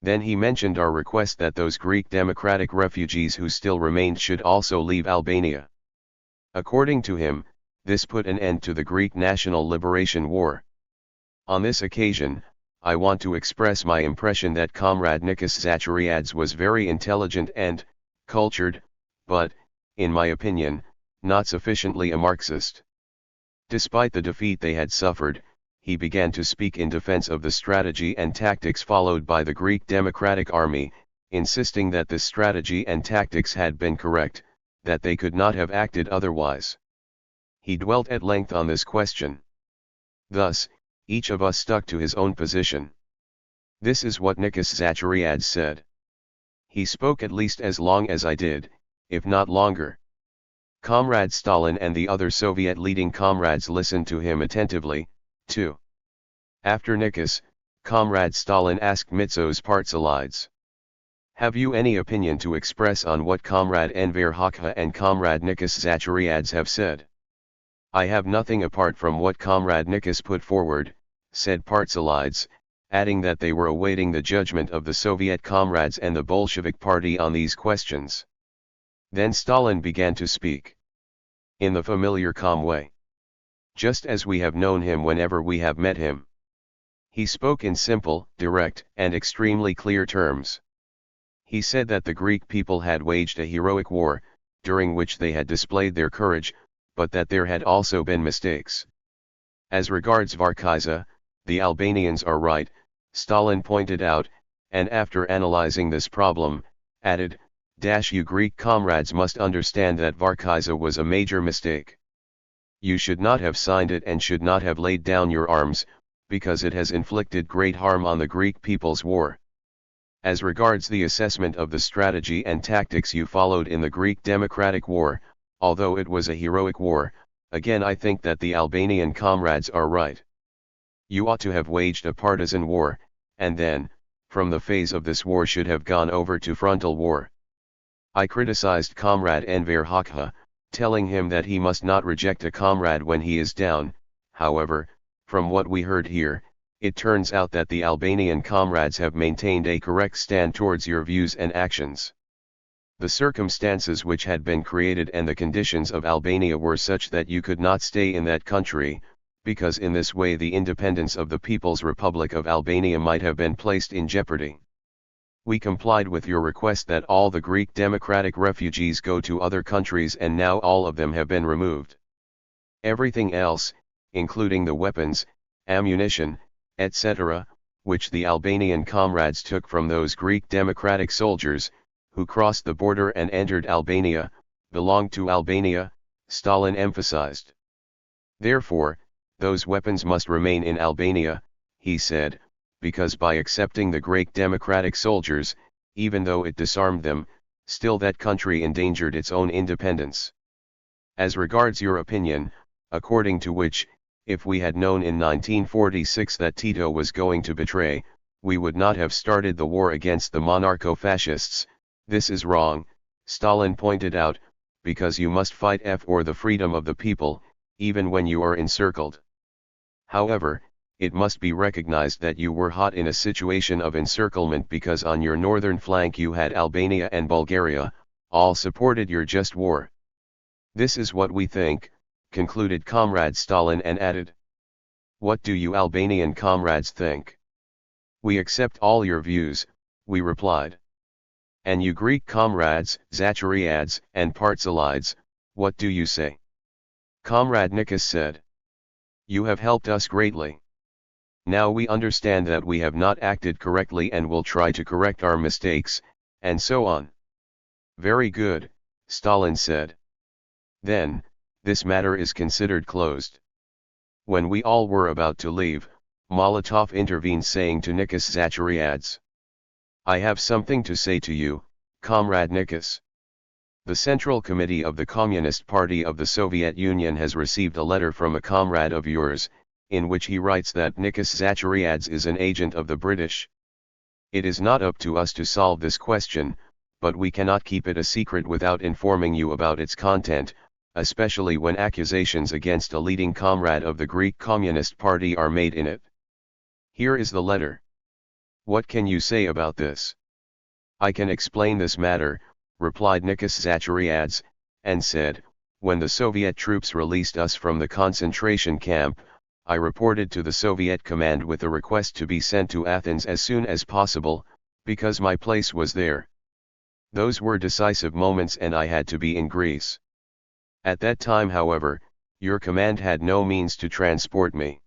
Then he mentioned our request that those Greek democratic refugees who still remained should also leave Albania. According to him, this put an end to the Greek National Liberation War. On this occasion, I want to express my impression that Comrade Nikos Zachariadze was very intelligent and cultured, but, in my opinion, not sufficiently a Marxist. Despite the defeat they had suffered, he began to speak in defense of the strategy and tactics followed by the Greek Democratic Army, insisting that this strategy and tactics had been correct, that they could not have acted otherwise. He dwelt at length on this question. Thus, each of us stuck to his own position. This is what Nikos Zachariadze said. He spoke at least as long as I did, if not longer. Comrade Stalin and the other Soviet leading comrades listened to him attentively, too. After Nikos, Comrade Stalin asked Mitsos Partsalides. Have you any opinion to express on what Comrade Enver Hoxha and Comrade Nikos Zachariadze have said? I have nothing apart from what Comrade Nikos put forward, said Partsalides, adding that they were awaiting the judgment of the Soviet comrades and the Bolshevik Party on these questions. Then Stalin began to speak. In the familiar calm way. Just as we have known him whenever we have met him. He spoke in simple, direct, and extremely clear terms. He said that the Greek people had waged a heroic war, during which they had displayed their courage, but that there had also been mistakes. As regards Varkiza, the Albanians are right, Stalin pointed out, and after analyzing this problem, added, you Greek comrades must understand that Varkiza was a major mistake. You should not have signed it and should not have laid down your arms, because it has inflicted great harm on the Greek people's war. As regards the assessment of the strategy and tactics you followed in the Greek Democratic War, although it was a heroic war, again I think that the Albanian comrades are right. You ought to have waged a partisan war, and then, from the phase of this war should have gone over to frontal war. I criticized Comrade Enver Hoxha, telling him that he must not reject a comrade when he is down. However, from what we heard here, it turns out that the Albanian comrades have maintained a correct stand towards your views and actions. The circumstances which had been created and the conditions of Albania were such that you could not stay in that country, because in this way the independence of the People's Republic of Albania might have been placed in jeopardy. We complied with your request that all the Greek democratic refugees go to other countries, and now all of them have been removed. Everything else, including the weapons, ammunition, etc., which the Albanian comrades took from those Greek democratic soldiers, who crossed the border and entered Albania, belonged to Albania, Stalin emphasized. Therefore, those weapons must remain in Albania, he said, because by accepting the Greek democratic soldiers, even though it disarmed them, still that country endangered its own independence. As regards your opinion, according to which, if we had known in 1946 that Tito was going to betray, we would not have started the war against the monarcho-fascists. This is wrong, Stalin pointed out, because you must fight for the freedom of the people, even when you are encircled. However, it must be recognized that you were hot in a situation of encirclement because on your northern flank you had Albania and Bulgaria, all supported your just war. This is what we think, concluded Comrade Stalin and added. What do you Albanian comrades think? We accept all your views, we replied. And you Greek comrades, Zachariads, and Partsalides, what do you say? Comrade Nikos said. You have helped us greatly. Now we understand that we have not acted correctly and will try to correct our mistakes, and so on. Very good, Stalin said. Then, this matter is considered closed. When we all were about to leave, Molotov intervened saying to Nikos Zachariads, I have something to say to you, Comrade Nikos. The Central Committee of the Communist Party of the Soviet Union has received a letter from a comrade of yours, in which he writes that Nikos Zachariads is an agent of the British. It is not up to us to solve this question, but we cannot keep it a secret without informing you about its content, especially when accusations against a leading comrade of the Greek Communist Party are made in it. Here is the letter. What can you say about this? I can explain this matter, replied Nikos Zachariads, and said, when the Soviet troops released us from the concentration camp, I reported to the Soviet command with a request to be sent to Athens as soon as possible, because my place was there. Those were decisive moments and I had to be in Greece. At that time, however, your command had no means to transport me.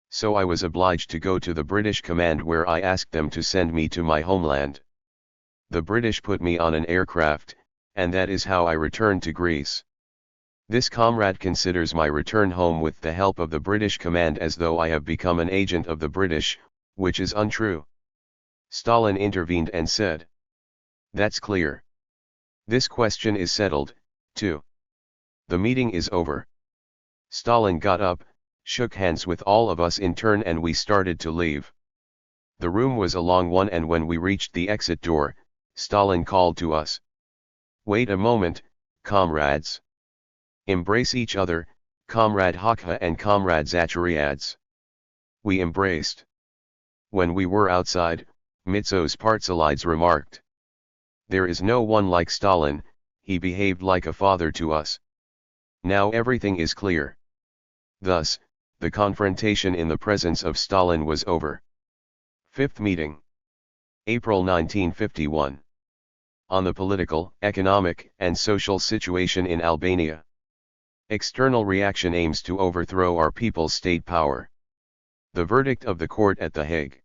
So I was obliged to go to the British command where I asked them to send me to my homeland. The British put me on an aircraft, and that is how I returned to Greece. This comrade considers my return home with the help of the British command as though I have become an agent of the British, which is untrue. Stalin intervened and said, that's clear. This question is settled, too. The meeting is over. Stalin got up, shook hands with all of us in turn and we started to leave. The room was a long one and when we reached the exit door, Stalin called to us. Wait a moment, comrades. Embrace each other, Comrade Hoxha and Comrade Zachariads. We embraced. When we were outside, Mitsos Partsalides remarked. There is no one like Stalin, he behaved like a father to us. Now everything is clear. Thus, the confrontation in the presence of Stalin was over. Fifth meeting. April 1951. On the political, economic, and social situation in Albania. External reaction aims to overthrow our people's state power. The verdict of the court at The Hague.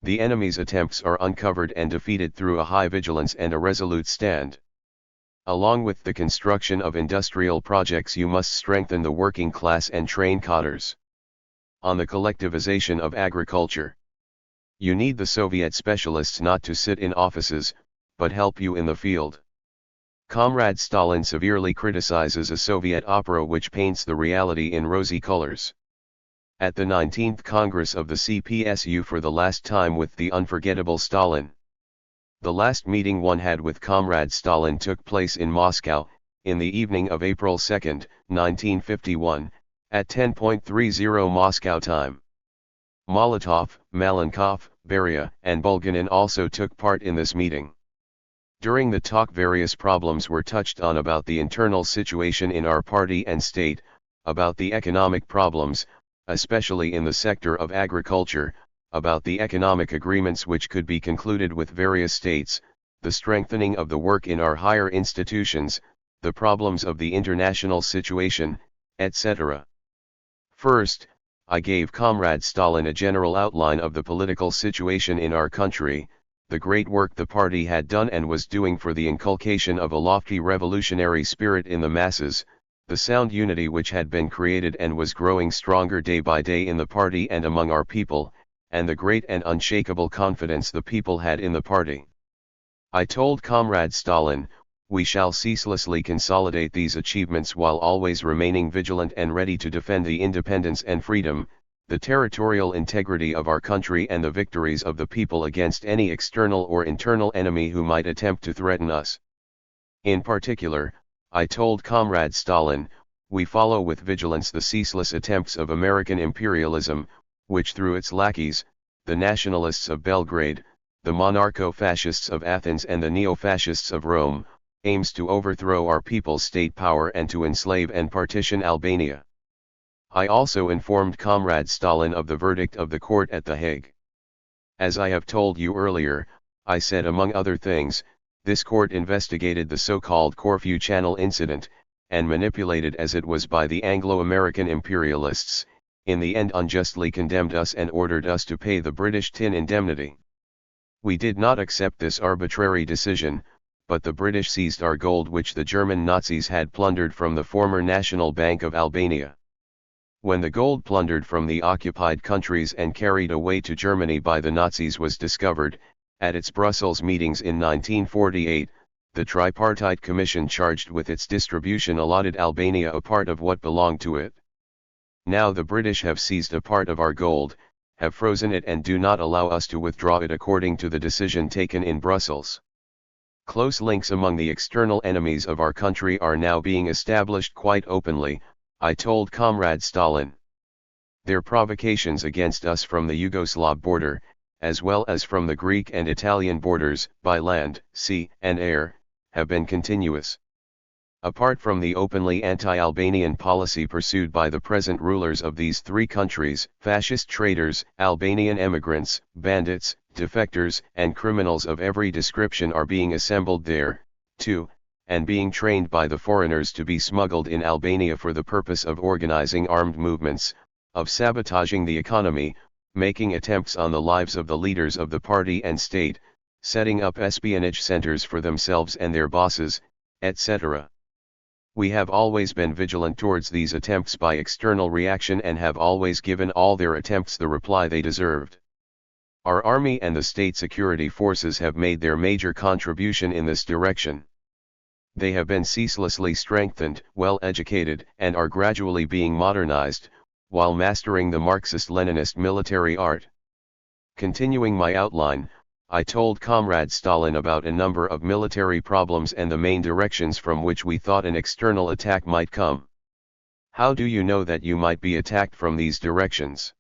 The enemy's attempts are uncovered and defeated through a high vigilance and a resolute stand. Along with the construction of industrial projects, you must strengthen the working class and train cadres. On the collectivization of agriculture. You need the Soviet specialists not to sit in offices, but help you in the field. Comrade Stalin severely criticizes a Soviet opera which paints the reality in rosy colors. At the 19th Congress of the CPSU for the last time with the unforgettable Stalin. The last meeting one had with Comrade Stalin took place in Moscow, in the evening of April 2, 1951, at 10:30 Moscow time. Molotov, Malenkov, Beria, and Bulganin also took part in this meeting. During the talk various problems were touched on about the internal situation in our party and state, about the economic problems, especially in the sector of agriculture, about the economic agreements which could be concluded with various states, the strengthening of the work in our higher institutions, the problems of the international situation, etc. First, I gave Comrade Stalin a general outline of the political situation in our country, the great work the party had done and was doing for the inculcation of a lofty revolutionary spirit in the masses, the sound unity which had been created and was growing stronger day by day in the party and among our people, and the great and unshakable confidence the people had in the party. I told Comrade Stalin, we shall ceaselessly consolidate these achievements while always remaining vigilant and ready to defend the independence and freedom, the territorial integrity of our country and the victories of the people against any external or internal enemy who might attempt to threaten us. In particular, I told Comrade Stalin, we follow with vigilance the ceaseless attempts of American imperialism, which through its lackeys, the nationalists of Belgrade, the monarcho-fascists of Athens and the neo-fascists of Rome, aims to overthrow our people's state power and to enslave and partition Albania. I also informed Comrade Stalin of the verdict of the court at The Hague. As I have told you earlier, I said among other things, this court investigated the so-called Corfu Channel incident, and manipulated as it was by the Anglo-American imperialists, in the end unjustly condemned us and ordered us to pay the British tin indemnity. We did not accept this arbitrary decision, but the British seized our gold which the German Nazis had plundered from the former National Bank of Albania. When the gold plundered from the occupied countries and carried away to Germany by the Nazis was discovered, at its Brussels meetings in 1948, the tripartite commission charged with its distribution allotted Albania a part of what belonged to it. Now the British have seized a part of our gold, have frozen it and do not allow us to withdraw it according to the decision taken in Brussels. Close links among the external enemies of our country are now being established quite openly, I told Comrade Stalin. Their provocations against us from the Yugoslav border, as well as from the Greek and Italian borders, by land, sea, and air, have been continuous. Apart from the openly anti-Albanian policy pursued by the present rulers of these three countries, fascist traitors, Albanian emigrants, bandits, defectors, and criminals of every description are being assembled there, too, and being trained by the foreigners to be smuggled in Albania for the purpose of organizing armed movements, of sabotaging the economy, making attempts on the lives of the leaders of the party and state, setting up espionage centers for themselves and their bosses, etc. We have always been vigilant towards these attempts by external reaction and have always given all their attempts the reply they deserved. Our army and the state security forces have made their major contribution in this direction. They have been ceaselessly strengthened, well educated, and are gradually being modernized, while mastering the Marxist-Leninist military art. Continuing my outline, I told Comrade Stalin about a number of military problems and the main directions from which we thought an external attack might come. How do you know that you might be attacked from these directions?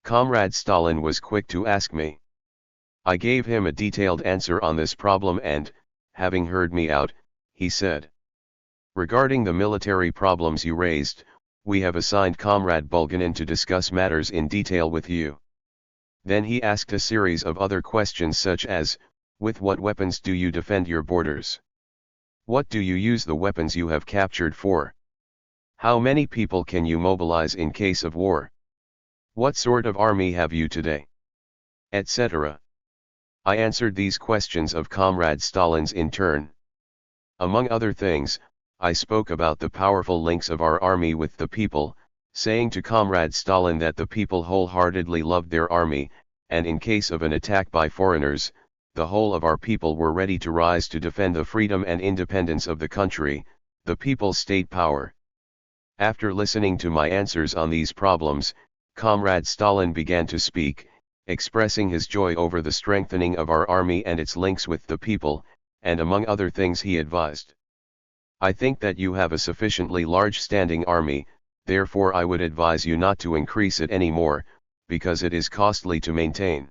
Comrade Stalin was quick to ask me. I gave him a detailed answer on this problem and, having heard me out, he said. Regarding the military problems you raised, we have assigned Comrade Bulganin to discuss matters in detail with you. Then he asked a series of other questions such as, with what weapons do you defend your borders? What do you use the weapons you have captured for? How many people can you mobilize in case of war? What sort of army have you today? Etc. I answered these questions of Comrade Stalin's in turn. Among other things, I spoke about the powerful links of our army with the people, saying to Comrade Stalin that the people wholeheartedly loved their army, and in case of an attack by foreigners, the whole of our people were ready to rise to defend the freedom and independence of the country, the people's state power. After listening to my answers on these problems, Comrade Stalin began to speak, expressing his joy over the strengthening of our army and its links with the people, and among other things he advised. I think that you have a sufficiently large standing army, therefore I would advise you not to increase it any more, because it is costly to maintain.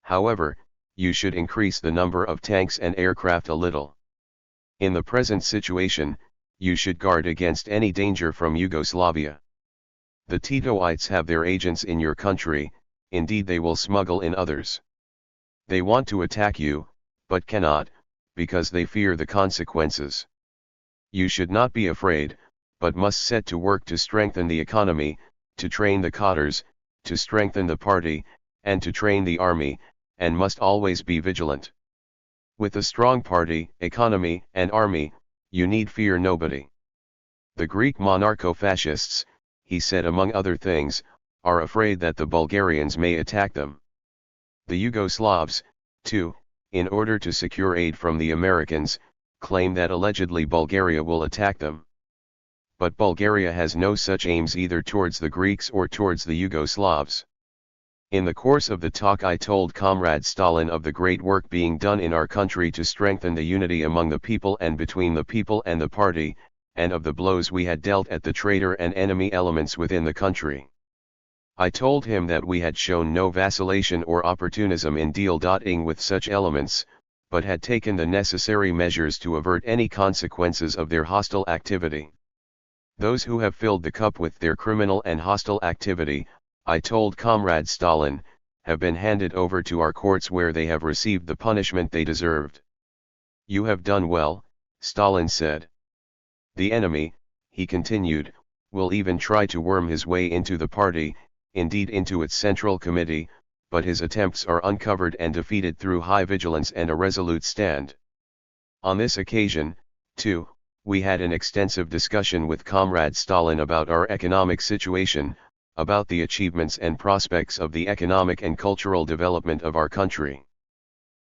However, you should increase the number of tanks and aircraft a little. In the present situation, you should guard against any danger from Yugoslavia. The Titoites have their agents in your country, indeed they will smuggle in others. They want to attack you, but cannot, because they fear the consequences. You should not be afraid, but must set to work to strengthen the economy, to train the cadres, to strengthen the party, and to train the army, and must always be vigilant. With a strong party, economy, and army, you need fear nobody. The Greek monarcho-fascists, he said among other things, are afraid that the Bulgarians may attack them. The Yugoslavs, too, in order to secure aid from the Americans, claim that allegedly Bulgaria will attack them. But Bulgaria has no such aims either towards the Greeks or towards the Yugoslavs. In the course of the talk I told Comrade Stalin of the great work being done in our country to strengthen the unity among the people and between the people and the party, and of the blows we had dealt at the traitor and enemy elements within the country. I told him that we had shown no vacillation or opportunism in dealing with such elements, but had taken the necessary measures to avert any consequences of their hostile activity. Those who have filled the cup with their criminal and hostile activity, I told Comrade Stalin, have been handed over to our courts where they have received the punishment they deserved. You have done well, Stalin said. The enemy, he continued, will even try to worm his way into the party, indeed into its central committee, but his attempts are uncovered and defeated through high vigilance and a resolute stand. On this occasion, too, we had an extensive discussion with Comrade Stalin about our economic situation, about the achievements and prospects of the economic and cultural development of our country.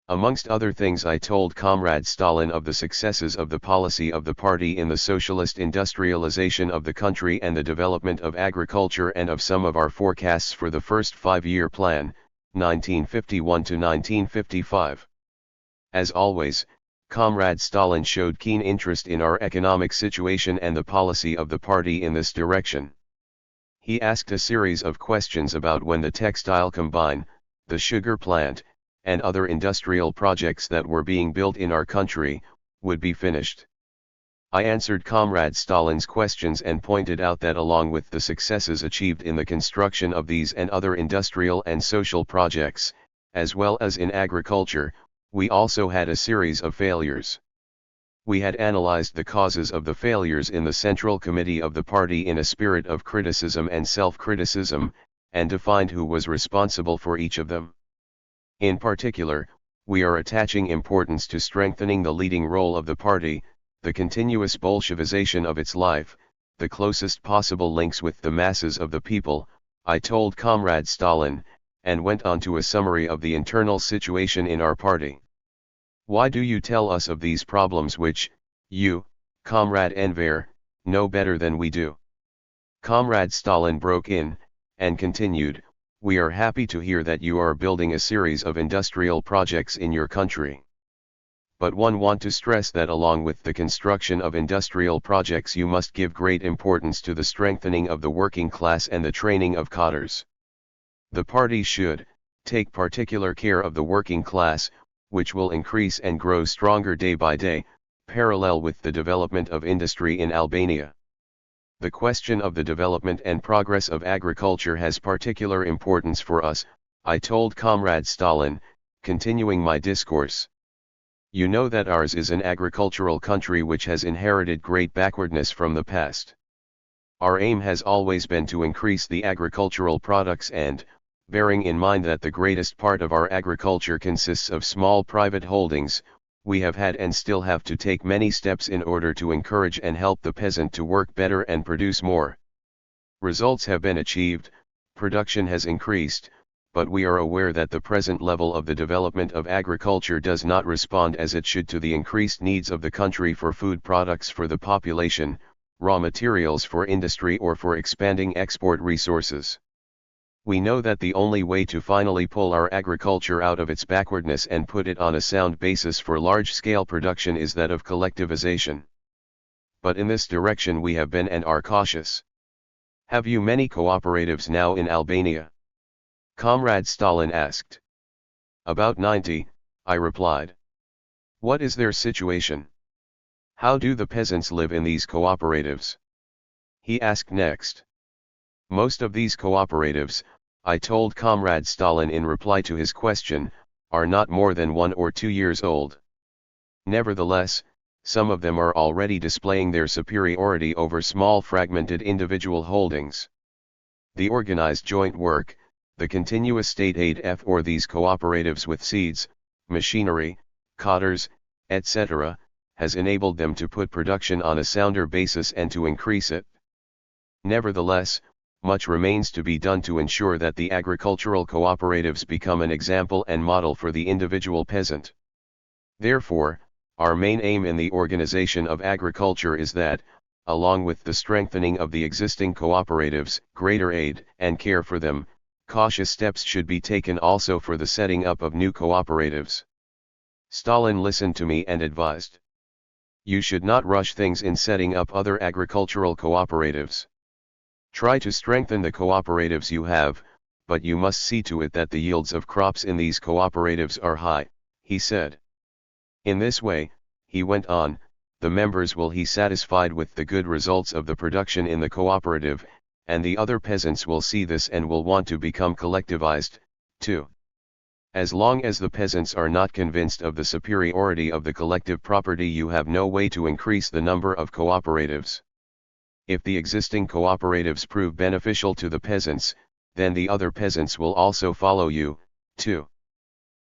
Amongst other things I told Comrade Stalin of the successes of the policy of the party in the socialist industrialization of the country and the development of agriculture and of some of our forecasts for the first 5-year plan, 1951 to 1955. As always, Comrade Stalin showed keen interest in our economic situation and the policy of the party in this direction. He asked a series of questions about when the textile combine, the sugar plant, and other industrial projects that were being built in our country, would be finished. I answered Comrade Stalin's questions and pointed out that along with the successes achieved in the construction of these and other industrial and social projects, as well as in agriculture, we also had a series of failures. We had analyzed the causes of the failures in the Central Committee of the party in a spirit of criticism and self-criticism, and defined who was responsible for each of them. In particular, we are attaching importance to strengthening the leading role of the party, the continuous Bolshevization of its life, the closest possible links with the masses of the people, I told Comrade Stalin, and went on to a summary of the internal situation in our party. Why do you tell us of these problems which, you, Comrade Enver, know better than we do? Comrade Stalin broke in, and continued, we are happy to hear that you are building a series of industrial projects in your country. But one want to stress that along with the construction of industrial projects you must give great importance to the strengthening of the working class and the training of cadres. The party should take particular care of the working class, which will increase and grow stronger day by day, parallel with the development of industry in Albania. The question of the development and progress of agriculture has particular importance for us, I told Comrade Stalin, continuing my discourse. You know that ours is an agricultural country which has inherited great backwardness from the past. Our aim has always been to increase the agricultural products and, bearing in mind that the greatest part of our agriculture consists of small private holdings, we have had and still have to take many steps in order to encourage and help the peasant to work better and produce more. Results have been achieved, production has increased, but we are aware that the present level of the development of agriculture does not respond as it should to the increased needs of the country for food products for the population, raw materials for industry or for expanding export resources. We know that the only way to finally pull our agriculture out of its backwardness and put it on a sound basis for large-scale production is that of collectivization. But in this direction we have been and are cautious. Have you many cooperatives now in Albania? Comrade Stalin asked. About 90, I replied. What is their situation? How do the peasants live in these cooperatives? He asked next. Most of these cooperatives, I told Comrade Stalin in reply to his question, are not more than 1 or 2 years old. Nevertheless, some of them are already displaying their superiority over small fragmented individual holdings. The organized joint work, the continuous state aid for these cooperatives with seeds, machinery, cadres, etc., has enabled them to put production on a sounder basis and to increase it. Nevertheless, much remains to be done to ensure that the agricultural cooperatives become an example and model for the individual peasant. Therefore, Our main aim in the organization of agriculture is that, along with the strengthening of the existing cooperatives, greater aid and care for them, cautious steps should be taken also for the setting up of new cooperatives. Stalin listened to me and advised. You should not rush things in setting up other agricultural cooperatives. Try to strengthen the cooperatives you have, but you must see to it that the yields of crops in these cooperatives are high, he said. In this way, he went on, the members will be satisfied with the good results of the production in the cooperative, and the other peasants will see this and will want to become collectivized, too. As long as the peasants are not convinced of the superiority of the collective property, you have no way to increase the number of cooperatives. If the existing cooperatives prove beneficial to the peasants, then the other peasants will also follow you, too.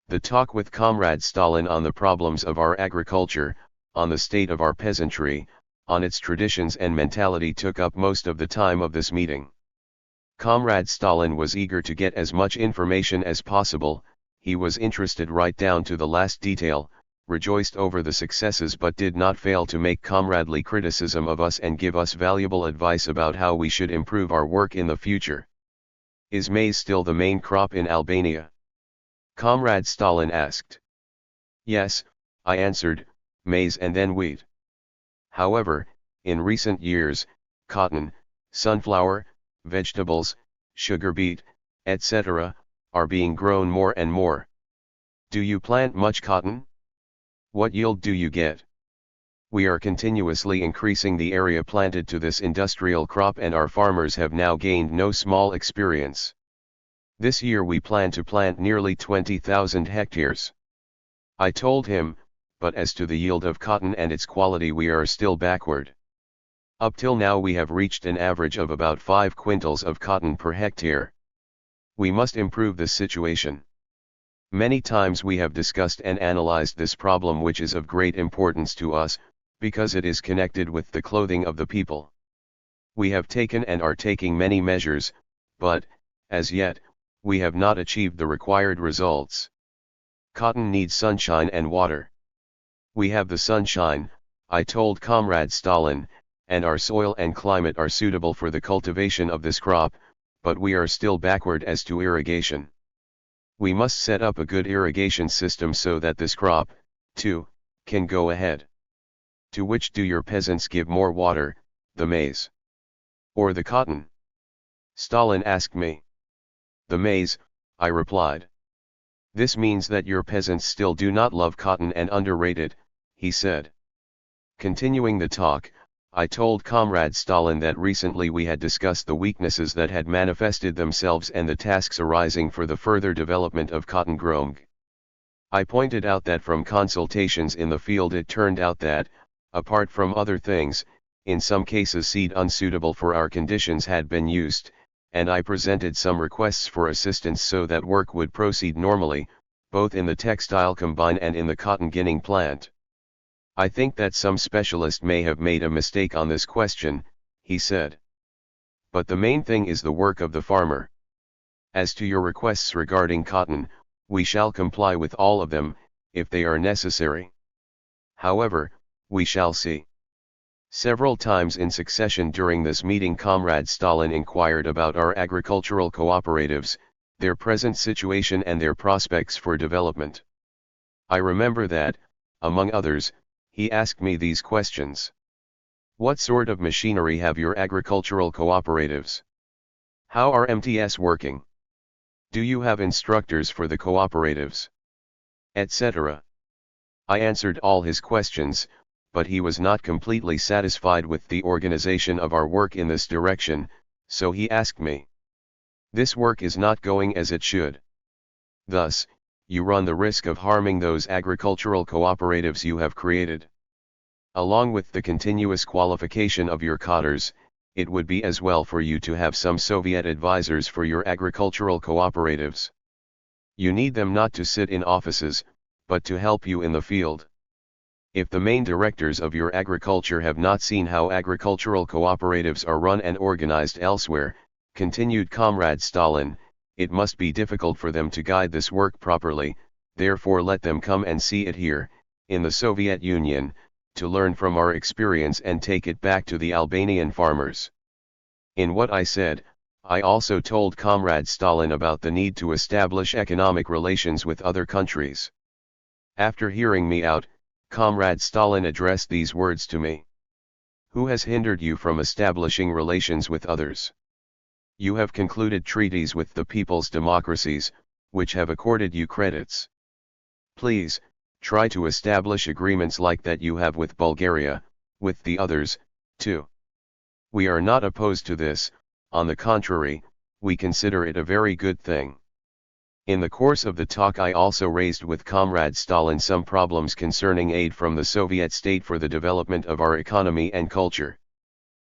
The talk with Comrade Stalin on the problems of our agriculture, on the state of our peasantry, on its traditions and mentality took up most of the time of this meeting. Comrade Stalin was eager to get as much information as possible, he was interested right down to the last detail, rejoiced over the successes but did not fail to make comradely criticism of us and give us valuable advice about how we should improve our work in the future. Is maize still the main crop in Albania? Comrade Stalin asked. Yes, I answered, maize and then wheat. However, in recent years, cotton, sunflower, vegetables, sugar beet, etc., are being grown more and more. Do you plant much cotton? What yield do you get? We are continuously increasing the area planted to this industrial crop and our farmers have now gained no small experience. This year we plan to plant nearly 20,000 hectares. I told him, but as to the yield of cotton and its quality we are still backward. Up till now we have reached an average of about 5 quintals of cotton per hectare. We must improve this situation. Many times we have discussed and analyzed this problem, which is of great importance to us, because it is connected with the clothing of the people. We have taken and are taking many measures, but, as yet, we have not achieved the required results. Cotton needs sunshine and water. We have the sunshine, I told Comrade Stalin, and our soil and climate are suitable for the cultivation of this crop, but we are still backward as to irrigation. We must set up a good irrigation system so that this crop, too, can go ahead. To which do your peasants give more water, the maize or the cotton? Stalin asked me. The maize, I replied. This means that your peasants still do not love cotton and underrate it, he said. Continuing the talk, I told Comrade Stalin that recently we had discussed the weaknesses that had manifested themselves and the tasks arising for the further development of cotton growing. I pointed out that from consultations in the field it turned out that, apart from other things, in some cases seed unsuitable for our conditions had been used, and I presented some requests for assistance so that work would proceed normally, both in the textile combine and in the cotton ginning plant. I think that some specialist may have made a mistake on this question, he said. But the main thing is the work of the farmer. As to your requests regarding cotton, we shall comply with all of them, if they are necessary. However, we shall see. Several times in succession during this meeting Comrade Stalin inquired about our agricultural cooperatives, their present situation and their prospects for development. I remember that, among others, he asked me these questions. What sort of machinery have your agricultural cooperatives? How are MTS working? Do you have instructors for the cooperatives? Etc. I answered all his questions, but he was not completely satisfied with the organization of our work in this direction, so he asked me. This work is not going as it should. Thus, you run the risk of harming those agricultural cooperatives you have created. Along with the continuous qualification of your cadres, it would be as well for you to have some Soviet advisors for your agricultural cooperatives. You need them not to sit in offices, but to help you in the field. If the main directors of your agriculture have not seen how agricultural cooperatives are run and organized elsewhere, continued Comrade Stalin, it must be difficult for them to guide this work properly, therefore let them come and see it here, in the Soviet Union, to learn from our experience and take it back to the Albanian farmers. In what I said, I also told Comrade Stalin about the need to establish economic relations with other countries. After hearing me out, Comrade Stalin addressed these words to me. Who has hindered you from establishing relations with others? You have concluded treaties with the people's democracies, which have accorded you credits. Please, try to establish agreements like that you have with Bulgaria, with the others, too. We are not opposed to this, on the contrary, we consider it a very good thing. In the course of the talk I also raised with Comrade Stalin some problems concerning aid from the Soviet state for the development of our economy and culture.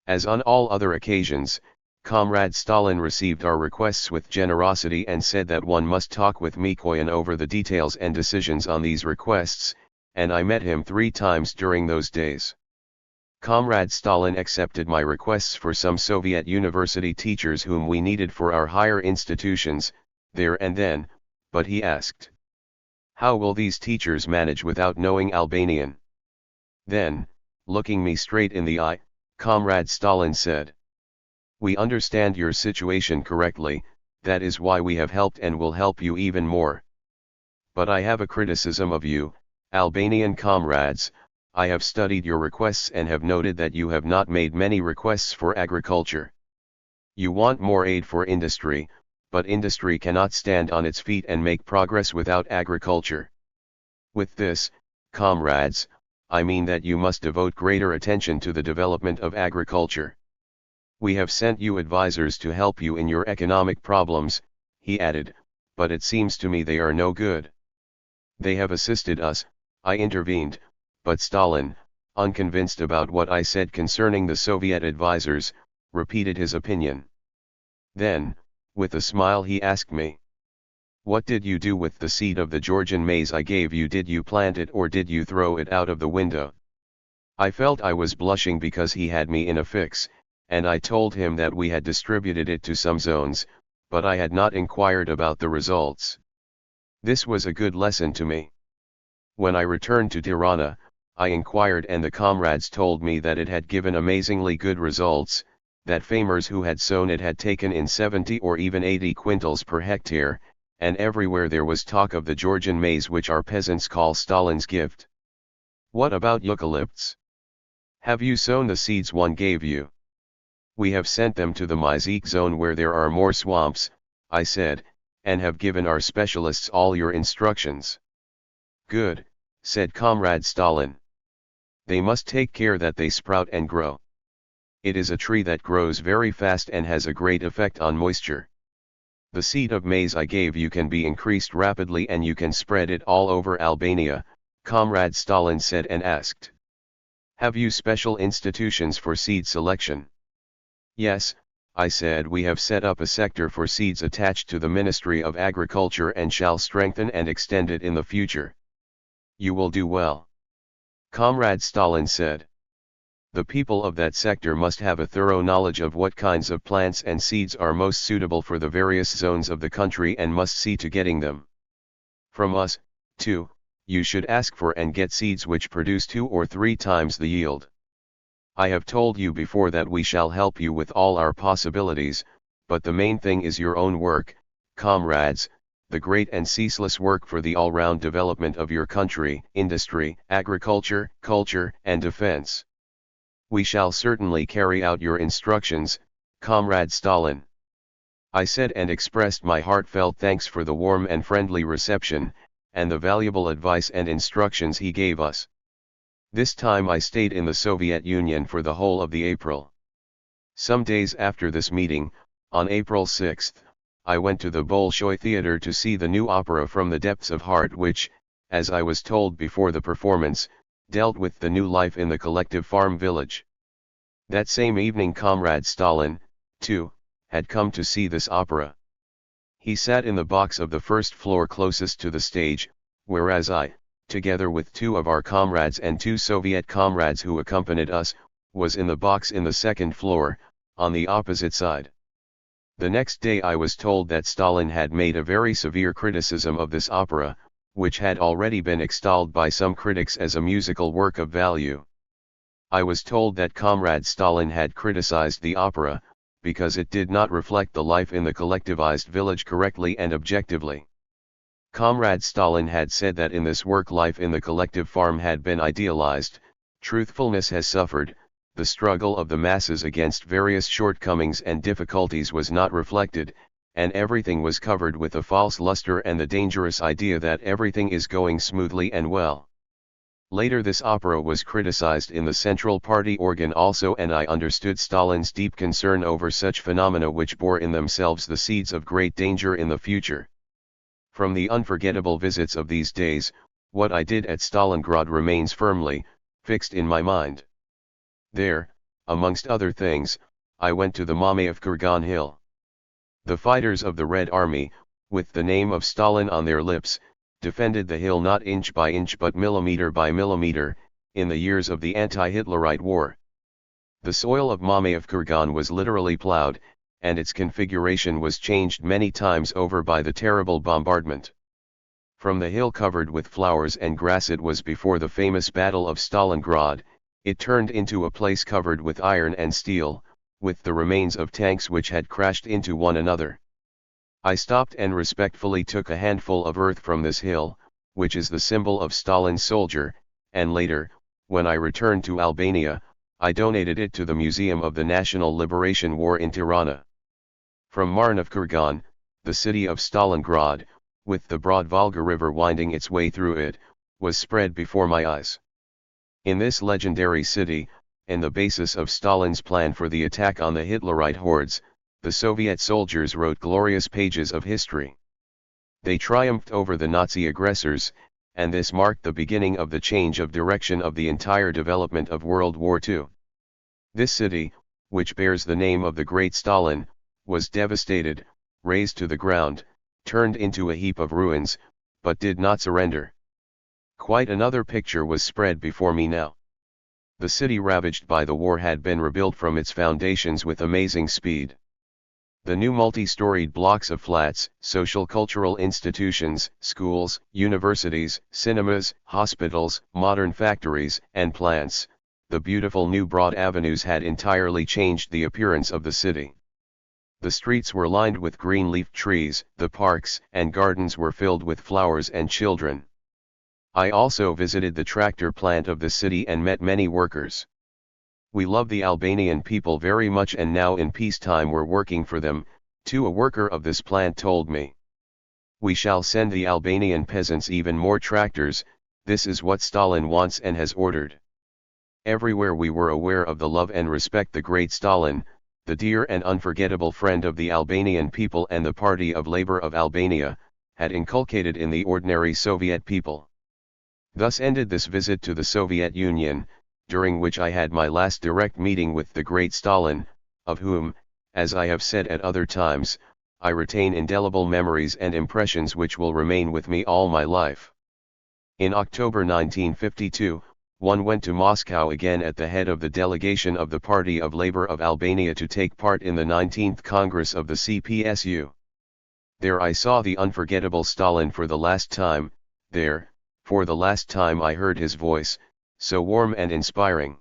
As on all other occasions, Comrade Stalin received our requests with generosity and said that one must talk with Mikoyan over the details and decisions on these requests, and I met him 3 times during those days. Comrade Stalin accepted my requests for some Soviet university teachers whom we needed for our higher institutions, there and then, but he asked, how will these teachers manage without knowing Albanian? Then, looking me straight in the eye, Comrade Stalin said, we understand your situation correctly, that is why we have helped and will help you even more. But I have a criticism of you, Albanian comrades. I have studied your requests and have noted that you have not made many requests for agriculture. You want more aid for industry, but industry cannot stand on its feet and make progress without agriculture. With this, comrades, I mean that you must devote greater attention to the development of agriculture. We have sent you advisors to help you in your economic problems, he added, but it seems to me they are no good. They have assisted us, I intervened, but Stalin, unconvinced about what I said concerning the Soviet advisors, repeated his opinion. Then, with a smile he asked me, what did you do with the seed of the Georgian maize I gave you? Did you plant it or did you throw it out of the window? I felt I was blushing because he had me in a fix, and I told him that we had distributed it to some zones, but I had not inquired about the results. This was a good lesson to me. When I returned to Tirana, I inquired and the comrades told me that it had given amazingly good results, that farmers who had sown it had taken in 70 or even 80 quintals per hectare, and everywhere there was talk of the Georgian maize which our peasants call Stalin's gift. What about eucalypts? Have you sown the seeds one gave you? We have sent them to the Myzik zone where there are more swamps, I said, and have given our specialists all your instructions. Good, said Comrade Stalin. They must take care that they sprout and grow. It is a tree that grows very fast and has a great effect on moisture. The seed of maize I gave you can be increased rapidly and you can spread it all over Albania, Comrade Stalin said and asked. Have you special institutions for seed selection? Yes, I said, we have set up a sector for seeds attached to the Ministry of Agriculture and shall strengthen and extend it in the future. You will do well. Comrade Stalin said. The people of that sector must have a thorough knowledge of what kinds of plants and seeds are most suitable for the various zones of the country and must see to getting them. From us, too, you should ask for and get seeds which produce 2 or 3 times the yield. I have told you before that we shall help you with all our possibilities, but the main thing is your own work, comrades, the great and ceaseless work for the all-round development of your country, industry, agriculture, culture, and defense. We shall certainly carry out your instructions, Comrade Stalin. I said and expressed my heartfelt thanks for the warm and friendly reception, and the valuable advice and instructions he gave us. This time I stayed in the Soviet Union for the whole of the April. Some days after this meeting, on April 6, I went to the Bolshoi Theatre to see the new opera From the Depths of Heart which, as I was told before the performance, dealt with the new life in the collective farm village. That same evening Comrade Stalin, too, had come to see this opera. He sat in the box of the first floor closest to the stage, whereas I, together with 2 of our comrades and 2 Soviet comrades who accompanied us, was in the box in the second floor, on the opposite side. The next day I was told that Stalin had made a very severe criticism of this opera, which had already been extolled by some critics as a musical work of value. I was told that Comrade Stalin had criticized the opera, because it did not reflect the life in the collectivized village correctly and objectively. Comrade Stalin had said that in this work life in the collective farm had been idealized, truthfulness has suffered, the struggle of the masses against various shortcomings and difficulties was not reflected, and everything was covered with a false luster and the dangerous idea that everything is going smoothly and well. Later this opera was criticized in the Central Party organ also, and I understood Stalin's deep concern over such phenomena which bore in themselves the seeds of great danger in the future. From the unforgettable visits of these days, what I did at Stalingrad remains firmly fixed in my mind. There, amongst other things, I went to the Mamayev Kurgan Hill. The fighters of the Red Army, with the name of Stalin on their lips, defended the hill not inch by inch but millimeter by millimeter, in the years of the anti-Hitlerite war. The soil of Mamayev Kurgan was literally plowed, and its configuration was changed many times over by the terrible bombardment. From the hill covered with flowers and grass it was before the famous Battle of Stalingrad, it turned into a place covered with iron and steel, with the remains of tanks which had crashed into one another. I stopped and respectfully took a handful of earth from this hill, which is the symbol of Stalin's soldier, and later, when I returned to Albania, I donated it to the Museum of the National Liberation War in Tirana. From Marnov Kurgan, the city of Stalingrad, with the broad Volga River winding its way through it, was spread before my eyes. In this legendary city, and the basis of Stalin's plan for the attack on the Hitlerite hordes, the Soviet soldiers wrote glorious pages of history. They triumphed over the Nazi aggressors, and this marked the beginning of the change of direction of the entire development of World War II. This city, which bears the name of the great Stalin, was devastated, razed to the ground, turned into a heap of ruins, but did not surrender. Quite another picture was spread before me now. The city ravaged by the war had been rebuilt from its foundations with amazing speed. The new multi-storied blocks of flats, social-cultural institutions, schools, universities, cinemas, hospitals, modern factories, and plants, the beautiful new broad avenues had entirely changed the appearance of the city. The streets were lined with green-leafed trees, the parks and gardens were filled with flowers and children. I also visited the tractor plant of the city and met many workers. We love the Albanian people very much and now in peacetime we're working for them, too, a worker of this plant told me. We shall send the Albanian peasants even more tractors, this is what Stalin wants and has ordered. Everywhere we were aware of the love and respect the great Stalin, the dear and unforgettable friend of the Albanian people and the Party of Labor of Albania, had inculcated in the ordinary Soviet people. Thus ended this visit to the Soviet Union, during which I had my last direct meeting with the great Stalin, of whom, as I have said at other times, I retain indelible memories and impressions which will remain with me all my life. In October 1952, one went to Moscow again at the head of the delegation of the Party of Labor of Albania to take part in the 19th Congress of the CPSU. There I saw the unforgettable Stalin for the last time, there, for the last time I heard his voice, so warm and inspiring.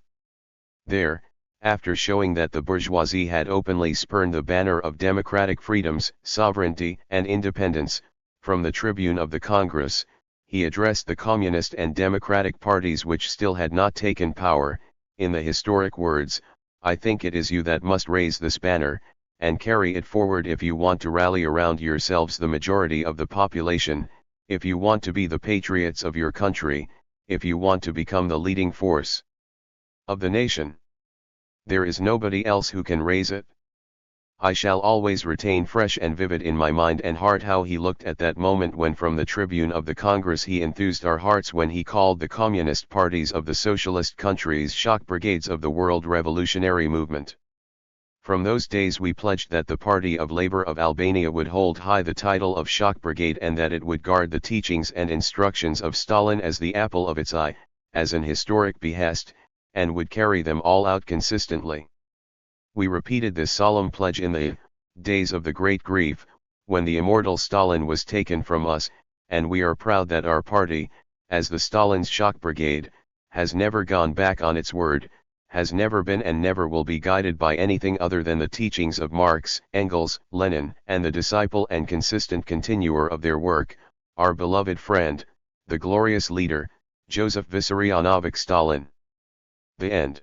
There, after showing that the bourgeoisie had openly spurned the banner of democratic freedoms, sovereignty and independence, from the tribune of the Congress, he addressed the communist and democratic parties which still had not taken power, in the historic words, "I think it is you that must raise this banner, and carry it forward if you want to rally around yourselves the majority of the population, if you want to be the patriots of your country, if you want to become the leading force of the nation. There is nobody else who can raise it." I shall always retain fresh and vivid in my mind and heart how he looked at that moment when from the tribune of the Congress he enthused our hearts when he called the communist parties of the socialist countries shock brigades of the world revolutionary movement. From those days we pledged that the Party of Labor of Albania would hold high the title of shock brigade and that it would guard the teachings and instructions of Stalin as the apple of its eye, as an historic behest, and would carry them all out consistently. We repeated this solemn pledge in the days of the great grief, when the immortal Stalin was taken from us, and we are proud that our party, as the Stalin's Shock Brigade, has never gone back on its word, has never been and never will be guided by anything other than the teachings of Marx, Engels, Lenin, and the disciple and consistent continuer of their work, our beloved friend, the glorious leader, Joseph Vissarionovich Stalin. The end.